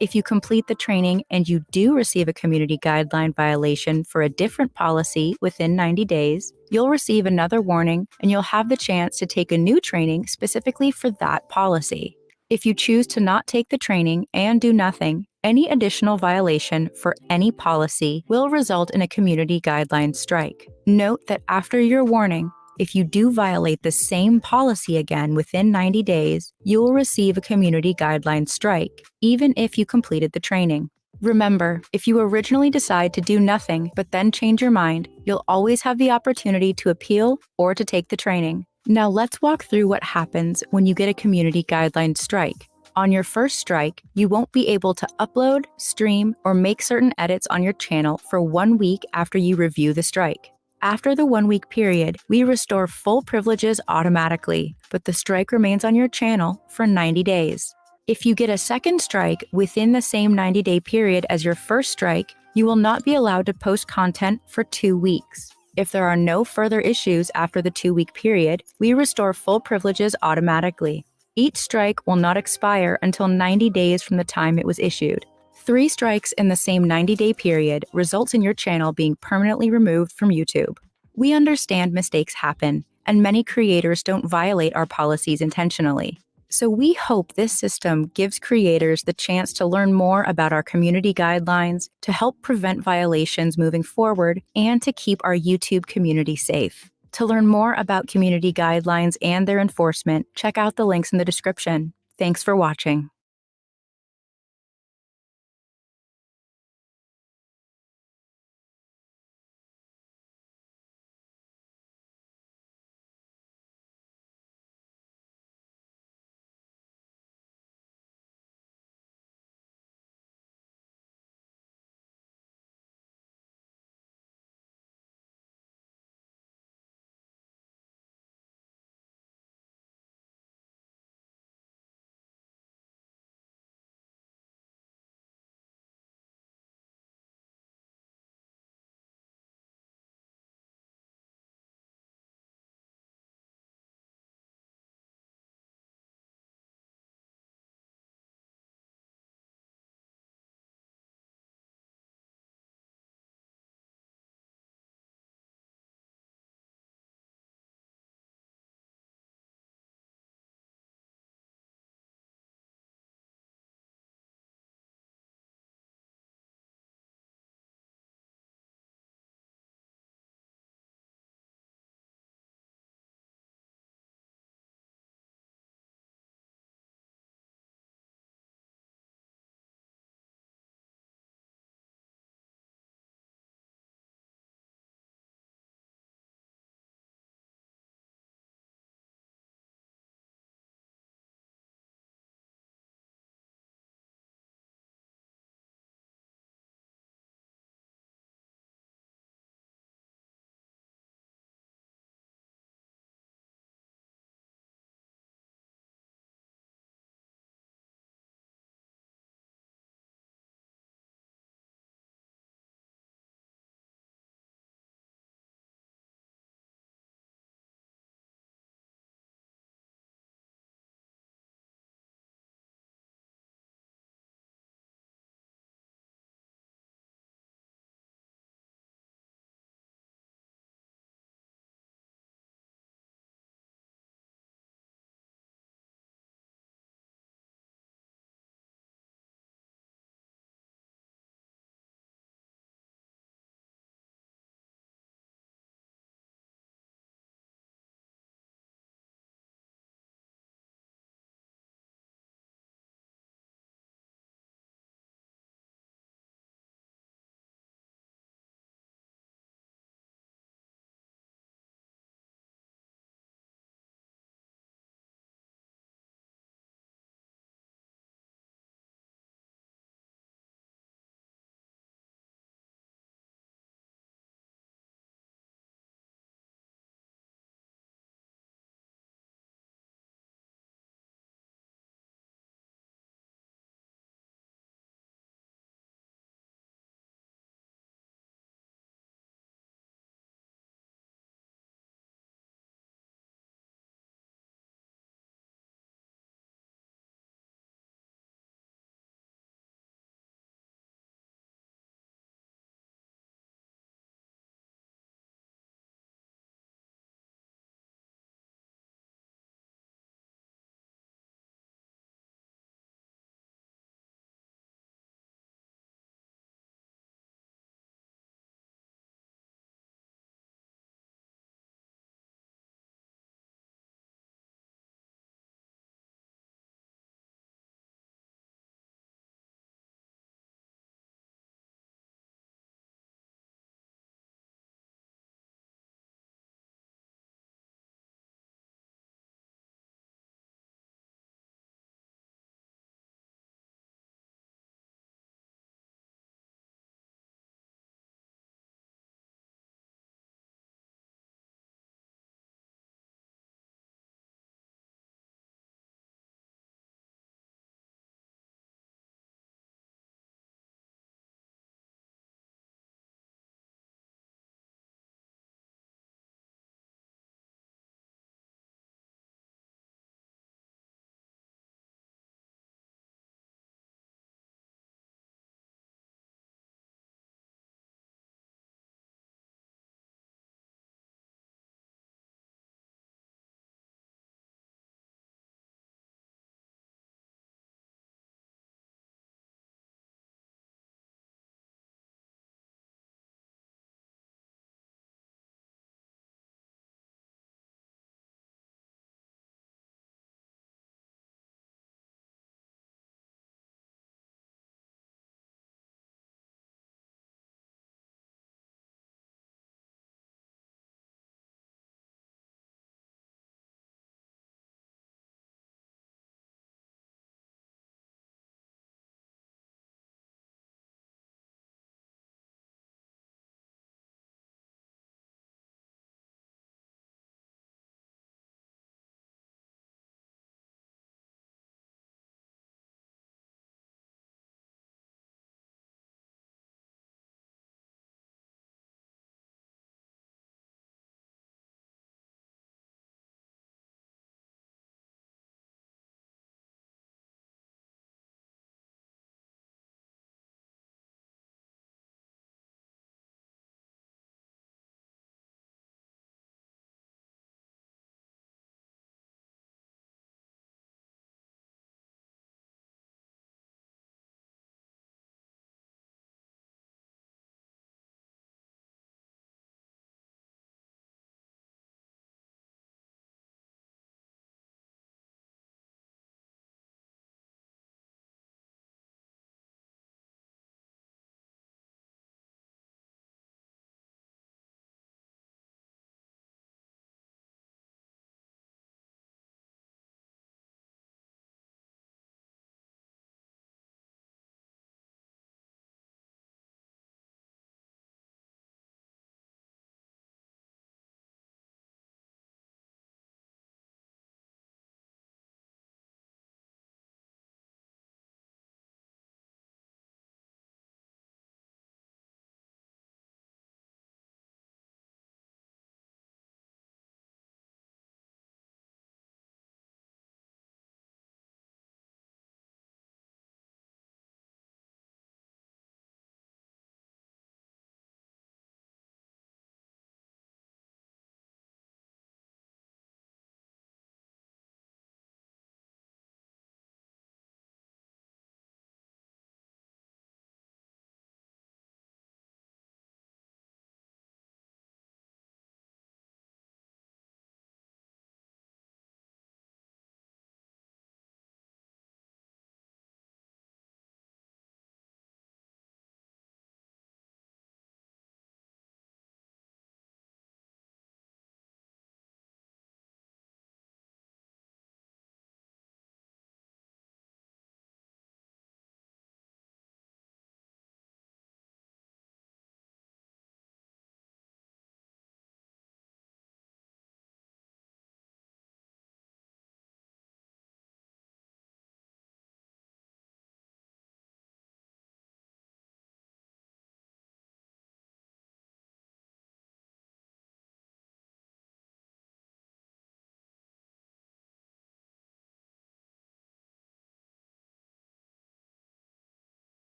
If you complete the training and you do receive a community guideline violation for a different policy within 90 days, you'll receive another warning and you'll have the chance to take a new training specifically for that policy. If you choose to not take the training and do nothing, any additional violation for any policy will result in a community guideline strike. Note that after your warning, if you do violate the same policy again within 90 days, you will receive a community guideline strike, even if you completed the training. Remember, if you originally decide to do nothing but then change your mind, you'll always have the opportunity to appeal or to take the training. Now let's walk through what happens when you get a community guideline strike. On your first strike, you won't be able to upload, stream, or make certain edits on your channel for 1 week after you review the strike. After the 1-week period, we restore full privileges automatically, but the strike remains on your channel for 90 days. If you get a second strike within the same 90-day period as your first strike, you will not be allowed to post content for 2 weeks. If there are no further issues after the 2-week period, we restore full privileges automatically. Each strike will not expire until 90 days from the time it was issued. 3 strikes in the same 90-day period results in your channel being permanently removed from YouTube. We understand mistakes happen, and many creators don't violate our policies intentionally. So we hope this system gives creators the chance to learn more about our community guidelines, to help prevent violations moving forward, and to keep our YouTube community safe. To learn more about community guidelines and their enforcement, check out the links in the description. Thanks for watching.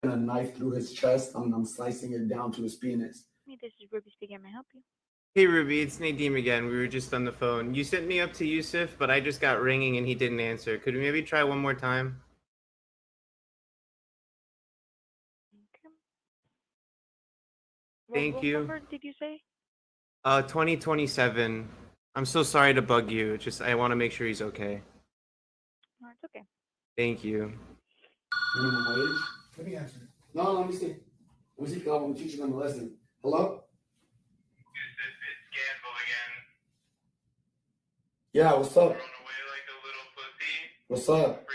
a knife through his chest. I'm slicing it down to his penis. This is Ruby speaking. May I help you? Hey Ruby, it's Nadeem again. We were just on the phone. You sent me up to Yusuf, but I just got ringing and he didn't answer. Could we maybe try one more time? Okay. Thank you. What number did you say? 2027. I'm so sorry to bug you. Just I want to make sure he's okay. No, it's okay. Thank you. Minimum wage? Let me answer. No, let me see. Let me see, I'm teaching them a lesson. Hello? Yeah, what's up? What's up?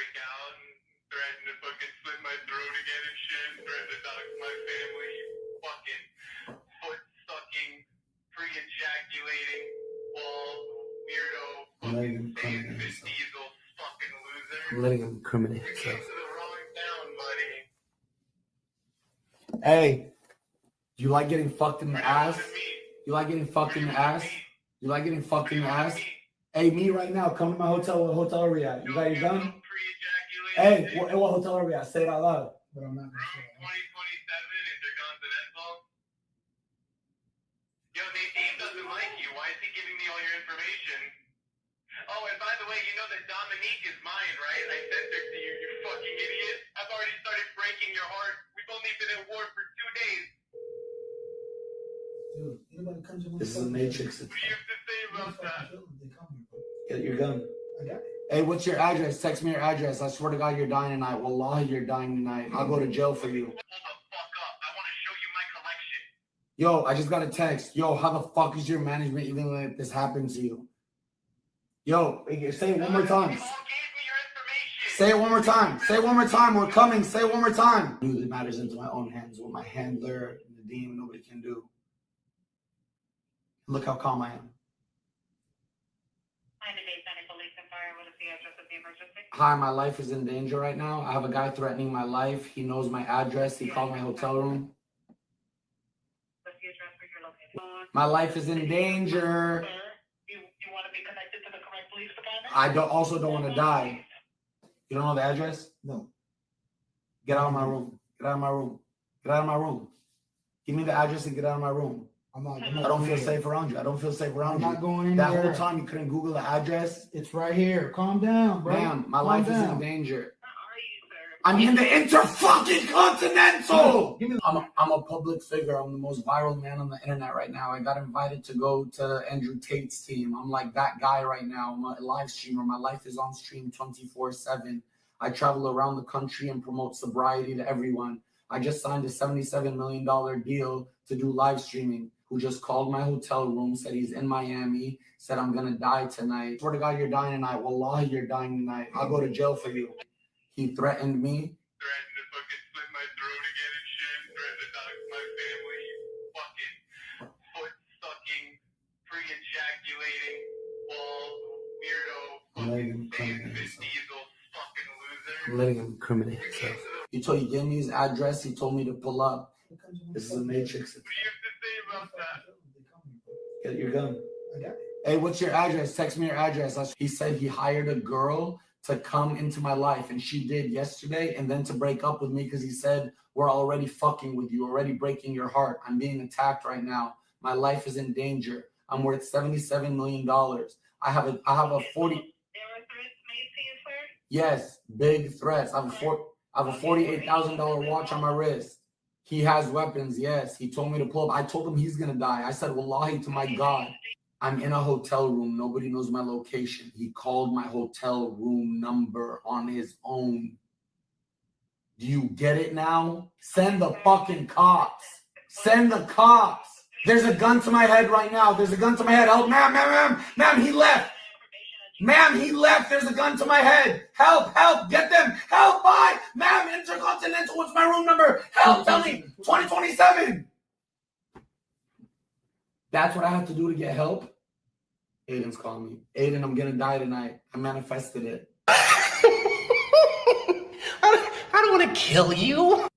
I'm letting him incriminate himself. I'm letting him incriminate himself. Hey, do you like getting fucked in the ass? You like getting fucked in the ass? You like getting fucked in the ass? Hey, me right now, come to my hotel. What hotel are we at? You got your gun? Hey, what hotel are we at? Say it out loud. But I'm not gonna say it. Yo, Nadeem doesn't like you. Why is he giving me all your information? Oh, and by the way, you know that Dominique is mine, right? I sent her to you, you fucking idiot. I've already started breaking your heart. We've only been at war for 2 days. Dude, anybody comes in. This is a matrix. What do you have to say about that? Get your gun. I got it. Hey, what's your address? Text me your address. I swear to God, you're dying tonight. Wallahi, you're dying tonight. I'll go to jail for you. Yo, I just got a text. Yo, how the fuck is your management even let this happen to you? Yo, say it one more time. Say it one more time. Say it one more time. We're coming. Say it one more time. Dude, it matters into my own hands. What my handler, Nadeem, nobody can do. Look how calm I am. Hi, my life is in danger right now. I have a guy threatening my life. He knows my address. He called my hotel room. What's the address where you're located? My life is in danger. You want to be connected to the correct police department? I also don't want to die. You don't know the address? No. Get out of my room. Get out of my room. Get out of my room. Give me the address and get out of my room. I don't feel safe around you. I don't feel safe around you. I'm not going anywhere. That whole time you couldn't Google the address. It's right here. Calm down, bro. Ma'am, my life is in danger. I'm in the Intercontinental. I'm a public figure. I'm the most viral man on the internet right now. I got invited to go to Andrew Tate's team. I'm like that guy right now. I'm a live streamer. My life is on stream 24/7. I travel around the country and promote sobriety to everyone. I just signed a $77 million deal to do live streaming. Who just called my hotel room, said he's in Miami, said I'm gonna die tonight. Swear to God, you're dying tonight. Wallahi, you're dying tonight. I'll go to jail for you. He threatened me. Threatened to fucking slit my throat again and shit. Threatened to dox my family. Fucking foot-sucking, pre-ejaculating, bald, weirdo, fucking diesel, fucking loser. I'm letting him incriminate himself. He gave me his address. He told me to pull up. This is a matrix. What do you have to say about that? Get your gun. I got it. Hey, what's your address? Text me your address. He said he hired a girl to come into my life, and she did yesterday, and then to break up with me because he said we're already fucking with you, already breaking your heart. I'm being attacked right now. My life is in danger. I'm worth $77 million. I have a 40. There were threats made to you, sir? Yes, big threats. I have a $48,000 watch on my wrist. He has weapons, yes. He told me to pull up. I told him he's going to die. I said, Wallahi, to my God. I'm in a hotel room. Nobody knows my location. He called my hotel room number on his own. Do you get it now? Send the fucking cops. Send the cops. There's a gun to my head right now. There's a gun to my head. Help, ma'am, he left. Ma'am, he left. There's a gun to my head. Help, get them. Help, bye. Ma'am, Intercontinental, what's my room number? Help, tell me. 2027. That's what I have to do to get help? Aiden's calling me. Aiden, I'm going to die tonight. I manifested it. I don't want to kill you.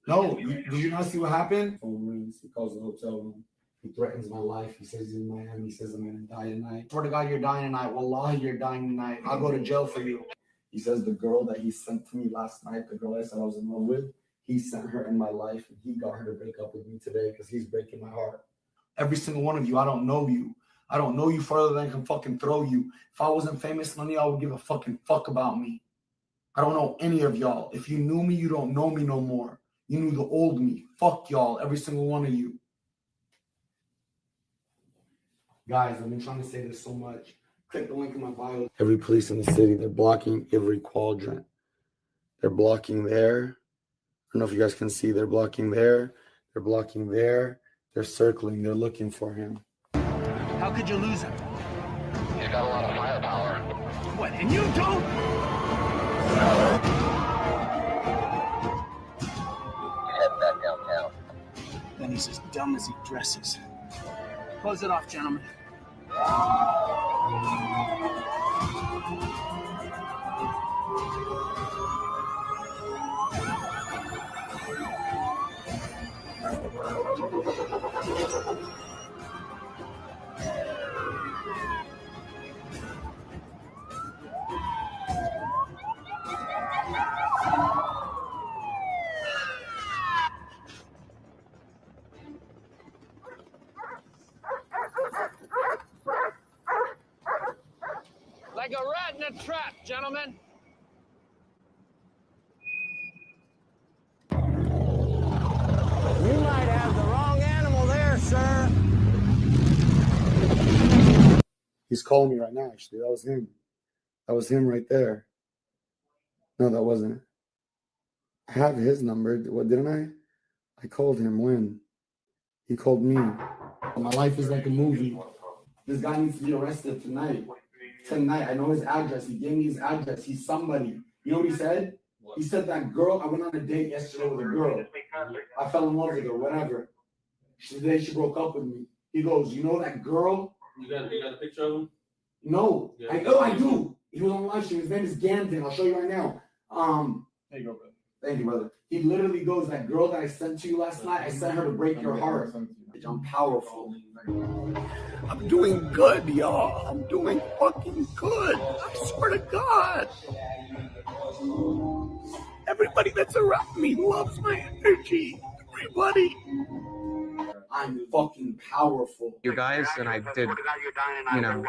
No, did you not see what happened? Phone rings. He calls the hotel room. He threatens my life. He says he's in Miami. He says I'm going to die tonight. Swear to God, you're dying tonight. Wallahi, you're dying tonight. I'll go to jail for you. He says the girl that he sent to me last night, the girl I said I was in love with, he sent her in my life and he got her to break up with me today because he's breaking my heart. Every single one of you, I don't know you. I don't know you further than I can fucking throw you. If I wasn't famous, none of y'all would give a fucking fuck about me. I don't know any of y'all. If you knew me, you don't know me no more. You knew the old me. Fuck y'all, every single one of you. Guys, I've been trying to say this so much. Click the link in my bio. Every police in the city, they're blocking every quadrant. They're blocking there. I don't know if you guys can see. They're blocking there. They're blocking there. They're circling. They're looking for him. How could you lose him? He's got a lot of firepower. What, and you don't? Head back downtown. Then he's as dumb as he dresses. Close it off, gentlemen. Like a rat in a trap, gentlemen. You might have the wrong animal there, sir. He's calling me right now, actually. That was him. That was him right there. No, that wasn't. I have his number. What, didn't I? I called him when? He called me. My life is like a movie. This guy needs to be arrested tonight. Tonight. I know his address. He gave me his address. He's somebody. You know what he said? He said that girl, I went on a date yesterday with a girl. I fell in love with her, whatever. Today she broke up with me. He goes, you know that girl? You got a picture of him? No. Yeah. I do. He was on live stream. His name is Ganton. I'll show you right now. There you go, brother. Thank you, brother. He literally goes, that girl that I sent to you last night, I sent her to break your heart. I'm powerful. I'm doing good, y'all. I'm doing fucking good. I swear to God. Everybody that's around me loves my energy. Everybody. I'm fucking powerful. You guys, and I did, you know.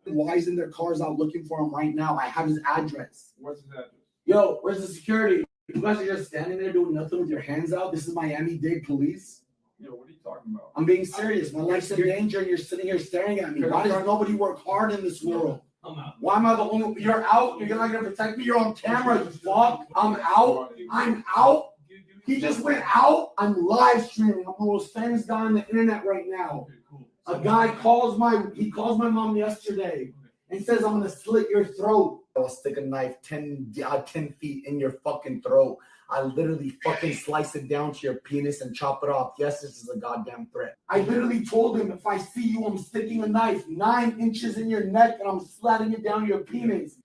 Why isn't there cars out looking for him right now? I have his address. What's his address? Yo, where's the security? You guys are just standing there doing nothing with your hands out. This is Miami-Dade police. Yo, what are you talking about? I'm being serious. My life's in danger and you're sitting here staring at me. Why does nobody work hard in this world? I'm out. Why am I the only? You're out. You're not gonna protect me. You're on camera. You fuck. I'm out. I'm out. He just went out. I'm live streaming. I'm the most famous guy on the internet right now. A guy calls my mom yesterday and says I'm gonna slit your throat. I'll stick a knife 10 feet in your fucking throat. I literally fucking slice it down to your penis and chop it off. Yes, this is a goddamn threat. I literally told him if I see you, I'm sticking a knife 9 inches in your neck and I'm sliding it down your penis.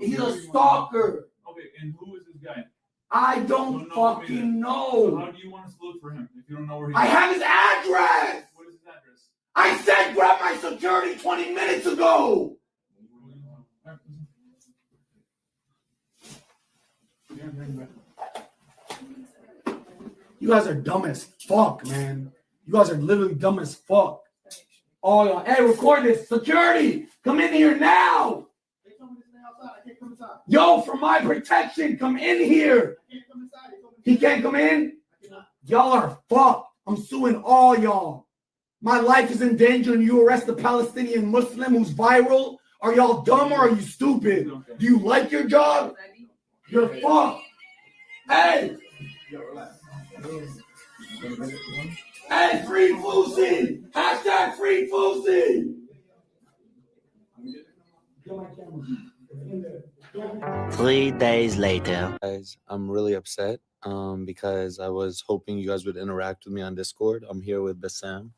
He's a stalker. Okay, and who is this guy? I don't fucking know. So how do you want us to look for him if you don't know where he is? I have his address. What is his address? I said grab my security 20 minutes ago. You guys are dumb as fuck, man. You guys are literally dumb as fuck. Oh, y'all. Hey, record this. Security, come in here now. Yo, for my protection, come in here. He can't come in? Y'all are fucked. I'm suing all y'all. My life is in danger and you arrest a Palestinian Muslim who's viral? Are y'all dumb or are you stupid? Do you like your job? You're fucked. Hey! Hey, free Fousey! Hashtag free Fousey! 3 days later. Guys, I'm really upset because I was hoping you guys would interact with me on Discord. I'm here with Bassam.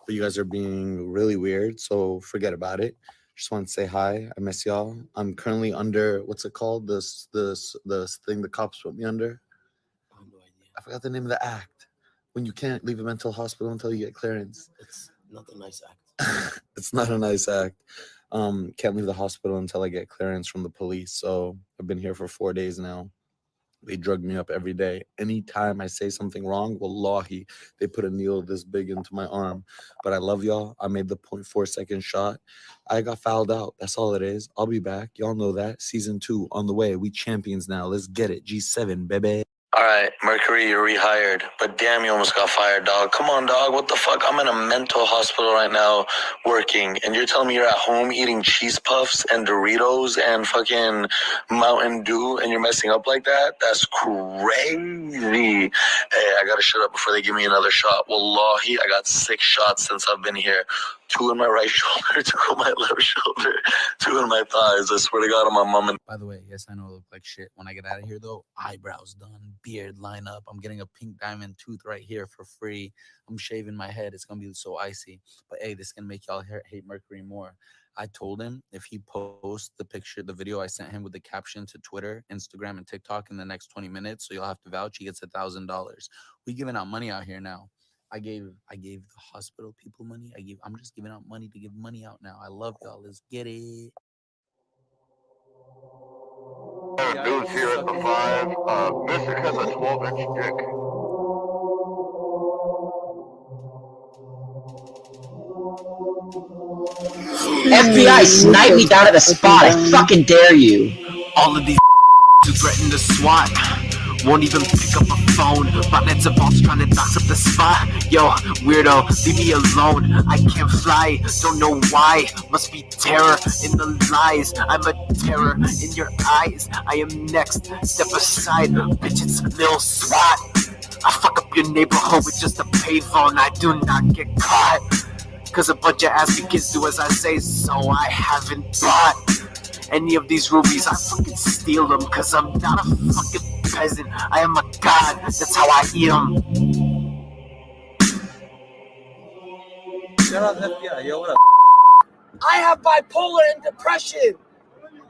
But you guys are being really weird, so forget about it. Just want to say hi. I miss y'all. I'm currently under, what's it called? This thing the cops put me under. I forgot the name of the act. When you can't leave a mental hospital until you get clearance. It's not a nice act. It's not a nice act. Can't leave the hospital until I get clearance from the police. So I've been here for 4 days now. They drug me up every day. Anytime I say something wrong, wallahi, they put a needle this big into my arm. But I love y'all. I made the 0.4-second shot. I got fouled out. That's all it is. I'll be back. Y'all know that. Season 2 on the way. We champions now. Let's get it. G7, baby. All right, Mercury, you're rehired. But damn, you almost got fired, dog. Come on, dog. What the fuck? I'm in a mental hospital right now working. And you're telling me you're at home eating cheese puffs and Doritos and fucking Mountain Dew and you're messing up like that? That's crazy. Hey, I gotta shut up before they give me another shot. Wallahi, I got 6 shots since I've been here. 2 in my right shoulder, 2 in my left shoulder, 2 in my thighs. I swear to God, on my mom and... By the way, yes, I know I look like shit. When I get out of here, though, eyebrows done, beard line up. I'm getting a pink diamond tooth right here for free. I'm shaving my head. It's going to be so icy. But, hey, this is going to make y'all hate Mercury more. I told him if he posts the video I sent him with the caption to Twitter, Instagram, and TikTok in the next 20 minutes, so you'll have to vouch, he gets $1,000. We giving out money out here now. I gave the hospital people money. I'm just giving out money to give money out now. I love y'all. Let's get it. Dudes here at the 5. Mystic has a 12-inch dick. FBI, snipe me down at the spot. I fucking dare you. All of these who threaten to SWAT won't even pick up a phone. Botnets of boss trying to dox up the spot. Yo, weirdo, leave me alone. I can't fly, don't know why. Must be terror in the lies. I'm a terror in your eyes. I am next, step aside. Bitch, it's Lil SWAT. I fuck up your neighborhood with just a payphone. I do not get caught, cause a bunch of ass kids do as I say, so I haven't bought any of these rubies. I fucking steal them, cause I'm not a fucking peasant. I am a god, that's how I eat them. Shout out to the FBI. Yo, what up? I have bipolar and depression.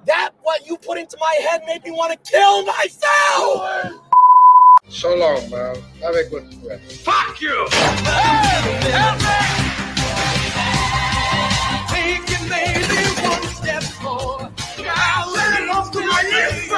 That what you put into my head made me want to kill myself. So long, man. Have a good rest. Fuck you! Taking maybe one step more. I'll let it off to my lips.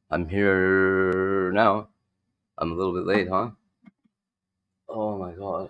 I'm here now. I'm a little bit late, huh? Oh my god.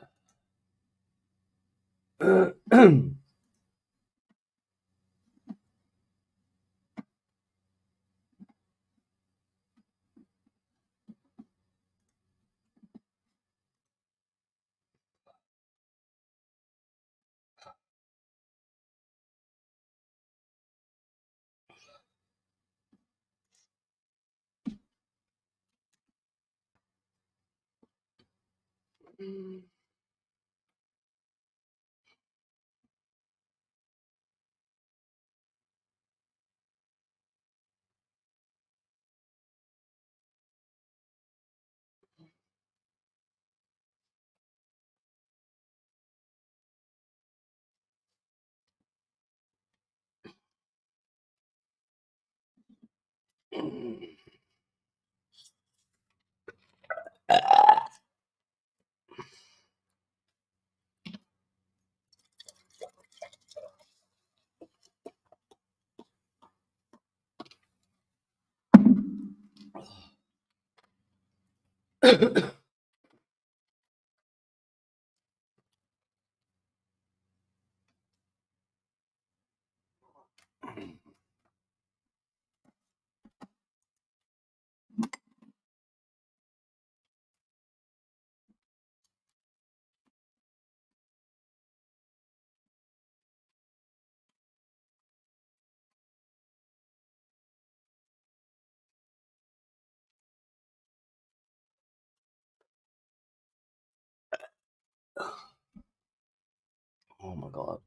Oh my god.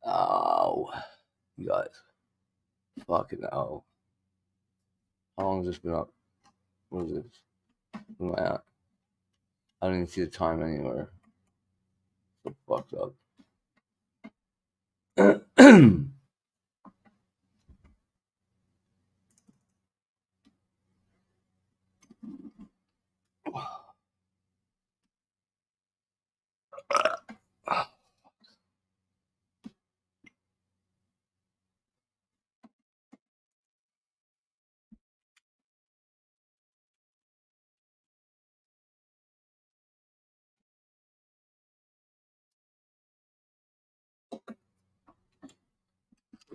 Ow. You guys. Fucking ow. How long has this been up? What is this? Where am I at? I don't even see the time anywhere. So fucked up.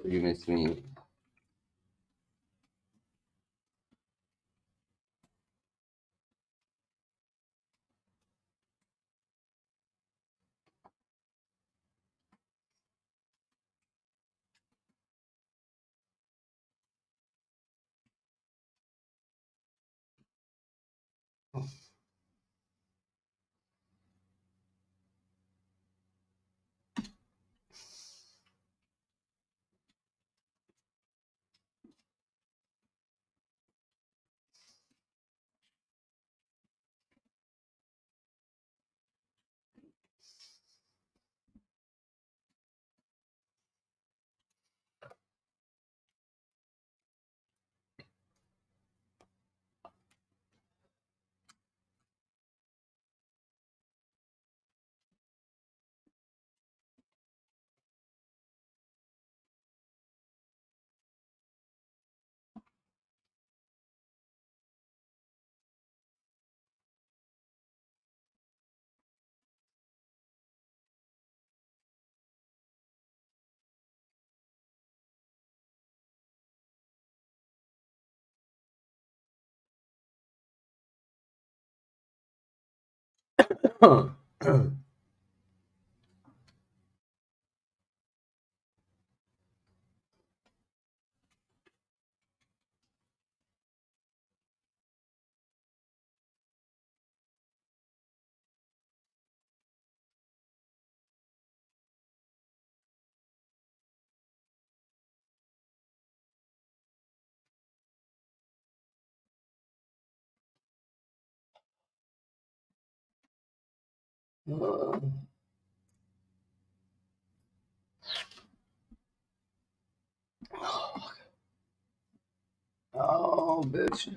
You miss me. Oh, bitch.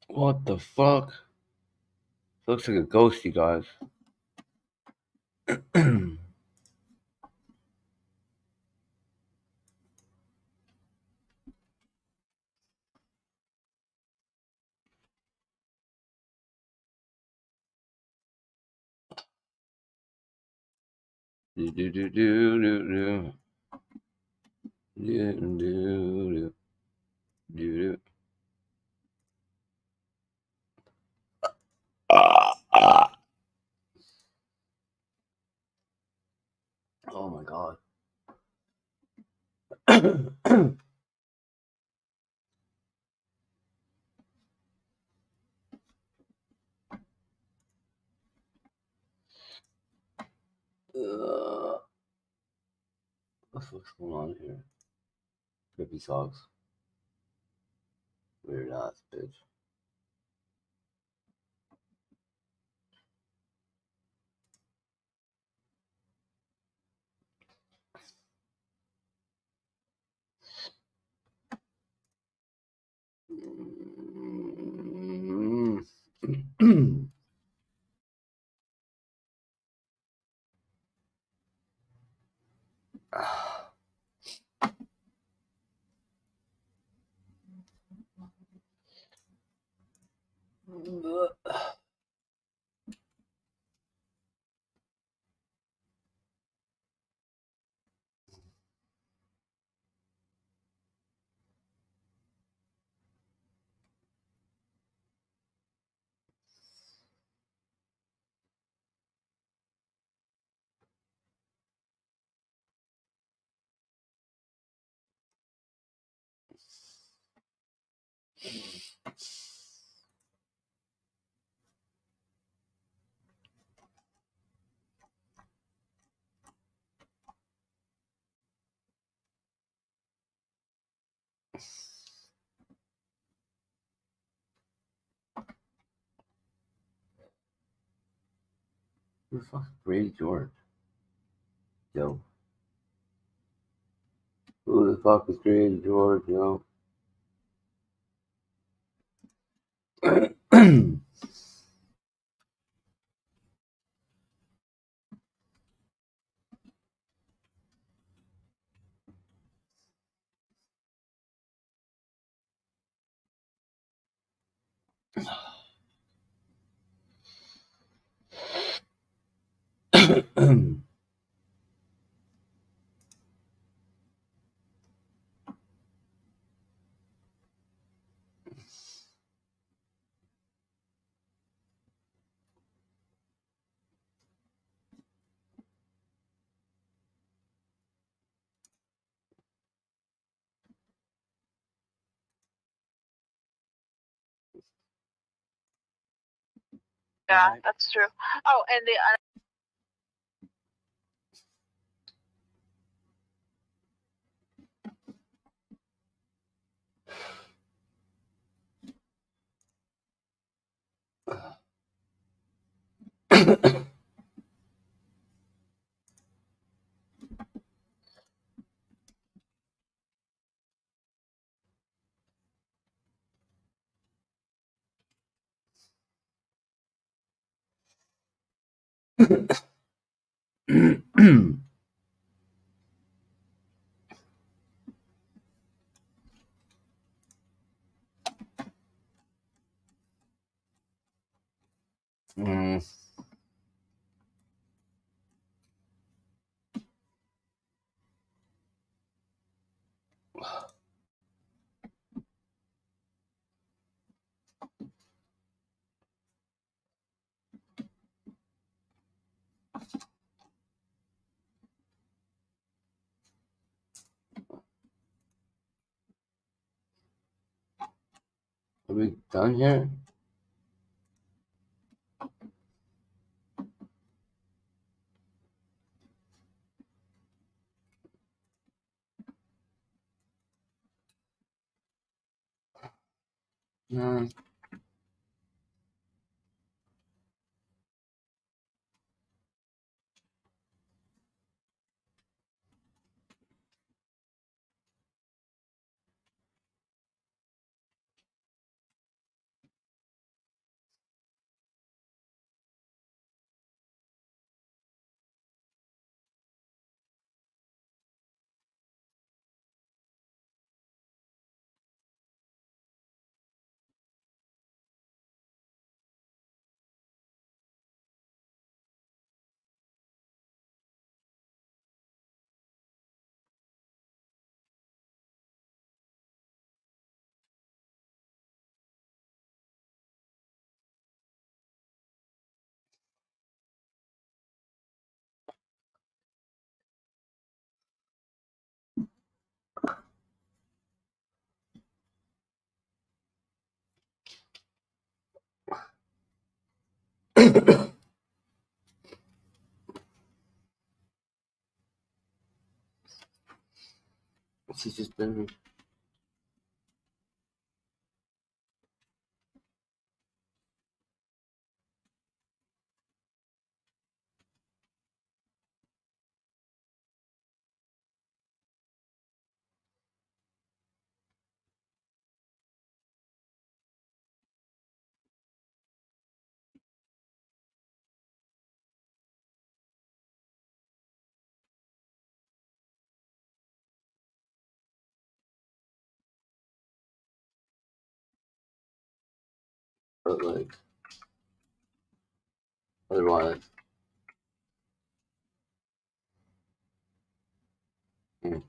What the fuck? Looks like a ghost, you guys. Do do do do do do do do do. Oh my god. What the fuck's going on here? Grippy socks. Weird ass bitch. Who the fuck is Brady George? Yo. Who the fuck is Brady George, yo? Yeah, that's true. Oh, and the we done here? No. She's just been. But like, otherwise. Mm.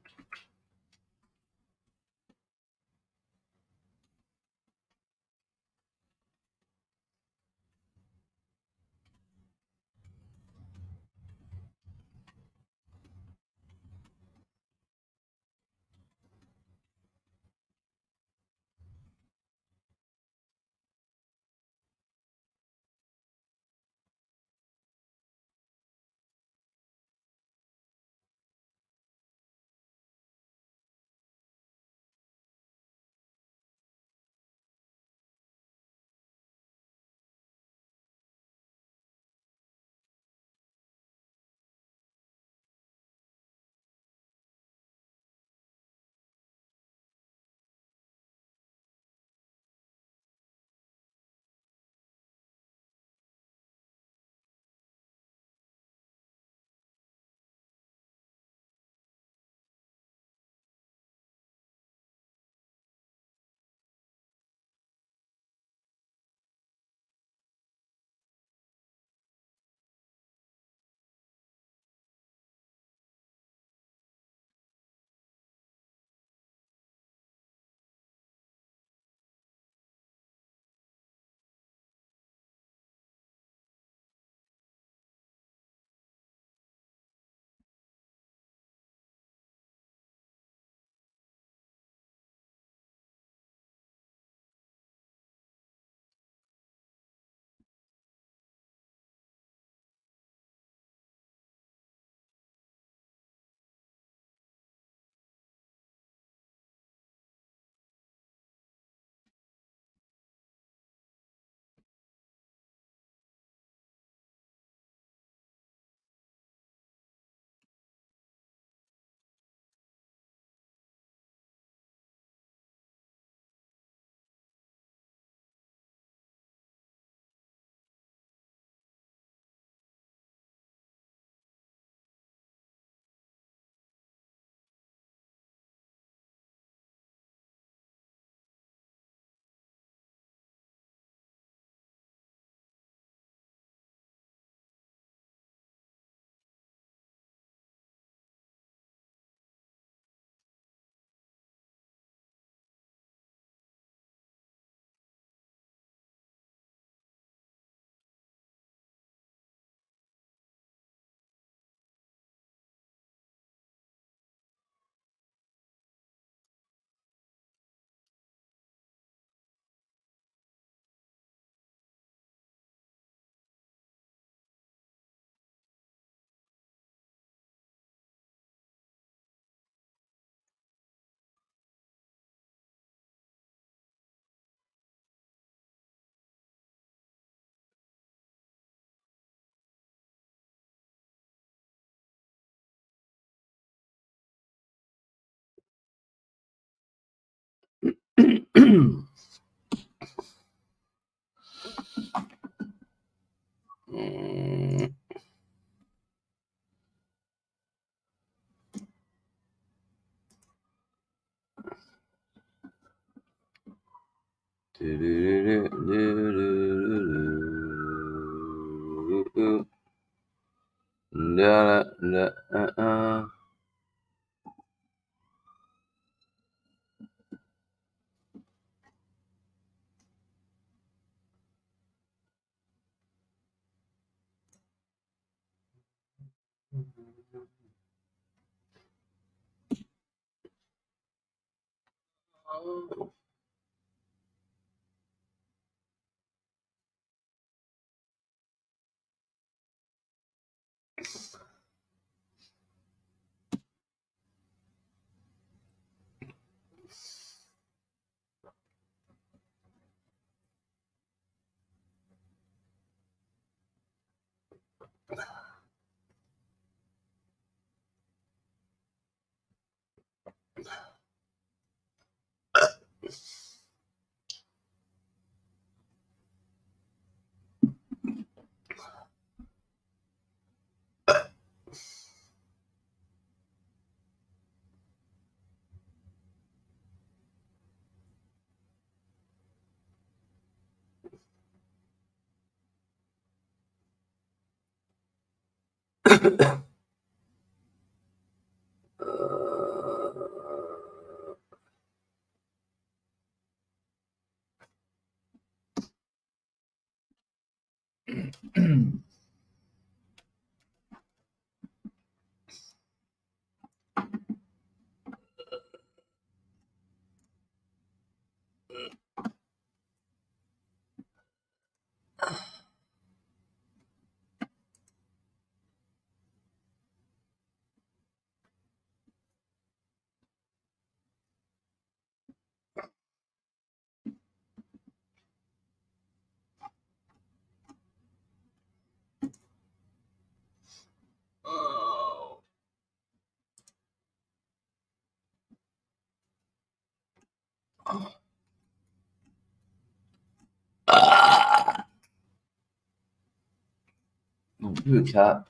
You cat.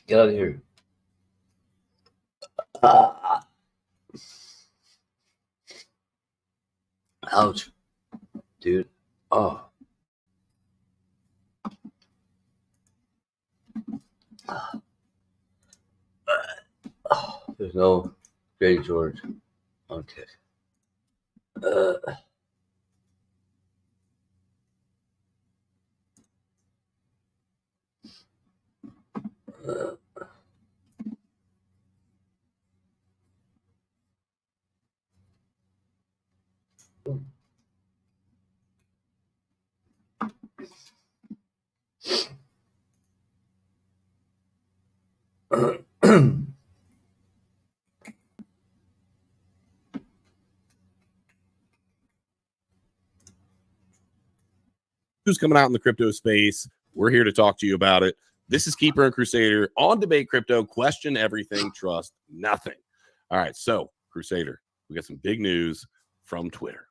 Get out of here. Ouch. Dude. Oh. There's no Grady George. Okay. Who's coming out in the crypto space? We're here to talk to you about it. This is Keeper and Crusader on Debate Crypto. Question everything, trust nothing. All right, so Crusader, we got some big news from Twitter.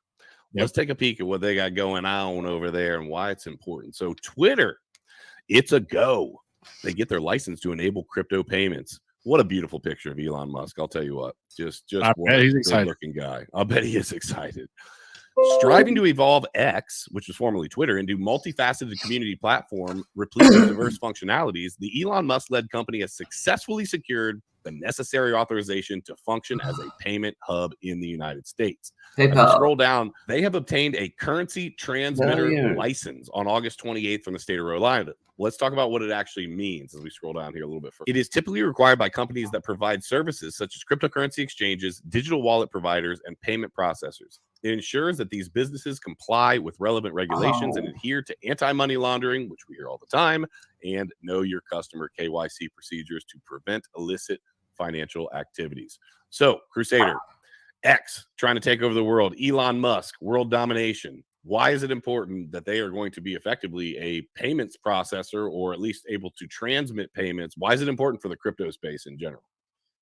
Let's take a peek at what they got going on over there and why it's important. So Twitter, it's a go. They get their license to enable crypto payments. What a beautiful picture of Elon Musk. I'll tell you what, just what a good-looking guy. I'll bet he is excited. Striving to evolve X, which was formerly Twitter, into multifaceted community platform replete with diverse functionalities, the Elon Musk-led company has successfully secured the necessary authorization to function as a payment hub in the United States. As we scroll down, they have obtained a currency transmitter license on August 28th from the state of Rhode Island. Let's talk about what it actually means as we scroll down here a little bit further. It is typically required by companies that provide services such as cryptocurrency exchanges, digital wallet providers, and payment processors. It ensures that these businesses comply with relevant regulations and adhere to anti-money laundering, which we hear all the time, and know your customer KYC procedures to prevent illicit financial activities. So, Crusader, X trying to take over the world, Elon Musk, world domination. Why is it important that they are going to be effectively a payments processor or at least able to transmit payments? Why is it important for the crypto space in general?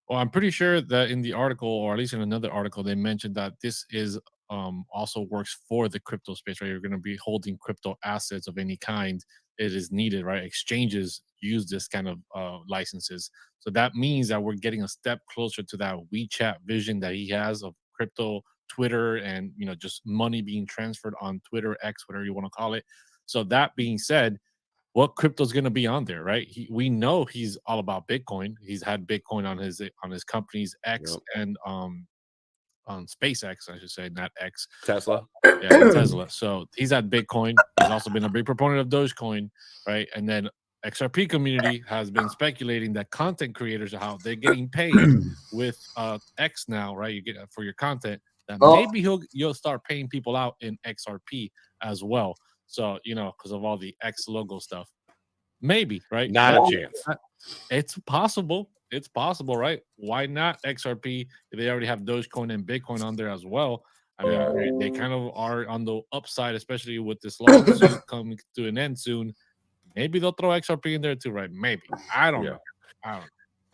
Well, I'm pretty sure that in the article, or at least in another article, they mentioned that this is also works for the crypto space, right? You're going to be holding crypto assets of any kind. It is needed, right? Exchanges use this kind of licenses. So that means that we're getting a step closer to that WeChat vision that he has of crypto, Twitter, and just money being transferred on Twitter, X, whatever you want to call it. So that being said, what crypto is going to be on there, right? We know he's all about Bitcoin. He's had Bitcoin on his company's X and on SpaceX, I should say, not X. Tesla. Yeah, Tesla. So he's had Bitcoin. He's also been a big proponent of Dogecoin, right? And then XRP community has been speculating that content creators are how they're getting paid with X now, right? You get for your content. That maybe you'll start paying people out in XRP as well. So because of all the X logo stuff, maybe, right? Not a chance. It's possible. It's possible, right? Why not XRP if they already have Dogecoin and Bitcoin on there as well? I mean, they kind of are on the upside, especially with this lawsuit coming to an end soon. Maybe they'll throw XRP in there too, right? Maybe. I don't know.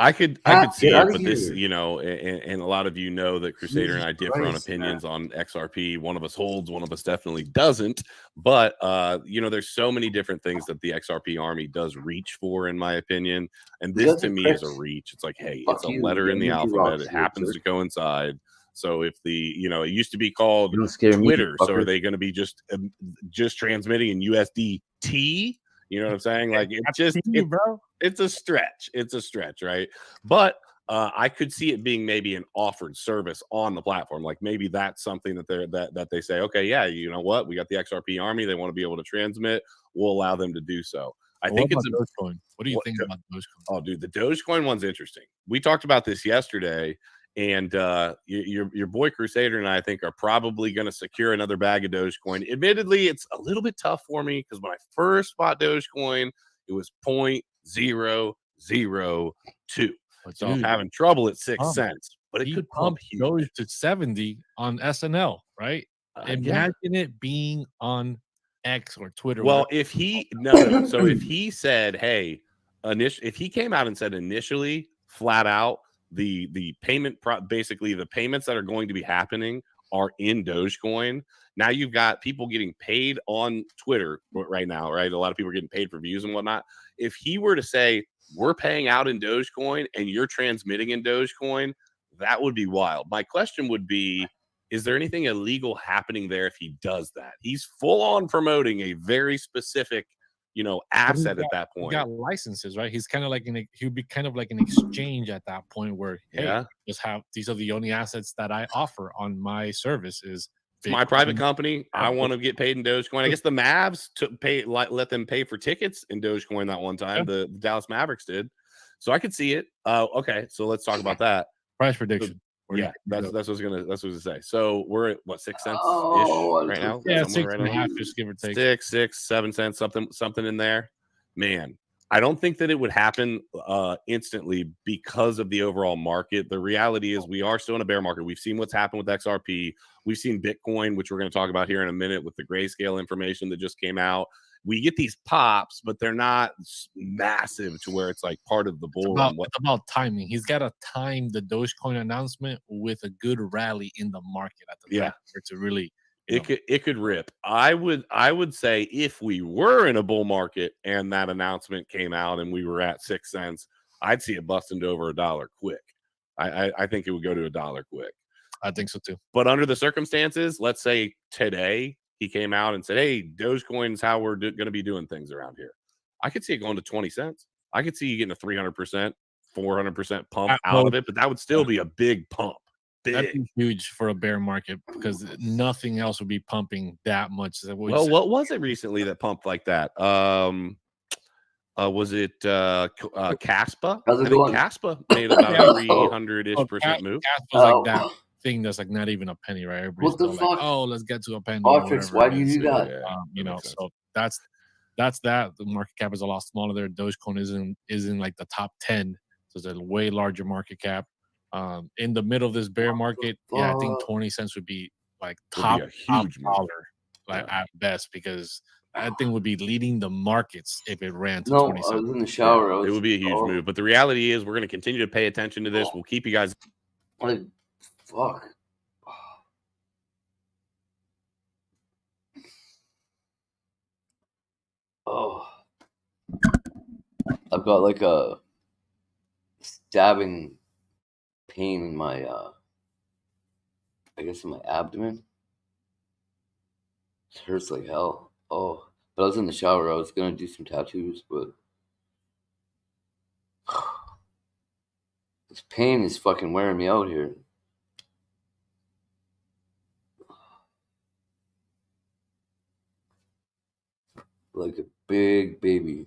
I could see it, but this, and a lot of you know that Crusader and I differ on opinions on XRP. One of us holds, one of us definitely doesn't. But there's so many different things that the XRP army does reach for, in my opinion. And this to me is a reach. It's like, hey, it's a letter in the alphabet. It happens to coincide. So if it used to be called Twitter, so are they going to be just transmitting in USDT? You know what I'm saying? Like it's a stretch. It's a stretch, right? But I could see it being maybe an offered service on the platform. Like maybe that's something that they say, okay, yeah, you know what? We got the XRP army. They want to be able to transmit. We'll allow them to do so. I think it's Dogecoin. What do you think about Dogecoin? Oh, dude, the Dogecoin one's interesting. We talked about this yesterday. And your boy Crusader and I think are probably going to secure another bag of Dogecoin. Admittedly, it's a little bit tough for me because when I first bought Dogecoin, it was 0.002. So I'm having trouble at 6 cents. But it could pump Doge to 70 on SNL, right? Imagine it being on X or Twitter. Well, if he so if he said, hey, if he came out and said initially, flat out, the payment basically the payments that are going to be happening are in Dogecoin. Now you've got people getting paid on Twitter right now, right? A lot of people are getting paid for views and whatnot. If he were to say we're paying out in Dogecoin and you're transmitting in Dogecoin, that would be wild. My question would be, is there anything illegal happening there if he does that? He's full on promoting a very specific asset at that point. He got licenses, right? He's kind of like he'd be kind of like an exchange at that point where just have these are the only assets that I offer on my service is my private company. I want to get paid in Dogecoin. I guess the Mavs let them pay for tickets in Dogecoin that one time. The Dallas Mavericks did, so I could see it. Okay, so let's talk about that price prediction. Yeah, that's what I was gonna say. So we're at what, 6 cents ish right now? Yeah, 6.5, just give or take. 6, 7 cents, something in there. Man, I don't think that it would happen instantly because of the overall market. The reality is we are still in a bear market. We've seen what's happened with XRP. We've seen Bitcoin, which we're going to talk about here in a minute with the grayscale information that just came out. We get these pops, but they're not massive to where it's like part of the bull run. It's about timing. He's got to time the Dogecoin announcement with a good rally in the market at the time for it to really. It could rip. I would say if we were in a bull market and that announcement came out and we were at 6 cents, I'd see it busting to over $1 quick. I think it would go to $1 quick. I think so too. But under the circumstances, let's say today he came out and said, hey, Dogecoin is how we're going to be doing things around here. I could see it going to 20 cents. I could see you getting a 300%, 400% pump out of it, but that would still be a big pump. That'd be huge for a bear market because nothing else would be pumping that much. Well, what was it recently that pumped like that? Was it Caspa? I think Caspa made about a 300-ish% move. Caspa's like that thing that's like not even a penny, right? Everybody's What the fuck? like, oh, let's get to a penny. Artrix, why do you do that? So that's that. The market cap is a lot smaller there. Dogecoin is in like the top 10, so it's a way larger market cap. In the middle of this bear market, I think 20 cents would be like top huge dollar, like at best, because I think would be leading the markets if it ran to No, I 27. was in the shower. It would be a huge move. But the reality is we're going to continue to pay attention to this. We'll keep you guys. Like, fuck. Oh. I've got like a stabbing pain in my, I guess in my abdomen. It hurts like hell. Oh. But I was in the shower. I was going to do some tattoos, but this pain is fucking wearing me out here. Like a big baby.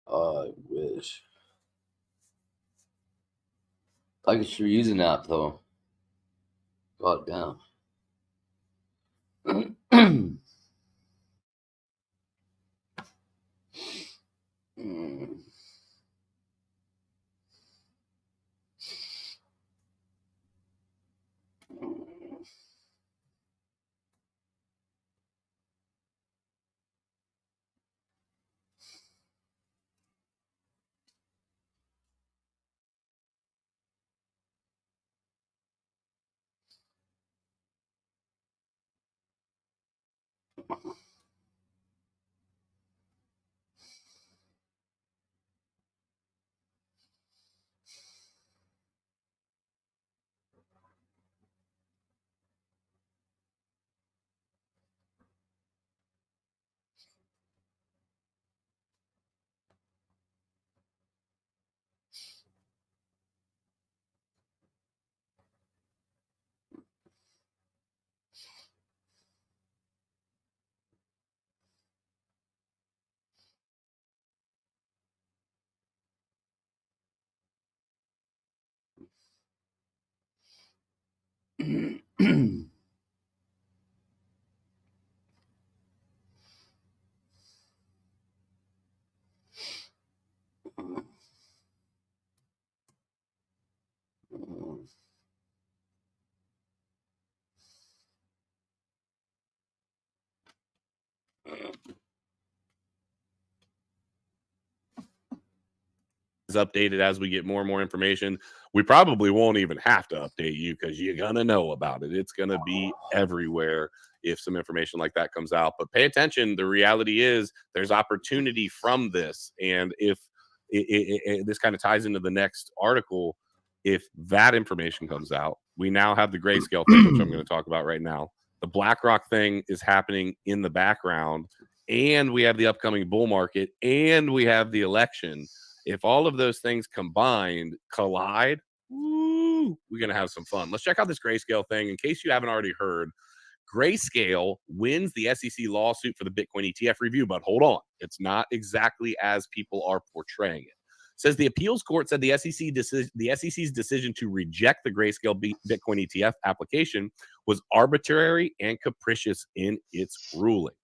I wish. I could sure use an app though. God damn. Updated as we get more and more information. We probably won't even have to update you because you're gonna know about it. It's gonna be everywhere if some information like that comes out. But pay attention. The reality is there's opportunity from this, and if this kind of ties into the next article, if that information comes out, we now have the grayscale thing, which I'm going to talk about right now. The BlackRock thing is happening in the background, and we have the upcoming bull market, and we have the election. If all of those things combined collide, we're going to have some fun. Let's check out this grayscale thing. In case you haven't already heard, Grayscale wins the SEC lawsuit for the Bitcoin ETF review, but hold on. It's not exactly as people are portraying it. Says the appeals court said the SEC's decision to reject the Grayscale Bitcoin ETF application was arbitrary and capricious in its ruling.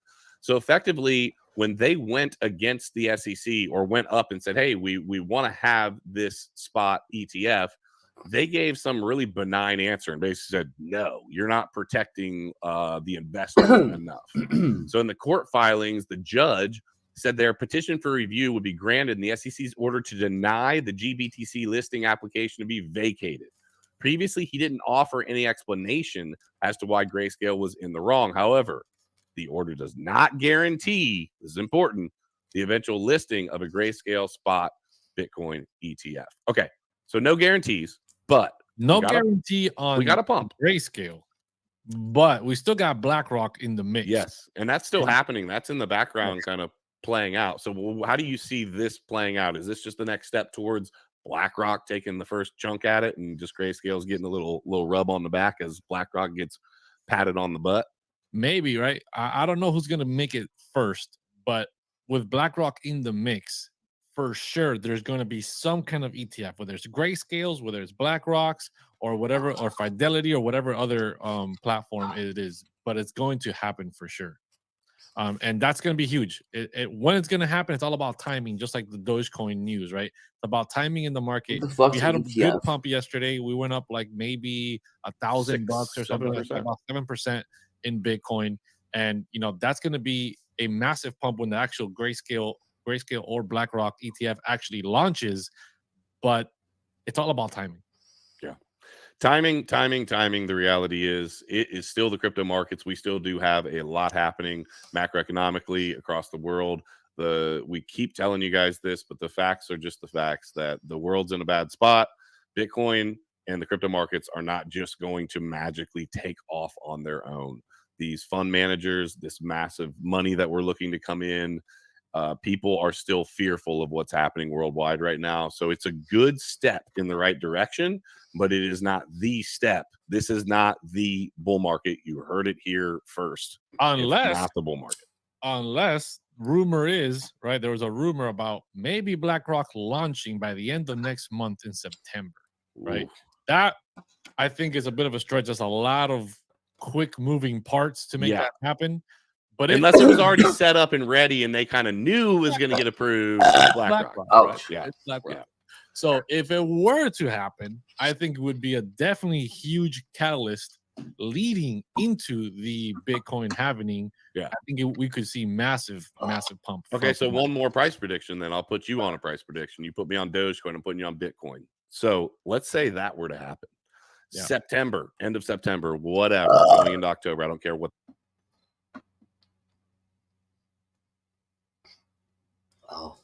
So effectively, when they went against the SEC or went up and said, hey, we want to have this spot ETF, they gave some really benign answer and basically said, no, you're not protecting the investor enough. So in the court filings, the judge said their petition for review would be granted and the SEC's order to deny the GBTC listing application to be vacated. Previously, he didn't offer any explanation as to why Grayscale was in the wrong. However, the order does not guarantee, this is important, the eventual listing of a Grayscale spot Bitcoin ETF. Okay, so no guarantees, but no guarantee on we got a pump Grayscale, but we still got BlackRock in the mix. Yes, and that's still happening. That's in the background, kind of playing out. So how do you see this playing out? Is this just the next step towards BlackRock taking the first chunk at it, and just Grayscale's getting a little rub on the back as BlackRock gets patted on the butt? maybe, right? I don't know who's gonna make it first, but with BlackRock in the mix, for sure, there's going to be some kind of ETF, whether it's Grayscales, whether it's BlackRock's, or whatever, or Fidelity, or whatever other platform it is. But it's going to happen for sure. And that's going to be huge. When it's going to happen, it's all about timing, just like the Dogecoin news, right? It's about timing in the market. What the fuck's We had a an good ETF? pump yesterday. We went up like maybe $1,000 or something, like 7%. about 7% in Bitcoin. And that's going to be a massive pump when the actual Grayscale or BlackRock ETF actually launches. But it's all about timing. Yeah. Timing. The reality is it is still the crypto markets. We still do have a lot happening macroeconomically across the world. We keep telling you guys this, but the facts are just the facts that the world's in a bad spot. Bitcoin and the crypto markets are not just going to magically take off on their own. These fund managers, this massive money that we're looking to come in, people are still fearful of what's happening worldwide right now. So it's a good step in the right direction, but it is not the step. This is not the bull market. You heard it here first. Unless it's not the bull market. Unless rumor is, right, there was a rumor about maybe BlackRock launching by the end of next month in September, right? Ooh. That I think is a bit of a stretch. There's a lot of quick moving parts to make that happen. But unless it was already set up and ready and they kind of knew it was going to get approved, BlackRock. Right? Yeah. It's BlackRock. Yeah. So if it were to happen, I think it would be a definitely huge catalyst leading into the Bitcoin happening. Yeah. I think we could see massive pump. Okay, so one more price prediction, then I'll put you on a price prediction. You put me on Dogecoin, I'm putting you on Bitcoin. So let's say that were to happen. Yeah. September, end of September, whatever, going into October. I don't care what. Oh.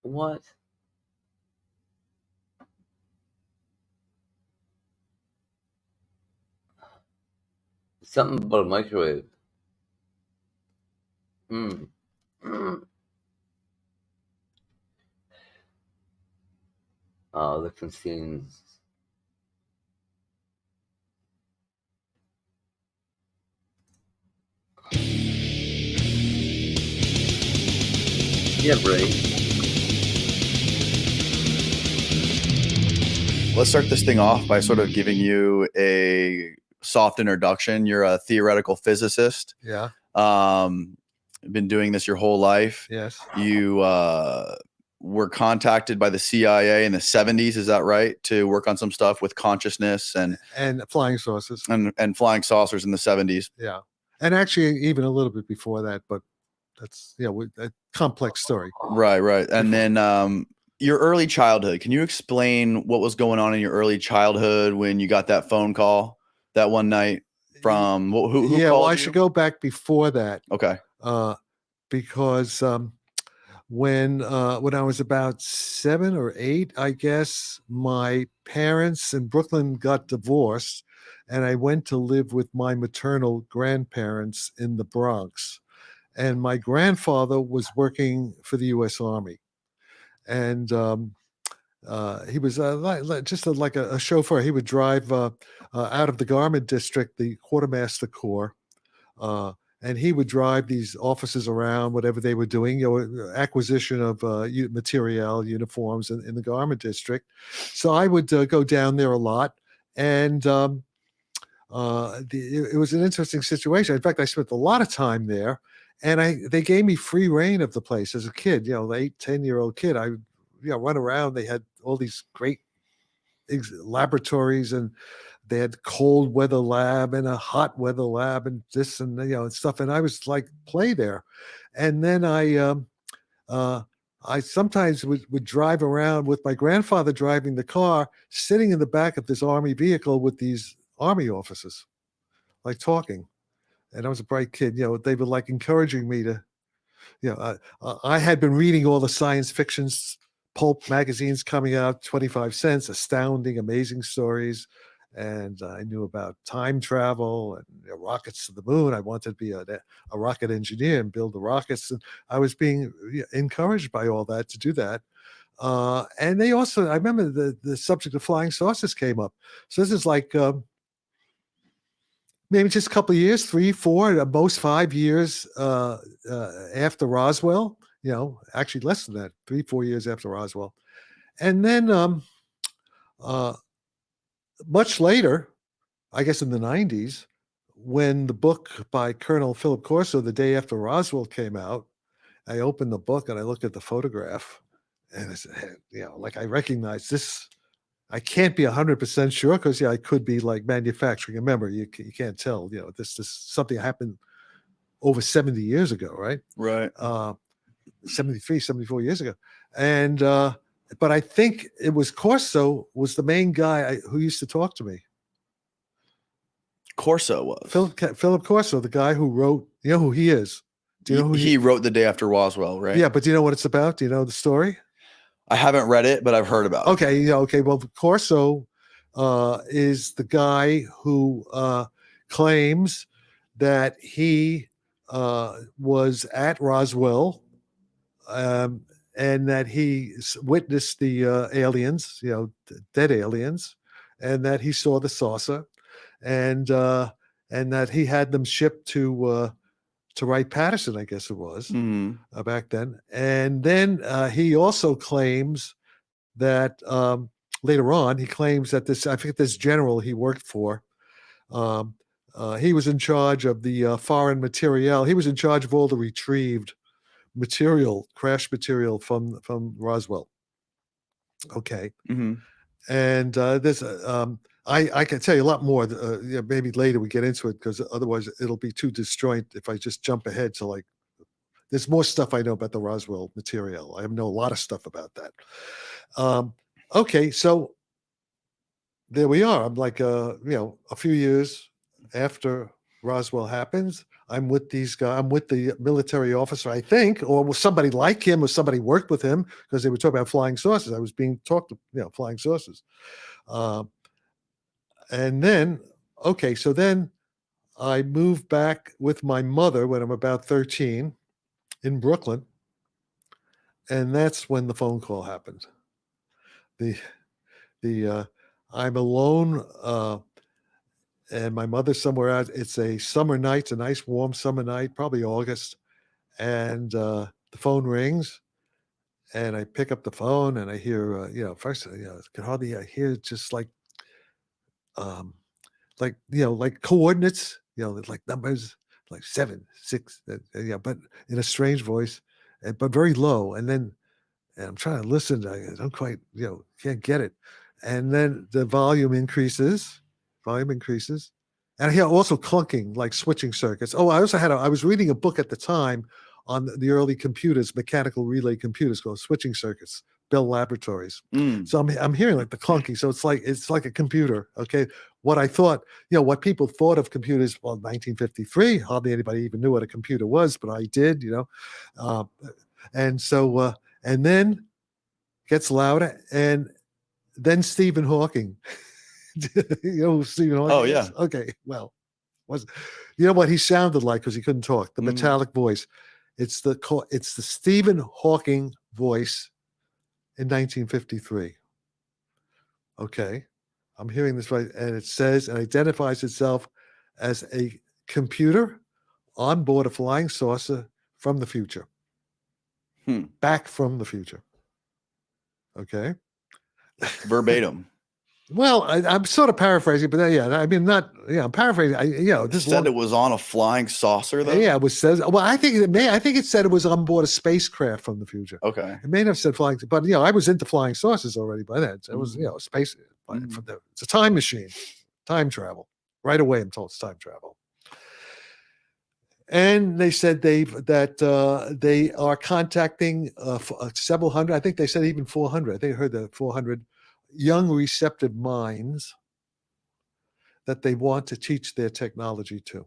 What? Something about a microwave. Oh, the concenes. Yeah, right. Let's start this thing off by sort of giving you a soft introduction. You're a theoretical physicist. Yeah. Been doing this your whole life. Yes. You were contacted by the CIA in the 70s, is that right? To work on some stuff with consciousness and flying saucers. And flying saucers in the 70s. Yeah. And actually even a little bit before that, but that's a complex story. Right. And then your early childhood. Can you explain what was going on in your early childhood when you got that phone call that one night from who called well, I you? should go back before that. Okay. Because when I was about 7 or 8, I guess, my parents in Brooklyn got divorced, and I went to live with my maternal grandparents in the Bronx. And my grandfather was working for the U.S. Army, and he was like a chauffeur. He would drive out of the Garment District, the Quartermaster Corps, and he would drive these officers around, whatever they were doing, acquisition of material, uniforms in the Garment District. So I would go down there a lot, and it was an interesting situation. In fact, I spent a lot of time there, and they gave me free reign of the place as a kid. The 8, 10-year-old kid, I run around. They had all these great laboratories, and they had cold weather lab and a hot weather lab and this and and stuff. And I was like play there. And then I sometimes would drive around with my grandfather driving the car, sitting in the back of this Army vehicle with these Army officers, like talking. And I was a bright kid. They were like encouraging me to, I had been reading all the science fictions, pulp magazines coming out, 25 cents, astounding, amazing stories. and I knew about time travel and rockets to the moon. I wanted to be a rocket engineer and build the rockets, and I was being encouraged by all that to do that. And they also, I remember the subject of flying saucers came up. So this is like maybe just a couple of years, 3, 4, at most 5 years after Roswell. Actually less than that, 3, 4 years after Roswell. And then much later, I guess in the 90s, when the book by Colonel Philip Corso, The Day After Roswell, came out, I opened the book and I looked at the photograph, and I said, like I recognize this. I can't be 100% sure because I could be like manufacturing. Remember, you can't tell. This something happened over 70 years ago, right? Right. 73, 74 years ago, and but I think it was Corso was the main guy who used to talk to me. Corso was Philip Corso, the guy who wrote. You know who he is? Do you know who he wrote The Day After Roswell, right? Yeah, but do you know what it's about? Do you know the story? I haven't read it, but I've heard about it. Okay, okay. Well, Corso is the guy who claims that he was at Roswell and that he witnessed the aliens, dead aliens, and that he saw the saucer, and that he had them shipped to Wright-Patterson, I guess it was, back then. And then he also claims that later on, he claims that I think this general he worked for, he was in charge of the foreign materiel. He was in charge of all the retrieved material, crash material from Roswell. Okay. And there's I can tell you a lot more. Maybe later we get into it because otherwise it'll be too disjoint if I just jump ahead to like. There's more stuff I know about the Roswell material. I know a lot of stuff about that. Okay, so there we are. I'm like a few years after Roswell happens. I'm with these guys. I'm with the military officer, I think, or was somebody like him, or somebody worked with him because they were talking about flying saucers. I was being talked to, flying saucers. And then, okay, so then I moved back with my mother when I'm about 13 in Brooklyn. And that's when the phone call happened. I'm alone, and my mother's somewhere out. It's a summer night, it's a nice warm summer night, probably August. And the phone rings, and I pick up the phone, and I hear, first, can hardly hear just like coordinates, like numbers, like 7, 6, but in a strange voice, but very low. And then, and I'm trying to listen. I don't quite, can't get it. And then the volume increases, and I hear also clunking, like switching circuits. Oh, I also I was reading a book at the time on the early computers, mechanical relay computers called Switching Circuits, Bell Laboratories. So I'm hearing like the clunking. So it's like a computer. Okay, what I thought, what people thought of computers. Well, 1953, hardly anybody even knew what a computer was, but I did. And so and then gets louder, and then Stephen Hawking. You know who Stephen Hawking? Oh, yeah. Is? Okay, well, you know what he sounded like because he couldn't talk. The metallic voice. It's the Stephen Hawking voice in 1953. Okay, I'm hearing this right, and it says and identifies itself as a computer on board a flying saucer from the future. Back from the future. Okay. Verbatim. Well, I'm sort of paraphrasing, but I mean, not, I'm paraphrasing. This said it was on a flying saucer, though. Yeah, it says. Well, I think it said it was on board a spacecraft from the future. Okay. It may not have said flying, but I was into flying saucers already by then. So it was, space. It's a time machine, time travel. Right away, I'm told it's time travel. And they said they are contacting several hundred. I think they said even 400. I think I heard that 400 young receptive minds that they want to teach their technology to.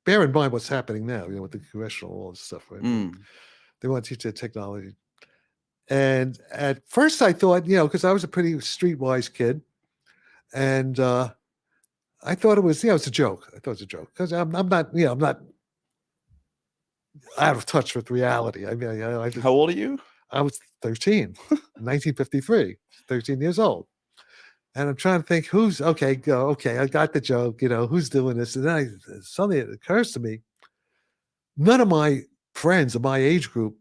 Bear in mind what's happening now, with the congressional, all this stuff, right? They want to teach their technology. And at first I thought, because I was a pretty streetwise kid, And I thought it was, it was a joke. I thought it was a joke because I'm not, I'm not out of touch with reality. I mean, How old are you? I was 13, 1953, 13 years old. And I'm trying to think who's okay, go, okay, I got the joke, who's doing this. And then suddenly it occurs to me, none of my friends of my age group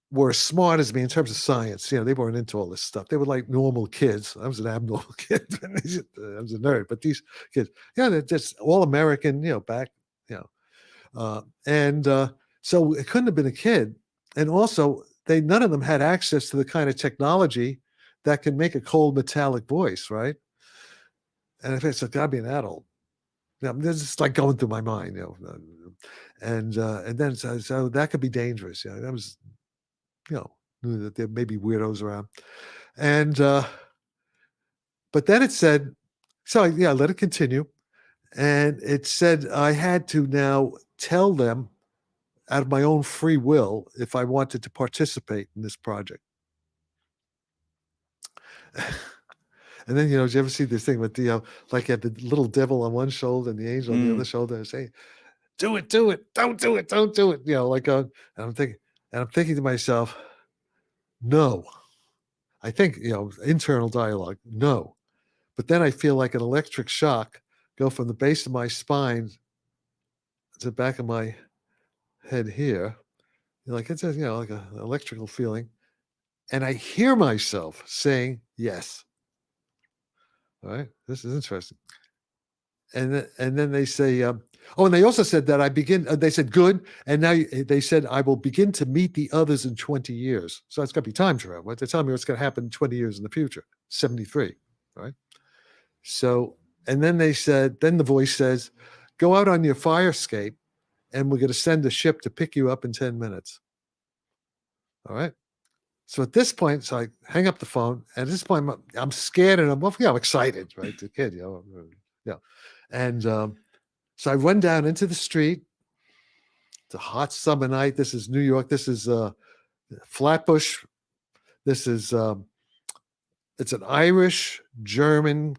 were as smart as me in terms of science. They weren't into all this stuff. They were like normal kids. I was an abnormal kid. I was a nerd. But these kids, they're just all American, back, and so it couldn't have been a kid. And also, none of them had access to the kind of technology that can make a cold metallic voice, right? And if it's got to be an adult, this is like going through my mind, and then so that could be dangerous. That was, knew that there may be weirdos around, and but then it said, so I let it continue, and it said I had to now tell them out of my own free will if I wanted to participate in this project. And then, did you ever see this thing with the, like had the little devil on one shoulder and the angel on the other shoulder saying, do it, don't do it, don't do it. And I'm thinking to myself, no. I think, internal dialogue, no. But then I feel like an electric shock go from the base of my spine to the back of my head here. Like it's like an electrical feeling. And I hear myself saying yes. All right, this is interesting. And then they say, and they also said that I begin. They said good, and now they said I will begin to meet the others in 20 years. So it's got to be time travel. Right? They're telling me what's going to happen 20 years in the future. 73, right? So, and then they said, then the voice says, go out on your fire escape, and we're going to send a ship to pick you up in 10 minutes. All right. So at this point, so I hang up the phone. And at this point, I'm scared and I'm excited, right? The kid, yeah. And so I run down into the street. It's a hot summer night. This is New York. This is Flatbush. This is it's an Irish, German,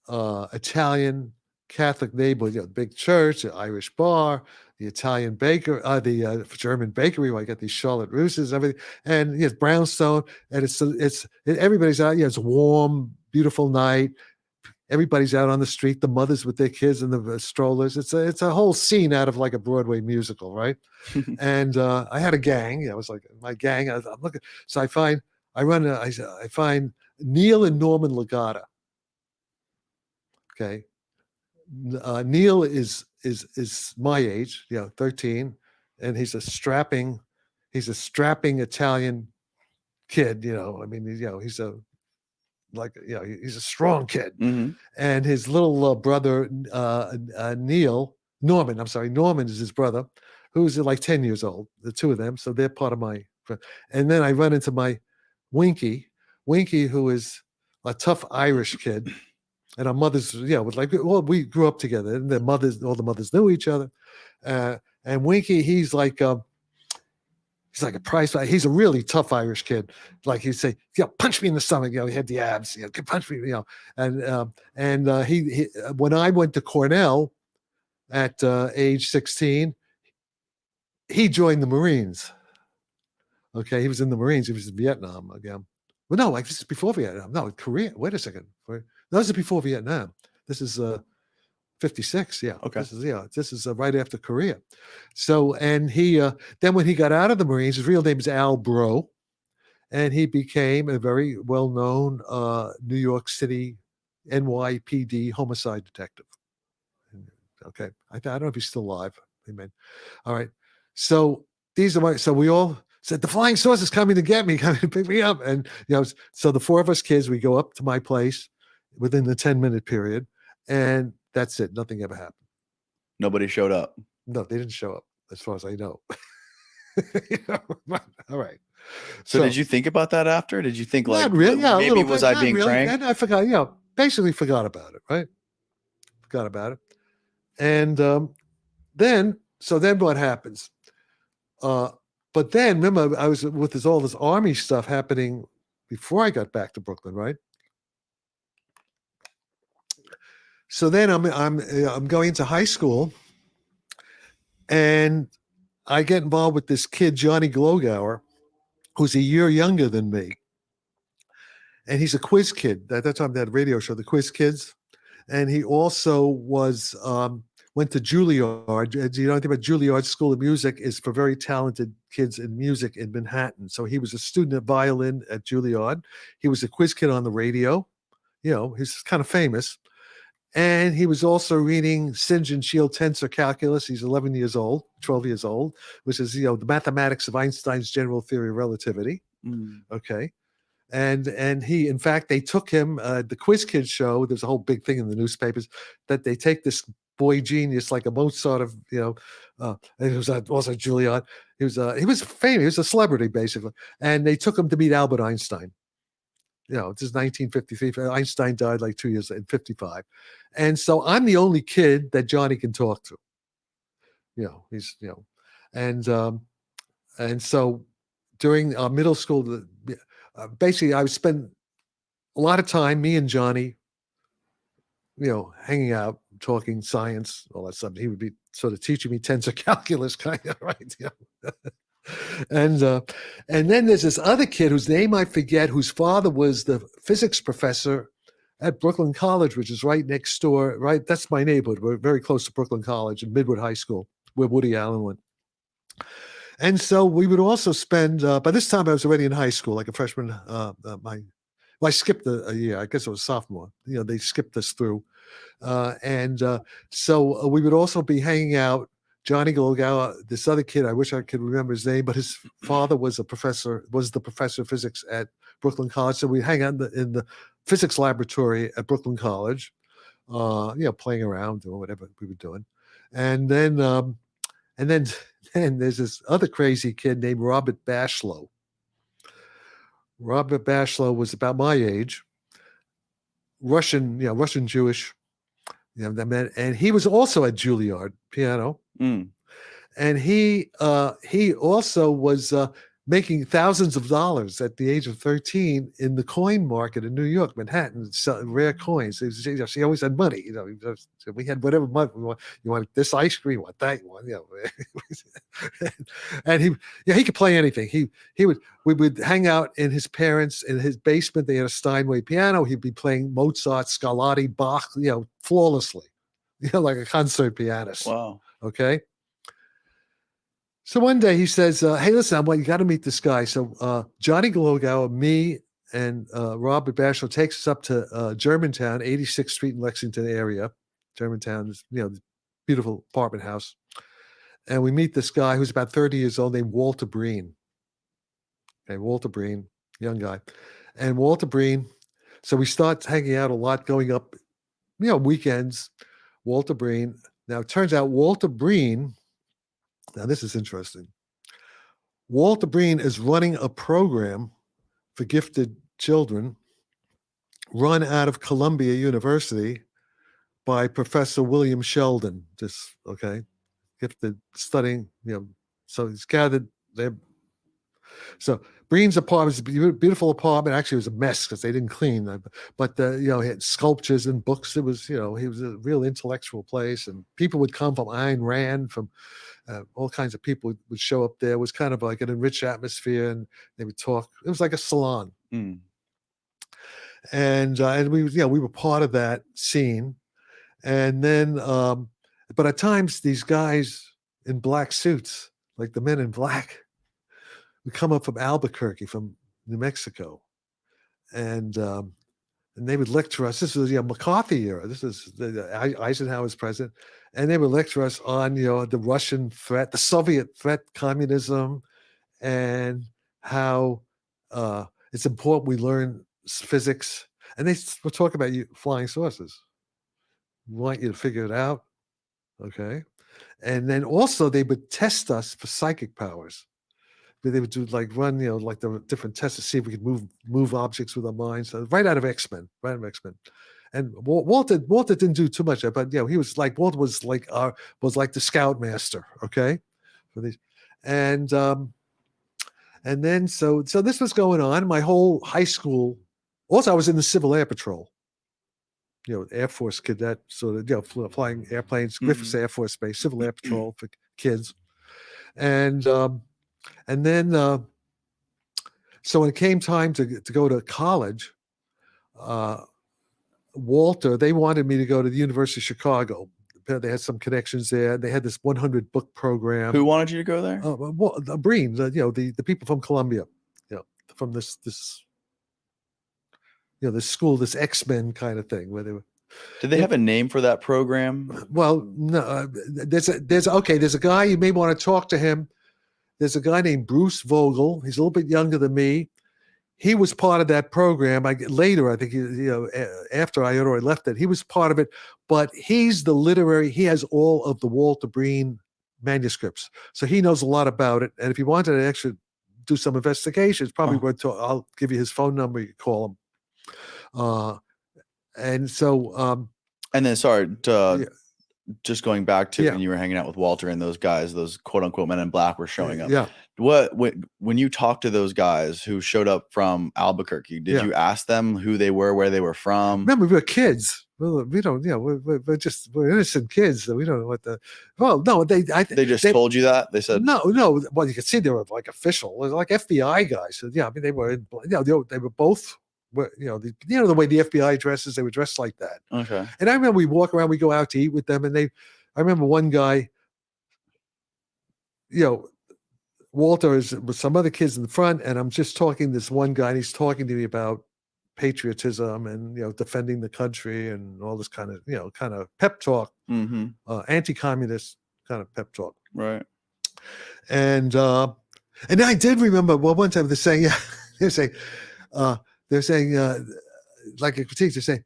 Italian Catholic neighborhood. Big church, the Irish bar, the Italian baker, the German bakery where I get these Charlotte Russes, everything, and it's brownstone, and everybody's out. It's a warm, beautiful night. Everybody's out on the street. The mothers with their kids and the strollers. It's a whole scene out of like a Broadway musical, right? And I had a gang. It was like my gang. I'm looking. So I find Neil and Norman Legata. Okay. Neil is my age, 13, and he's a strapping Italian kid. He's a strong kid. Mm-hmm. And his little brother Norman is his brother, who's like 10 years old. The two of them, so they're part of my. And then I run into my Winky, who is a tough Irish kid. And our mothers, we grew up together, and all the mothers knew each other. And Winky, he's like a prize fighter. He's a really tough Irish kid. Like he'd say, punch me in the stomach. He had the abs. Punch me. And he when I went to Cornell at age 16, he joined the Marines. Okay, he was in the Marines. He was in Vietnam again. Well, no, this is before Vietnam. No, Korea. Wait a second. No, this is before Vietnam. This is 56. Yeah. Okay. This is right after Korea. So, and he then when he got out of the Marines, his real name is Al Bro, and he became a very well-known New York City NYPD homicide detective. Okay, I don't know if he's still alive. Amen. All right. So so we all said the flying saucer is coming to get me, coming to pick me up, and so the four of us kids, we go up to my place within the 10-minute period, and that's it. Nothing ever happened. Nobody showed up. No, they didn't show up, as far as I know. All right. So did you think about that after? Did you think like, really, maybe was I being pranked? And I forgot. Basically forgot about it. Right. Forgot about it. And then what happens? But then remember, I was with all this army stuff happening before I got back to Brooklyn, right? So then I'm going to high school, and I get involved with this kid, Johnny Glogauer, who's a year younger than me. And he's a quiz kid. At that time, they had a radio show, The Quiz Kids. And he also was went to Juilliard. Do you know anything about Juilliard School of Music? Is for very talented kids in music in Manhattan. So he was a student of violin at Juilliard. He was a quiz kid on the radio. You know, he's kind of famous. And he was also reading St. and Shield tensor calculus. He's 11 years old, 12 years old, which is, you know, the mathematics of Einstein's general theory of relativity. Okay. And he, in fact, they took him, the Quiz Kids show, there's a whole big thing in the newspapers that they take this boy genius, like a Mozart of, you know, and he was also Juilliard. He was famous, he was a celebrity, basically. And they took him to meet Albert Einstein. You know, this is 1953. Einstein died like 2 years in 55. And so I'm the only kid that Johnny can talk to. You know, he's, you know, and so during middle school, basically I would spend a lot of time, me and Johnny, you know, hanging out, talking science, all that stuff. He would be sort of teaching me tensor calculus, kind of, right? You know? And then there's this other kid whose name I forget, whose father was the physics professor at Brooklyn College, which is right next door. Right, that's my neighborhood. We're very close to Brooklyn College and Midwood High School, where Woody Allen went. And so we would also spend. By this time, I was already in high school, like a freshman. I skipped a year. I guess it was sophomore. You know, they skipped us through, so we would also be hanging out. Johnny Glogauer, this other kid, I wish I could remember his name, but his father was the professor of physics at Brooklyn College. So we'd hang out in the physics laboratory at Brooklyn College, you know, playing around, doing whatever we were doing. And then there's this other crazy kid named Robert Bashlow. Robert Bashlow was about my age, Russian Jewish, you know, and he was also at Juilliard piano. And he also was making thousands of dollars at the age of 13 in the coin market in New York, Manhattan, selling rare coins. He always had money. You know, so we had whatever money we want. You want this ice cream? You want that? You want, you know. And he could play anything. We would hang out in his basement. They had a Steinway piano. He'd be playing Mozart, Scarlatti, Bach, you know, flawlessly, you know, like a concert pianist. Wow. Okay. So one day he says, hey, listen, you got to meet this guy. So Johnny Glogauer, me, and Robert Bashlow takes us up to Germantown, 86th Street in Lexington area. Germantown is, you know, this beautiful apartment house. And we meet this guy who's about 30 years old named Walter Breen. Okay, Walter Breen, young guy. And Walter Breen, so we start hanging out a lot, going up, you know, weekends. Walter Breen. Now, it turns out Walter Breen, now this is interesting. Walter Breen is running a program for gifted children run out of Columbia University by Professor William Sheldon. Just, okay, gifted studying, you know, so he's gathered there. So Breen's apartment is a beautiful apartment. Actually, it was a mess because they didn't clean. But you know, he had sculptures and books. It was, you know, he was a real intellectual place, and people would come from Ayn Rand, from all kinds of people would show up there. It was kind of like an enriched atmosphere, and they would talk. It was like a salon. And we, you know, we were part of that scene. And then, but at times these guys in black suits, like the Men in Black, would come up from Albuquerque, from New Mexico, and they would lecture us. This was, you know, McCarthy era. This is Eisenhower's president, and they would lecture us on, you know, the Russian threat, the Soviet threat, communism, and how it's important we learn physics. And they would talk about flying saucers. We want you to figure it out, okay? And then also they would test us for psychic powers. They would do run, you know, like the different tests to see if we could move objects with our minds. So right out of X-Men. And Walter didn't do too much, but you know, Walter was like the scoutmaster, okay, for these. And then so this was going on my whole high school. Also, I was in the Civil Air Patrol. Air Force cadet, sort of, flying airplanes, Griffiths Air Force Base, Civil Air Patrol for kids. And then, so when it came time to go to college, Walter, they wanted me to go to the University of Chicago. They had some connections there. They had this 100 book program. Who wanted you to go there? Breen, the people from Columbia, from this school, this X-Men kind of thing, where they were. Did they have a name for that program? Well, no. There's a guy, you may want to talk to him. There's a guy named Bruce Vogel. He's a little bit younger than me. He was part of that program. Later, I think, after I had already left it, he was part of it. But he has all of the Walter Breen manuscripts. So he knows a lot about it. And if you wanted to actually do some investigations, probably worth I'll give you his phone number. You can call him. And so. And then, sorry, just going back to when you were hanging out with Walter and those guys, those quote unquote men in black were showing up. Yeah. When you talked to those guys who showed up from Albuquerque, did you ask them who they were, where they were from? Remember, we were kids. We don't, we're innocent kids. So we don't know what no, they just told you that? They said no. Well, you could see they were like official, like FBI guys. So, yeah, I mean, they were, they were both. The way the FBI dresses, they were dressed like that. Okay. And I remember we walk around, we go out to eat with them, and I remember one guy, Walter is with some other kids in the front, and I'm just talking to this one guy, and he's talking to me about patriotism and defending the country and all this kind of pep talk, anti-communist kind of pep talk, right? And I did remember one time they're saying, they're saying, like a critique, they're saying,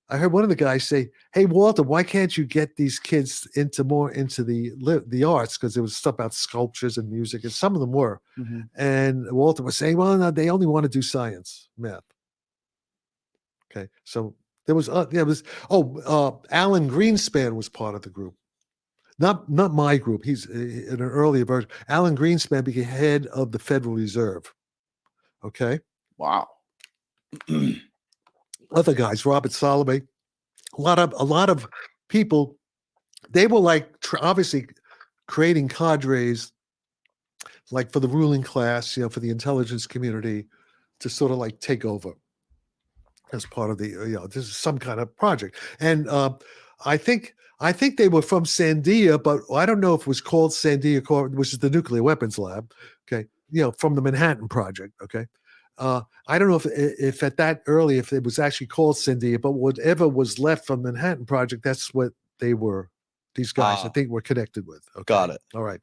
I heard one of the guys say, "Hey, Walter, why can't you get these kids more into the arts?" Because there was stuff about sculptures and music, and some of them were. And Walter was saying, "Well, no, they only want to do science, math." Okay, so there was Alan Greenspan was part of the group, not my group. He's in an earlier version. Alan Greenspan became head of the Federal Reserve. Okay, wow. Other guys, Robert Soloway, a lot of people, they were like obviously creating cadres, like for the ruling class, for the intelligence community, to sort of like take over as part of the this is some kind of project. And I think they were from Sandia, but I don't know if it was called Sandia, which is the nuclear weapons lab. Okay, from the Manhattan Project. Okay. I don't know if at that early, if it was actually called Sandia, but whatever was left from Manhattan Project, that's what they were. These guys, I think, were connected with. Okay? Got it. All right.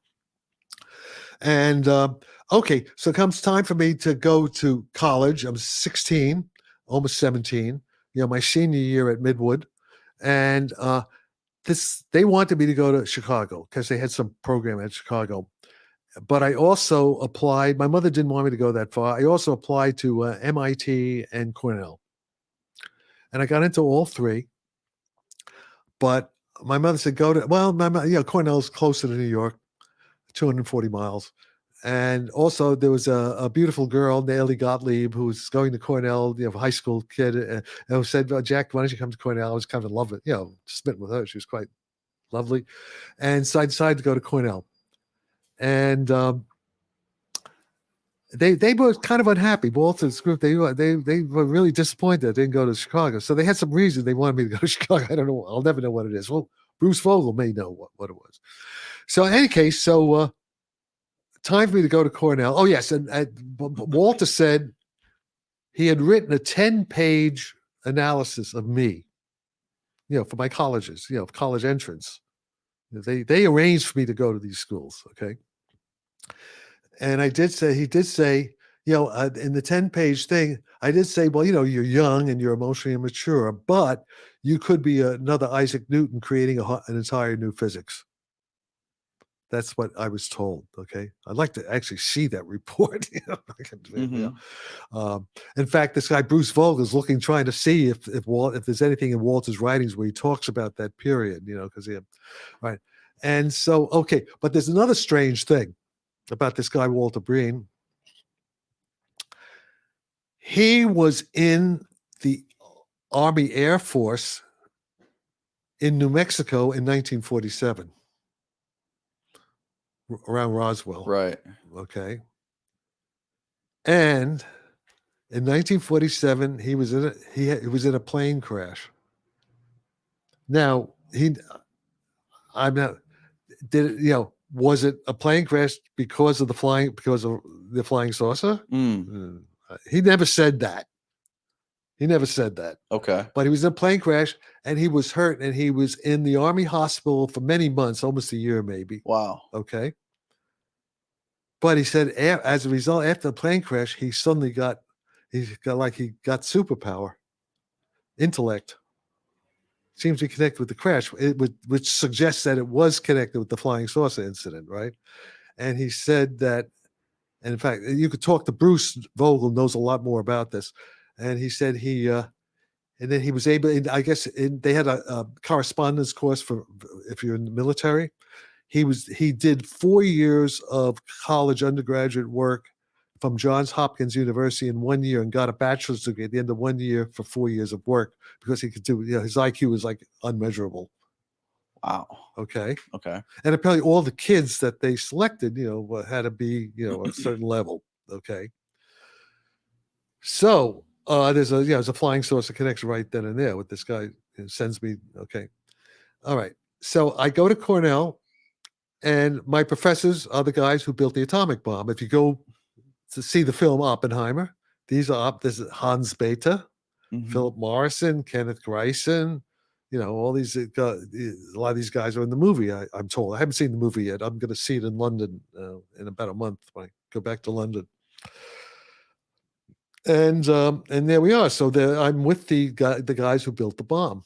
And okay, so it comes time for me to go to college. I'm 16, almost 17. My senior year at Midwood, and they wanted me to go to Chicago because they had some program at Chicago. But I also applied. My mother didn't want me to go that far. I also applied to MIT and Cornell, and I got into all three. But my mother said, "Go to Cornell's closer to New York, 240 miles." And also, there was a beautiful girl, Nellie Gottlieb, who was going to Cornell, high school kid, and who said, "Well, Jack, why don't you come to Cornell?" I was kind of in love with, smitten with her. She was quite lovely, and so I decided to go to Cornell. And they were kind of unhappy. Walter's group, they were really disappointed they didn't go to Chicago. So they had some reason they wanted me to go to Chicago. I don't know. I'll never know what it is. Well, Bruce Vogel may know what it was. So in any case, time for me to go to Cornell. Oh, yes. And Walter said he had written a 10-page analysis of me, for my colleges, college entrance. They arranged for me to go to these schools. Okay. And he did say, in the 10-page thing, I did say, well, you're young and you're emotionally immature, but you could be another Isaac Newton creating an entire new physics. That's what I was told. Okay. I'd like to actually see that report. In fact, this guy, Bruce Vogel, is trying to see if there's anything in Walter's writings where he talks about that period, because right. And so, okay. But there's another strange thing about this guy, Walter Breen. He was in the Army Air Force in New Mexico in 1947, around Roswell. Right. Okay. And in 1947, he was in a plane crash. Now I'm not. Did it, was it a plane crash because of the flying saucer? He never said that. Okay. But he was in a plane crash and he was hurt and he was in the Army hospital for many months, almost a year maybe. Wow. Okay. But he said as a result, after the plane crash, he suddenly got superpower, intellect. Seems to connect with the crash, which suggests that it was connected with the flying saucer incident, right? And he said that, and in fact, you could talk to Bruce Vogel, knows a lot more about this. And he said and then he was able, I guess they had a correspondence course for if you're in the military. He did 4 years of college undergraduate work from Johns Hopkins University in 1 year and got a bachelor's degree at the end of 1 year for 4 years of work because he could do, his IQ was like unmeasurable. Wow. Okay. Okay. And apparently all the kids that they selected, had to be, a certain level. Okay. So there's a flying saucer connection right then and there with this guy who sends me. Okay. All right. So I go to Cornell and my professors are the guys who built the atomic bomb. If you go to see the film Oppenheimer, this is Hans Bethe, Philip Morrison, Kenneth Greisen, all these, a lot of these guys are in the movie, I'm told. I haven't seen the movie yet. I'm going to see it in London in about a month when I go back to London. And there we are. So I'm with the guys who built the bomb.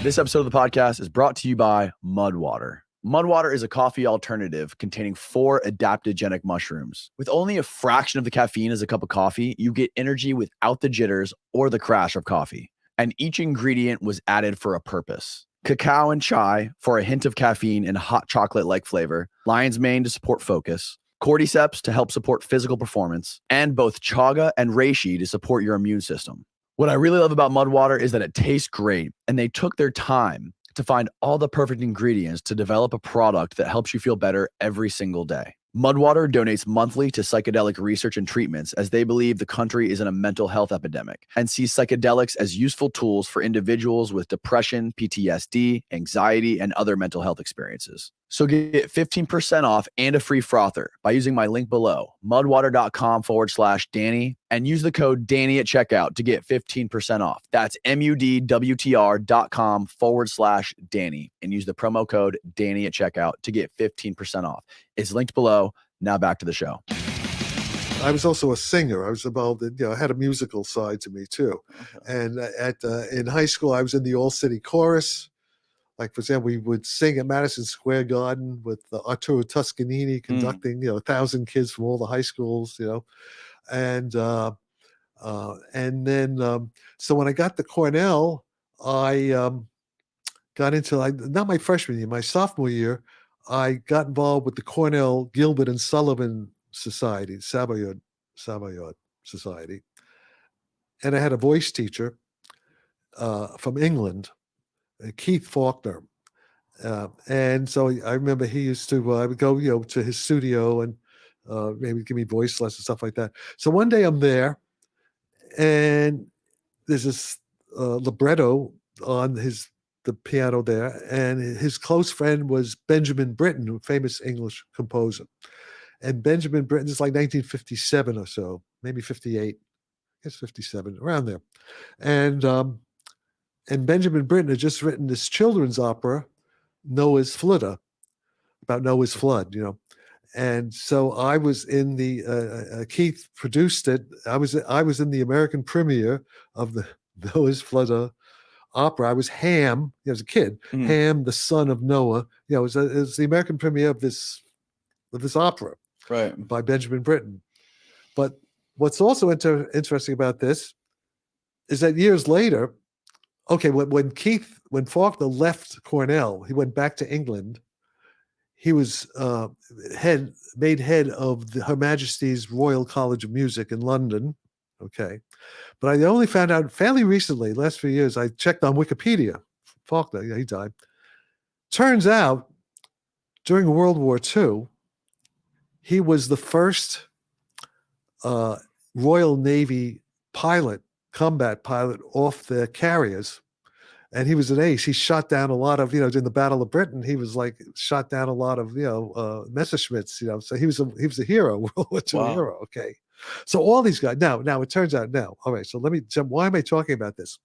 This episode of the podcast is brought to you by Mudwater. Mudwater is a coffee alternative containing 4 adaptogenic mushrooms. With only a fraction of the caffeine as a cup of coffee, you get energy without the jitters or the crash of coffee. And each ingredient was added for a purpose. Cacao and chai for a hint of caffeine and hot chocolate-like flavor, lion's mane to support focus, cordyceps to help support physical performance, and both chaga and reishi to support your immune system. What I really love about Mudwater is that it tastes great, and they took their time to find all the perfect ingredients to develop a product that helps you feel better every single day. Mudwater donates monthly to psychedelic research and treatments as they believe the country is in a mental health epidemic and sees psychedelics as useful tools for individuals with depression, PTSD, anxiety, and other mental health experiences. So get 15% off and a free frother by using my link below, mudwater.com/Danny, and use the code Danny at checkout to get 15% off. That's mudwtr.com/Danny and use the promo code Danny at checkout to get 15% off. It's linked below. Now back to the show. I was also a singer. I was involved in, I had a musical side to me too. Okay. And in high school, I was in the All-City Chorus. Like, for example, we would sing at Madison Square Garden with Arturo Toscanini conducting, 1,000 kids from all the high schools, And then, so when I got to Cornell, I got into, not my freshman year, my sophomore year, I got involved with the Cornell Gilbert and Sullivan Society, Savoyard Society. And I had a voice teacher from England, Keith Faulkner. And so I remember he used to, I would go, to his studio and maybe give me voice lessons, stuff like that. So one day I'm there and there's this libretto on the piano there. And his close friend was Benjamin Britten, a famous English composer. And Benjamin Britten is like 1957 or so, maybe 58, I guess 57, around there. And Benjamin Britten had just written this children's opera, Noah's Flood, about Noah's flood, And so I was in the Keith produced it. I was in the American premiere of the Noah's Flood opera. I was Ham, as a kid, Ham, the son of Noah. It was the American premiere of this opera, right, by Benjamin Britten. But what's also interesting about this is that years later, okay, when Faulkner left Cornell, he went back to England. He was made head of Her Majesty's Royal College of Music in London. Okay, but I only found out fairly recently, last few years, I checked on Wikipedia Faulkner. Yeah, he died. Turns out, during World War II, he was the first Royal Navy pilot, combat pilot, off the carriers. And he was an ace. He shot down a lot of, in the Battle of Britain, he was like shot down a lot of, Messerschmitts, So he was a hero, World War II hero. Okay. So all these guys, now it turns out all right, so let me jump. Why am I talking about this?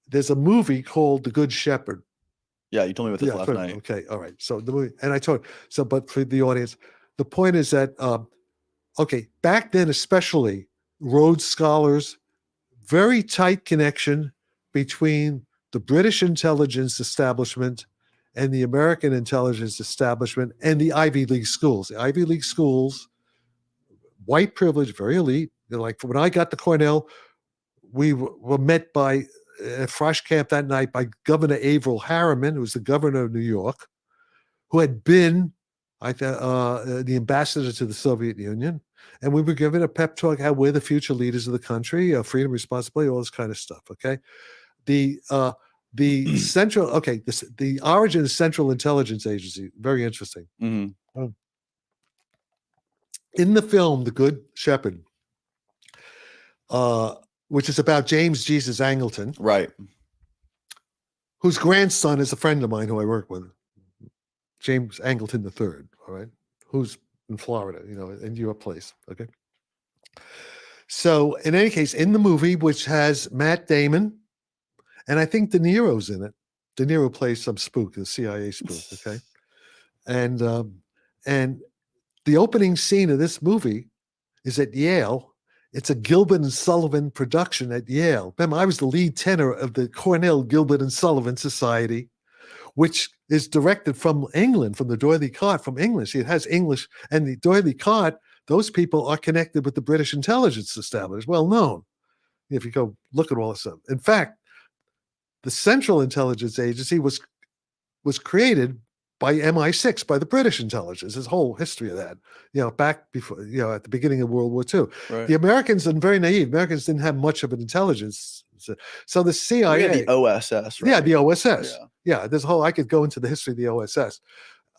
There's a movie called The Good Shepherd. Yeah, you told me about this last night. Okay, all right. So the movie, and I told but for the audience, the point is that okay, back then especially, Rhodes Scholars, very tight connection between the British intelligence establishment and the American intelligence establishment and the Ivy League schools. The Ivy League schools, white privilege, very elite. They're like, when I got to Cornell, we were met by at Frosh Camp that night by Governor Averell Harriman, who was the governor of New York, who had been the ambassador to the Soviet Union. And we were given a pep talk how we're the future leaders of the country, freedom, responsibility, all this kind of stuff. Okay. The central, the origin of Central Intelligence Agency, very interesting. Mm-hmm. In the film, The Good Shepherd, which is about James Jesus Angleton, right, whose grandson is a friend of mine who I work with, James Angleton III, all right, who's in Florida, in your place, okay? So in any case, in the movie, which has Matt Damon, and I think De Niro's in it. De Niro plays some spook, the CIA spook, okay? And the opening scene of this movie is at Yale. It's a Gilbert and Sullivan production at Yale. Remember, I was the lead tenor of the Cornell Gilbert and Sullivan Society, which is directed from England, from the D'Oyly Carte from English. It has English, and the D'Oyly Carte, those people are connected with the British intelligence establishment, well known. If you go look at all this stuff. In fact, the Central Intelligence Agency was created by MI6, by the British intelligence. There's a whole history of that, back before, at the beginning of World War II. Right. The Americans are very naive. Americans didn't have much of an intelligence. So the CIA. We had the OSS, right? Yeah, the OSS. Yeah, there's a whole, I could go into the history of the OSS.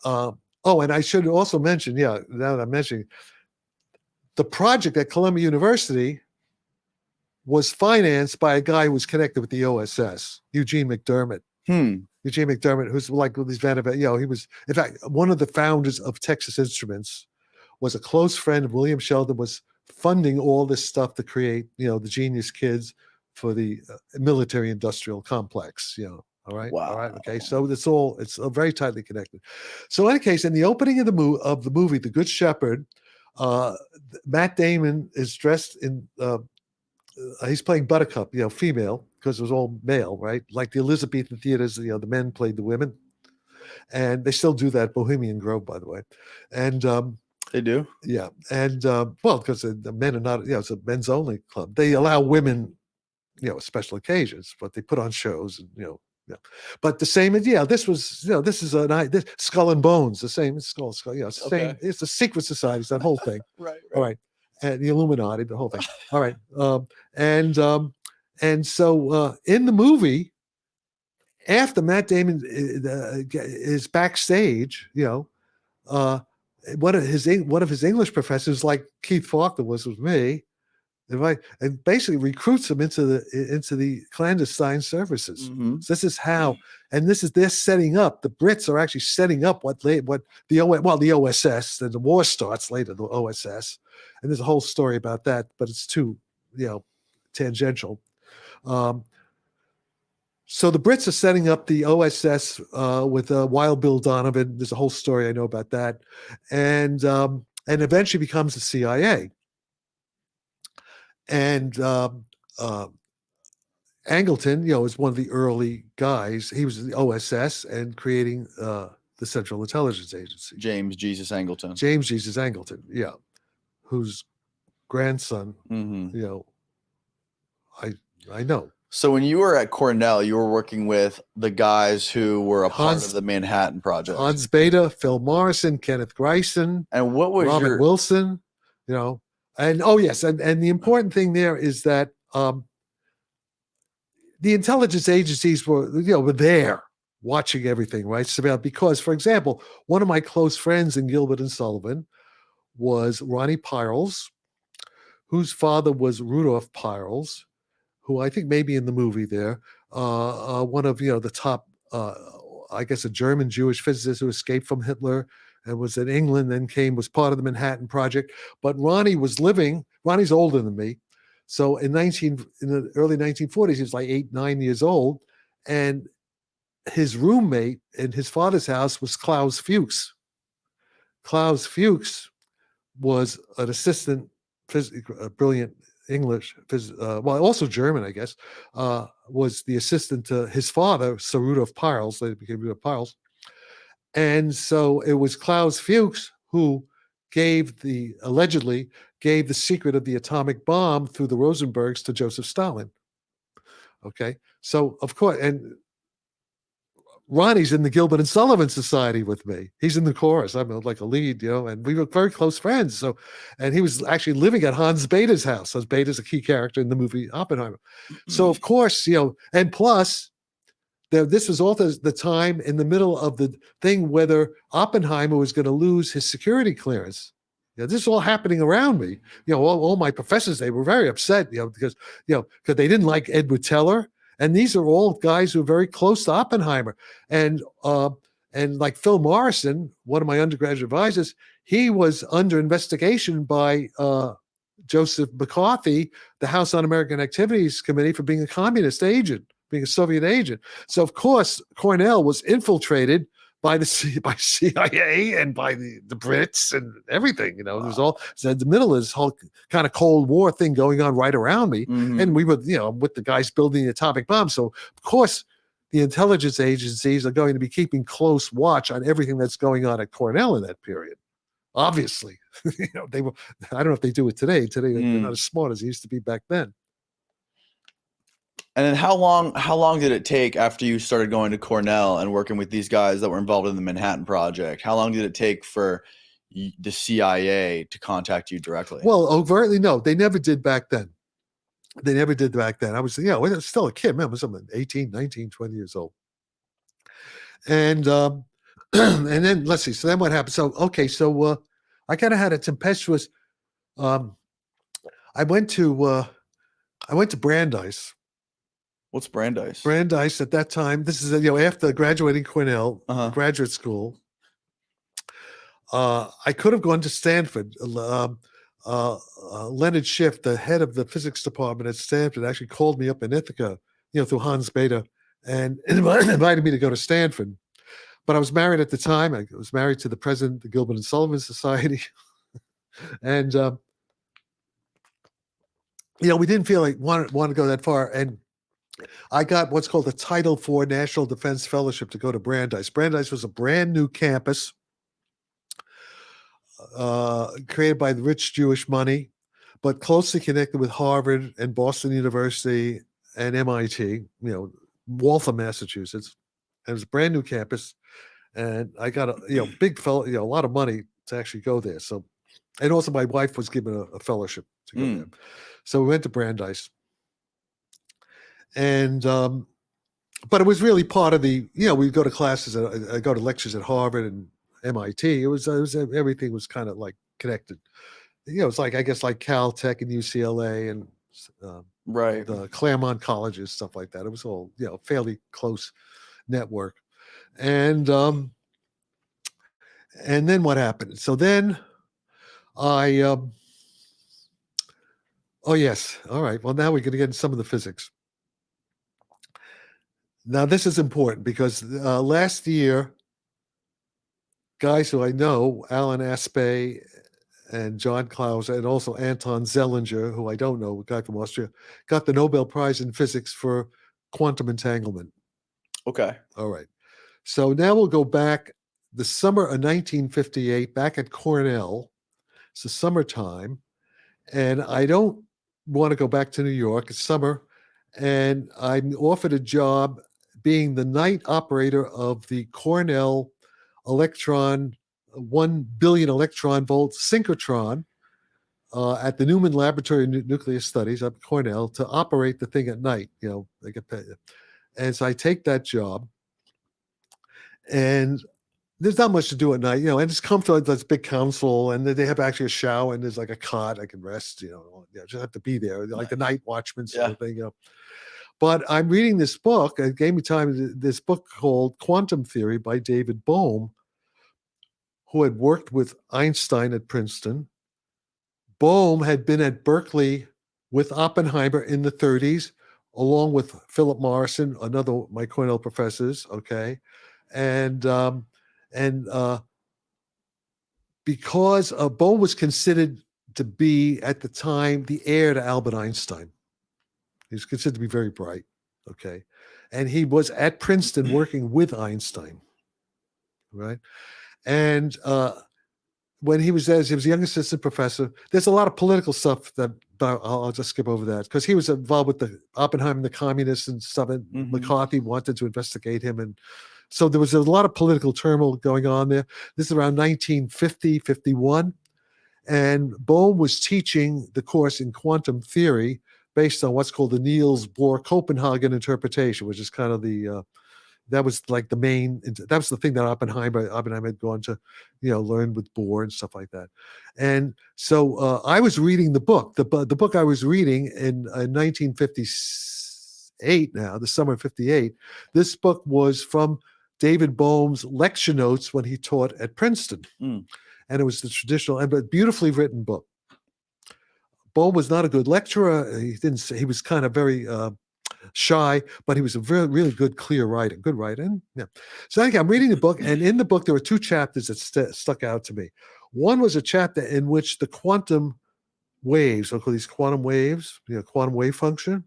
And I should also mention, now that I'm mentioning, the project at Columbia University was financed by a guy who was connected with the OSS, Eugene McDermott. Eugene McDermott, who's like these he was, in fact, one of the founders of Texas Instruments, was a close friend of William Sheldon, was funding all this stuff to create, the genius kids for the military industrial complex, all right. Wow. All right. Okay. So it's very tightly connected. So in any case, in the opening of the movie, The Good Shepherd, Matt Damon is dressed in, he's playing Buttercup, female, because it was all male, right? Like the Elizabethan theaters, the men played the women. And they still do that, Bohemian Grove, by the way. And they do? Yeah. And because the men are not, it's a men's only club. They allow women, special occasions, but they put on shows and, yeah. But the same as, this was, this is this Skull and Bones, the same skull, it's the same, it's the secret societies, that whole thing. Right. All right. And the Illuminati, the whole thing. All right. And so in the movie, after Matt Damon is backstage, one of his English professors, like Keith Faulkner was with me, and basically recruits him into the clandestine services. Mm-hmm. So this is how, and they're setting up. The Brits are actually setting up the OSS. And the war starts later, the OSS, and there's a whole story about that, but it's too tangential. So the Brits are setting up the OSS with Wild Bill Donovan. There's a whole story I know about that, and eventually becomes the CIA. And Angleton, is one of the early guys. He was in the OSS and creating the Central Intelligence Agency. James Jesus Angleton. James Jesus Angleton, yeah, whose grandson, I know. So when you were at Cornell, you were working with the guys who were a part of the Manhattan Project. Hans Beta, Phil Morrison, Kenneth Greisen, and what was Robert Wilson, and the important thing there is that the intelligence agencies were there watching everything, right? Because, for example, one of my close friends in Gilbert and Sullivan was Ronnie Piles, whose father was Rudolph Piles, who I think maybe in the movie there, one of the top, I guess, a German Jewish physicist who escaped from Hitler and was in England, then was part of the Manhattan Project. But Ronnie's older than me. So in the early 1940s, he was like 8, 9 years old. And his roommate in his father's house was Klaus Fuchs. Klaus Fuchs was an assistant, brilliant English, also German, I guess, was the assistant to his father, Sir Rudolph Piles. They became Rudolph Piles. And so it was Klaus Fuchs who allegedly gave the secret of the atomic bomb through the Rosenbergs to Joseph Stalin. Okay. So, of course, and Ronnie's in the Gilbert and Sullivan Society with me. He's in the chorus. I'm like a lead, and we were very close friends. So, and he was actually living at Hans Bethe's house. Hans Bethe's a key character in the movie Oppenheimer. So, of course, and plus, this was all the time in the middle of the thing whether Oppenheimer was going to lose his security clearance. This is all happening around me. All my professors, they were very upset, because they didn't like Edward Teller. And these are all guys who are very close to Oppenheimer. And like Phil Morrison, one of my undergraduate advisors, he was under investigation by Joseph McCarthy, the House Un-American Activities Committee, for being a communist agent, being a Soviet agent. So, of course, Cornell was infiltrated by CIA and by the Brits and everything. There was all in the middle of this whole kind of Cold War thing going on right around me. And we were, with the guys building the atomic bomb. So, of course, the intelligence agencies are going to be keeping close watch on everything that's going on at Cornell in that period. Obviously, they were. I don't know if they do it today. Today, they're not as smart as they used to be back then. And then how long did it take after you started going to Cornell and working with these guys that were involved in the Manhattan Project? How long did it take for the CIA to contact you directly? Well, overtly, no, they never did back then. I was, I was still a kid. Man, I was 18, 19, 20 years old. And and then let's see. So then what happened? So I kind of had a tempestuous. I went to Brandeis. What's Brandeis? Brandeis at that time. This is after graduating Cornell graduate school. I could have gone to Stanford. Leonard Schiff, the head of the physics department at Stanford, actually called me up in Ithaca, through Hans Bethe, and invited me to go to Stanford. But I was married at the time. I was married to the president of the Gilbert and Sullivan Society, and we didn't feel like want to go that far. And I got what's called a Title IV National Defense Fellowship to go to Brandeis. Brandeis was a brand new campus created by the rich Jewish money, but closely connected with Harvard and Boston University and MIT, Waltham, Massachusetts. And it was a brand new campus. And I got a big fellow, a lot of money to actually go there. So, and also my wife was given a fellowship to go there. So we went to Brandeis. And but it was really part of the, we'd go to classes, I go to lectures at Harvard and MIT. It was everything was kind of like connected. It's like, I guess, like Caltech and UCLA and right, the Claremont colleges, stuff like that. It was all fairly close network. And then what happened? So then I oh yes, all right. Well, now we're going to get into some of the physics. Now this is important because last year, guys who I know, Alan Aspey and John Klaus, and also Anton Zellinger, who I don't know, a guy from Austria, got the Nobel Prize in Physics for quantum entanglement. Okay. All right. So now we'll go back the summer of 1958, back at Cornell. It's the summertime. And I don't want to go back to New York. It's summer. And I'm offered a job being the night operator of the Cornell 1 billion electron volt synchrotron at the Newman Laboratory of Nuclear Studies up at Cornell to operate the thing at night. They get paid. And so I take that job, and there's not much to do at night, and it's comfortable. There's a big console, and they have actually a shower, and there's like a cot I can rest. Just have to be there, like the night watchman sort of thing. But I'm reading this book. It gave me time. This book called Quantum Theory by David Bohm, who had worked with Einstein at Princeton. Bohm had been at Berkeley with Oppenheimer in the 30s, along with Philip Morrison, another of my Cornell professors. Okay, and because Bohm was considered to be at the time the heir to Albert Einstein. He was considered to be very bright. Okay, and he was at Princeton working with Einstein. Right, and when he was there, he was a young assistant professor. There's a lot of political stuff that I'll just skip over that because he was involved with the Oppenheimer and the communists and stuff. And McCarthy wanted to investigate him. And so there was a lot of political turmoil going on there. This is around 1950, 51. And Bohm was teaching the course in quantum theory based on what's called the Niels Bohr Copenhagen interpretation, which is kind of that was like the main, that was the thing that Oppenheimer had gone to, learn with Bohr and stuff like that. And so I was reading the book. The book I was reading in 1958 now, the summer of 58, this book was from David Bohm's lecture notes when he taught at Princeton. And it was the traditional, but beautifully written book. Bohm was not a good lecturer. He was kind of very shy, but he was a really good, clear writer. Good writing. Yeah. So I'm reading the book, and in the book there were two chapters that stuck out to me. One was a chapter in which the quantum waves, I'll call these quantum waves, quantum wave function,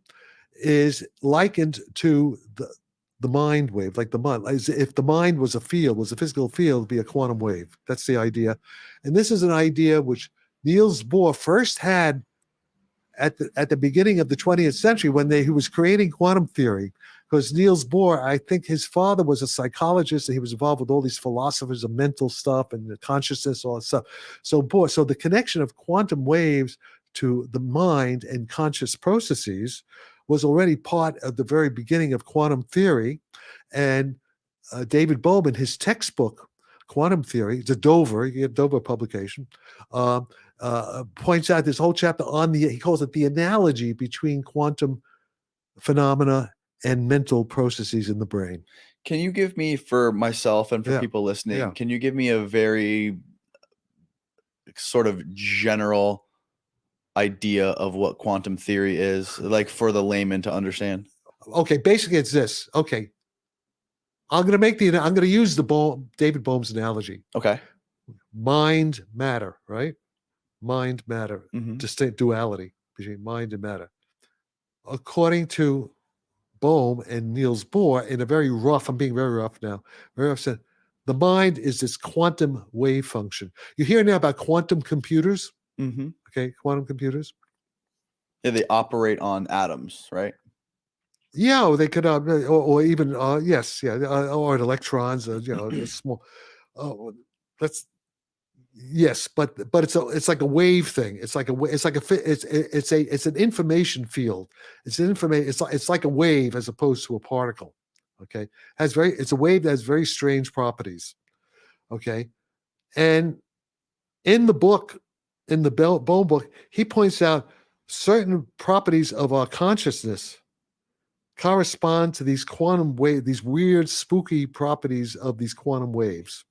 is likened to the mind wave, like the mind. As if the mind was a field, was a physical field, it'd be a quantum wave. That's the idea. And this is an idea which Niels Bohr first had at the beginning of the 20th century when he was creating quantum theory, because Niels Bohr, I think his father was a psychologist and he was involved with all these philosophers of mental stuff and the consciousness, all that stuff. So the connection of quantum waves to the mind and conscious processes was already part of the very beginning of quantum theory. And David Bohm, in his textbook, Quantum Theory, it's a Dover publication, points out this whole chapter on he calls it the analogy between quantum phenomena and mental processes in the brain. Can you give me, for myself and for people listening, can you give me a very sort of general idea of what quantum theory is, like for the layman to understand? Okay, basically it's this. Okay, I'm going to use David Bohm's analogy. Okay. Mind, matter, right? Mind, matter, distinct duality between mind and matter. According to Bohm and Niels Bohr, in a very rough, I'm being very rough now, very rough sense, the mind is this quantum wave function. You hear now about quantum computers? Okay, quantum computers. Yeah, they operate on atoms, right? Yeah, or they could, or even yes, yeah, or electrons, small. Yes, but it's like a wave thing. It's an information field. It's like a wave as opposed to a particle. Okay, it's a wave that has very strange properties. Okay, and in the book, in the Bohm book, he points out certain properties of our consciousness correspond to these quantum wave, these weird, spooky properties of these quantum waves.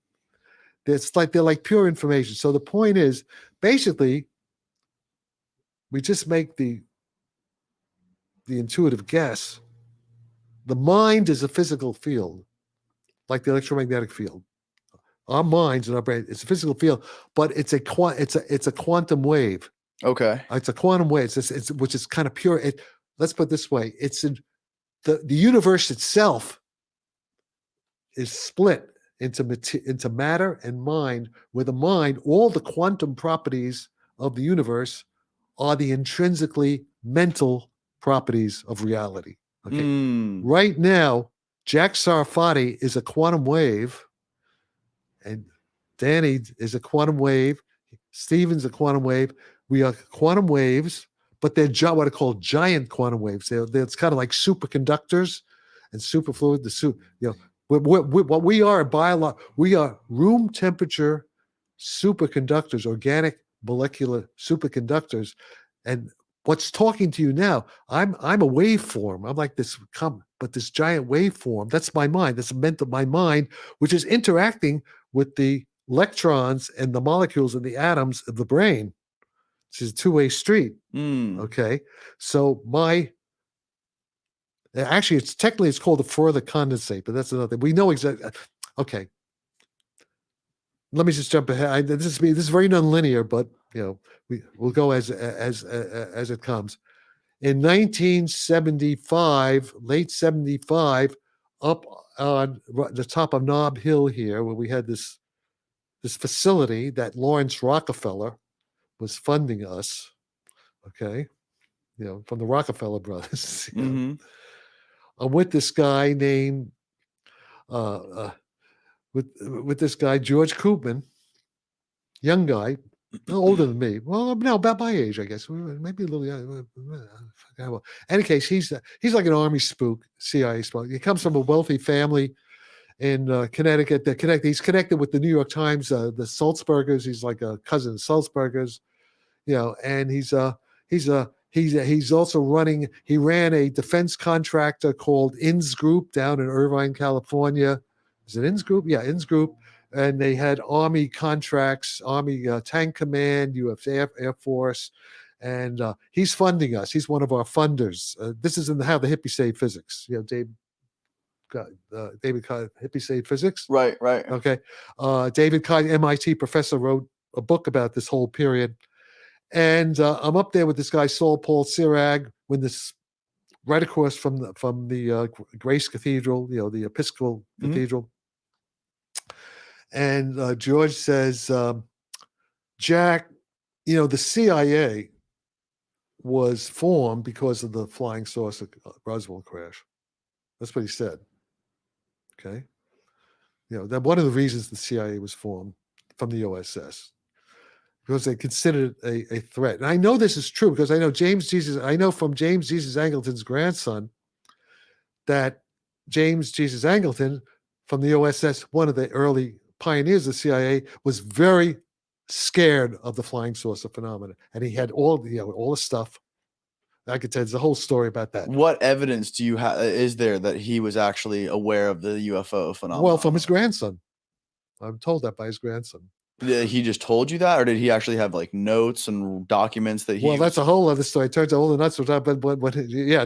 They're like pure information. So the point is, basically, we just make the intuitive guess. The mind is a physical field, like the electromagnetic field. Our minds and our brain, it's a physical field, but it's a quantum wave. Okay. It's a quantum wave. It's which is kind of pure. Let's put it this way: it's in the universe itself is split into matter and mind, where the mind, all the quantum properties of the universe are the intrinsically mental properties of reality. Okay. Right now, Jack Sarfati is a quantum wave, and Danny is a quantum wave. Steven's a quantum wave. We are quantum waves, but they're what are called giant quantum waves. It's kind of like superconductors and superfluid. What we are we are room temperature superconductors, organic molecular superconductors. And what's talking to you now, I'm a waveform. I'm like this but this giant waveform, that's my mind. That's my mind, which is interacting with the electrons and the molecules and the atoms of the brain. It's a two-way street. Okay. So actually it's called a further condensate, but that's another thing. We know exactly. Okay. Let me just jump ahead. This is very nonlinear, but we'll go as it comes. In 1975, late 75, up on the top of Nob Hill here, where we had this facility that Lawrence Rockefeller was funding us, okay, from the Rockefeller brothers. I'm with this guy named with this guy George Koopman, young guy, older than me. Well, no, about my age, I guess. Maybe a little younger. In any case, he's like an army spook, CIA spook. He comes from a wealthy family in Connecticut. He's connected with the New York Times, the Sulzbergers. He's like a cousin of Sulzbergers, and he's also running. He ran a defense contractor called Inns Group down in Irvine, California. Is it Inns Group? Yeah, Inns Group. And they had Army contracts, Army Tank Command, U.S. Air Force, and he's funding us. He's one of our funders. This is how the hippie say physics. David hippie say physics. Right. Okay. David Kai, MIT professor, wrote a book about this whole period. And I'm up there with this guy Saul Paul Sirag, when this right across from the Grace Cathedral, the Episcopal Cathedral. And George says, Jack, the CIA was formed because of the flying saucer Roswell crash. That's what he said. Okay. That one of the reasons the CIA was formed from the OSS, because they considered it a threat. And I know this is true because I know from James Jesus Angleton's grandson that James Jesus Angleton from the OSS, one of the early pioneers of the CIA, was very scared of the flying saucer phenomenon, and he had all the stuff. I could tell you the whole story about that. What evidence do you have? Is there that he was actually aware of the UFO phenomenon? Well, from his grandson. I'm told that by his grandson. He just told you that, or did he actually have like notes and documents that he? Well, that's a whole other story. It turns out all the nuts were top, but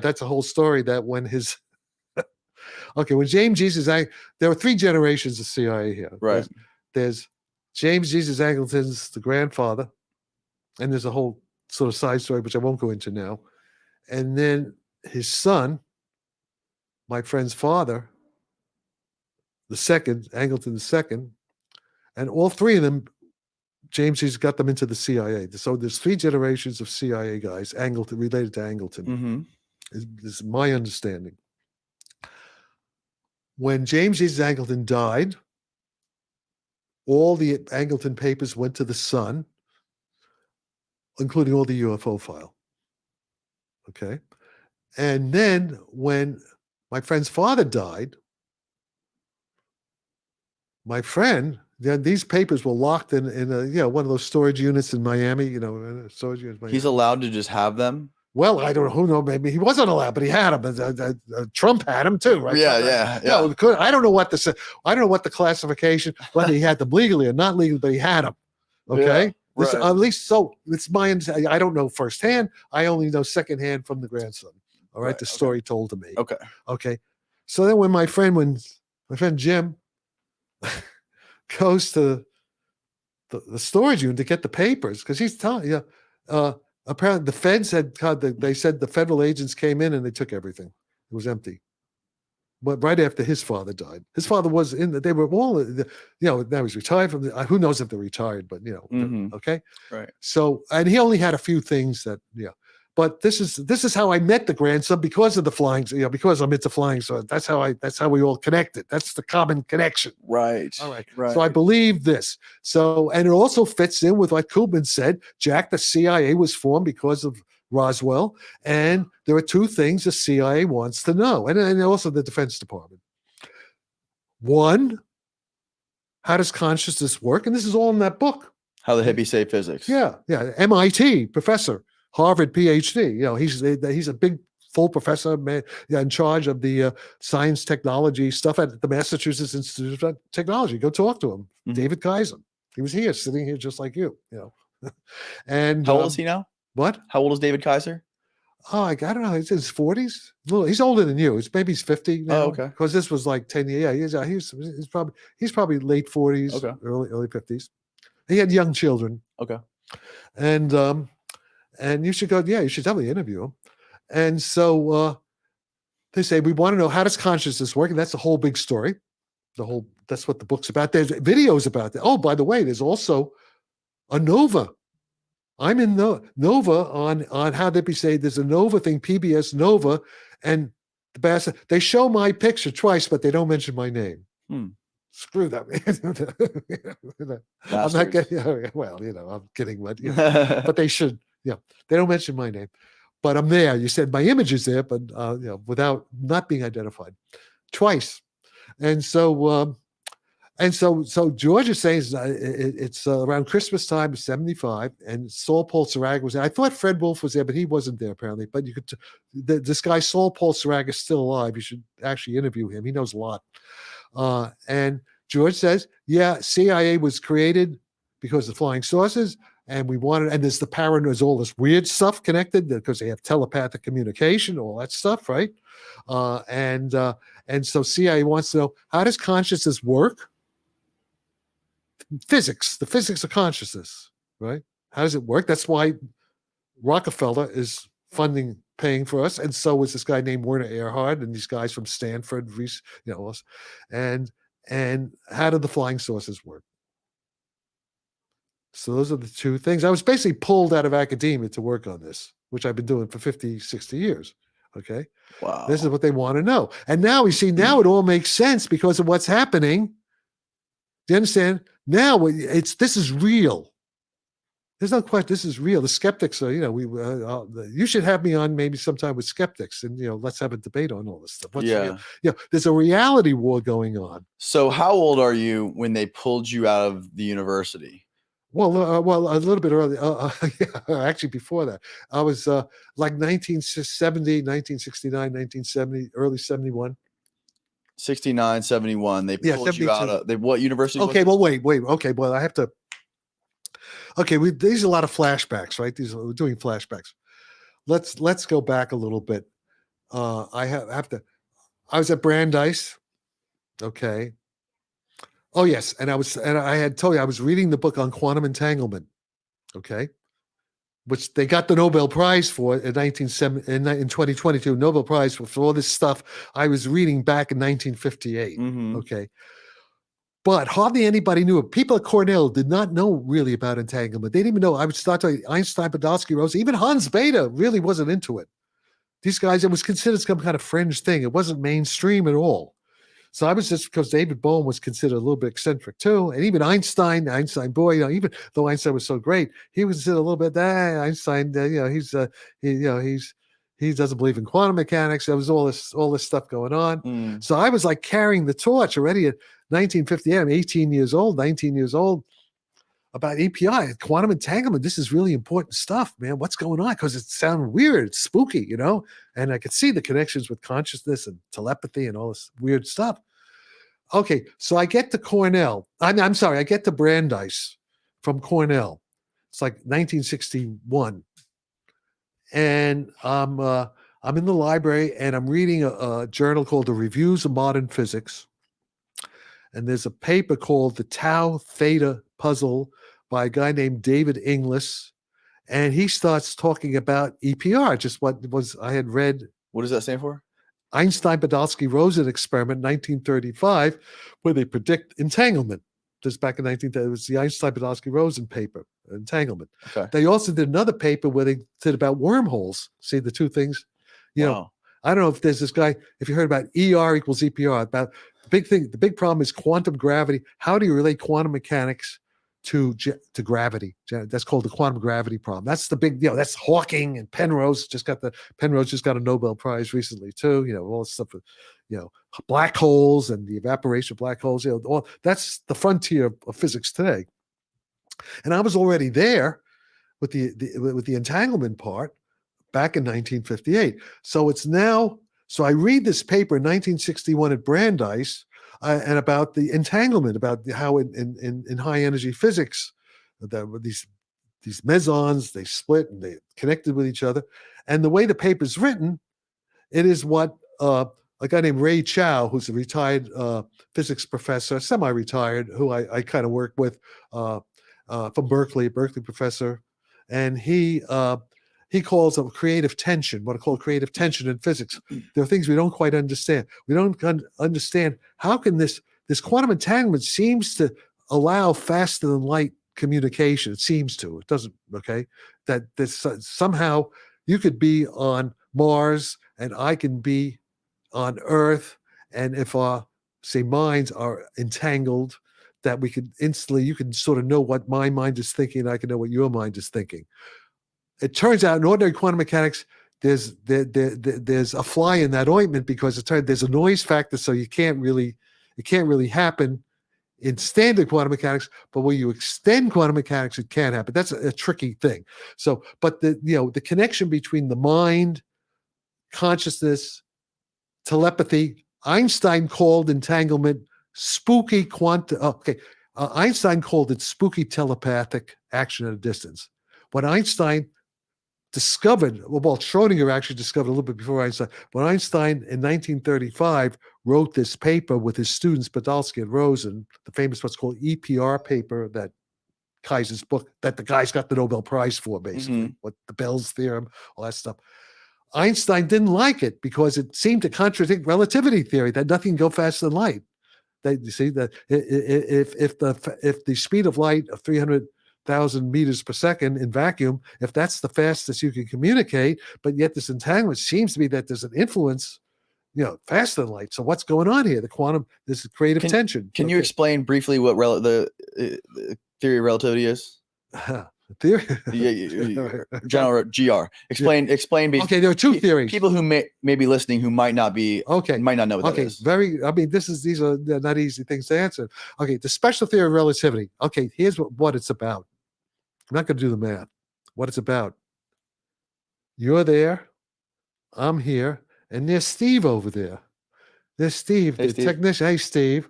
that's a whole story. That when his when James Jesus, there were three generations of CIA here. Right. There's James Jesus Angleton's the grandfather, and there's a whole sort of side story which I won't go into now. And then his son, my friend's father, Angleton the second, and all three of them, James Jesus got them into the CIA. So there's three generations of CIA guys, related to Angleton. Is my understanding. When James Jesus Angleton died, all the Angleton papers went to the son, including all the UFO file. Okay. And then when my friend's father died, my friend, these papers were locked in one of those storage units in Miami, storage units. He's allowed to just have them? Well, I don't know. Who knows? Maybe he wasn't allowed, but he had them. Trump had them too, right? Yeah. No, I don't know what the classification, whether he had them legally or not legally, but he had them. Okay. Yeah, At least so it's my understanding. I don't know firsthand. I only know secondhand from the grandson. All right. The story told to me. Okay. So then when my friend Jim goes to the storage unit to get the papers, because he's telling you, apparently the feds they said the federal agents came in and they took everything. It was empty. But right after his father died, his father was they were all, now he's retired from who knows if they're retired, but okay. Right. So, and he only had a few things that, But this is how I met the grandson because of the flying, because I'm into flying. So that's how we all connected. That's the common connection. Right. All right. Right. So I believe this. So, and it also fits in with what Kubin said. Jack, the CIA was formed because of Roswell. And there are two things the CIA wants to know, and also the Defense Department. One, how does consciousness work? And this is all in that book. How the hippies say physics. Yeah. MIT professor, Harvard PhD. He's a big full professor in charge of the science technology stuff at the Massachusetts Institute of Technology. Go talk to him. David Kaiser. He was here, sitting here just like you. And how old is he now? What? How old is David Kaiser? Oh, I don't know. He's in his 40s. He's older than you. Maybe he's 50 now. Oh, okay. Because this was like 10 years. Yeah, he's probably late 40s, Okay. early 50s. He had young children. Okay. And you should go. Yeah, you should definitely interview him. And so they say, we want to know, how does consciousness work? And that's the whole big story. That's what the book's about. There's videos about that. Oh, by the way, there's also a Nova. I'm in Nova on how they say there's a Nova thing, PBS Nova, and the bastard, they show my picture twice, but they don't mention my name. Screw that. I'm not getting, well, I'm kidding, but they should. Yeah, they don't mention my name, but I'm there. You said my image is there, but without not being identified twice, and so George is saying it's around Christmas time of '75, and Saul Paul Sarag was there. I thought Fred Wolf was there, but he wasn't there apparently. But you could, this guy Saul Paul Sarag is still alive. You should actually interview him. He knows a lot. And George says, yeah, CIA was created because of flying saucers, and we wanted, and there's the paranoia, there's all this weird stuff connected because they have telepathic communication, all that stuff, right? And so CIA wants to know, how does consciousness work? Physics, the physics of consciousness, right? How does it work? That's why Rockefeller is paying for us, and so is this guy named Werner Erhard, and these guys from Stanford, and how do the flying saucers work? So those are the two things. I was basically pulled out of academia to work on this, which I've been doing for 50, 60 years. Okay. Wow. This is what they want to know. And now now it all makes sense because of what's happening. Do you understand? Now this is real. There's no question. This is real. The skeptics are, you should have me on maybe sometime with skeptics, and let's have a debate on all this stuff. What's real? There's a reality war going on. So, how old are you when they pulled you out of the university? Well, a little bit early. Actually, before that, I was like 1970, 1969, 1970, early 71. 69, 71. They pulled you out of what university? Okay, well, wait. Okay, well, I have to. Okay, these are a lot of flashbacks, right? We're doing flashbacks. Let's go back a little bit. I have to. I was at Brandeis. Okay. Oh yes, and I had told you I was reading the book on quantum entanglement. Okay, which they got the Nobel Prize for in 2022. Nobel Prize for all this stuff I was reading back in 1958. Okay. But hardly anybody knew it. People at Cornell did not know really about entanglement. They didn't even know. I would start to Einstein, Podolsky, Rose, even Hans Bethe really wasn't into it. These guys, it was considered some kind of fringe thing. It wasn't mainstream at all. So I was just, because David Bohm was considered a little bit eccentric too. And even Einstein boy, even though Einstein was so great, he was considered a little bit, Einstein, he doesn't believe in quantum mechanics. There was all this stuff going on. So I was like carrying the torch already at 1958. I'm 19 years old, about API, quantum entanglement. This is really important stuff, man. What's going on? Because it sounded weird, it's spooky, and I could see the connections with consciousness and telepathy and all this weird stuff. Okay, so I get to Cornell. I'm sorry, I get to Brandeis from Cornell. It's like 1961. And I'm in the library and I'm reading a journal called The Reviews of Modern Physics. And there's a paper called The Tau Theta Puzzle by a guy named David Inglis. And he starts talking about EPR, just what I had read. What does that stand for? Einstein-Podolsky-Rosen experiment, 1935, where they predict entanglement. Just back in 1930, it was the Einstein-Podolsky-Rosen paper, entanglement. Okay. They also did another paper where they did about wormholes. See the two things? You know, I don't know if there's this guy, if you heard about ER equals EPR, about the big thing, the big problem is quantum gravity. How do you relate quantum mechanics to gravity? That's called the quantum gravity problem. That's the big, that's Hawking and Penrose just got a Nobel Prize recently too. All this stuff, black holes and the evaporation of black holes. That's the frontier of physics today. And I was already there with the entanglement part back in 1958. So it's now. So I read this paper in 1961 at Brandeis, and about the entanglement, about how in high energy physics, that these mesons, they split and they connected with each other. And the way the paper's written, it is what a guy named Ray Chow, who's a retired physics professor, semi-retired, who I kind of work with from Berkeley professor, and he calls a creative tension, what I call creative tension in physics. There are things we don't quite understand. We don't understand how can this quantum entanglement seems to allow faster than light communication. It seems to. It doesn't. Okay, that this somehow you could be on Mars and I can be on Earth, and if our minds are entangled, that we could instantly, you can sort of know what my mind is thinking, and I can know what your mind is thinking. It turns out in ordinary quantum mechanics, there's a fly in that ointment, because there's a noise factor, so it can't really happen in standard quantum mechanics. But when you extend quantum mechanics, it can happen. That's a tricky thing. So, but the connection between the mind, consciousness, telepathy, Einstein called entanglement spooky quantum. Einstein called it spooky telepathic action at a distance. When Einstein discovered, well, Schrodinger actually discovered a little bit before Einstein. When Einstein in 1935 wrote this paper with his students Podolsky and Rosen, the famous what's called EPR paper, that Kaiser's book that the guys got the Nobel Prize for, basically, what the Bell's theorem, all that stuff. Einstein didn't like it because it seemed to contradict relativity theory, that nothing can go faster than light. You see that if the speed of light of 300,000 meters per second in vacuum, if that's the fastest you can communicate, but yet this entanglement seems to be that there's an influence, faster than light. So what's going on here? The quantum, this creative tension. Can you explain briefly what the theory of relativity is? Theory, general GR. Explain. Basically, okay, there are two theories. People who may be listening who might not know what that is. These are not easy things to answer. Okay, the special theory of relativity. Okay, here's what it's about. I'm not going to do the math. What it's about. You're there, I'm here, and there's Steve over there. There's Steve, the technician. Hey, Steve.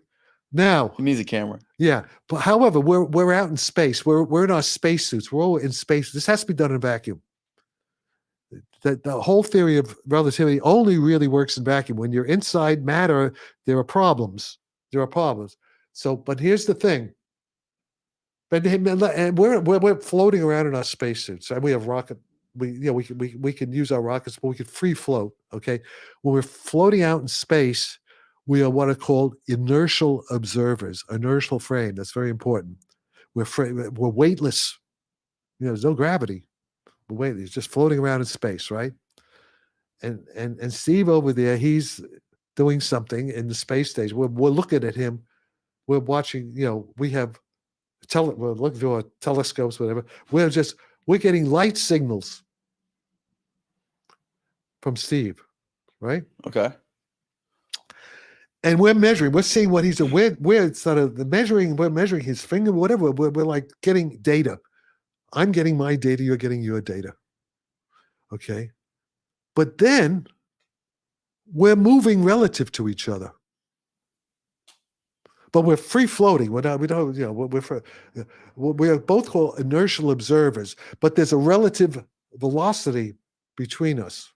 Now he needs a camera. Yeah, but however, we're out in space. We're in our spacesuits. We're all in space. This has to be done in vacuum. The whole theory of relativity only really works in vacuum. When you're inside matter, there are problems. So, but here's the thing. And we're floating around in our spacesuits, and we have rocket. We can use our rockets, but we can free float. Okay, when we're floating out in space, we are what are called inertial observers, inertial frame. That's very important. We're weightless. There's no gravity. We're weightless, just floating around in space, right? And Steve over there, he's doing something in the space station. We're looking at him. We're watching. We have we're looking through our telescopes, whatever. We're getting light signals from Steve, right? Okay. And we're measuring. We're seeing what he's doing. We're sort of measuring. We're measuring his finger, whatever. We're like getting data. I'm getting my data. You're getting your data. Okay. But then we're moving relative to each other. But we're free floating. We're not. We don't. We're both called inertial observers. But there's a relative velocity between us.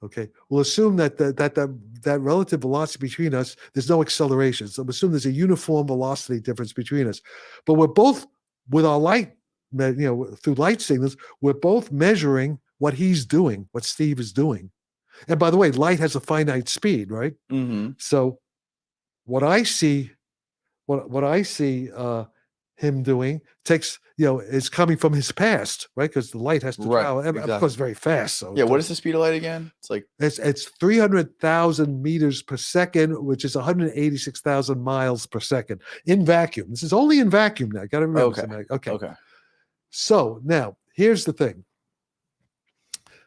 Okay, we'll assume that relative velocity between us, there's no acceleration. So we'll assume there's a uniform velocity difference between us. But we're both, with our light, through light signals, we're both measuring what he's doing, what Steve is doing. And by the way, light has a finite speed, right? Mm-hmm. So what I see what I see him doing takes, is coming from his past, right? Because the light has to travel, and of course, very fast. So yeah, what is the speed of light again? It's like it's 300,000 meters per second, which is 186,000 miles per second in vacuum. This is only in vacuum now. Got to remember. Okay. So now here's the thing.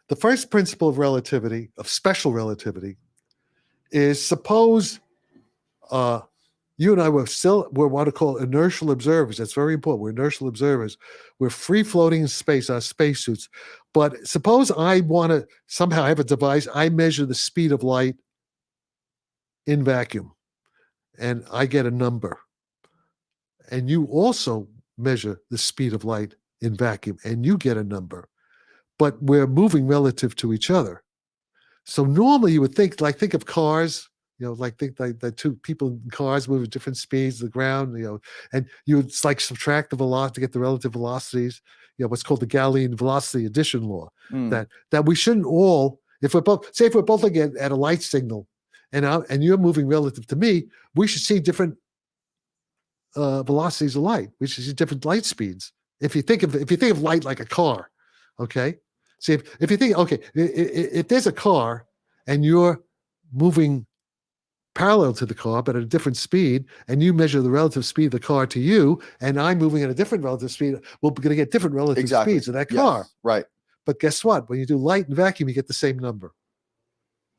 The first principle of relativity, of special relativity, is suppose you and I we're what are called inertial observers. That's very important. We're inertial observers. We're free floating in space, our spacesuits. But suppose I want to somehow have a device, I measure the speed of light in vacuum, and I get a number. And you also measure the speed of light in vacuum, and you get a number. But we're moving relative to each other. So normally you would think of cars, think like the two people in cars move at different speeds, the ground, and you would subtract the velocity to get the relative velocities, what's called the Galilean velocity addition law. That we shouldn't all, if we're both looking at a light signal and you're moving relative to me, we should see different velocities of light. We should see different light speeds. If you think of light like a car, okay? See, if you think, okay, if there's a car and you're moving parallel to the car, but at a different speed, and you measure the relative speed of the car to you, and I'm moving at a different relative speed, we're going to get different relative speeds of that car. Right. But guess what? When you do light and vacuum, you get the same number.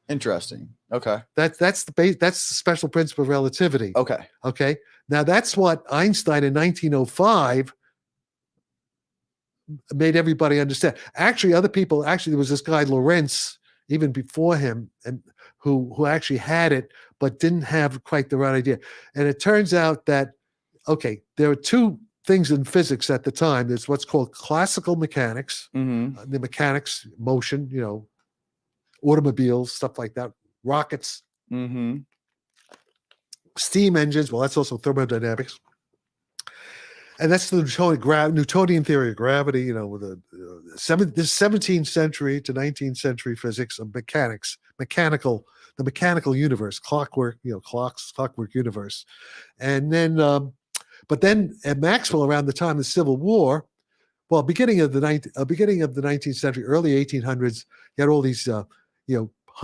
Interesting. Okay. That's the special principle of relativity. Okay. Okay. Now that's what Einstein in 1905 made everybody understand. Actually, other people, there was this guy Lorentz, even before him, and who actually had it, but didn't have quite the right idea. And it turns out that, there are two things in physics at the time. There's what's called classical mechanics, the mechanics, motion, automobiles, stuff like that, rockets, steam engines. Well, that's also thermodynamics. And that's the Newtonian theory of gravity, with the 17th century to 19th century physics of mechanics, the mechanical universe, clockwork, clockwork universe. And then, but then at Maxwell, around the time of the Civil War, beginning of the 19th century, early 1800s, you had all these,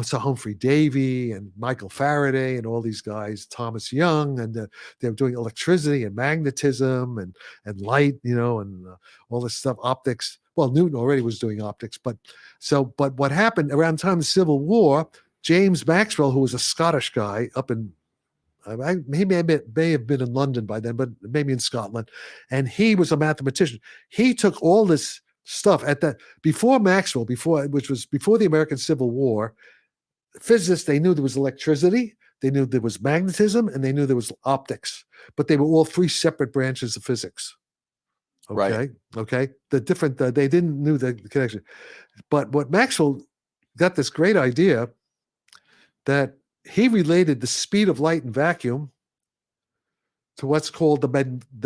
so Humphrey Davy and Michael Faraday and all these guys, Thomas Young, and they were doing electricity and magnetism and light, and all this stuff, optics. Well, Newton already was doing optics, but what happened around the time of the Civil War, James Maxwell, who was a Scottish guy up in, he may have been in London by then, but maybe in Scotland, and he was a mathematician. He took all this stuff before Maxwell, which was before the American Civil War. Physicists, they knew there was electricity, they knew there was magnetism, and they knew there was optics, but they were all three separate branches of physics. Okay. Right. Okay. The different, they didn't knew the connection. But what Maxwell got this great idea that he related the speed of light in vacuum to what's called the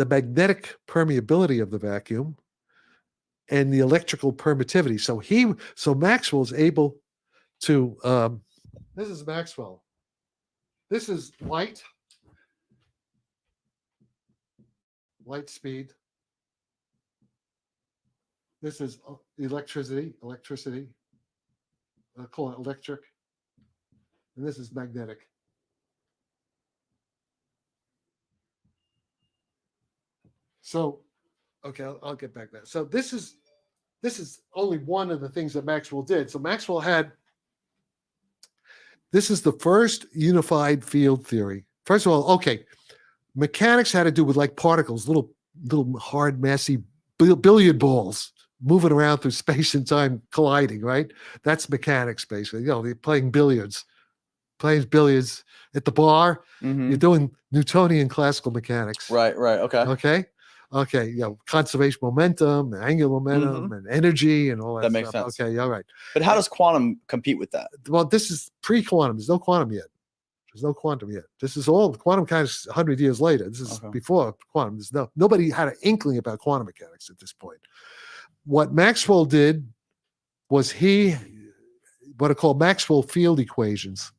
magnetic permeability of the vacuum and the electrical permittivity. So Maxwell's able to, this is Maxwell. This is light speed. This is electricity, call it electric. And this is magnetic. So, okay, I'll get back to that. So this is only one of the things that Maxwell did. So Maxwell this is the first unified field theory. First of all, mechanics had to do with like particles, little hard, massy billiard balls moving around through space and time, colliding, right? That's mechanics, basically. They're playing billiards at the bar. You're doing Newtonian classical mechanics. Right. Okay. Conservation momentum, angular momentum, and energy, and all that. That makes stuff. sense. Okay, all right. But how does quantum compete with that? Well, this is pre-quantum. There's no quantum yet. This is all quantum mechanics 100 years later. This is before quantum. Nobody had an inkling about quantum mechanics at this point. What Maxwell did was what are called Maxwell field equations,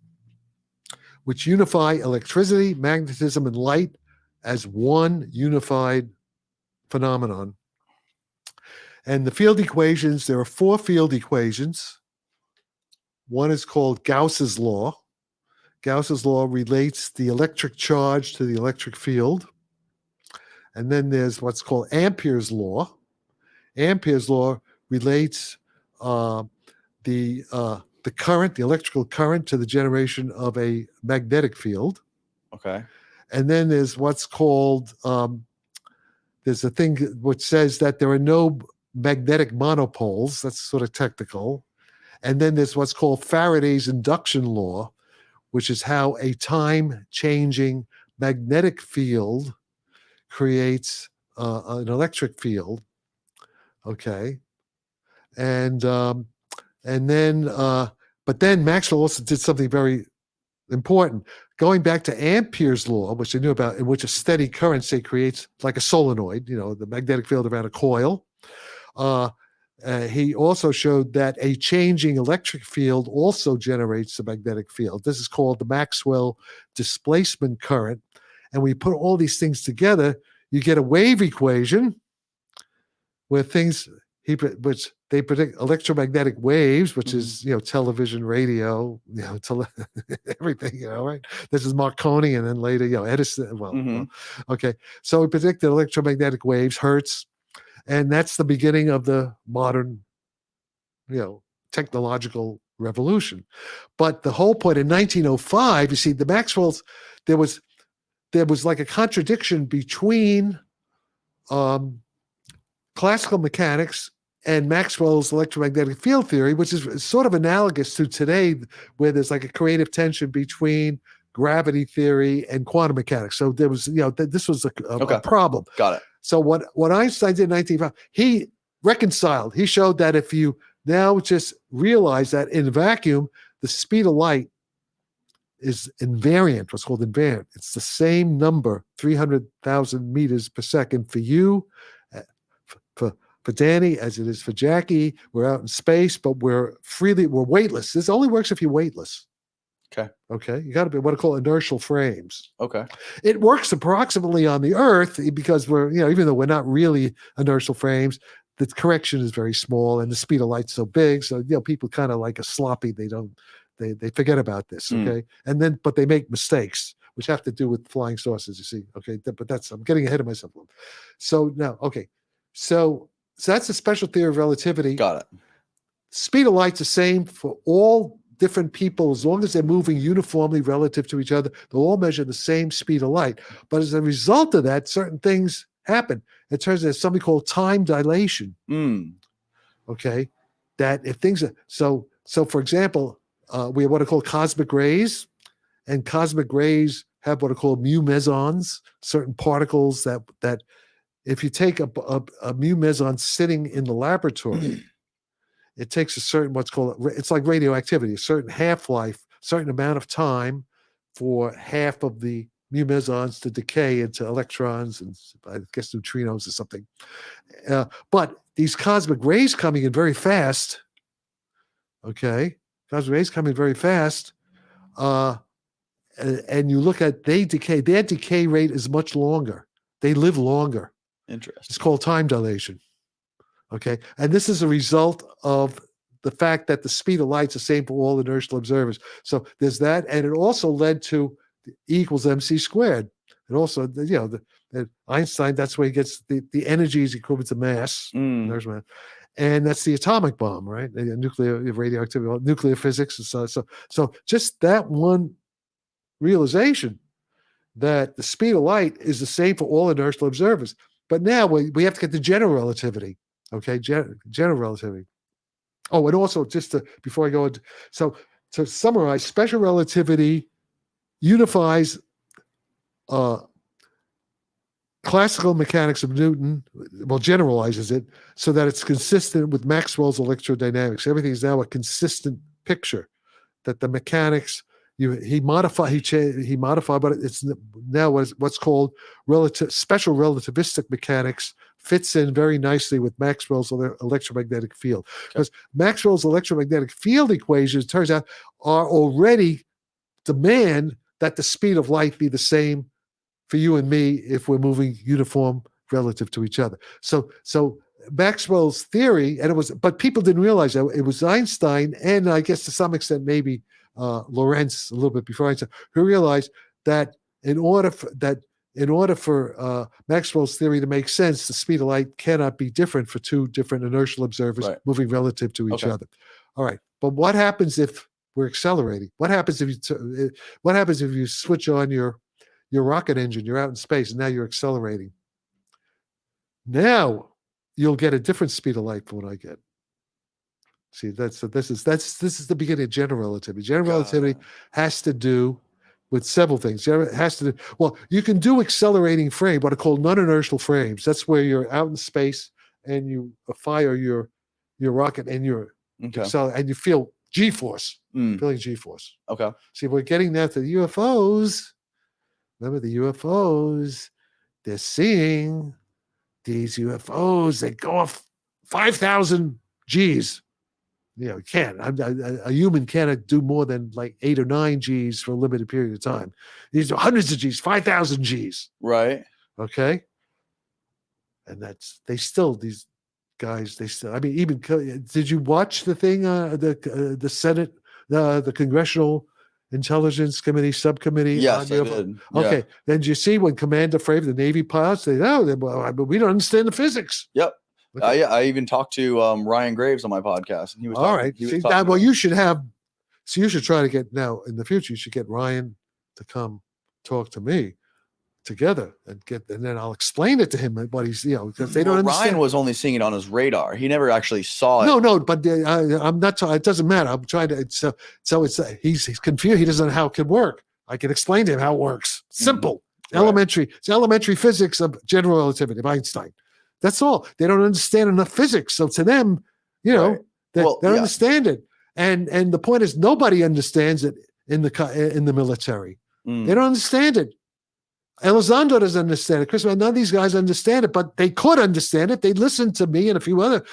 which unify electricity, magnetism, and light as one unified phenomenon. And the field equations, there are 4 field equations. One is called Gauss's law. Gauss's law relates the electric charge to the electric field. And then there's what's called Ampere's law. Ampere's law relates the current, the electrical current, to the generation of a magnetic field. Okay. And then there's what's called, there's a thing which says that there are no magnetic monopoles. That's sort of technical. And then there's what's called Faraday's induction law, which is how a time-changing magnetic field creates an electric field. Okay. And then, but then Maxwell also did something very important. Going back to Ampere's law, which they knew about, in which a steady current, say, creates like a solenoid, the magnetic field around a coil. He also showed that a changing electric field also generates a magnetic field. This is called the Maxwell displacement current. And when you put all these things together, you get a wave equation where things, which they predict electromagnetic waves, which is, television, radio, everything, right? This is Marconi, and then later, Edison. Well, okay. So we predicted electromagnetic waves, Hertz, and that's the beginning of the modern, technological revolution. But the whole point in 1905, you see, the Maxwell's, there was like a contradiction between classical mechanics and Maxwell's electromagnetic field theory, which is sort of analogous to today, where there's like a creative tension between gravity theory and quantum mechanics. So there was, this was a problem. Got it. So what Einstein did in 1905, he reconciled. He showed that if you now just realize that in vacuum, the speed of light is invariant, what's called invariant. It's the same number, 300,000 meters per second for you, for Danny, as it is for Jackie. We're out in space, but we're weightless. This only works if you're weightless. Okay. You got to be what I call inertial frames. Okay. It works approximately on the Earth because we're, even though we're not really inertial frames, the correction is very small and the speed of light's so big. So, people kind of like a sloppy, they forget about this. Okay. And then, but they make mistakes, which have to do with flying saucers, you see. Okay. But I'm getting ahead of myself. So now, okay. So that's a special theory of relativity. Got it. Speed of light's the same for all different people as long as they're moving uniformly relative to each other. They'll all measure the same speed of light. But as a result of that, certain things happen. It turns out there's something called time dilation. Okay, that if things are so for example, we have what are called cosmic rays, and cosmic rays have what are called mu mesons, certain particles that if you take a mu meson sitting in the laboratory, it takes a certain, what's called, it's like radioactivity, a certain half-life, certain amount of time for half of the mu mesons to decay into electrons and I guess neutrinos or something. But these cosmic rays coming in very fast, okay, cosmic rays coming very fast, and you look at, their decay rate is much longer. They live longer. Interesting. It's called time dilation. Okay. And this is a result of the fact that the speed of light is the same for all inertial observers. So there's that. And it also led to E equals mc squared. And also, Einstein, that's where he gets the energy is equivalent to mass. There's mass. And that's the atomic bomb, right? The nuclear radioactivity, nuclear physics. And so just that one realization that the speed of light is the same for all inertial observers. But now we have to get to general relativity. Okay, general relativity. Oh, and also before I go into, so to summarize, special relativity unifies classical mechanics of Newton, generalizes it so that it's consistent with Maxwell's electrodynamics. Everything is now a consistent picture that the mechanics, he modified, but it's now what's called special relativistic mechanics fits in very nicely with Maxwell's electromagnetic field. Because Maxwell's electromagnetic field equations, turns out, are already demand that the speed of light be the same for you and me if we're moving uniform relative to each other. So Maxwell's theory, but people didn't realize that it was Einstein, and I guess to some extent maybe Lorentz a little bit before Einstein, who realized that in order for Maxwell's theory to make sense, the speed of light cannot be different for two different inertial observers moving relative to each other. All right, but what happens if we're accelerating? What happens if you switch on your rocket engine? You're out in space, and now you're accelerating. Now you'll get a different speed of light from what I get. See, this is the beginning of general relativity. General relativity has to do with several things. It has to do, well, you can do accelerating frame, what are called non-inertial frames. That's where you're out in space and you fire your rocket and and you feel G-force, feeling G-force. Okay. See, we're getting now to the UFOs. Remember the UFOs? They're seeing these UFOs. They go off 5,000 Gs. You can't. A human cannot do more than like 8 or 9 Gs for a limited period of time. These are hundreds of Gs, 5,000 Gs. Right. Okay. And these guys, I mean, even, did you watch the thing, the Senate, the Congressional Intelligence Committee subcommittee? Yes, I did. Okay. Yeah. Then did you see when Commander Fravor, the Navy pilots, they but we don't understand the physics. Yep. Okay. I even talked to Ryan Graves on my podcast, and he was all right. He was See, talking well, you should try to get now in the future. You should get Ryan to come talk to me together and then I'll explain it to him what he's because they don't understand. Ryan was only seeing it on his radar. He never actually saw it. No, but I'm not. It doesn't matter. I'm trying to. So it's he's confused. He doesn't know how it can work. I can explain to him how it works. Simple, elementary. It's elementary physics of general relativity of Einstein. That's all. They don't understand enough physics. So to them, they don't understand it. And the point is, nobody understands it in the military. They don't understand it. Elizondo doesn't understand it. Chris, none of these guys understand it, but they could understand it. They listen to me and a few other.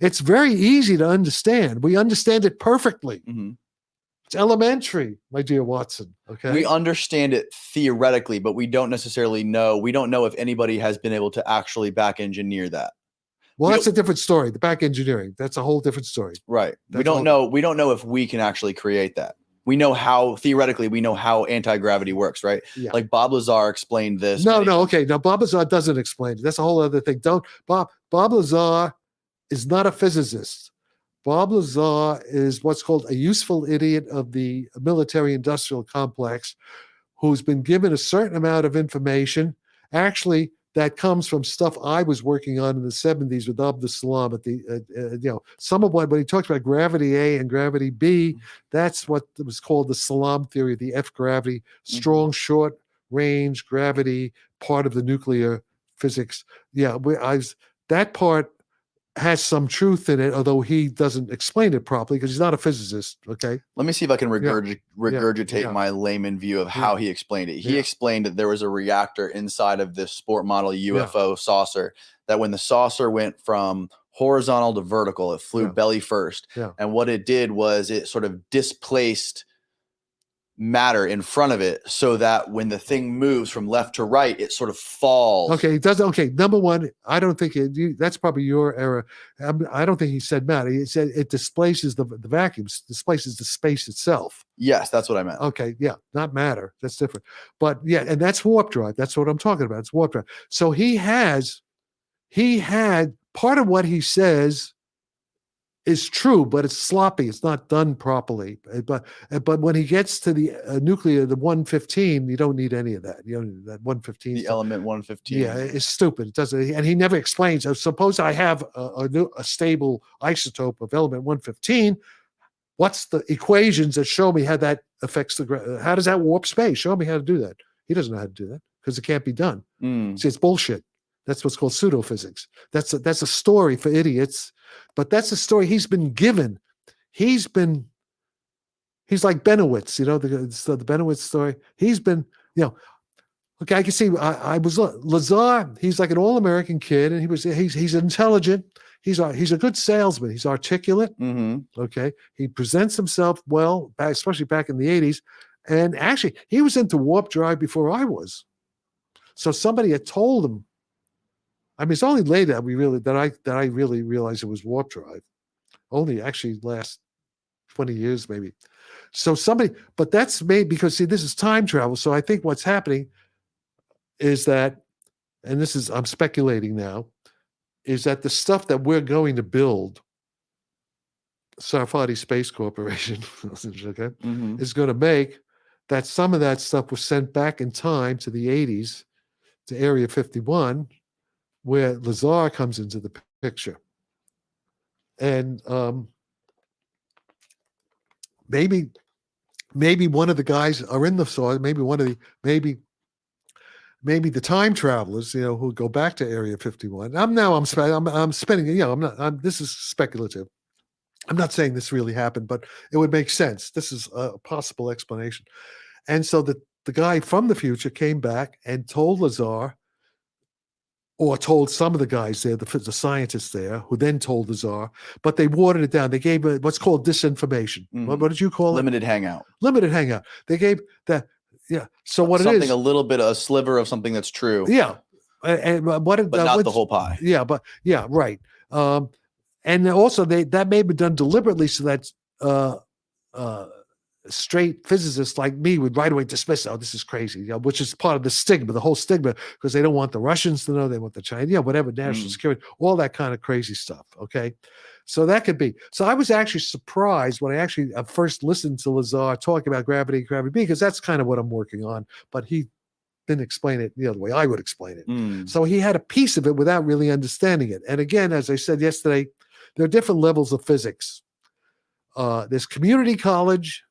It's very easy to understand. We understand it perfectly. Mm-hmm. It's elementary, my dear Watson. Okay, we understand it theoretically, but we don't necessarily know. We don't know if anybody has been able to actually back engineer that. Well, that's a different story. The back engineering, that's a whole different story. Right. We don't know if we can actually create that. We know how theoretically we know how anti-gravity works, right? Yeah. Like Bob Lazar explained this. Okay. Now Bob Lazar doesn't explain it. That's a whole other thing. Bob Lazar is not a physicist. Bob Lazar is what's called a useful idiot of the military-industrial complex, who's been given a certain amount of information. Actually, that comes from stuff I was working on in the 70s with Abdus Salam at the, some of when he talks about gravity A and gravity B, that's what was called the Salam theory, the F gravity, strong, short range gravity, part of the nuclear physics. Yeah, that part has some truth in it, although he doesn't explain it properly because he's not a physicist. Okay. Let me see if I can regurgitate my layman view of how he explained it. He explained that there was a reactor inside of this sport model UFO saucer, that when the saucer went from horizontal to vertical, it flew belly first. Yeah. And what it did was it sort of displaced matter in front of it so that when the thing moves from left to right, it sort of falls. Okay, it doesn't. Okay, number one, I don't think that's probably your error. I don't think he said matter. He said it displaces the vacuum, displaces the space itself. Yes, that's what I meant. Okay, yeah, not matter. That's different. But yeah, and that's warp drive. That's what I'm talking about. It's warp drive. So he had part of what he says is true, but it's sloppy. It's not done properly. But when he gets to the nuclear, the 115, you don't need any of that. You don't need that 115. The element 115. Yeah, it's stupid. It doesn't, and he never explains. Suppose I have a stable isotope of element 115. What's the equations that show me how that affects how does that warp space? Show me how to do that. He doesn't know how to do that because it can't be done. See, it's bullshit. That's what's called pseudophysics. That's a story for idiots. But that's a story he's been given. He's like Benowitz, the Benowitz story. He's been, okay, I can see. I was Lazar. He's like an all-American kid, and he's intelligent. He's a good salesman. He's articulate. Okay, he presents himself well, especially back in the 80s. And actually, he was into warp drive before I was. So somebody had told him. I mean, it's only later that I really realized it was warp drive. Only actually last 20 years maybe. So but that's made because see, this is time travel. So I think what's happening is that, and I'm speculating now, is that the stuff that we're going to build, Sarfati Space Corporation, okay, is going to make, that some of that stuff was sent back in time to the 80s, to Area 51, where Lazar comes into the picture. And maybe one of the guys are in the soil, maybe the time travelers, who go back to Area 51. I'm spending, this is speculative. I'm not saying this really happened, but it would make sense. This is a possible explanation. And so the guy from the future came back and told Lazar, or told some of the guys there, the scientists there, who then told Lazar, but they watered it down. They gave what's called disinformation. What did you call it? Limited hangout. Limited hangout. They gave that, yeah. So what something it is, a little bit, a sliver of something that's true. Yeah. And but not the whole pie. Yeah, but yeah, right. And also that may be done deliberately so that straight physicists like me would right away dismiss, oh, this is crazy, which is part of the stigma, the whole stigma, because they don't want the Russians to know, they want the Chinese, whatever, national security, all that kind of crazy stuff. Okay. So that could be. So I was actually surprised when I actually first listened to Lazar talking about gravity and gravity B, because that's kind of what I'm working on, but he didn't explain it the way I would explain it. So he had a piece of it without really understanding it. And again, as I said yesterday, there are different levels of physics. There's community college,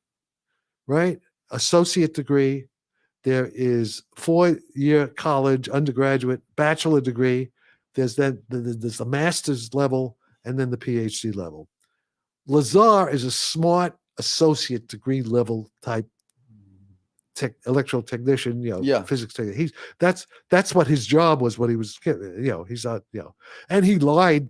right? Associate degree. There is 4-year college, undergraduate, bachelor degree. There's the master's level and then the PhD level. Lazar is a smart associate degree level type electrical technician, physics technician. That's what his job was when he was, he's not, and he lied.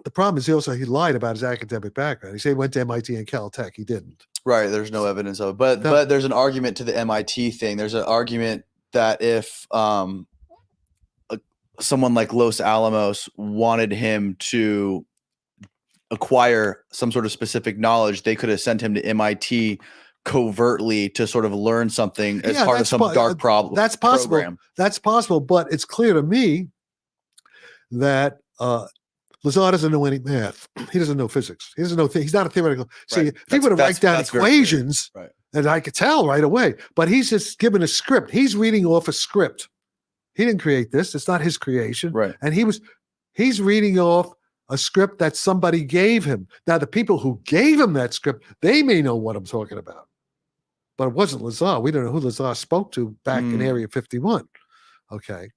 The problem is he lied about his academic background. He said he went to MIT and Caltech. He didn't. Right. There's no evidence of it. But there's an argument to the MIT thing. There's an argument that if someone like Los Alamos wanted him to acquire some sort of specific knowledge, they could have sent him to MIT covertly to sort of learn something as part of some dark problem. That's possible. Program. That's possible. But it's clear to me that Lazar doesn't know any math. He doesn't know physics. He doesn't know. He's not a theoretical. See, if he would have write down equations, and I could tell right away. But he's just given a script. He's reading off a script. He didn't create this. It's not his creation. Right. And he's reading off a script that somebody gave him. Now, the people who gave him that script, they may know what I'm talking about. But it wasn't Lazar. We don't know who Lazar spoke to back in Area 51. Okay.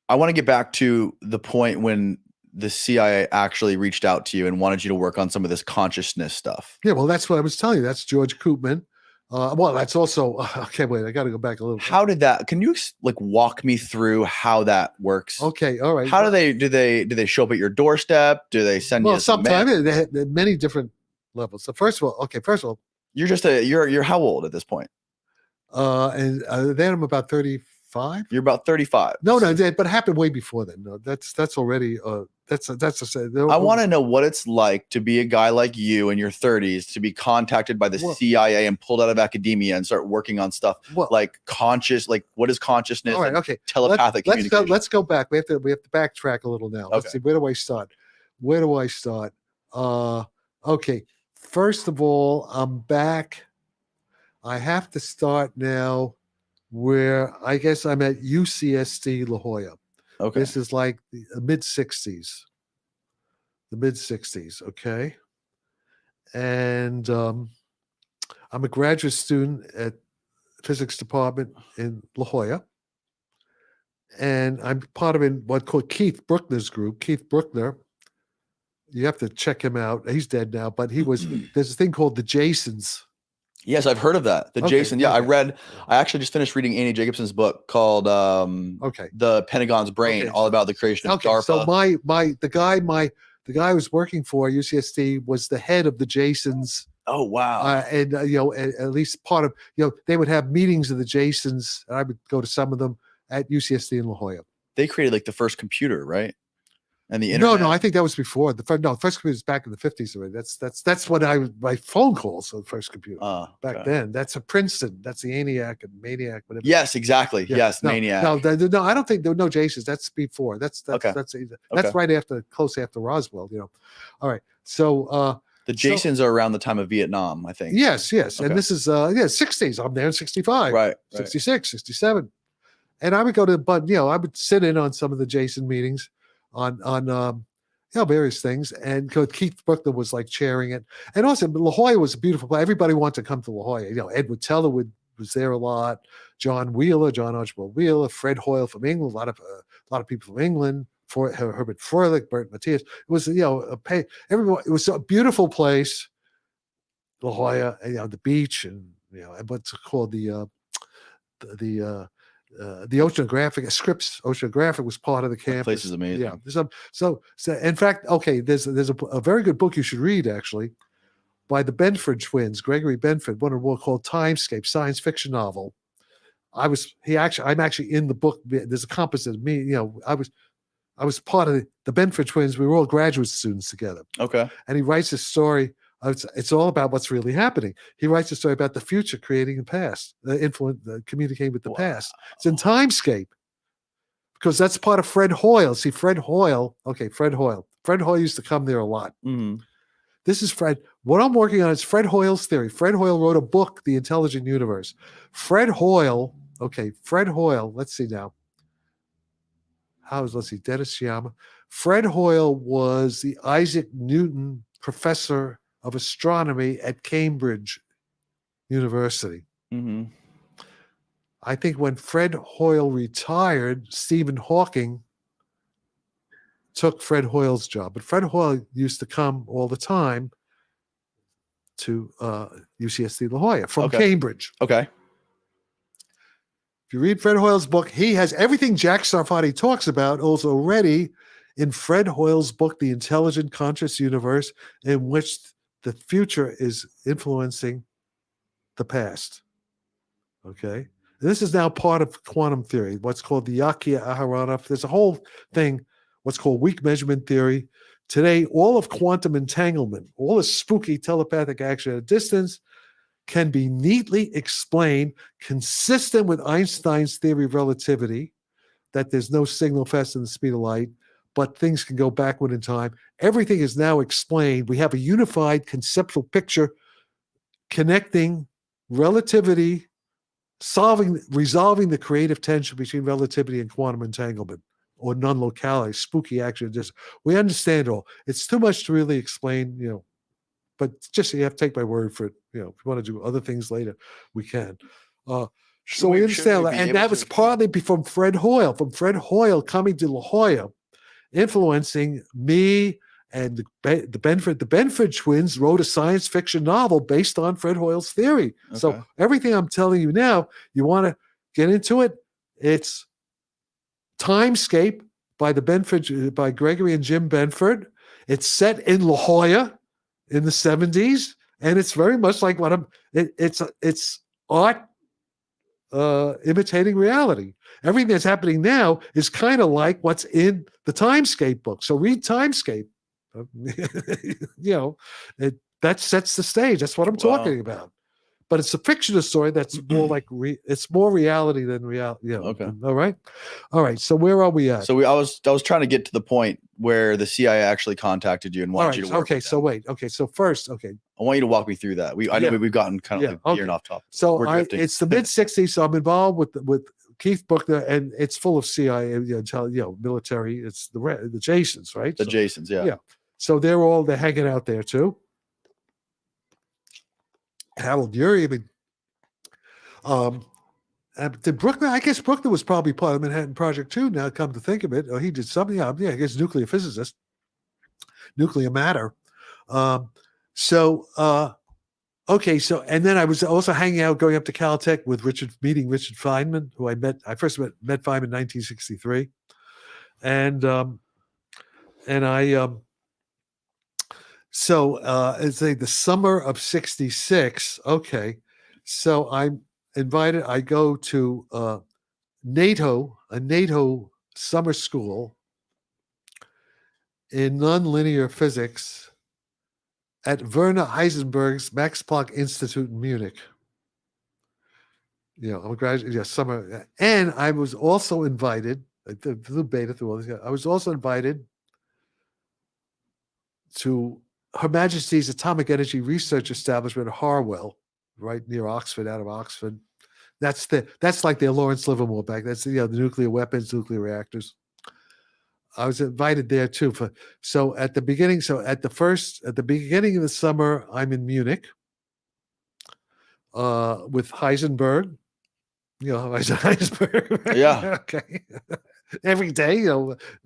I want to get back to the point when the CIA actually reached out to you and wanted you to work on some of this consciousness stuff. Yeah, well, that's what I was telling you. That's George Koopman. Well, that's also okay. Wait, I got to go back a little bit. How did that? Can you walk me through how that works? Okay, all right. How do they show up at your doorstep? Do they send you? Well, sometimes they have many different levels. So first of all, you're just you're how old at this point? And then I'm about 35. You're about 35. No, but it happened way before then. No, that's already that's I want to know what it's like to be a guy like you in your 30s, to be contacted by the CIA and pulled out of academia and start working on stuff like what is consciousness? All right, okay. Telepathic communication. Let's go back. We have to backtrack a little now. Okay. Let's see. Where do I start? Okay. First of all, I'm back. I have to start now where I guess I'm at UCSD La Jolla. Okay. This is like the mid-60s. Okay. And I'm a graduate student at physics department in La Jolla. And I'm part of what's called Keith Bruckner's group. Keith Bruckner, you have to check him out. He's dead now, but there's a thing called the Jasons. Yes, I've heard of that. The Jason. Yeah, I actually just finished reading Annie Jacobson's book called The Pentagon's Brain, all about the creation of DARPA. So the guy I was working for UCSD was the head of the Jasons. Oh, wow. And at least part of, they would have meetings of the Jasons, and I would go to some of them. at UCSD in La Jolla. They created like the first computer, right? And the No, internet. no, I think that was before. The first computer was back in the 50s already. That's when my phone calls on the first computer. Back then. That's a Princeton. That's the ENIAC and Maniac, whatever. Yes, exactly. Yeah. Yes, No, Maniac. No, I don't think there were no Jasons. That's before. That's Okay. that's Okay. right after, close after Roswell. All right. So the Jasons are around the time of Vietnam, I think. Yes. Okay. And this is 60s. I'm there in 65. Right. 66, 67. And I would go to, I would sit in on some of the Jason meetings on various things. And Keith Brookner was like chairing it. And also La Jolla was a beautiful place. Everybody wanted to come to La Jolla. Edward Teller was there a lot. John Archibald Wheeler, Fred Hoyle from England, a lot of people from England, Herbert Froelich, Bert Matthias. It was, everyone, it was a beautiful place, La Jolla, the beach and what's it called, the oceanographic Scripps Oceanographic was part of the campus. That place is amazing. Yeah. So in fact, there's a very good book you should read actually by the Benford twins, Gregory Benford, one of one called Timescape, science fiction novel. I'm actually in the book. There's a composite of me. I was part of the Benford twins. We were all graduate students together. Okay. And he writes a story. It's all about what's really happening. He writes a story about the future creating the past, communicating with the past. It's in Timescape because that's part of Fred Hoyle. See, Fred Hoyle. Fred Hoyle used to come there a lot. Mm-hmm. This is Fred. What I'm working on is Fred Hoyle's theory. Fred Hoyle wrote a book, The Intelligent Universe. Fred Hoyle. Let's see now. Let's see, Dennis Sciama. Fred Hoyle was the Isaac Newton Professor of Astronomy at Cambridge University. Mm-hmm. I think when Fred Hoyle retired, Stephen Hawking took Fred Hoyle's job. But Fred Hoyle used to come all the time to UCSD La Jolla from Cambridge. Okay. If you read Fred Hoyle's book, he has everything Jack Sarfati talks about also already in Fred Hoyle's book, The Intelligent Conscious Universe, in which the future is influencing the past. Okay? And this is now part of quantum theory, what's called the Yakia Aharonov. There's a whole thing, what's called weak measurement theory. Today, all of quantum entanglement, all the spooky telepathic action at a distance, can be neatly explained, consistent with Einstein's theory of relativity, that there's no signal faster than the speed of light, but things can go backward in time. Everything is now explained. We have a unified conceptual picture connecting relativity, resolving the creative tension between relativity and quantum entanglement or non-locality, spooky action. We understand it all. It's too much to really explain, but just you have to take my word for it. If you want to do other things later, we can. So we understand that. And that was partly from Fred Hoyle, coming to La Jolla, influencing me and the Benford twins wrote a science fiction novel based on Fred Hoyle's theory. Okay. So everything I'm telling you now, you want to get into it, it's Timescape by Gregory and Jim Benford. It's set in La Jolla in the 70s, and it's very much like it's art imitating reality. Everything that's happening now is kind of like what's in the Timescape book. So read Timescape. That sets the stage. That's what I'm talking about. But it's a fictional story that's more like it's more reality than reality. Okay. All right. So where are we at? So I was trying to get to the point where the CIA actually contacted you and wanted you to work. Okay. So wait. Okay. So first, I want you to walk me through that. I know we've gotten kind of veering off topic. So it's the mid '60s. So I'm involved with Keith Brookner, and it's full of CIA, military. It's the Jasons, right? The Jasons, yeah. Yeah. So they're hanging out there too. Harold Urey, did Brookner? I guess Brookner was probably part of the Manhattan Project too. Now, come to think of it, or he did something. Yeah, I guess nuclear physicist, nuclear matter. So, and then I was also hanging out, going up to Caltech with meeting Richard Feynman, who I first met Feynman in 1963, and I. So it's the summer of '66. Okay, so I'm invited. I go to a NATO summer school in nonlinear physics at Werner Heisenberg's Max Planck Institute in Munich. I'm a graduate, summer. And I was also invited, through beta, through all these guys, I was also invited to Her Majesty's Atomic Energy Research Establishment at Harwell, right near Oxford, out of Oxford. That's like their Lawrence Livermore back. That's the nuclear weapons, nuclear reactors. I was invited there too. At the beginning of the summer, I'm in Munich with Heisenberg. Heisenberg. Yeah. Okay. Every day,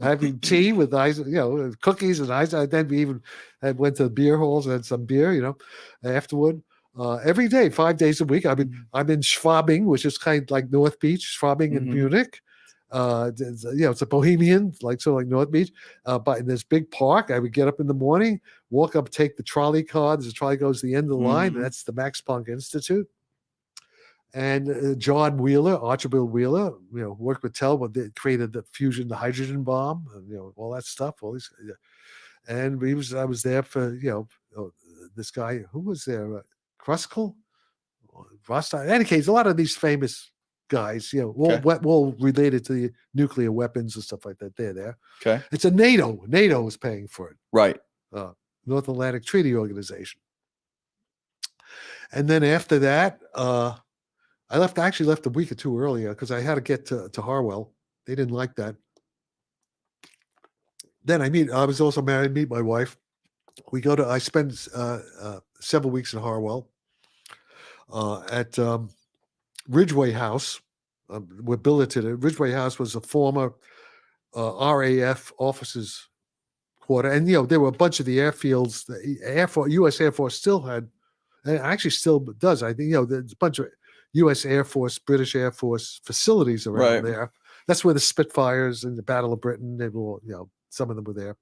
having tea with cookies and Heisenberg. Then we went to the beer halls and had some beer, afterward. Every day, 5 days a week. I'm in Schwabing, which is kind of like North Beach, Schwabing in Munich. It's a bohemian, like North Beach. But in this big park, I would get up in the morning, walk up, take the trolley car. There's a trolley goes to the end of the line, and that's the Max Planck Institute. And John Wheeler, Archibald Wheeler, worked with Tel, they created the hydrogen bomb, and, all that stuff. All these, and I was there for this guy who was there, Kruskel, Rostock. In any case, a lot of these famous guys, all related to the nuclear weapons and stuff like that. They're there. Okay, it's a NATO. NATO is paying for it, right? North Atlantic Treaty Organization. And then after that, I actually left a week or two earlier because I had to get to Harwell. They didn't like that. Then I was also married, meet my wife. I spent several weeks in Harwell at Ridgway House. We're billeted at Ridgway House was a former RAF officers' quarter. And, there were a bunch of the airfields. The U.S. Air Force still had, and actually still does. I think, there's a bunch of U.S. Air Force, British Air Force facilities around there. That's where the Spitfires and the Battle of Britain, they were all, some of them were there.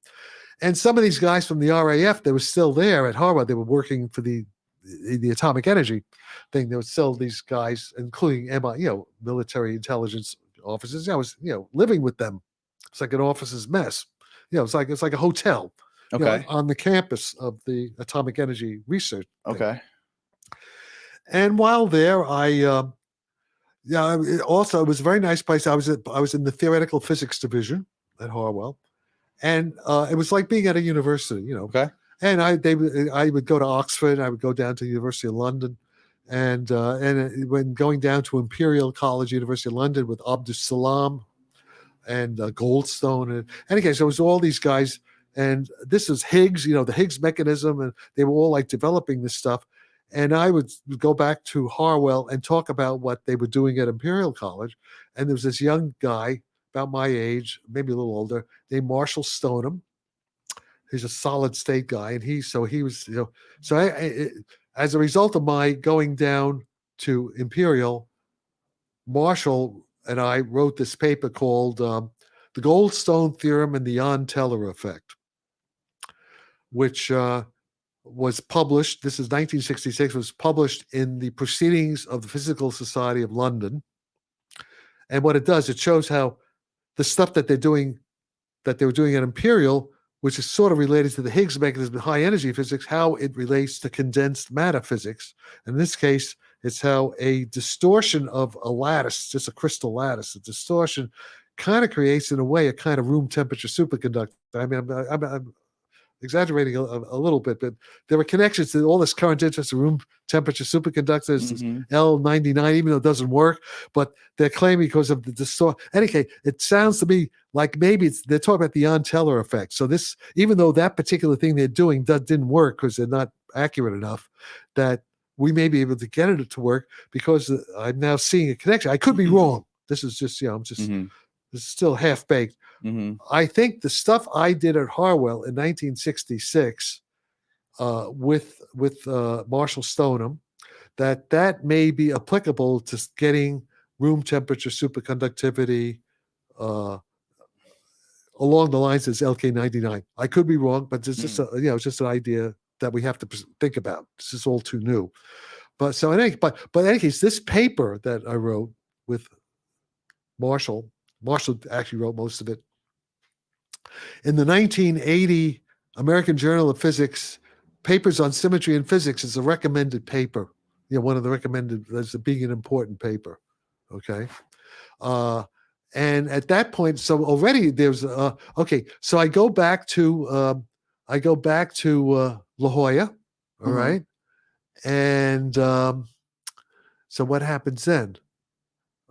And some of these guys from the RAF, they were still there at Harvard. They were working for the atomic energy thing. There were still these guys, including military intelligence officers. I was, living with them. It's like an officer's mess. It's like a hotel. Okay. On the campus of the atomic energy research thing. Okay. And while there, also it was a very nice place. I was in the theoretical physics division at Harwell, and it was like being at a university, Okay. And I would go to Oxford. I would go down to the University of London, and when going down to Imperial College, University of London, with Abdus Salam and Goldstone, and again, so it was all these guys. And this is Higgs, the Higgs mechanism, and they were all like developing this stuff. And I would go back to Harwell and talk about what they were doing at Imperial College. And there was this young guy about my age, maybe a little older, named Marshall Stoneham. He's a solid state guy. And he was, as a result of my going down to Imperial, Marshall and I wrote this paper called The Goldstone Theorem and the Jan-Teller Effect, which was published, this is 1966, was published in the Proceedings of the Physical Society of London. And what it does, it shows how the stuff that they were doing at Imperial, which is sort of related to the Higgs mechanism, high energy physics, how it relates to condensed matter physics. In this case, it's how a distortion of a lattice, just a crystal lattice, a distortion kind of creates, in a way, a kind of room temperature superconductor. I mean, I'm exaggerating a little bit, but there were connections to all this current interest in room temperature superconductors, L99, even though it doesn't work, but they're claiming because of the distortion. Anyway, it sounds to me like maybe they're talking about the Jan-Teller effect. So this, even though that particular thing they're doing didn't work because they're not accurate enough, that we may be able to get it to work because I'm now seeing a connection. I could be wrong. This is just, this is still half baked. I think the stuff I did at Harwell in 1966 with Marshall Stoneham, that may be applicable to getting room temperature superconductivity along the lines as LK99. I could be wrong, but it's just it's just an idea that we have to think about. This is all too new. But in any case, this paper that I wrote with Marshall. Marshall actually wrote most of it. In the 1980 American Journal of Physics, Papers on Symmetry in Physics is a recommended paper. One of the recommended as being an important paper. Okay. And at that point, so already there's okay. So I go back to La Jolla. All right. And so what happens then?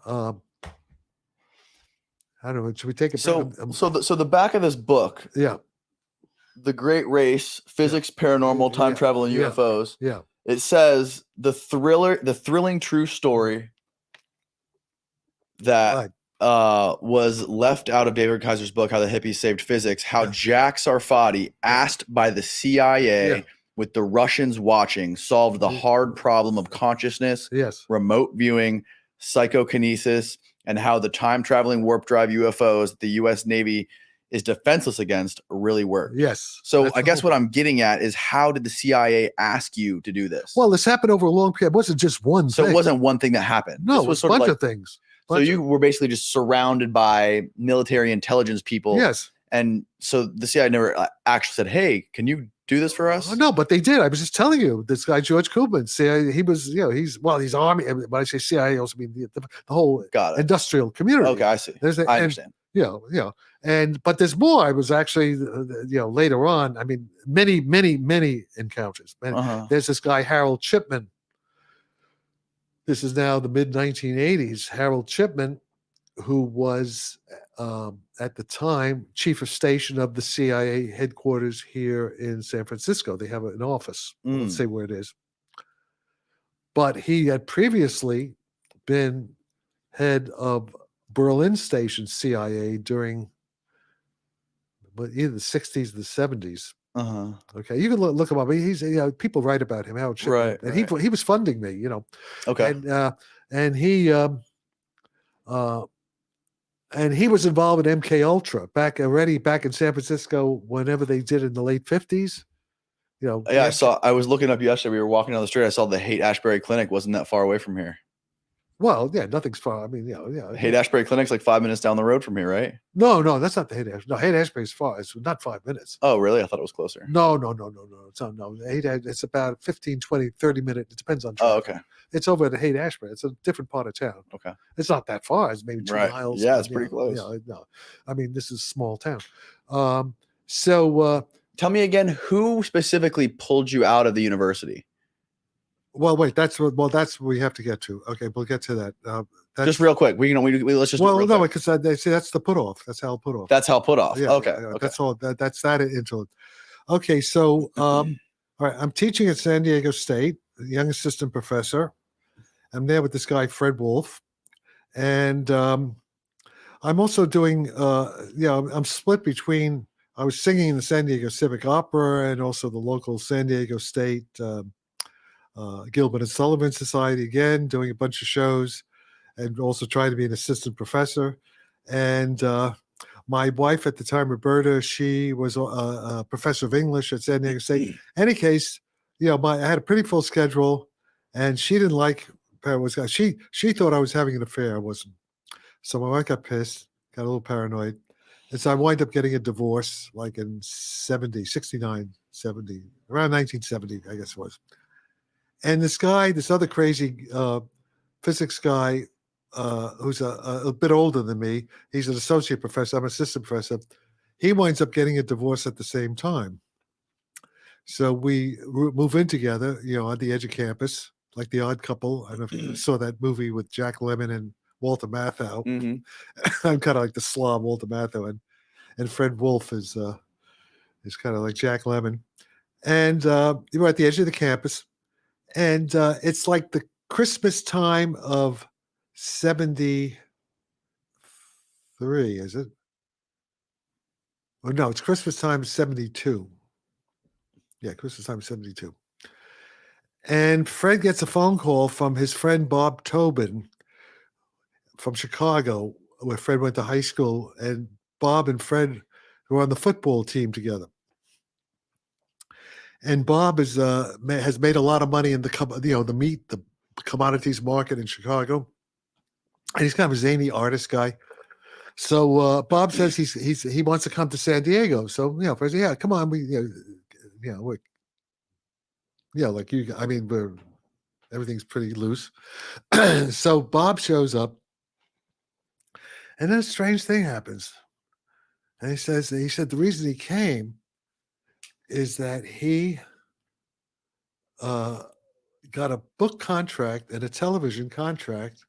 I don't know. Should we take it? So the back of this book, yeah, The Great Race: Physics, Paranormal, Time Travel, and UFOs. Yeah. It says the thrilling true story that was left out of David Kaiser's book, How the Hippies Saved Physics, how Jack Sarfati, asked by the CIA with the Russians watching, solved the hard problem of consciousness, remote viewing, psychokinesis, and how the time-traveling warp drive UFOs that the U.S. Navy is defenseless against really work. Yes. So I guess what I'm getting at is, how did the CIA ask you to do this? Well, this happened over a long period. It wasn't just one So thing. it wasn't one thing that happened. No, This it was a sort bunch of things. So you were basically just surrounded by military intelligence people. Yes. And so the CIA never actually said, "Hey, can you do this for us?" No, but they did. I was just telling you, this guy George Kubin, CIA, he was, he's Army. When I say CIA, I also mean the whole industrial community. Okay, I see. I understand. But there's more. I was actually, later on. I mean, many encounters. There's this guy Harold Chipman. This is now the mid 1980s. Harold Chipman, who was at the time chief of station of the CIA headquarters here in San Francisco. They have an office. Let's say where it is. But he had previously been head of Berlin Station CIA during either the 60s or the 70s. Okay, you can look him up. He's people write about him. Harold Chipman. Right, And he was funding me. Okay. And he was involved in MK Ultra back in San Francisco whenever they did in the late 50s. Yeah, I was looking up yesterday. We were walking down the street. I saw the Haight-Ashbury Clinic wasn't that far away from here. Well, yeah, nothing's far. I mean, Haight-Ashbury Clinic's like 5 minutes down the road from here, right? No, that's not the Haight-Ashbury. No, Haight-Ashbury is far. It's not 5 minutes. Oh, really? I thought it was closer. No. It's not. No, it's about 15, 20, 30 minutes. It depends on traffic. Oh, okay. It's over at Haight-Ashbury. It's a different part of town. Okay. It's not that far. It's maybe 2 miles. Yeah, it's pretty close. No, I mean, this is a small town. So tell me again, who specifically pulled you out of the university? Well, wait. That's what we have to get to. Okay, we'll get to that. Just real quick. Let's just. Well, no, because they say that's the put off. That's Hal put off. That's Hal put off. Yeah, Okay. Yeah, that's all. That's that into it. Okay, so all right. I'm teaching at San Diego State, young assistant professor. I'm there with this guy Fred Wolf, and I'm also doing. I'm split between. I was singing in the San Diego Civic Opera and also the local San Diego State Gilbert and Sullivan Society, again, doing a bunch of shows, and also trying to be an assistant professor. And my wife at the time, Roberta, she was a professor of English at San Diego State. Any case, I had a pretty full schedule, and she didn't like. She thought I was having an affair. I wasn't. So my wife got pissed, got a little paranoid. And so I wind up getting a divorce like in 69, 70, around 1970, I guess it was. And this other crazy physics guy, who's a bit older than me, he's an associate professor, I'm an assistant professor. He winds up getting a divorce at the same time. So we move in together, on the edge of campus, like The Odd Couple. I don't know if you saw that movie with Jack Lemmon and Walter Matthau. I'm kind of like the slob Walter Matthau, and Fred Wolf is kind of like Jack Lemmon. And we're at the edge of the campus. And it's like the Christmas time of 73, is it? Oh, no, it's Christmas time 72. Yeah, Christmas time 72. And Fred gets a phone call from his friend Bob Tobin from Chicago, where Fred went to high school. And Bob and Fred were on the football team together. And Bob has made a lot of money in the commodities market in Chicago. and he's kind of a zany artist guy. So Bob says he wants to come to San Diego. So Fred said, yeah, come on, like you. I mean, everything's pretty loose. So Bob shows up, and then a strange thing happens. And he said the reason he came is that he got a book contract and a television contract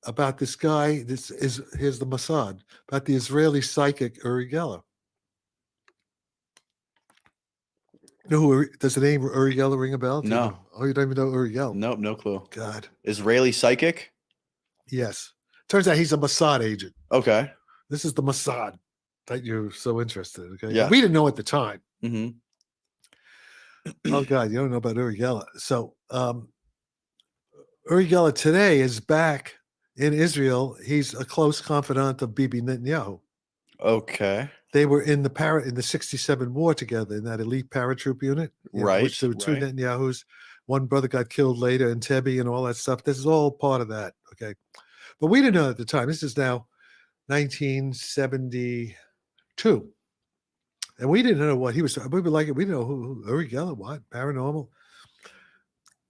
about this guy. Here's the Mossad, about the Israeli psychic Uri Geller. You know who does the name Uri Geller ring a bell? No. You don't even know Uri Geller? Nope, no clue. God. Israeli psychic? Yes. Turns out he's a Mossad agent. Okay. This is the Mossad that you're so interested in. Okay. Yeah. We didn't know at the time. Mm-hmm. Oh God, you don't know about Uri Geller. So Uri Geller today is back in Israel. He's a close confidant of Bibi Netanyahu. Okay. They were in the 67 war together in that elite paratroop unit. Right. Which there were two Right. Netanyahus. One brother got killed later in Tebbe and all that stuff. This is all part of that. Okay. But we didn't know at the time. This is now 1972. And we didn't know what he was. We were like, we didn't know who Uri Geller, what paranormal.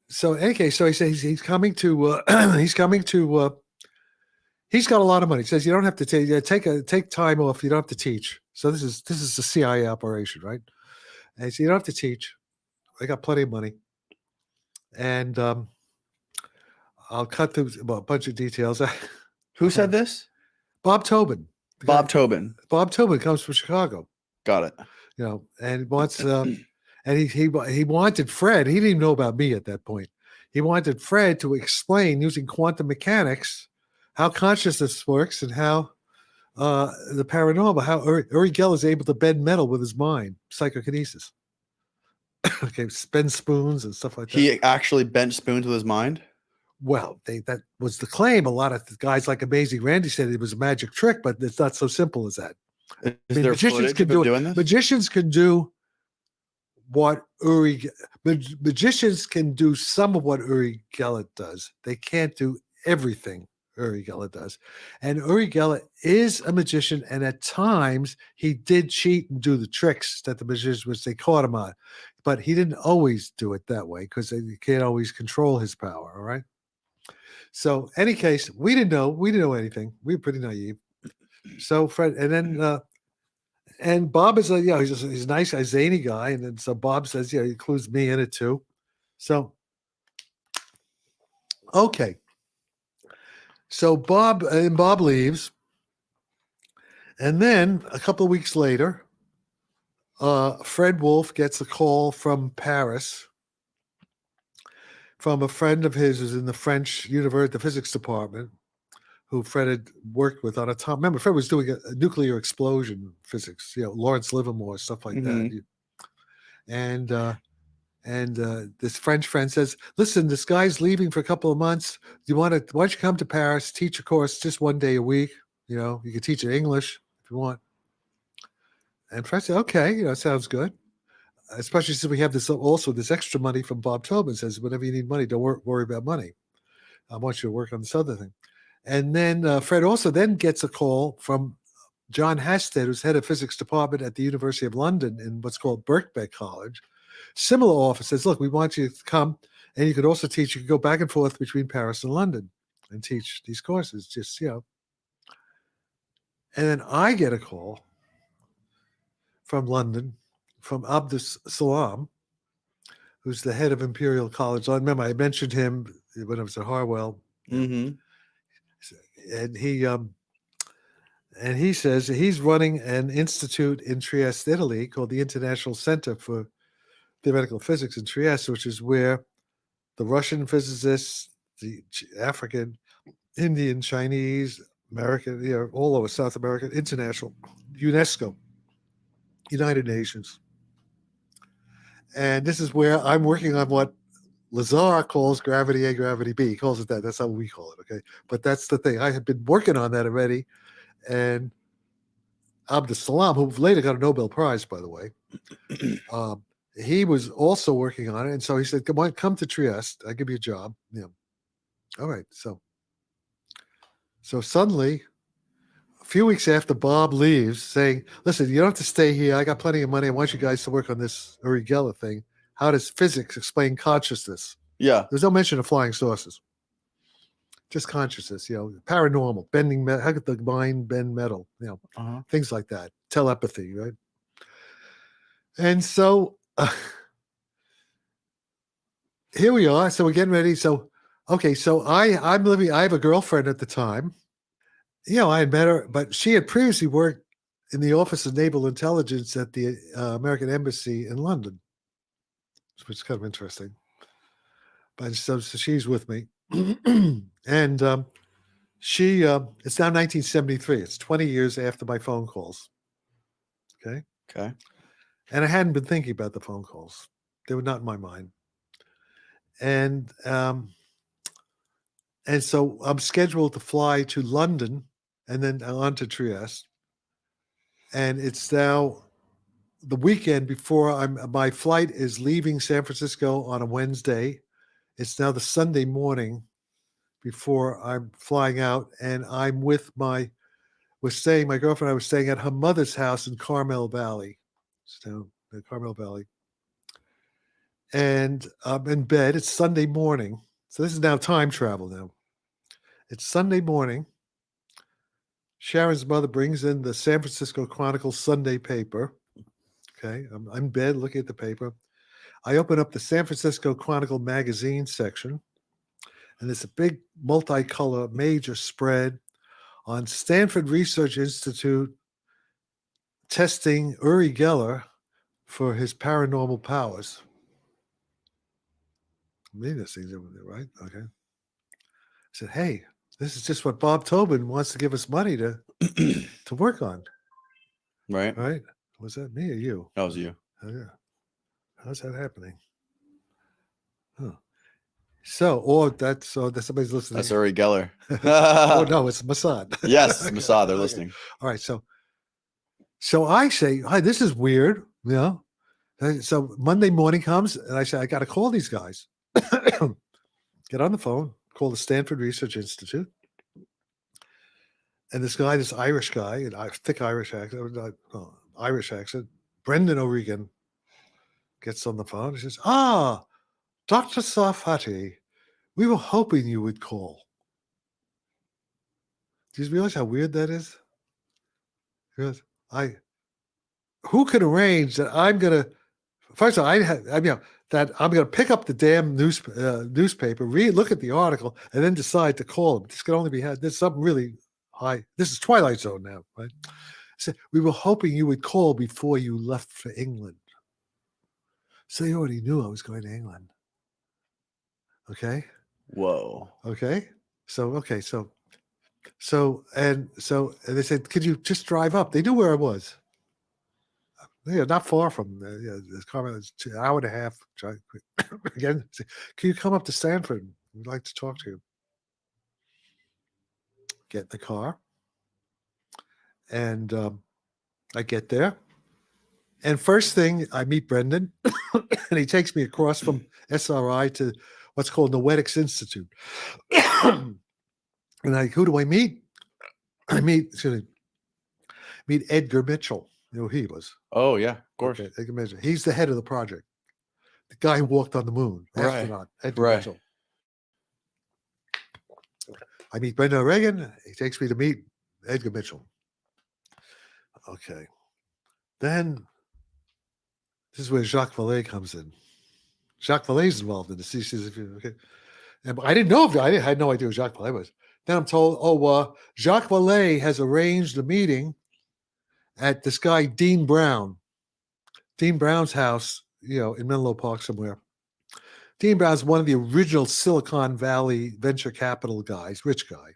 So in any case, so he says he's coming to. He's coming to. He's got a lot of money. He says you don't have to take time off. You don't have to teach. So this is a CIA operation, right? And he said you don't have to teach. I got plenty of money, and I'll cut through a bunch of details. Who said this? Bob Tobin. Bob Tobin. Bob Tobin comes from Chicago. Got it. And wants and he wanted Fred. He didn't even know about me at that point. He wanted Fred to explain using quantum mechanics how consciousness works and how the paranormal, how Uri Geller is able to bend metal with his mind, psychokinesis. Okay, bend spoons and stuff like that. He actually bent spoons with his mind? Well, that was the claim. A lot of guys like Amazing Randy said it was a magic trick, but it's not so simple as that. Is there footage of him doing this? Magicians can do what magicians can do some of what Uri Geller does. They can't do everything Uri Geller does. And Uri Geller is a magician, and at times he did cheat and do the tricks that the magicians, which they caught him on. But he didn't always do it that way because you can't always control his power, all right? So, any case, we didn't know anything. We were pretty naive. So Fred, and then and Bob is he's a nice, a zany guy, and then so Bob says, he includes me in it too. So, okay. So Bob leaves, and then a couple of weeks later, Fred Wolf gets a call from Paris from a friend of his who's in the French University, the physics department, who Fred had worked with on a time. Remember, Fred was doing a nuclear explosion physics, Lawrence Livermore, stuff like that. And this French friend says, listen, this guy's leaving for a couple of months. Why don't you come to Paris, teach a course just one day a week? You can teach in English if you want. And Fred said, okay, sounds good. Especially since we have this extra money from Bob Tobin. Says, whenever you need money, don't worry about money. I want you to work on this other thing. And then Fred also then gets a call from John Hasted, who's head of physics department at the University of London in what's called Birkbeck College. Similar offer says, look, we want you to come, and you could also teach. You could go back and forth between Paris and London and teach these courses. Just And then I get a call from London from Abdus Salam, who's the head of Imperial College. I remember I mentioned him when I was at Harwell. Mm-hmm. And he says he's running an institute in Trieste, Italy, called the International Center for Theoretical Physics in Trieste, which is where the Russian physicists, the African, Indian, Chinese, American, all over South America, international, UNESCO, United Nations. And this is where I'm working on what Lazar calls gravity A, gravity B. He calls it that. That's how we call it, okay? But that's the thing. I had been working on that already. And Abdus Salam, who later got a Nobel Prize, by the way, he was also working on it. And so he said, come to Trieste. I'll give you a job. All right. So So suddenly, a few weeks after Bob leaves, saying, "Listen, you don't have to stay here. I got plenty of money. I want you guys to work on this Uri Geller thing. How does physics explain consciousness?" Yeah. There's no mention of flying saucers. Just consciousness, paranormal, bending metal. How could the mind bend metal? Things like that. Telepathy, right? And so here we are. So we're getting ready. So, okay. So I'm living, I have a girlfriend at the time. I had met her, but she had previously worked in the Office of Naval Intelligence at the American Embassy in London, which is kind of interesting. But so she's with me. And she, it's now 1973. It's 20 years after my phone calls. Okay. Okay. And I hadn't been thinking about the phone calls. They were not in my mind. And so I'm scheduled to fly to London and then on to Trieste. And it's now the weekend before my flight is leaving San Francisco on a Wednesday. It's now the Sunday morning before I'm flying out, and I'm with my girlfriend and I was staying at her mother's house in Carmel Valley. So the Carmel Valley. And I'm in bed. It's Sunday morning. So this is now time travel now. It's Sunday morning. Sharon's mother brings in the San Francisco Chronicle Sunday paper. Okay. I'm in bed looking at the paper. I open up the San Francisco Chronicle magazine section, and it's a big multicolor major spread on Stanford Research Institute testing Uri Geller for his paranormal powers. Maybe this thing's over there, right? Okay. I said, "Hey, this is just what Bob Tobin wants to give us money to work on." Right. Right? Was that me or you? That was you. Oh, yeah. How's that happening? Huh. So that's somebody's listening. That's Uri Geller. Oh no, it's Mossad. Yes, Okay. Mossad. They're Okay. listening. All right. So I say, "Hi, this is weird." So Monday morning comes, and I say, "I got to call these guys." Get on the phone, call the Stanford Research Institute. And this Irish guy, thick Irish accent, Brendan O'Regan, gets on the phone. He says, Dr. Sarfati, we were hoping you would call. Do you realize how weird that is? He goes, who can arrange that I'm going to, first of all, that I'm going to pick up the damn newspaper, look at the article, and then decide to call him. This can only be had. There's something really high. This is Twilight Zone now, right? So we were hoping you would call before you left for England. So you already knew I was going to England. Okay. Whoa. Okay. So and they said, "Could you just drive up?" They knew where I was. Yeah, not far from this car. It's an hour and a half drive. Again, can you come up to Stanford? We'd like to talk to you. Get in the car, and I get there. And first thing, I meet Brendan, and he takes me across from SRI to what's called Noetics Institute. And who do I meet? I meet Edgar Mitchell. You know who he was? Oh, yeah, of course. Okay, Edgar Mitchell. He's the head of the project. The guy who walked on the moon. Astronaut. Edgar Mitchell. I meet Brendan O'Regan. He takes me to meet Edgar Mitchell. Okay. Then this is where Jacques Vallée comes in. Jacques Vallée's involved in this. He says, okay. And I didn't know I had no idea who Jacques Vallée was. Then I'm told, Jacques Vallée has arranged a meeting at this guy, Dean Brown. Dean Brown's house, in Menlo Park somewhere. Dean Brown's one of the original Silicon Valley venture capital guys, rich guy.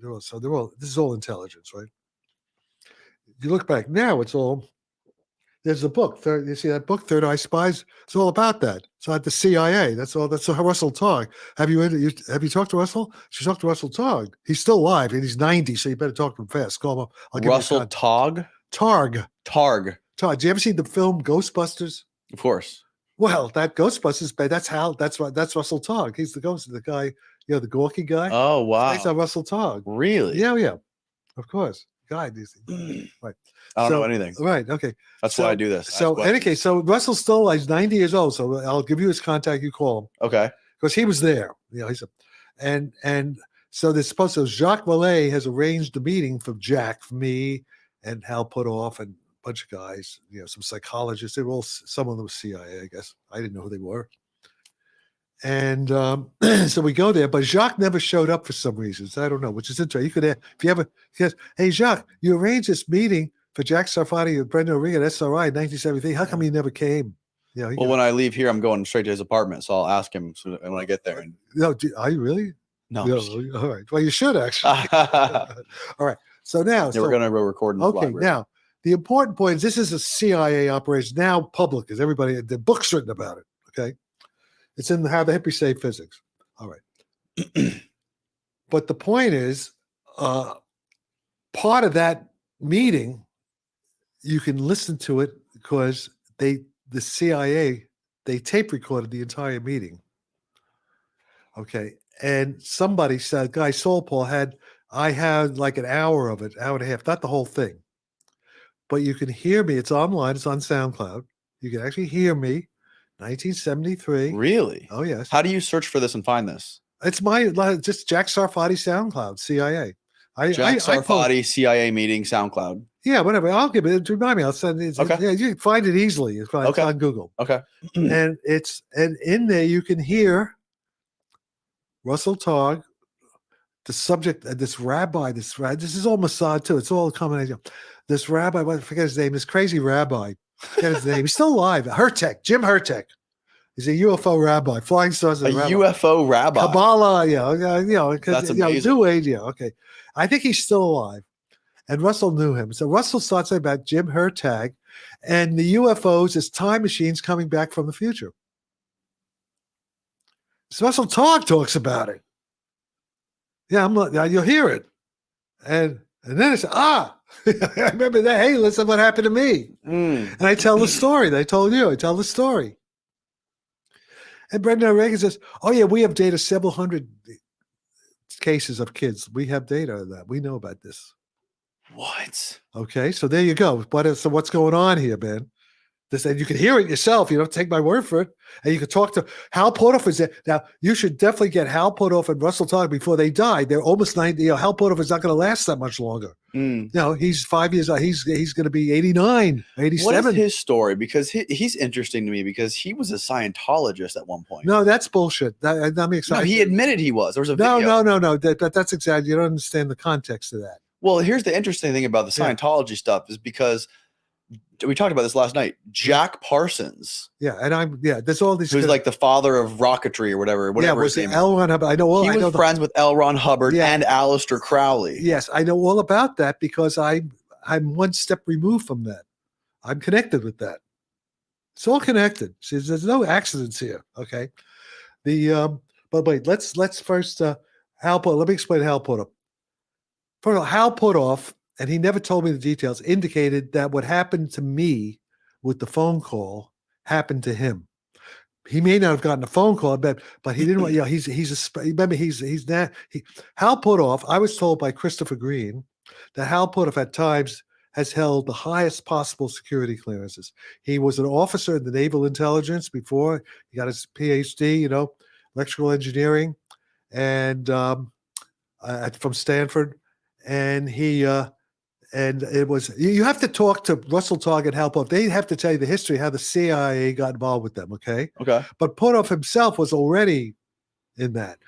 This is all intelligence, right? You look back now, there's a book. You see that book, Third Eye Spies? It's all about that. It's like the CIA. That's Russell Targ. Have you talked to Russell? She talked to Russell Targ. He's still alive, and he's 90, so you better talk to him fast. Call him up. Russell Targ? Targ. Targ. Do you ever see the film Ghostbusters? Of course. Well, that Ghostbusters, that's Russell Targ. He's the ghost, the guy You know, the gawky guy. Oh wow! It's based on Russell Togg. Really? Yeah, yeah. Of course. Guy, these right. I don't know anything. Right. Okay. That's why I do this. So, in any case, so Russell's still alive. He's 90 years old. So I'll give you his contact. You call him. Okay. Because he was there. You know, and so they're supposed to. Jacques Vallée has arranged a meeting for Jack, for me, and Hal Puthoff, and a bunch of guys. You know, some psychologists. They were all, some of them were CIA, I guess. I didn't know who they were. And so we go there, but Jacques never showed up for some reasons. I don't know, which is interesting. You could, if you ever, because, hey, Jacques, you arranged this meeting for Jack Sarfati and Brendan O'Reilly at SRI in 1973. How come he never came? You know, well, when I leave here, I'm going straight to his apartment, so I'll ask him when I get there. And no, are you really? No. All right. Well, you should actually. All right. So now, we're going to go record in the okay. library. Now, the important point is this is a CIA operation now public, because everybody, the book's written about it. Okay. It's in How the Hippies Save Physics. All right. But the point is, part of that meeting, you can listen to it because the CIA, they tape recorded the entire meeting. Okay. And somebody said, guy Saul Paul I had like an hour of it, hour and a half, not the whole thing. But you can hear me. It's online. It's on SoundCloud. You can actually hear me. 1973. Really? Oh, yes. How do you search for this and find this? It's just Jack Sarfati SoundCloud, CIA. Jack Sarfati CIA meeting SoundCloud. Yeah, whatever. I'll give it. Remind me. I'll send it. Okay. Yeah, you can find it easily. It's on Google. Okay. And in there you can hear Russell Togg, the subject, this rabbi, this is all Mossad too. It's all a combination. This rabbi, I forget his name, this crazy rabbi. Forget his name. He's still alive. Jim Hertek. He's a UFO rabbi, flying saucers. A UFO rabbi. Kabbalah, because that's amazing. New Age, okay. I think he's still alive, and Russell knew him. So Russell starts about Jim Hertag and the UFOs as time machines coming back from the future. So Russell talks about it. Yeah, you'll hear it, and then it's I remember that. Hey, listen, what happened to me? And I tell the story. They told you. I tell the story. And Brendan O'Reilly says, "Oh yeah, we have data, several hundred cases of kids. We have data of that. We know about this." What? Okay, so there you go. So what's going on here, man? And you can hear it yourself. You don't take my word for it. And you can talk to Hal Puthoff is there. Now, you should definitely get Hal Puthoff and Russell Togg before they die. They're almost 90. Hal Puthoff is not going to last that much longer. He's 5 years. He's going to be 89, 87. What is his story? Because he's interesting to me because he was a Scientologist at one point. No, that's bullshit. I'm excited. No, he admitted he was. There was a video. No. That's exactly. You don't understand the context of that. Well, here's the interesting thing about the Scientology stuff is because we talked about this last night. Jack Parsons. Yeah, there's all these. Who's like the father of rocketry or whatever. Was it L. Ron Hubbard? I know all. He was friends with L. Ron Hubbard and Aleister Crowley. Yes, I know all about that because I'm one step removed from that. I'm connected with that. It's all connected. See, there's no accidents here. Okay. But wait, let's first Hal Puthoff. Let me explain Hal Puthoff. First of all, Hal Puthoff, and he never told me the details, indicated that what happened to me with the phone call happened to him. He may not have gotten a phone call, but he didn't want. Remember Hal Puthoff. I was told by Christopher Green that Hal Puthoff at times has held the highest possible security clearances. He was an officer in the Naval Intelligence before he got his PhD, electrical engineering, and from Stanford. And it was, you have to talk to Russell Togg and Hal Puthoff. They have to tell you the history, how the CIA got involved with them, okay? Okay. But Puthoff himself was already in that.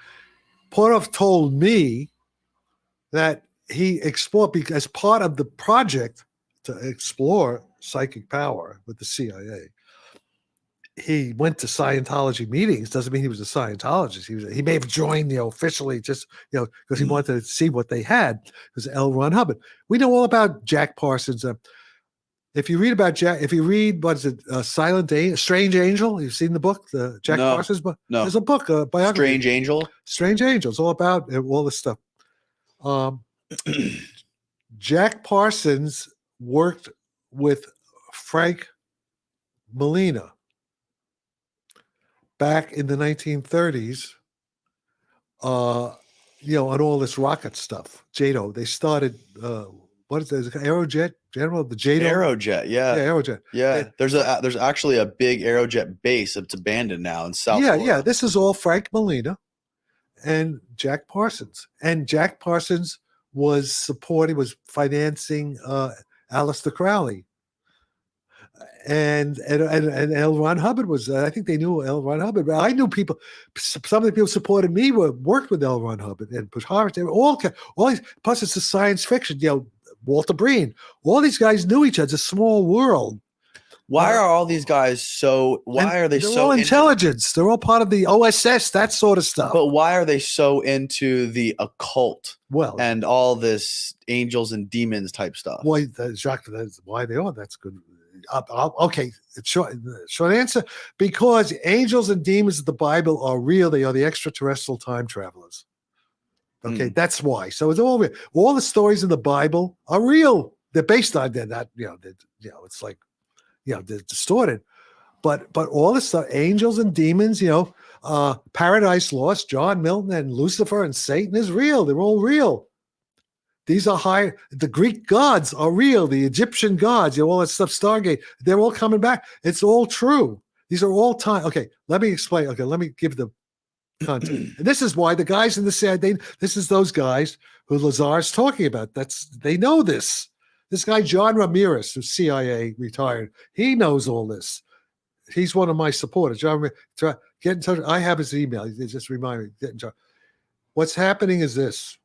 Puthoff told me that he explored, as part of the project to explore psychic power with the CIA, he went to Scientology meetings. Doesn't mean he was a Scientologist. He may have joined, officially just, because he wanted to see what they had. It was L. Ron Hubbard. We know all about Jack Parsons. If you read about Jack, what is it, Strange Angel? You've seen the book, the Jack Parsons book? No. There's a book, biography. Strange Angel? Strange Angel. It's all about all this stuff. Jack Parsons worked with Frank Molina back in the 1930s on all this rocket stuff. JATO. They started. What is this? Aerojet General, the JATO. Aerojet, yeah, Aerojet. yeah. There's actually a big Aerojet base. It's abandoned now in South. Yeah, Florida. yeah. This is all Frank Molina and Jack Parsons. And Jack Parsons was financing Aleister Crowley. And L. Ron Hubbard was. I think they knew L. Ron Hubbard. But I knew people. Some of the people supported me worked with L. Ron Hubbard and Bush Harvard. They were all these. Plus, it's a science fiction. Walter Breen. All these guys knew each other. It's a small world. Why are all these guys so? Why are they they're so? all intelligence. They're all part of the OSS. That sort of stuff. But why are they so into the occult? Well, and all this angels and demons type stuff. Why, Jacques? That's why they are. That's good. Okay, short answer. Because angels and demons of the Bible are real. They are the extraterrestrial time travelers. Okay, that's why. So it's all real. All the stories in the Bible are real. They're based on that. It's like, they're distorted. But all the stuff, angels and demons, Paradise Lost, John Milton and Lucifer and Satan is real. They're all real. These are the Greek gods are real. The Egyptian gods, all that stuff, Stargate, they're all coming back. It's all true. These are all time. Okay, let me explain. Okay, let me give the content. And this is why the guys in the CIA, this is those guys who Lazar's talking about. They know this. This guy, John Ramirez, who's CIA retired, he knows all this. He's one of my supporters. John, get in touch. I have his email. He just remind me, get in touch. What's happening is this.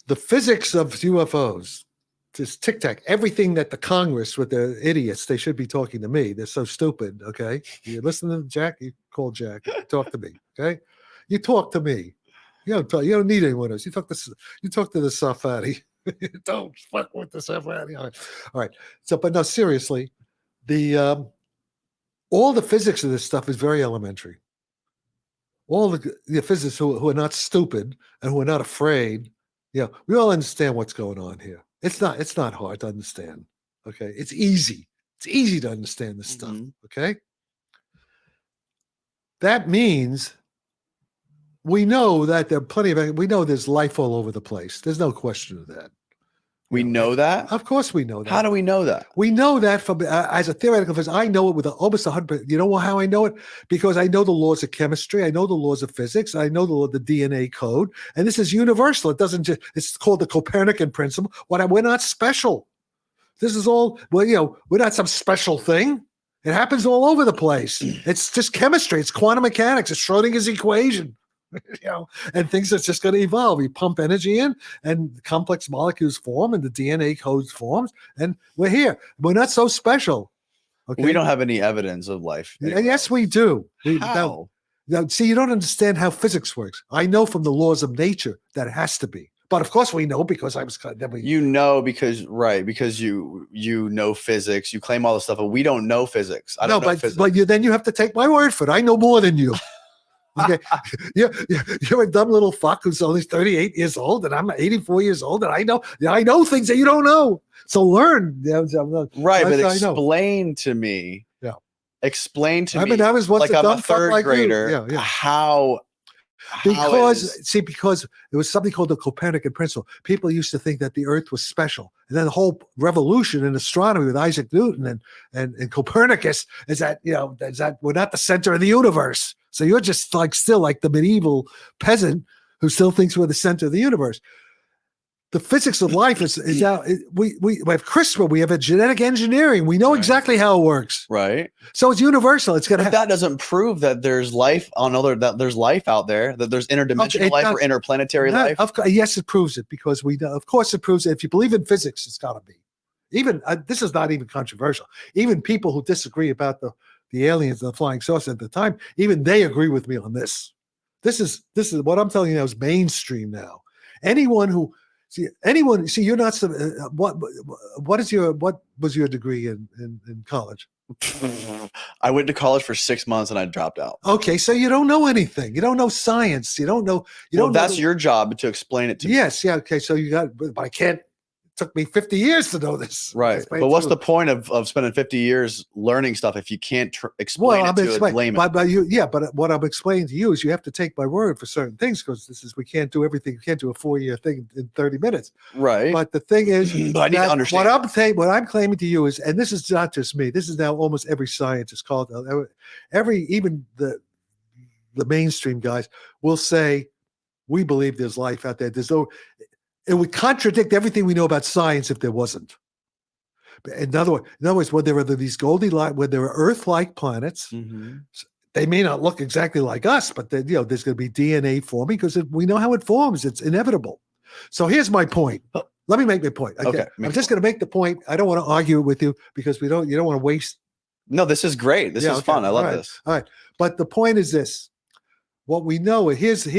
The physics of UFOs, this tic-tac, everything that the Congress with the idiots, they should be talking to me. They're so stupid, okay? You listen to Jack, you call Jack, talk to me, okay? You talk to me. You don't need anyone else. You talk to the Safari. Don't fuck with the Safari. All right. So, but no, seriously, all the physics of this stuff is very elementary. All the physicists who are not stupid and who are not afraid, we all understand what's going on here. It's not hard to understand. Okay. It's easy. It's easy to understand this stuff. Okay. That means we know that there are we know there's life all over the place. There's no question of that. We know that? Of course we know that. How do we know that? We know that from as a theoretical physicist. I know it with almost 100%. You know how I know it? Because I know the laws of chemistry. I know the laws of physics. I know the DNA code. And this is universal. It doesn't just, it's called the Copernican principle. We're not special. This is all, we're not some special thing. It happens all over the place. It's just chemistry. It's quantum mechanics. It's Schrodinger's equation. And things are just going to evolve. You pump energy in, and complex molecules form, and the DNA code forms, and we're here. We're not so special. Okay? We don't have any evidence of life. Yes, we do. How? Now, see, you don't understand how physics works. I know from the laws of nature that it has to be. But of course we know because I was because you know physics, you claim all this stuff, but we don't know physics. I don't know physics. But then you have to take my word for it. I know more than you. Okay, you're a dumb little fuck who's only 38 years old, and I'm 84 years old, and I know things that you don't know. So learn, right? But explain to me. Yeah, explain to me. I was once like a I'm dumb a third grader. How? Because it was something called the Copernican principle. People used to think that the Earth was special, and then the whole revolution in astronomy with Isaac Newton and Copernicus is that we're not the center of the universe. So you're just still like the medieval peasant who still thinks we're the center of the universe. The physics of life is now we have CRISPR, we have a genetic engineering. We know exactly how it works. Right. So it's universal. It's gonna. But that doesn't prove that there's life that there's life out there, that there's interdimensional life or interplanetary life. Yes, it proves it because we know. Of course, it proves it. If you believe in physics, it's got to be. Even this is not even controversial. Even people who disagree about the aliens and the flying saucer at the time, even they agree with me on this. This is what I'm telling you now is mainstream now. Anyone who you're not what was your degree in college? I went to college for 6 months and I dropped out. Okay, so you don't know anything. You don't know science. You don't know. That's your job to explain it to me. Yes, yeah. Okay, so but I can't took me 50 years to know this. Right. Explain But it what's to the point of spending 50 years learning stuff if you can't explain it to a layman? But what I'm explaining to you is you have to take my word for certain things because we can't do everything. We can't do a 4-year thing in 30 minutes. Right. But the thing is, but I need to understand. What I'm claiming to you is, and this is not just me. This is now almost every scientist called even the mainstream guys will say we believe there's life out there. It would contradict everything we know about science if there wasn't. In other words, when there are these when there are Earth-like planets, they may not look exactly like us, but then, there's going to be DNA forming because we know how it forms. It's inevitable. So here's my point. Let me make my point. Okay. I'm just going to make the point. I don't want to argue with you because you don't want to waste. No, this is great. This is fun. I love this. All right. But the point is this. What we know, here's the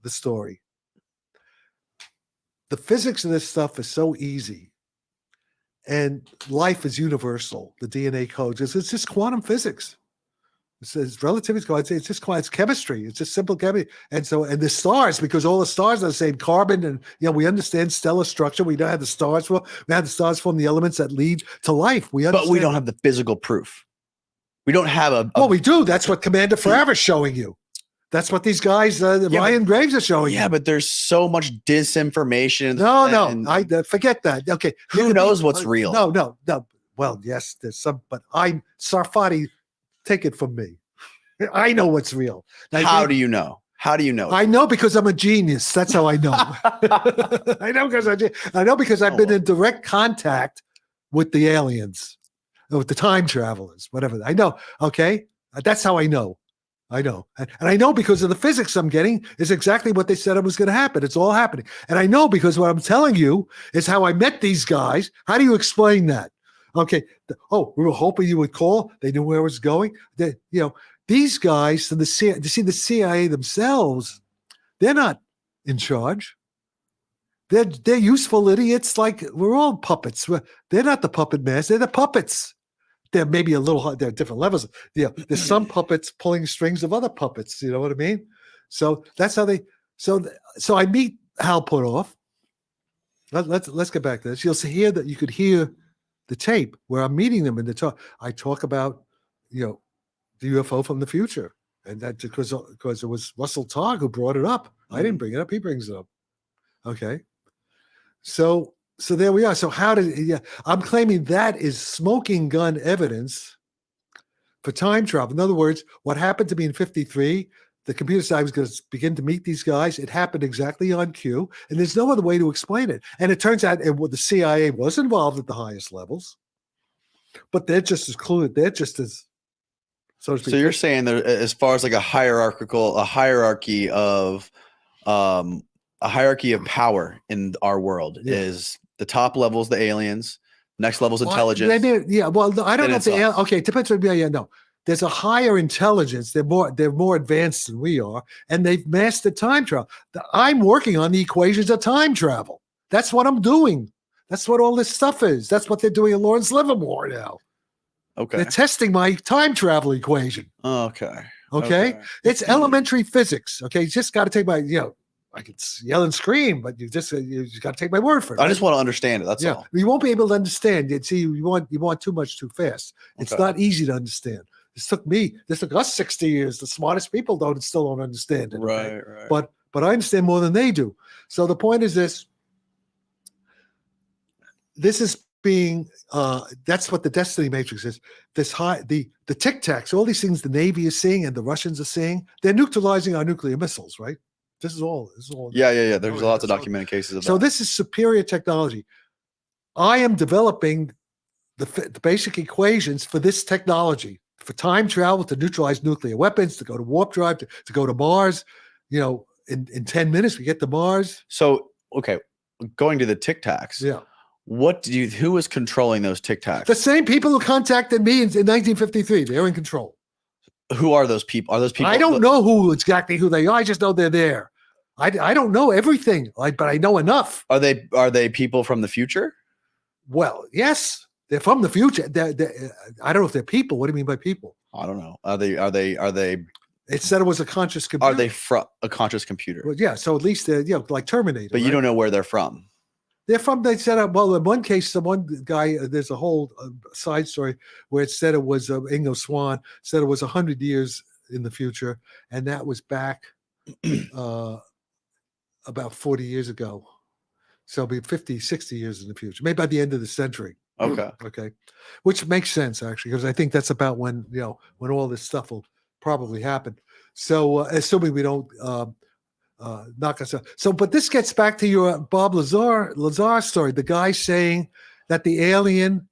story. The physics of this stuff is so easy. And life is universal. The DNA codes. It's just quantum physics. It's relativity. It's just it's chemistry. It's just simple chemistry. And the stars, because all the stars are the same carbon, and we understand stellar structure. We know how the stars form. We have the stars form the elements that lead to life. But we don't have the physical proof. We don't have Well, we do. That's what Commander Forever is showing you. That's what these guys, Ryan Graves, are showing you. Yeah, but there's so much disinformation. No, I forget that. Okay, who knows what's real? No. Well, yes, there's some, but Sarfati, take it from me. I know what's real. How do you know? How do you know? I know because I'm a genius. That's how I know. I know because I've been in direct contact with the aliens, with the time travelers, whatever. I know. Okay, that's how I know. I know. And I know because of the physics I'm getting is exactly what they said it was going to happen. It's all happening. And I know because what I'm telling you is how I met these guys. How do you explain that? Okay. We were hoping you would call. They knew where I was going. These guys, the CIA themselves, they're not in charge. They're useful idiots. Like we're all puppets. They're not the puppet masters. They're the puppets. They're maybe there are different levels. There's some puppets pulling strings of other puppets. You know what I mean? So that's how they. So I meet Hal Puthoff. Let's get back to this. You'll hear that you could hear the tape where I'm meeting them in the talk. I talk about the UFO from the future, and that because it was Russell Targ who brought it up. I didn't bring it up. He brings it up. Okay. So there we are. So I'm claiming that is smoking gun evidence for time travel. In other words, what happened to me in 1953, the computer side was going to begin to meet these guys. It happened exactly on cue, and there's no other way to explain it. And it turns out the CIA was involved at the highest levels, but they're just as clueless. They're just as so you're saying that as far as like a hierarchy of power in our world is the top levels, the aliens, next levels intelligence. I don't know if it depends on no. There's a higher intelligence. They're more advanced than we are, and they've mastered time travel. I'm working on the equations of time travel. That's what I'm doing. That's what all this stuff is. That's what they're doing in Lawrence Livermore now. Okay. They're testing my time travel equation. Okay. It's elementary physics. Okay. You just got to take my, I could yell and scream, but you just got to take my word for it. I just want to understand it. That's all. You won't be able to understand. You want too much too fast. It's not easy to understand. This took us 60 years. The smartest people still don't understand it. Right. But I understand more than they do. So the point is this. This is being that's what the Destiny Matrix is. The Tic Tacs, all these things the Navy is seeing and the Russians are seeing, they're neutralizing our nuclear missiles, right? This is all. Yeah. There's lots of documented cases of that. So this is superior technology. I am developing the basic equations for this technology, for time travel, to neutralize nuclear weapons, to go to warp drive, to go to Mars. In 10 minutes we get to Mars. So going to the Tic Tacs. Yeah. Who was controlling those Tic Tacs? The same people who contacted me in 1953. They're in control. Who are those people? Are those people? I don't know exactly who they are. I just know they're there. I don't know everything, but I know enough. Are they people from the future? Well, yes, they're from the future. I don't know if they're people. What do you mean by people? I don't know. Are they? It said it was a conscious computer. Are they from a conscious computer? Well, yeah. So at least they're like Terminator. But you don't know where they're from. They said, well, in one case, the one guy, there's a whole side story where it said it was, Ingo Swann said it was 100 years in the future. And that was back about 40 years ago. So it'll be 50, 60 years in the future, maybe by the end of the century. Okay. Okay. Which makes sense, actually, because I think that's about when, when all this stuff will probably happen. So assuming we don't knock us out. So, but this gets back to your Bob Lazar story, the guy saying that the alien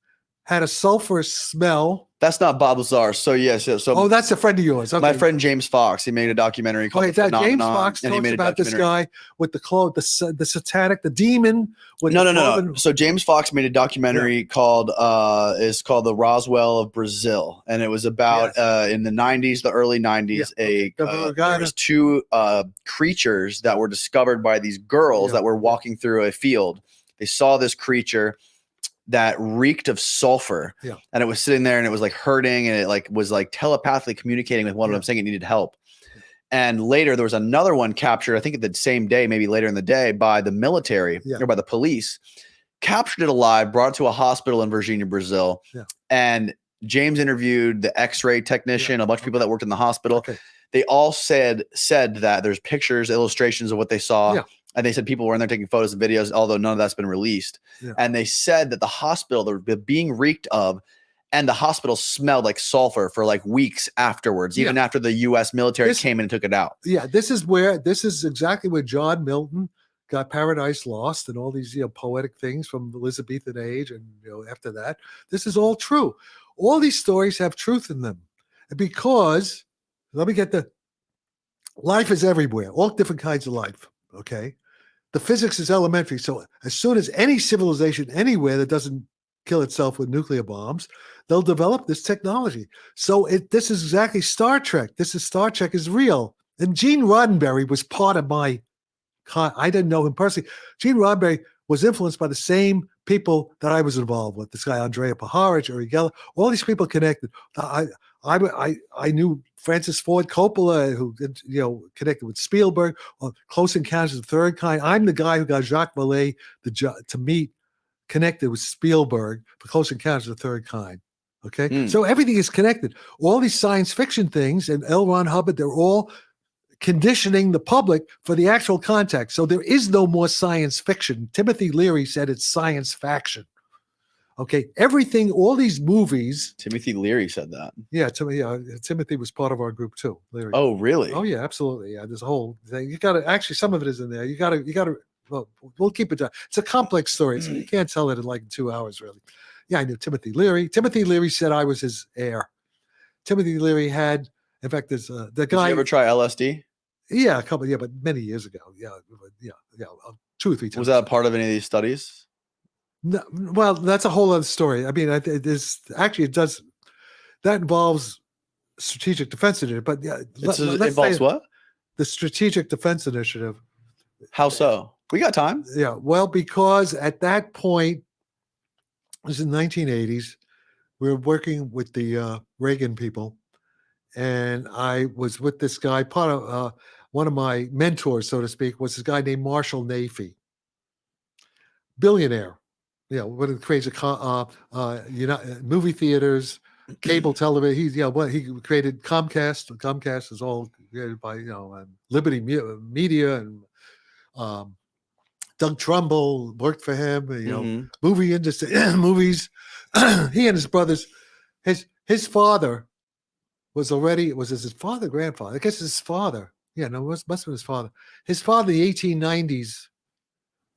had a sulfur smell. That's not Bob Lazar. So yes, so that's a friend of yours. Okay. My friend James Fox. He made a documentary called The Phenomenon, James Fox and he talks made a about this documentary. guy with the satanic, the demon. With No. So James Fox made a documentary called The Roswell of Brazil, and it was about in the 90s, the early 90s, there was two creatures that were discovered by these girls that were walking through a field. They saw this creature that reeked of sulfur, and it was sitting there and it was like hurting, and it was telepathically communicating with one of them, saying it needed help. And later there was another one captured, I think the same day, maybe later in the day, by the military or by the police, captured it alive, brought it to a hospital in Virginia, Brazil. And James interviewed the x-ray technician, a bunch of people that worked in the hospital. They all said that there's pictures, illustrations of what they saw. And they said people were in there taking photos and videos, although none of that's been released. And they said that the hospital, they were being reeked of, and the hospital smelled like sulfur for like weeks afterwards, even after the U.S. military came in and took it out. Yeah, this is exactly where John Milton got Paradise Lost and all these poetic things from Elizabethan age, and after that, this is all true. All these stories have truth in them, because let me get life is everywhere, all different kinds of life. Okay. The physics is elementary. So as soon as any civilization anywhere that doesn't kill itself with nuclear bombs, they'll develop this technology. So this is exactly Star Trek. Star Trek is real. And Gene Roddenberry was part of I didn't know him personally. Gene Roddenberry was influenced by the same people that I was involved with. This guy, Andrea Pajarich, Uri Geller, all these people connected. I knew Francis Ford Coppola, who connected with Spielberg on Close Encounters of the Third Kind. I'm the guy who got Jacques Vallée to meet, connected with Spielberg for Close Encounters of the Third Kind. Okay, so everything is connected. All these science fiction things and L. Ron Hubbard, they're all conditioning the public for the actual context. So there is no more science fiction. Timothy Leary said it's science faction. Okay, everything, all these movies. Timothy Leary said that. Yeah, Timothy was part of our group too. Leary. Oh, really? Oh, yeah, absolutely. Yeah, there's a whole thing. You got to actually, some of it is in there. You got to. Well, we'll keep it down. It's a complex story, so you can't tell it in like 2 hours, really. Yeah, I knew Timothy Leary. Timothy Leary said I was his heir. Timothy Leary had, in fact, there's the guy. Did you ever try LSD? Yeah, but many years ago. Yeah, 2 or 3 times. Was that a part of any of these studies? No, well, that's a whole other story. I mean, it does. That involves strategic defense initiative, but yeah, it involves what? The strategic defense initiative. How so? We got time. Yeah, well, because at that point, it was in the 1980s. We were working with the Reagan people, and I was with this guy. Part of one of my mentors, so to speak, was this guy named Marshall Nafee, billionaire. What it creates movie theaters, cable television. He created Comcast. Comcast is all created by Liberty Media, and Doug Trumbull worked for him. Movie industry, movies. He and his brothers. His father was his father, grandfather. I guess his father. Yeah, no, it must have been his father. His father, in the 1890s,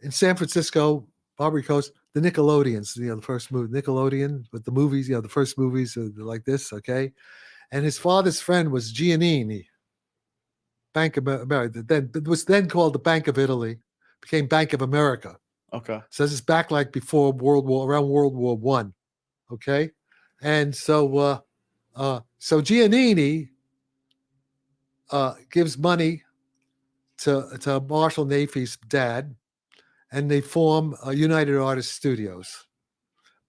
in San Francisco, Barbary Coast, the Nickelodeons, the first movie, Nickelodeon, with the movies, the first movies like this, okay? And his father's friend was Giannini, Bank of America. It was then called the Bank of Italy, became Bank of America. Okay. So this is back like before around World War I, okay? And so Giannini gives money to Marshall Nafee's dad, and they form United Artists Studios.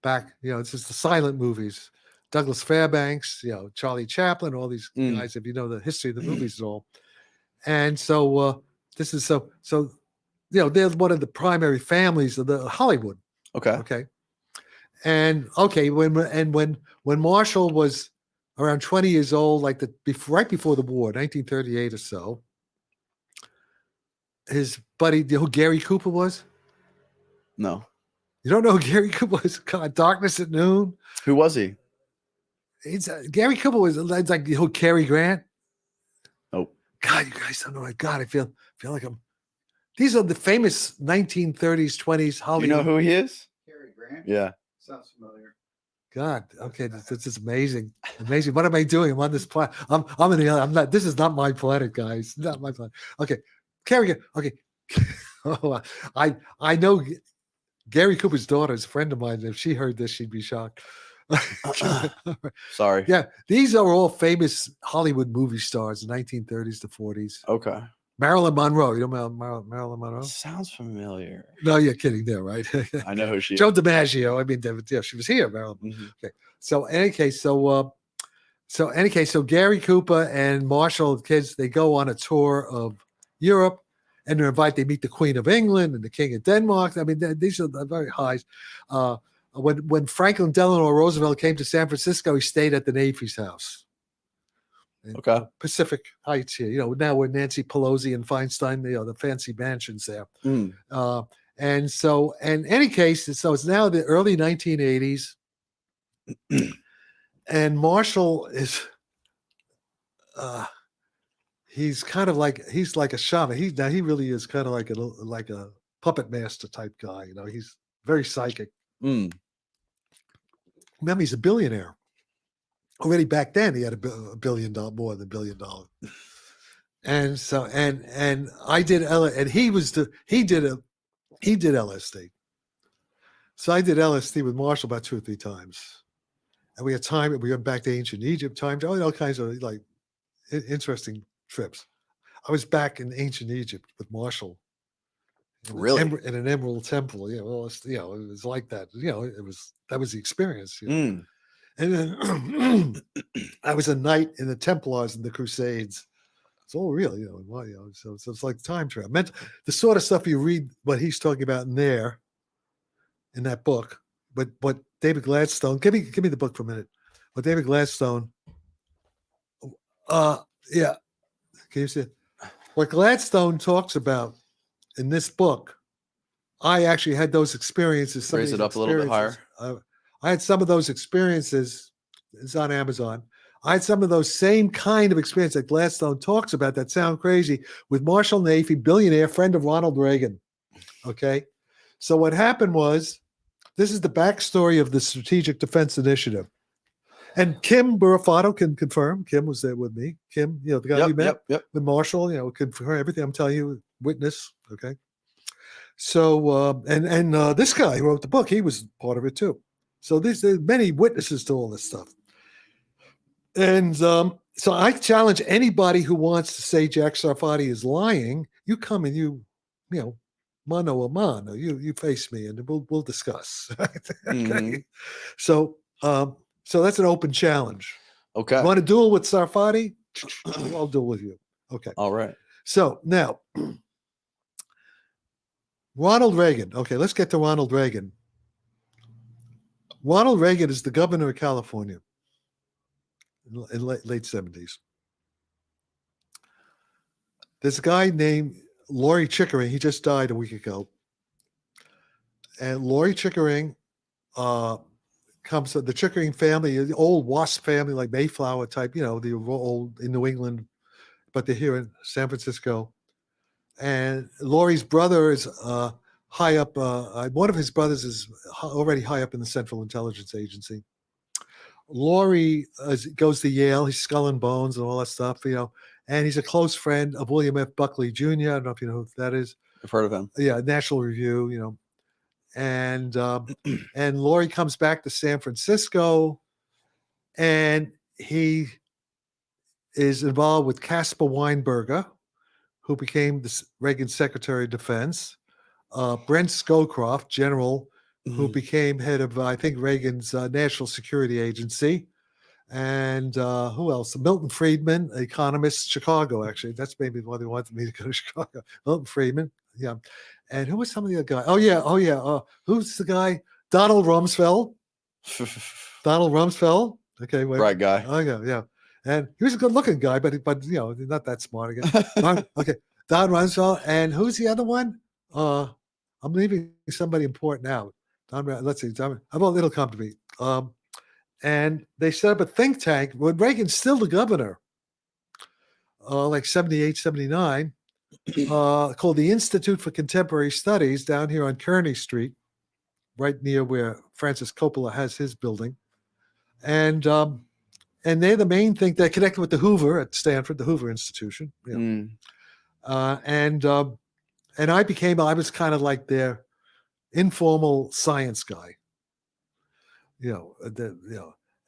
Back, it's just the silent movies. Douglas Fairbanks, Charlie Chaplin, all these guys, if you know the history of the movies and all. And so this is so they're one of the primary families of the Hollywood. Okay. And when Marshall was around 20 years old, like right before the war, 1938 or so, his buddy, you know who Gary Cooper was? No. You don't know who Gary Cooper was? God, Darkness at Noon. Who was he? Gary Cooper was like who Cary Grant. Oh, God, you guys don't know. My God, I feel like I'm. These are the famous 1930s, 20s Hollywood. Do you know who he is? Cary Grant. Yeah. Sounds familiar. God, okay, this is amazing. Amazing. What am I doing? I'm on this planet. I'm not. This is not my planet, guys. Not my planet. Okay, Cary. Okay. Oh, I know Gary Cooper's daughter is a friend of mine. If she heard this, she'd be shocked. Sorry. Yeah, these are all famous Hollywood movie stars, 1930s to 40s. Okay. Marilyn Monroe. You know Marilyn Monroe? Sounds familiar. No, you're kidding there, right? I know who she is. Joe DiMaggio. I mean, yeah, she was here, Marilyn. Mm-hmm. Okay. So in any case, so Gary Cooper and Marshall, the kids, they go on a tour of Europe, and they meet the Queen of England and the King of Denmark. I mean, these are the very highs. When Franklin Delano Roosevelt came to San Francisco, he stayed at the Navy's house. Okay. Pacific Heights here. You know, now where Nancy Pelosi and Feinstein, the fancy mansions there. Mm. And so, in any case, so it's now the early 1980s, and Marshall is, he's kind of like a shaman. He really is kind of like a puppet master type guy. You know, he's very psychic. Mm. Remember, he's a billionaire. Already back then, he had $1 billion, more than $1 billion. And so, and I did and he did LSD. So I did LSD with Marshall about 2 or 3 times, and we went back to ancient Egypt times, all kinds of like interesting trips. I was back in ancient Egypt with Marshall. Really? In an Emerald Temple. Yeah, well, it was like that. That was the experience. You know? Mm. And then I was a knight in the Templars and the Crusades. It's all real, so it's like time travel. The sort of stuff you read, what he's talking about in that book. But what David Gladstone, give me the book for a minute. What David Gladstone, yeah, can you see it? What Gladstone talks about in this book, I actually had those experiences. Raise it up a little bit higher. I had some of those experiences. It's on Amazon. I had some of those same kind of experience that Gladstone talks about that sound crazy with Marshall Nafee, billionaire, friend of Ronald Reagan. Okay. So what happened was, this is the backstory of the Strategic Defense Initiative. And Kim Burafato can confirm. Kim was there with me. Kim, the guy you met with Marshall, confirm everything I'm telling you, witness. Okay. So, and this guy who wrote the book, he was part of it too. So there's many witnesses to all this stuff. And so I challenge anybody who wants to say Jack Sarfati is lying. You come and mano a mano, you face me, and we'll discuss. Okay. Mm-hmm. So that's an open challenge. Okay. You want to duel with Sarfati? I'll duel with you. Okay. All right. So now, Ronald Reagan. Okay, let's get to Ronald Reagan. Ronald Reagan is the governor of California in late 70s. There's a guy named Laurie Chickering. He just died a week ago. And Laurie Chickering comes from the Chickering family, the old WASP family, like Mayflower type, the old in New England, but they're here in San Francisco. And Laurie's brother is high up. One of his brothers is already high up in the Central Intelligence Agency. Laurie goes to Yale. He's Skull and Bones and all that stuff, and he's a close friend of William F. Buckley Jr. I don't know if you know who that is. I've heard of him. Yeah, National Review, and Laurie comes back to San Francisco, and he is involved with Caspar Weinberger, who became the Reagan Secretary of Defense, Brent Scowcroft, general, who became head of, I think, Reagan's National Security Agency. And who else? Milton Friedman, economist, Chicago, actually. That's maybe why they wanted me to go to Chicago. Milton Friedman, Yeah. And who was some of the other guy? Oh yeah. Who's the guy? Donald Rumsfeld. Donald Rumsfeld. Okay, wait. Right guy. Oh yeah. And he was a good-looking guy, but not that smart again. Okay, Don Rumsfeld. And who's the other one? I'm leaving somebody important out. Let's see. It'll come to me. And they set up a think tank when Reagan's still the governor, like 78, 79, called the Institute for Contemporary Studies down here on Kearney Street, right near where Francis Coppola has his building. And they're the main thing. They're connected with the Hoover at Stanford, the Hoover Institution. And I was kind of like their informal science guy.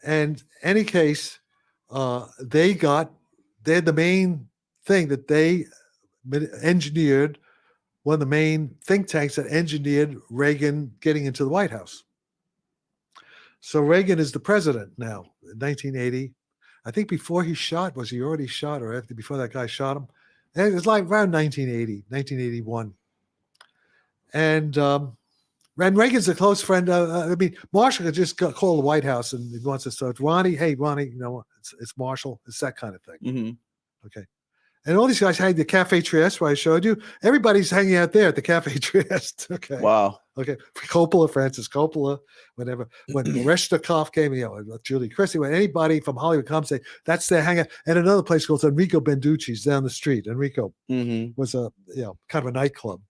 And any case, they're the main thing that they engineered, one of the main think tanks that engineered Reagan getting into the White House. So Reagan is the president now in 1980. I think before he shot, was he already shot or before that guy shot him? And it was like around 1980, 1981. And Reagan's a close friend. Marshall could just call the White House and he wants to start. Ronnie, it's Marshall. It's that kind of thing. Mm-hmm. Okay. And all these guys had the Cafe Trieste where I showed you. Everybody's hanging out there at the Cafe Trieste. Okay. Wow. Okay. Francis Coppola, whatever. When Oreshnikov came, Julie Christie, when anybody from Hollywood comes, that's their hangout. And another place called Enrico Benducci's down the street. Enrico was a kind of a nightclub.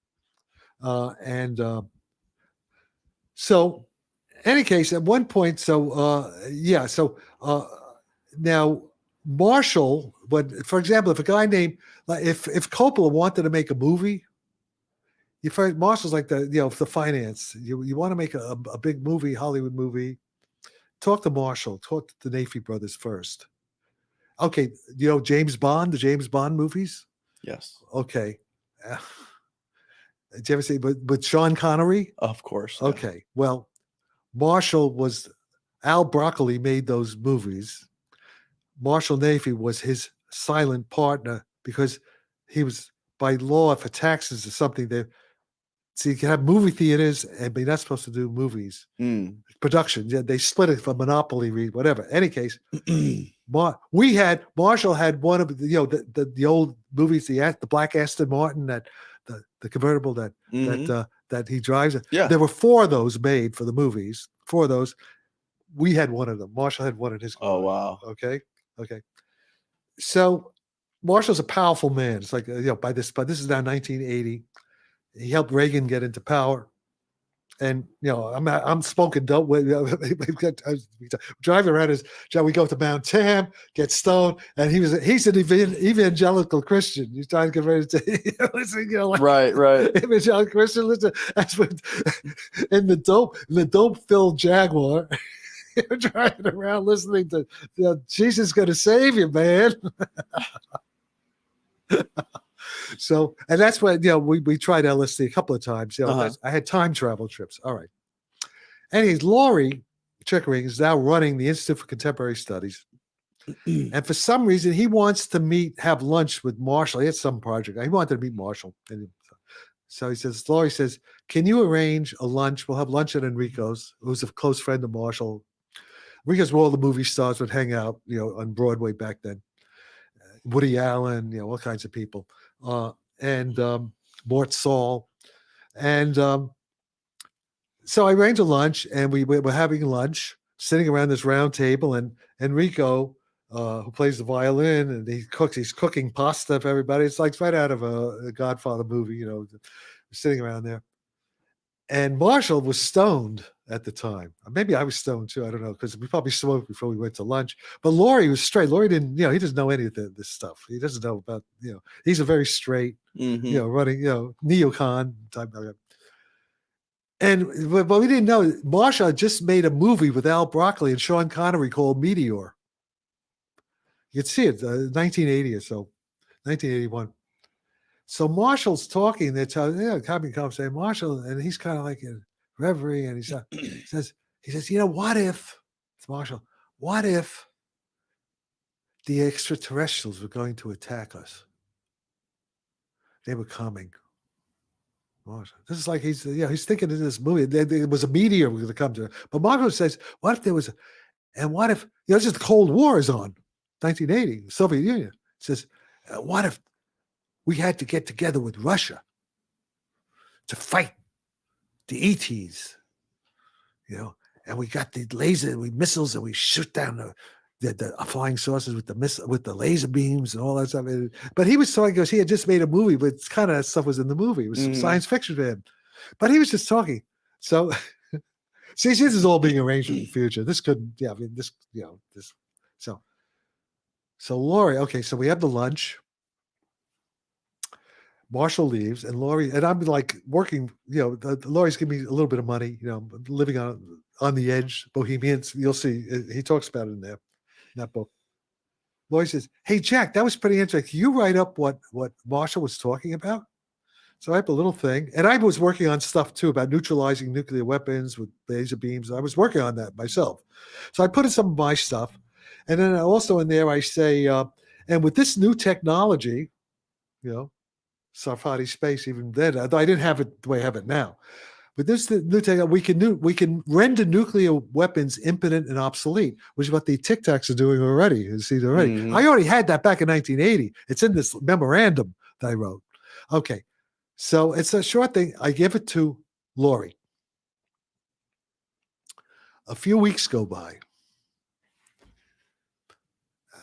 So, any case, at one point, now Marshall, for example, if a guy named, if Coppola wanted to make a movie, Marshall's like the finance. You want to make a big movie, Hollywood movie, talk to Marshall, talk to the Nafee brothers first. Okay, James Bond, the James Bond movies? Yes. Okay. Did you ever see with Sean Connery? Of course. Yeah. Okay. Well, Al Broccoli made those movies. Marshall Nafee was his silent partner because he was, by law, for taxes or something, so you can have movie theaters, but you're not supposed to do movies. Production. Yeah, they split it for monopoly, whatever. Any case, Marshall had one of the old movies, the Black Aston Martin, that the convertible that he drives. Yeah. There were 4 of those made for the movies. 4 of those. We had one of them. Marshall had one in his car. Oh wow. Okay. So Marshall's a powerful man. It's like but this is now 1980. He helped Reagan get into power. And I'm smoking dope. Driving around we go to Mount Tam, get stoned, and he's an evangelical Christian. He's trying to get ready to listen, right. Evangelical Christian. Listen, that's what in the dope filled Jaguar. You're driving around listening to Jesus is going to save you, man. So, and that's what we tried LSD a couple of times. I had time travel trips. All right. Anyways, Laurie Chickering is now running the Institute for Contemporary Studies, and for some reason he wants to have lunch with Marshall. He had some project. He wanted to meet Marshall, so Laurie says, "Can you arrange a lunch? We'll have lunch at Enrico's, who's a close friend of Marshall. Enrico's where all the movie stars would hang out, on Broadway back then. Woody Allen, all kinds of people." And Mort Saul. And so I arranged a lunch, and we were having lunch, sitting around this round table, and Enrico, who plays the violin, and he's cooking pasta for everybody. It's like right out of a Godfather movie, sitting around there. And Marshall was stoned at the time. Maybe I was stoned too. I don't know, because we probably smoked before we went to lunch. But Laurie was straight. Laurie didn't, he doesn't know any of this stuff. He doesn't know about, he's a very straight, running, neocon type of guy. But we didn't know Marshall had just made a movie with Al Broccoli and Sean Connery called Meteor. You can see it, 1980 or so, 1981. So Marshall's talking, they're telling, coming saying Marshall, and he's kind of like in reverie, and he says, what if, it's Marshall, what if the extraterrestrials were going to attack us? They were coming. This is like he's thinking in this movie. There was a meteor going to come to, but Marshall says, "What if there was, and what if just the Cold War is on, 1980, the Soviet Union says, what if we had to get together with Russia to fight the ETs, and we got the missiles, and we shoot down the flying saucers with the laser beams and all that stuff." But he was talking because he had just made a movie, but kind of that stuff was in the movie. It was some science fiction for him, but he was just talking. So, see, this is all being arranged for the future. This could, So Lori, okay, so we have the lunch. Marshall leaves, and Lori, and I'm like working, Lori's giving me a little bit of money, living on the edge, bohemians. You'll see, he talks about it in there, in that book. Lori says, "Hey, Jack, that was pretty interesting. Can you write up what Marshall was talking about?" So I have a little thing, and I was working on stuff too about neutralizing nuclear weapons with laser beams. I was working on that myself. So I put in some of my stuff, and then also in there I say, and with this new technology, Sarfati space, even then, I didn't have it the way I have it now. But this new technology, we can render nuclear weapons impotent and obsolete, which is what the Tic Tacs are doing already. You see already. Mhm. I already had that back in 1980. It's in this memorandum that I wrote. Okay, so it's a short thing. I give it to Lori. A few weeks go by.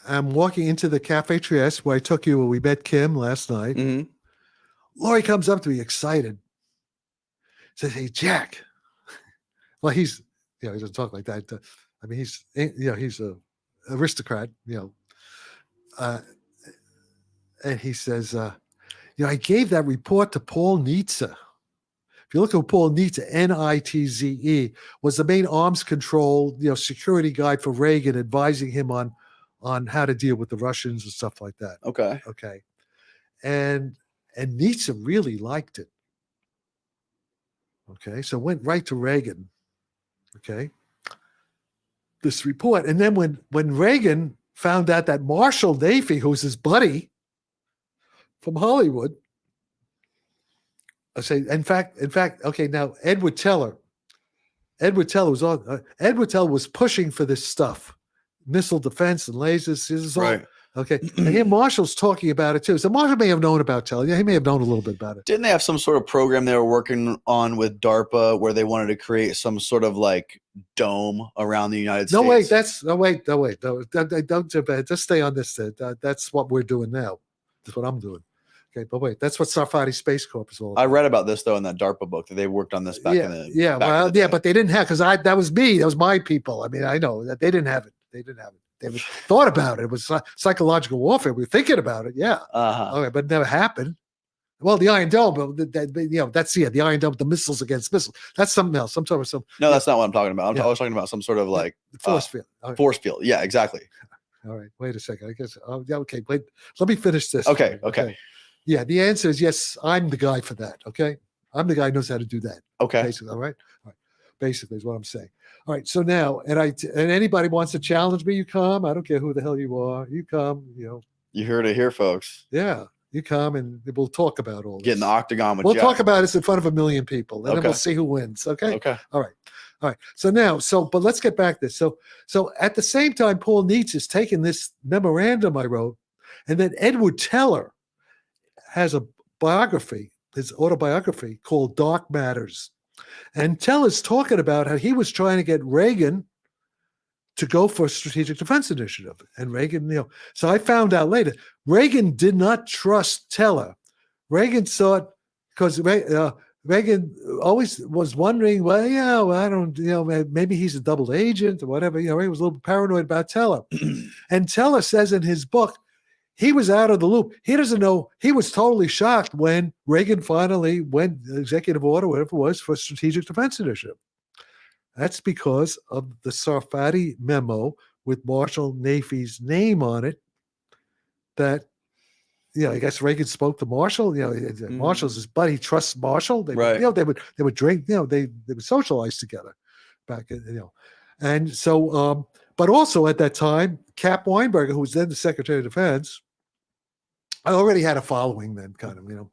I'm walking into the Cafe Trieste where I took you, where we met Kim last night. Mm-hmm. Lori comes up to me excited. Says, "Hey, Jack." Well, he doesn't talk like that. I mean, he's a aristocrat, and he says, I gave that report to Paul Nitze. If you look at Paul Nitze, Nitze, was the main arms control, security guy for Reagan, advising him on how to deal with the Russians and stuff like that. Okay. Okay. And Nitze really liked it. Okay, so went right to Reagan. Okay, this report, and then when Reagan found out that Marshall Nafee, who's his buddy from Hollywood, I say, in fact, okay, now Edward Teller was pushing for this stuff, missile defense and lasers. This is all Right. okay. And here Marshall's talking about it too. So Marshall may have known about Teller. Yeah, he may have known a little bit about it. Didn't they have some sort of program they were working on with DARPA where they wanted to create some sort of like dome around the United States? Wait, don't just stay on this. That's what we're doing now. That's what I'm doing. Okay, but wait, that's what Sarfati Space Corp is all about. I read about this though in that DARPA book that they worked on this back in the but they didn't have, because that was me. That was my people. I mean, I know that they didn't have it. They thought about it. It was psychological warfare. We were thinking about it. Yeah. Okay, but it never happened. Well, the Iron Dome, that's the Iron Dome, the missiles against missiles. That's something else. No, that's not what I'm talking about. I was talking about some sort of like force field. Force field. Yeah, exactly. All right. Wait a second. I guess. Okay. Wait. Let me finish this. Okay. Yeah. The answer is yes. I'm the guy for that. Okay. I'm the guy who knows how to do that. Okay. Basically. All right. Basically is what I'm saying. All right. So now, and anybody wants to challenge me, you come. I don't care who the hell you are. You come. You heard it here, folks. Yeah. You come and we'll talk about all this. Get in the octagon with We'll Jack. talk about this in front of 1 million people, and then Okay. we'll see who wins. Okay. Okay. All right. But let's get back to this. So at the same time, Paul Nitze is taking this memorandum I wrote, and then Edward Teller has a biography, his autobiography called Dark Matters. And Teller's talking about how he was trying to get Reagan to go for a strategic defense initiative. And Reagan, so I found out later, Reagan did not trust Teller. Reagan thought, because Reagan always was wondering, I don't, maybe he's a double agent or whatever. Reagan was a little paranoid about Teller. And Teller says in his book, he was out of the loop. He doesn't know. He was totally shocked when Reagan finally went executive order, whatever it was, for a strategic defense initiative. That's because of the Sarfati memo with Marshall Nafee's name on it. That, I guess Reagan spoke to Marshall. Marshall's his buddy. He trusts Marshall. They would drink. They would socialize together back in, and so. But also at that time, Cap Weinberger, who was then the Secretary of I already had a following then, kind of,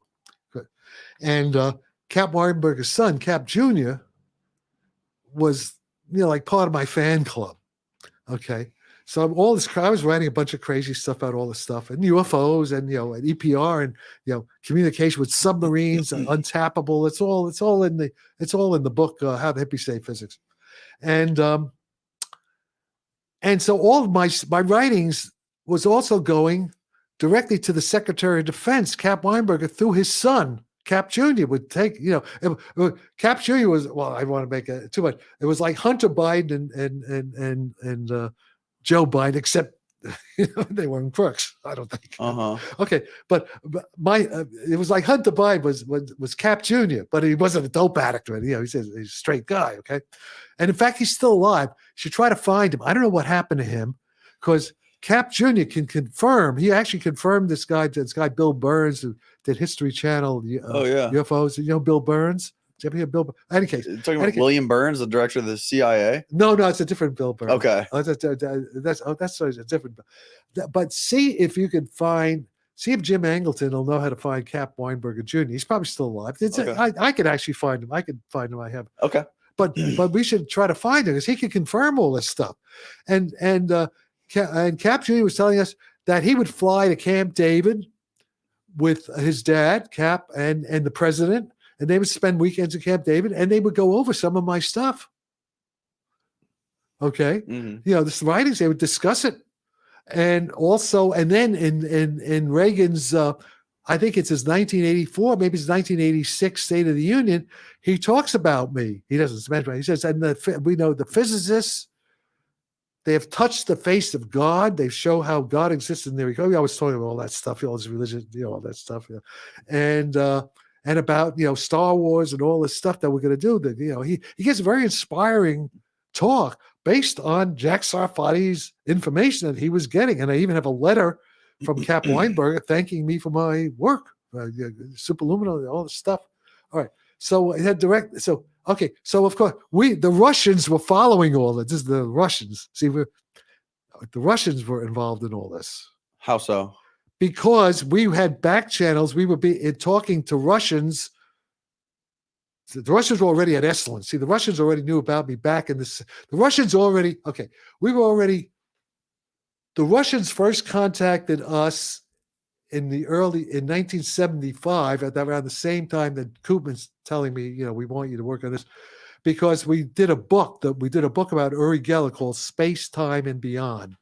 and Cap Weinberger's son, Cap Jr., was, like part of my fan club. Okay. So I was writing a bunch of crazy stuff about all this stuff and UFOs and, and EPR and, communication with submarines, untappable. It's all in the book, How the Hippies Say Physics. And so all of my writings was also going directly to the Secretary of Defense, Cap Weinberger, through his son, Cap Jr. would take, Cap Jr. was, well, I don't want to make it too much. It was like Hunter Biden and Joe Biden, except they weren't crooks. I don't think. Okay, but it was like Hunter Biden was Cap Jr., but he wasn't a dope addict. He's a straight guy. Okay, and in fact, he's still alive. You should try to find him. I don't know what happened to him, because Cap Jr. can confirm. He actually confirmed this guy Bill Burns, who did History Channel. UFOs. Bill Burns. Did you ever hear Bill? Any case, you're talking about William Burns, the director of the CIA. No, it's a different Bill Burns. Okay, that's a different. But see if you can see if Jim Angleton will know how to find Cap Weinberger Jr. He's probably still alive. I could actually find him. I could find him. I have. Okay, but we should try to find him, because he can confirm all this stuff. And Cap Jr. was telling us that he would fly to Camp David with his dad, Cap, and the president. And they would spend weekends at Camp David, and they would go over some of my stuff. Okay. This writings, they would discuss it. And then in Reagan's, I think it's his 1984, maybe his 1986 State of the Union, he talks about me. He doesn't mention me. He says, and we know the physicists, they have touched the face of God. They show how God exists in their economy. I was talking about all that stuff, all this religion, all that stuff. And about, Star Wars and all this stuff that we're going to do. He gives a very inspiring talk based on Jack Sarfati's information that he was getting. And I even have a letter from Cap Weinberger thanking me for my work, superluminal, all this stuff. All right. So it had so of course the Russians were following all this. This is the Russians. See, the Russians were involved in all this. How so? Because we had back channels, we would be talking to Russians. The Russians were already at Esalen. See, the Russians already knew about me back in this. The Russians first contacted us in 1975, at around the same time that Koopman's telling me, we want you to work on this, because we did a book about Uri Geller called Space, Time, and Beyond.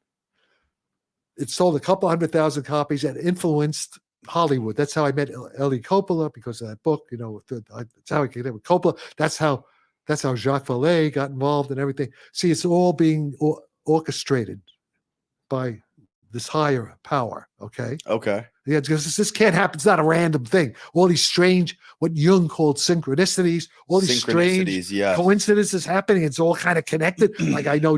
It sold a couple 100,000 copies and influenced Hollywood. That's how I met Ellie Coppola, because of that book. That's how I connected with Coppola. That's how Jacques Vallée got involved and everything. See, it's all being orchestrated by this higher power. Okay. Yeah, because this can't happen. It's not a random thing. All these strange, what Jung called synchronicities, all these strange coincidences happening. It's all kind of connected. Like I know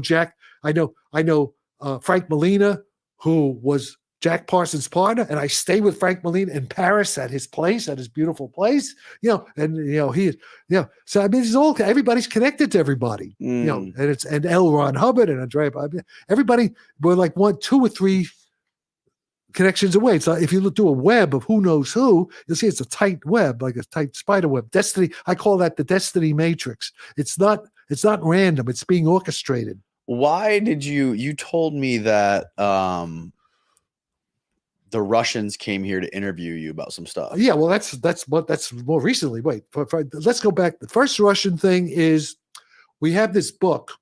Frank Molina, who was Jack Parsons' partner, and I stayed with Frank Molina in Paris at his beautiful place, So I mean, it's all, everybody's connected to everybody, and L. Ron Hubbard and Andrea, everybody were like 1, 2, or 3 connections away. So if you do a web of who knows who, you'll see it's a tight web, like a tight spider web. Destiny, I call that the destiny matrix. It's not random. It's being orchestrated. Why did you told me that the Russians came here to interview you about some stuff? Yeah, well, that's more recently. Wait, let's go back. The first Russian thing is we have this book,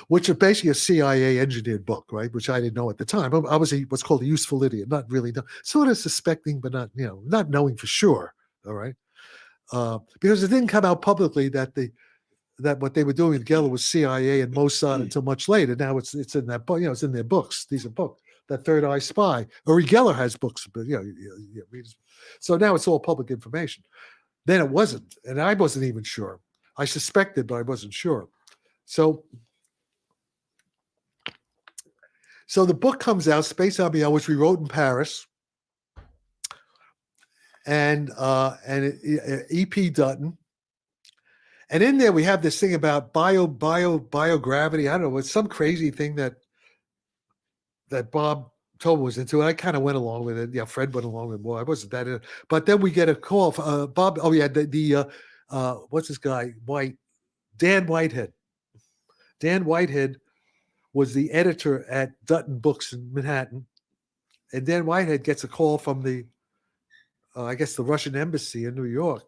which is basically a CIA engineered book, right? Which I didn't know at the time. I was what's called a useful idiot, not really, sort of suspecting, but not knowing for sure. All right, because it didn't come out publicly that what they were doing with Geller was CIA and Mossad until much later. Now it's in that book, it's in their books. These are books. That Third Eye Spy. Uri Geller has books, but so now it's all public information. Then it wasn't, and I wasn't even sure. I suspected, but I wasn't sure. So the book comes out, Space on Beyond, which we wrote in Paris, and E.P. Dutton. And in there, we have this thing about biogravity. I don't know. It's some crazy thing that Bob Tobin was into it. I kind of went along with it. Yeah, Fred went along with it more. I wasn't that in. But then we get a call from Bob. Oh yeah, what's this guy? Dan Whitehead. Dan Whitehead was the editor at Dutton Books in Manhattan, and Dan Whitehead gets a call from the, I guess, the Russian embassy in New York,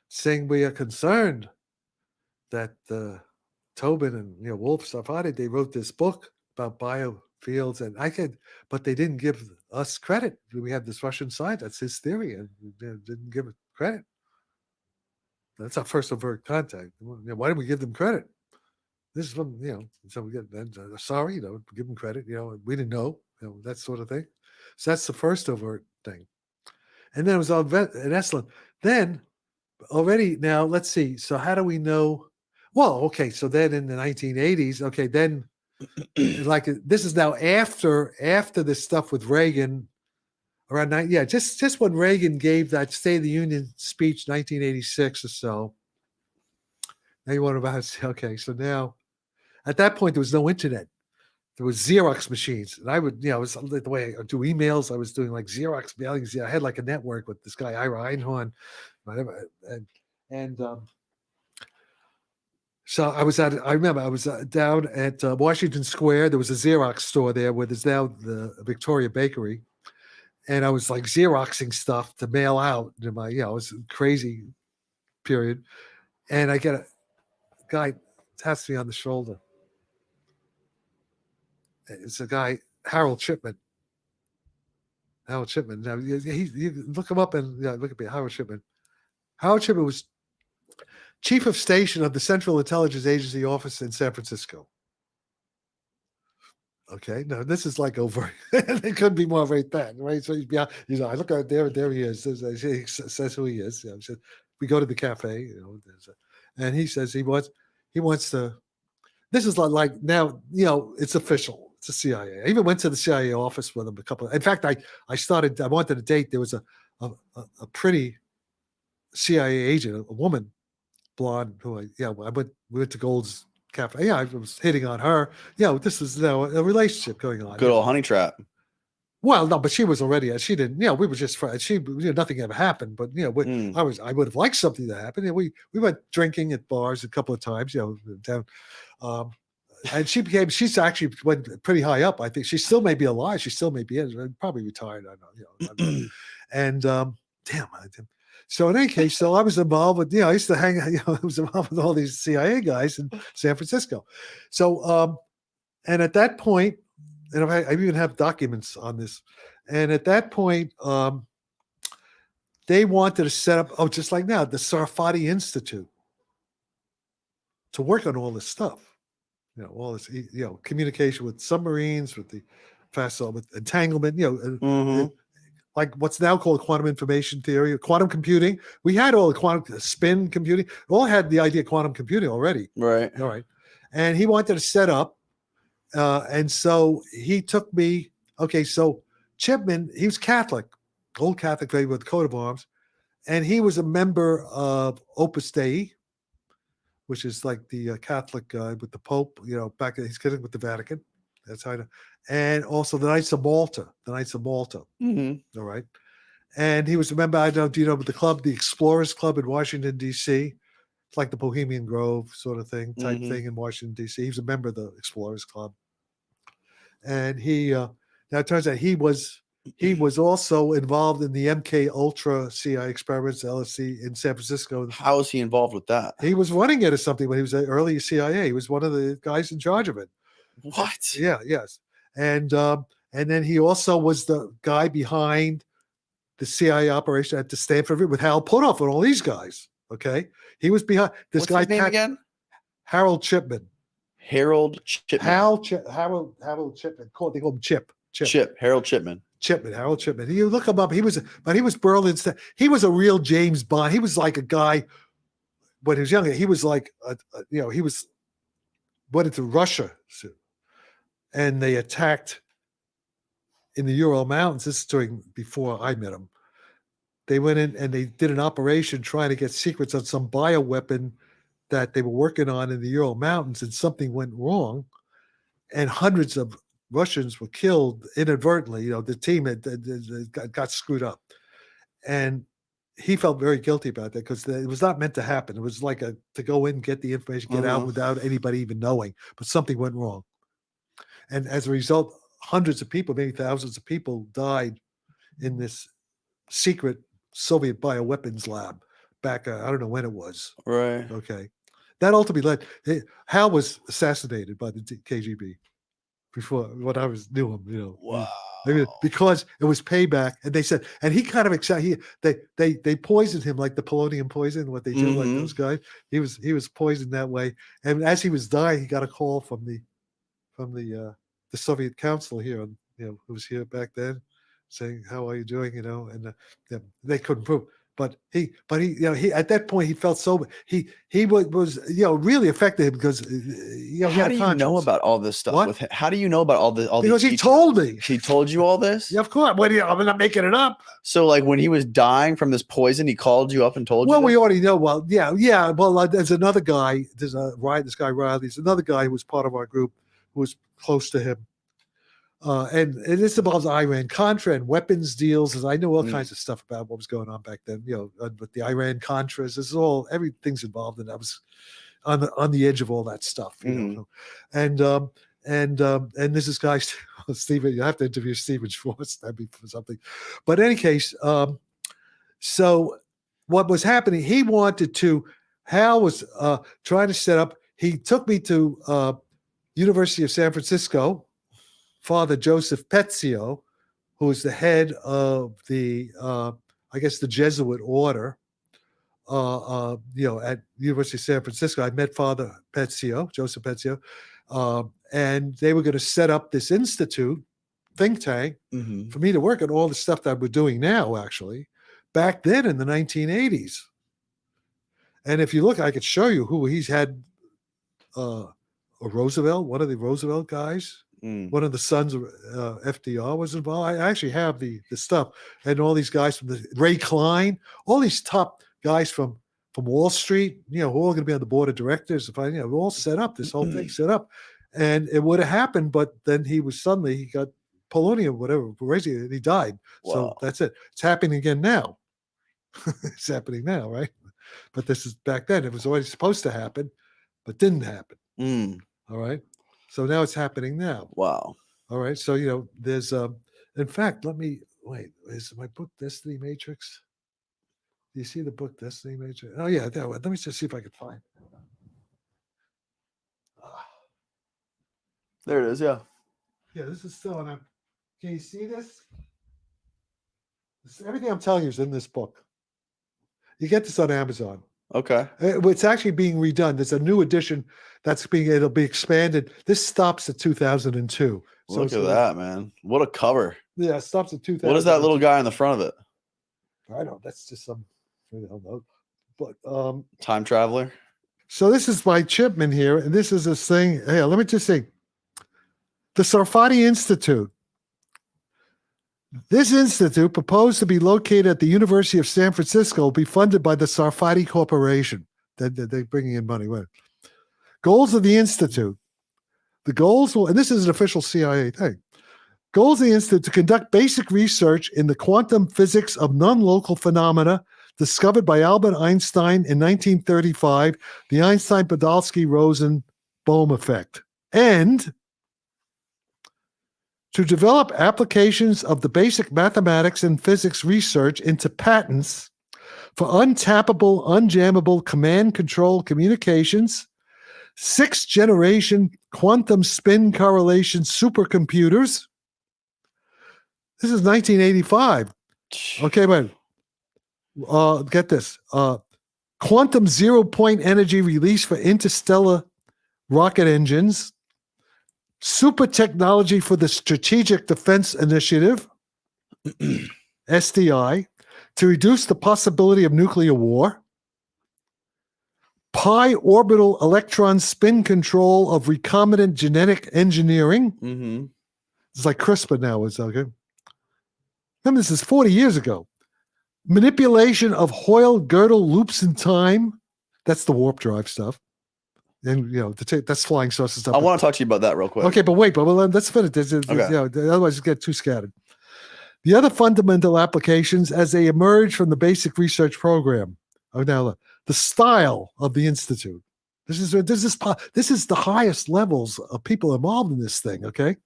saying we are concerned that Tobin and Wolf Safadi, they wrote this book about biofields, and but they didn't give us credit. We have this Russian side. That's his theory, and they didn't give it credit. That's our first overt contact. Why didn't we give them credit? This is from so we get sorry, give them credit. We didn't know, that sort of thing. So that's the first overt thing, and then it was all in Esalen. Then already now, let's see. So how do we know? Well, okay. So then in the 1980s, okay, then like this is now after this stuff with Reagan around just when Reagan gave that State of the Union speech, 1986 or so. Now you wonder about okay. So now at that point there was no internet. There was Xerox machines, and I would, it was the way I do emails. I was doing like Xerox mailings. I had like a network with this guy Ira Einhorn, whatever, and so I remember I was down at Washington Square. There was a Xerox store there where there's now the Victoria Bakery, and I was like Xeroxing stuff to mail out to my, it was a crazy period, and I get a guy taps me on the shoulder. It's a guy, Harold Chipman. Harold Chipman. Now, you look him up and look at me, Harold Chipman. Harold Chipman was chief of station of the Central Intelligence Agency office in San Francisco. Okay, now this is like over. It couldn't be more right then, right? So I look out there he is. He says who he is. We go to the cafe, and he says he wants to. This is like now, it's official. It's the CIA. I even went to the CIA office with him a couple. In fact, I wanted to date. There was a pretty CIA agent, a woman, blonde, who we went to Gold's Cafe. Yeah, I was hitting on her. This is a relationship going on. Good old honey trap. Well, no, but she was already. She didn't. We were just friends. Nothing ever happened. But I would have liked something to happen. We went drinking at bars a couple of times. Down. And she's actually went pretty high up. I think she still may be alive. She still may be probably retired. I don't know. And damn. So in any case, I was involved with, I used to hang, I was involved with all these CIA guys in San Francisco. So, and at that point, and I even have documents on this. And at that point, they wanted to set up, just like now, the Sarfati Institute to work on all this stuff. All this, communication with submarines, with the with entanglement, like what's now called quantum information theory, quantum computing. We had all the quantum spin computing. We all had the idea of quantum computing already. Right. All right. And he wanted to set up. And so he took me. Okay. So Chipman, he was Catholic, old Catholic, with the coat of arms. And he was a member of Opus Dei, which is like the Catholic with the Pope, back he's getting with the Vatican. That's how I know. And also the Knights of Malta. Mm-hmm. All right. And he was a member, do you know the club, the Explorers Club in Washington, D.C.? It's like the Bohemian Grove sort of thing, type thing in Washington, D.C. He was a member of the Explorers Club. And now it turns out he was also involved in the MK Ultra CIA experiments, LSC in San Francisco. How is he involved with that? He was running it or something when he was early CIA. He was one of the guys in charge of it. What? Yeah, yes. And then he also was the guy behind the CIA operation at the Stanford with Hal Puthoff and all these guys. Okay. He was behind this What's guy. His name again? Harold Chipman. Harold Chipman. Harold Chipman. They call him Chip. Harold Chipman. Harold Chipman. You look him up. He was Berlin's. He was a real James Bond. He was like a guy when he was younger. He was like, he went into Russia, and they attacked in the Ural Mountains. This is before I met him. They went in and they did an operation trying to get secrets on some bioweapon that they were working on in the Ural Mountains, and something went wrong, and hundreds of Russians were killed inadvertently. The team got screwed up, and he felt very guilty about that because it was not meant to happen. It was like to go in, get the information, get out without anybody even knowing. But something went wrong, and as a result, hundreds of people, maybe thousands of people, died in this secret Soviet bioweapons lab back. I don't know when it was. Right. Okay, that ultimately led. Hal was assassinated by the KGB before when I knew him. Wow. Because it was payback, and they said, and he kind of excited. They poisoned him like the polonium poison. What they do, like those guys. He was poisoned that way, and as he was dying, he got a call from the Soviet consul here, who was here back then, saying, "How are you doing?" And they couldn't prove. But he at that point he felt so he was really affected because how do you know about all this stuff? What? How do you know about all this? Because he told me. He told you all this? Yeah, of course. I'm not making it up. So, like, when he was dying from this poison, he called you up and told you. Well, we already know. Well, yeah. Well, there's another guy. There's this guy Riley. There's another guy who was part of our group who was close to him. And this involves Iran-Contra and weapons deals. And I know all kinds of stuff about what was going on back then. With the Iran-Contras, this is everything's involved, and I was on the edge of all that stuff. And this is guy Stephen. You have to interview Stephen Schwartz. That'd be for something. But in any case, so what was happening? He wanted to. Hal was trying to set up. He took me to University of San Francisco. Father Joseph Pezio, who is the head of the, I guess, the Jesuit order, at University of San Francisco. I met Father Pezio, Joseph Pezio, and they were going to set up this institute, think tank, for me to work on all the stuff that we're doing now, actually, back then in the 1980s. And if you look, I could show you who he's had, Roosevelt, one of the Roosevelt guys. One of the sons of FDR was involved. I actually have the stuff, and all these guys from Ray Klein, all these top guys from Wall Street, who are all going to be on the board of directors. We're all set up, this whole thing set up, and it would have happened, but then he got polonium, whatever, and he died. Wow. So that's it. It's happening again now. It's happening now, right? But this is back then. It was already supposed to happen, but didn't happen. All right. So now it's happening now. Wow. All right. So, there's, in fact, is my book Destiny Matrix? Do you see the book Destiny Matrix? Oh, yeah. Let me just see if I can find it. There it is. Yeah. Yeah, this is still on. Can you see this? Everything I'm telling you is in this book. You get this on Amazon. Okay. It's actually being redone. There's a new edition it'll be expanded. This stops at 2002. So Look at that, man. What a cover. Yeah, it stops at 2000. What is that little guy in the front of it? I don't. That's just some. I don't know. But time traveler. So this is my Chipman here, and this is this thing. Hey, let me just say, the Sarfati Institute. This institute, proposed to be located at the University of San Francisco, will be funded by the Sarfati Corporation. They're bringing in money. What? Goals of the institute. The goals will, and this is an official CIA thing. Goals of the institute to conduct basic research in the quantum physics of non-local phenomena discovered by Albert Einstein in 1935, the Einstein-Podolsky-Rosen-Bohm effect, and to develop applications of the basic mathematics and physics research into patents for untappable, unjammable command control communications, 6th-generation quantum spin correlation supercomputers. This is 1985. Okay, wait. Get this. Quantum zero-point energy release for interstellar rocket engines. Super technology for the Strategic Defense Initiative, SDI, to reduce the possibility of nuclear war. Pi orbital electron spin control of recombinant genetic engineering. It's like CRISPR now. Is okay. Remember, this is 40 years ago. Manipulation of Hoyle-Girdle loops in time. That's the warp drive stuff. And that's flying saucer stuff. I want to talk to you about that real quick. Okay, but wait, let's finish. Otherwise, you get too scattered. The other fundamental applications as they emerge from the basic research program. Oh, now look, the style of the institute. This is the highest levels of people involved in this thing. Okay,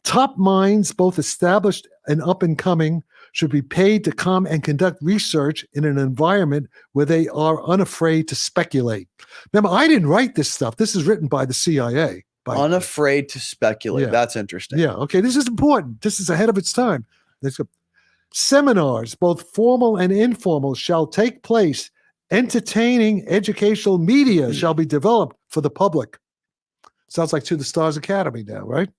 top minds, both established and up and coming, should be paid to come and conduct research in an environment where they are unafraid to speculate. Remember, I didn't write this stuff. This is written by the CIA. Unafraid to speculate. Yeah. That's interesting. Yeah. Okay. This is important. This is ahead of its time. Let's go. Seminars, both formal and informal, shall take place. Entertaining educational media shall be developed for the public. Sounds like To the Stars Academy now, right?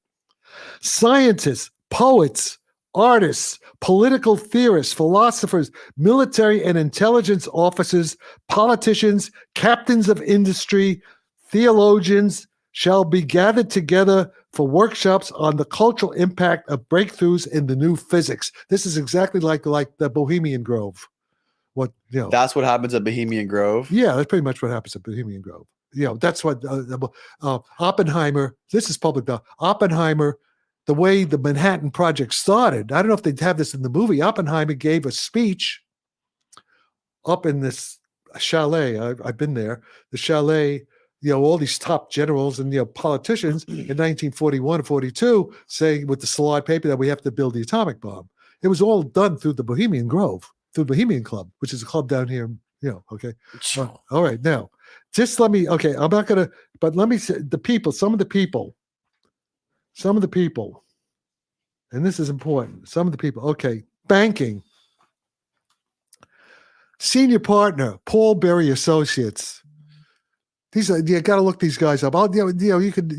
Scientists, poets, artists, political theorists, philosophers, military and intelligence officers, politicians, captains of industry, theologians shall be gathered together for workshops on the cultural impact of breakthroughs in the new physics. This is exactly like the Bohemian Grove. That's what happens at Bohemian Grove. Yeah, that's pretty much what happens at Bohemian Grove. That's what Oppenheimer. This is public now. Oppenheimer. The way the Manhattan Project started, I don't know if they have this in the movie. Oppenheimer gave a speech up in this chalet. I've been there. The chalet, all these top generals and politicians in 1941 and 42 saying with the Szilard paper that we have to build the atomic bomb. It was all done through the Bohemian Grove, through Bohemian Club, which is a club down here. Okay. All right. Now, just let me. Okay, I'm not gonna. But let me say the people. Some of the people, and this is important. Some of the people. Okay, banking. Senior partner, Paul Berry Associates. These are you got to look these guys up. You could.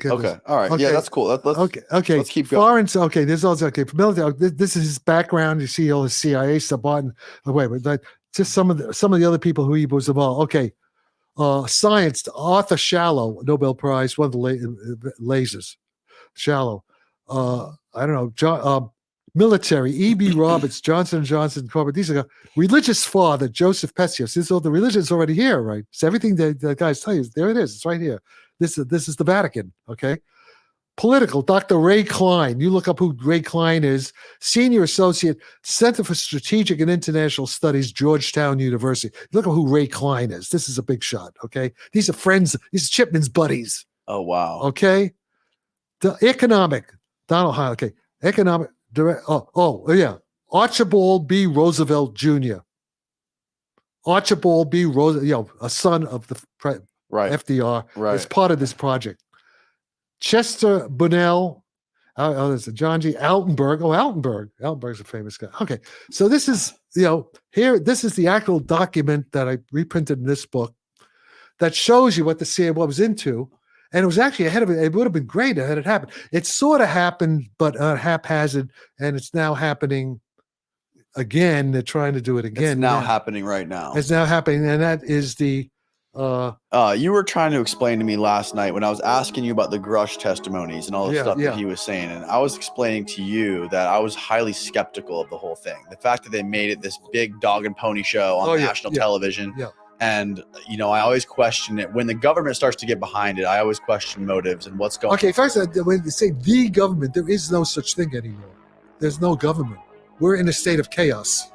Okay, all right, yeah, that's cool. Let's okay. Let's keep going. Foreign. Okay, there's also okay. Military. This is his background. You see all his CIA stuff on. Wait, but just some of the other people who he was involved. Okay, science. Arthur Shallow, Nobel Prize, one of the lasers. Shallow. I don't know. John. Military, E.B. Roberts, Johnson & Johnson Corporate. These are religious father, Joseph Petzius. So the religion's already here, right? So everything the guys tell you, there it is. It's right here. This is the Vatican, okay? Political, Dr. Ray Klein. You look up who Ray Klein is. Senior Associate, Center for Strategic and International Studies, Georgetown University. Look at who Ray Klein is. This is a big shot, okay? These are friends. These are Chipman's buddies. Oh, wow. Okay? The economic, Donald Hine, okay. Economic, yeah. Archibald B. Roosevelt Jr. Archibald B. Roosevelt, a son of the FDR, is part of this project. Chester Bunnell, there's John G. Altenberg. Oh, Altenberg's a famous guy. Okay, so this is here. This is the actual document that I reprinted in this book that shows you what the CIA was into. And it was actually ahead of it. It would have been great had it happened. It sort of happened, but haphazard, and it's now happening again. They're trying to do it again. It's now happening right now. It's now happening, and that is the. You were trying to explain to me last night when I was asking you about the Grush testimonies and all the stuff that he was saying, and I was explaining to you that I was highly skeptical of the whole thing. The fact that they made it this big dog and pony show on national television. Yeah. And, I always question it. When the government starts to get behind it, I always question motives and what's going on. Okay, first, when they say the government, there is no such thing anymore. There's no government. We're in a state of chaos.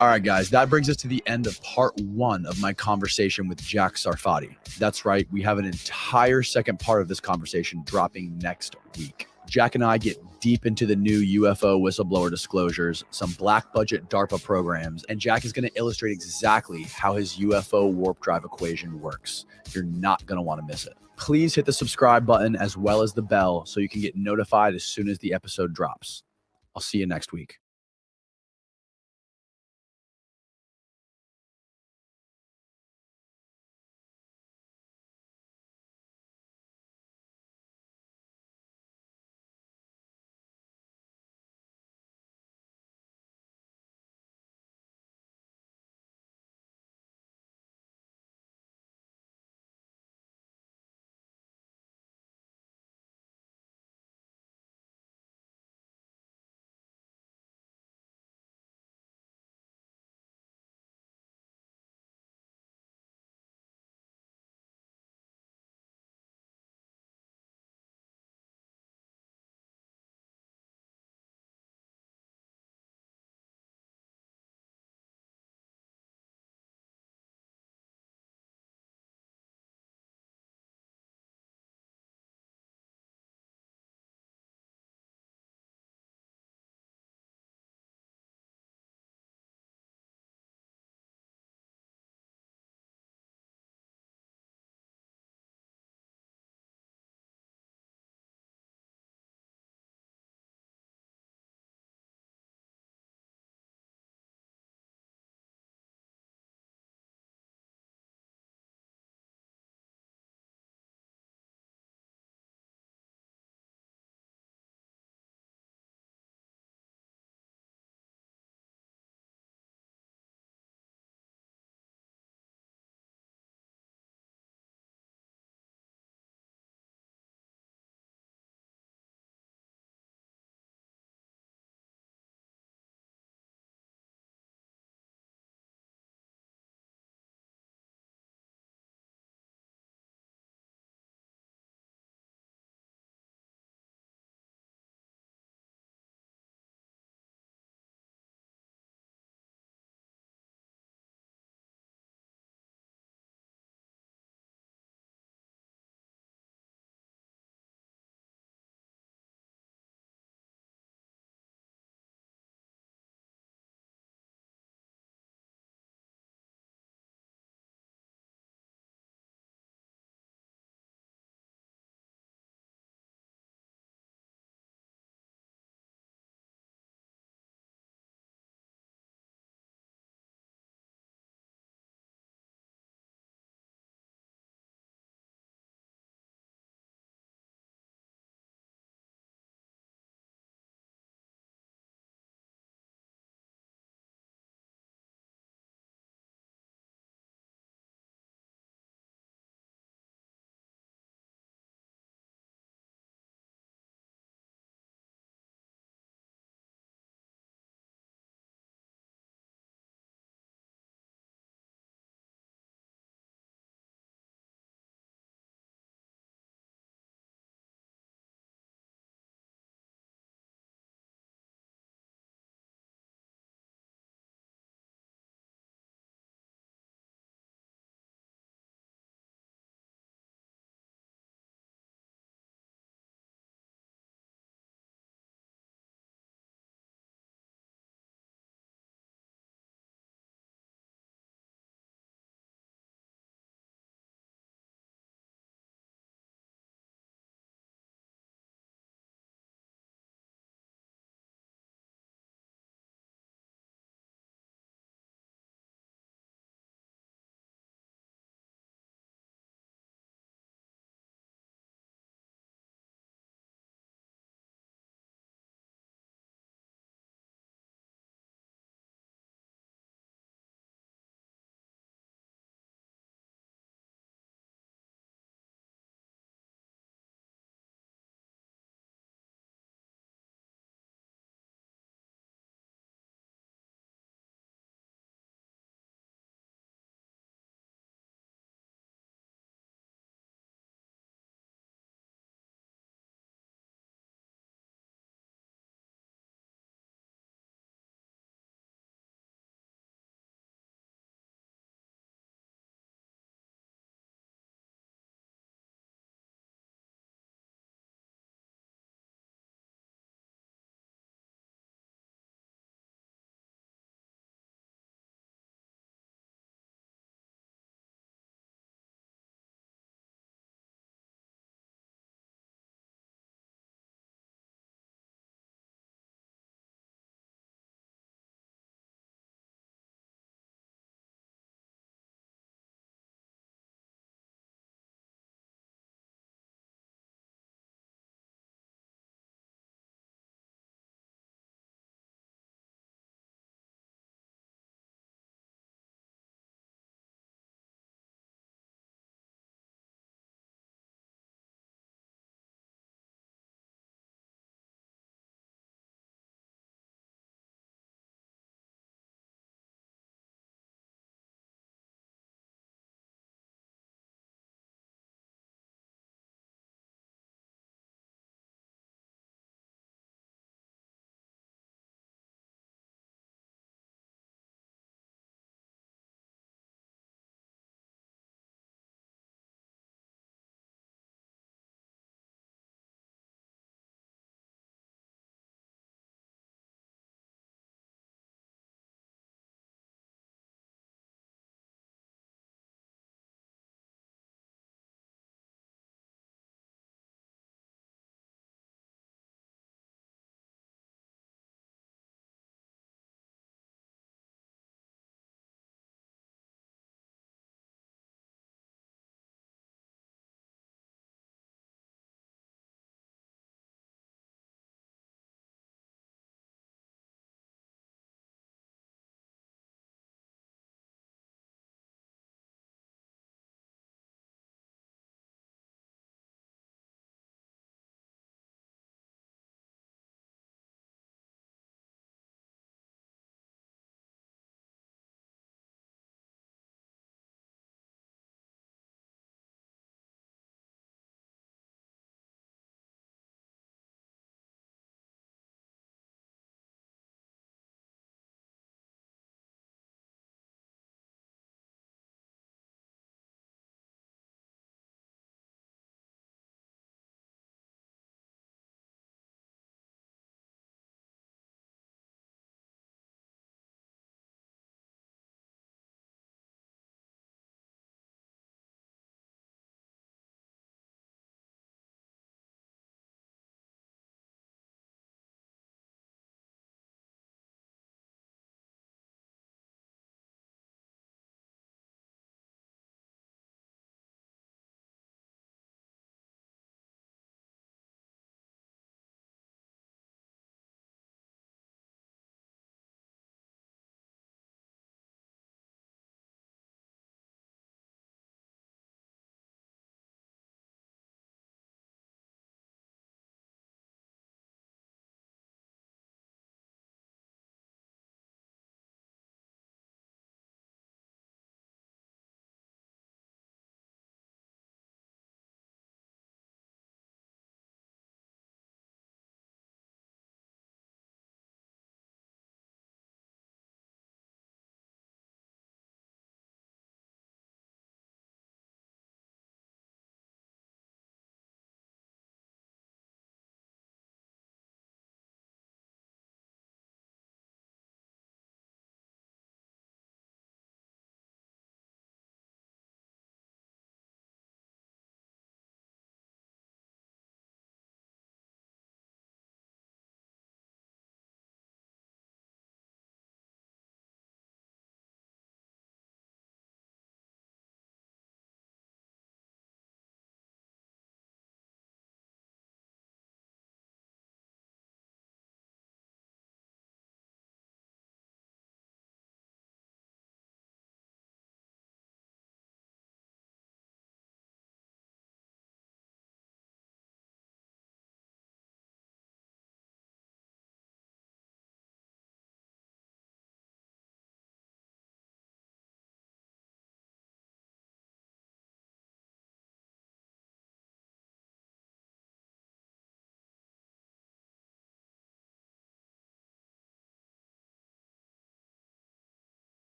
All right, guys, that brings us to the end of part 1 of my conversation with Jack Sarfati. That's right. We have an entire second part of this conversation dropping next week. Jack and I get deep into the new UFO whistleblower disclosures, some black budget DARPA programs, and Jack is going to illustrate exactly how his UFO warp drive equation works. You're not going to want to miss it. Please hit the subscribe button as well as the bell so you can get notified as soon as the episode drops. I'll see you next week.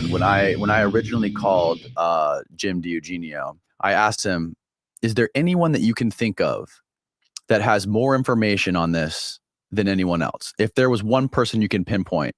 when I originally called Jim DiEugenio, I asked him, is there anyone that you can think of that has more information on this than anyone else? If there was one person you can pinpoint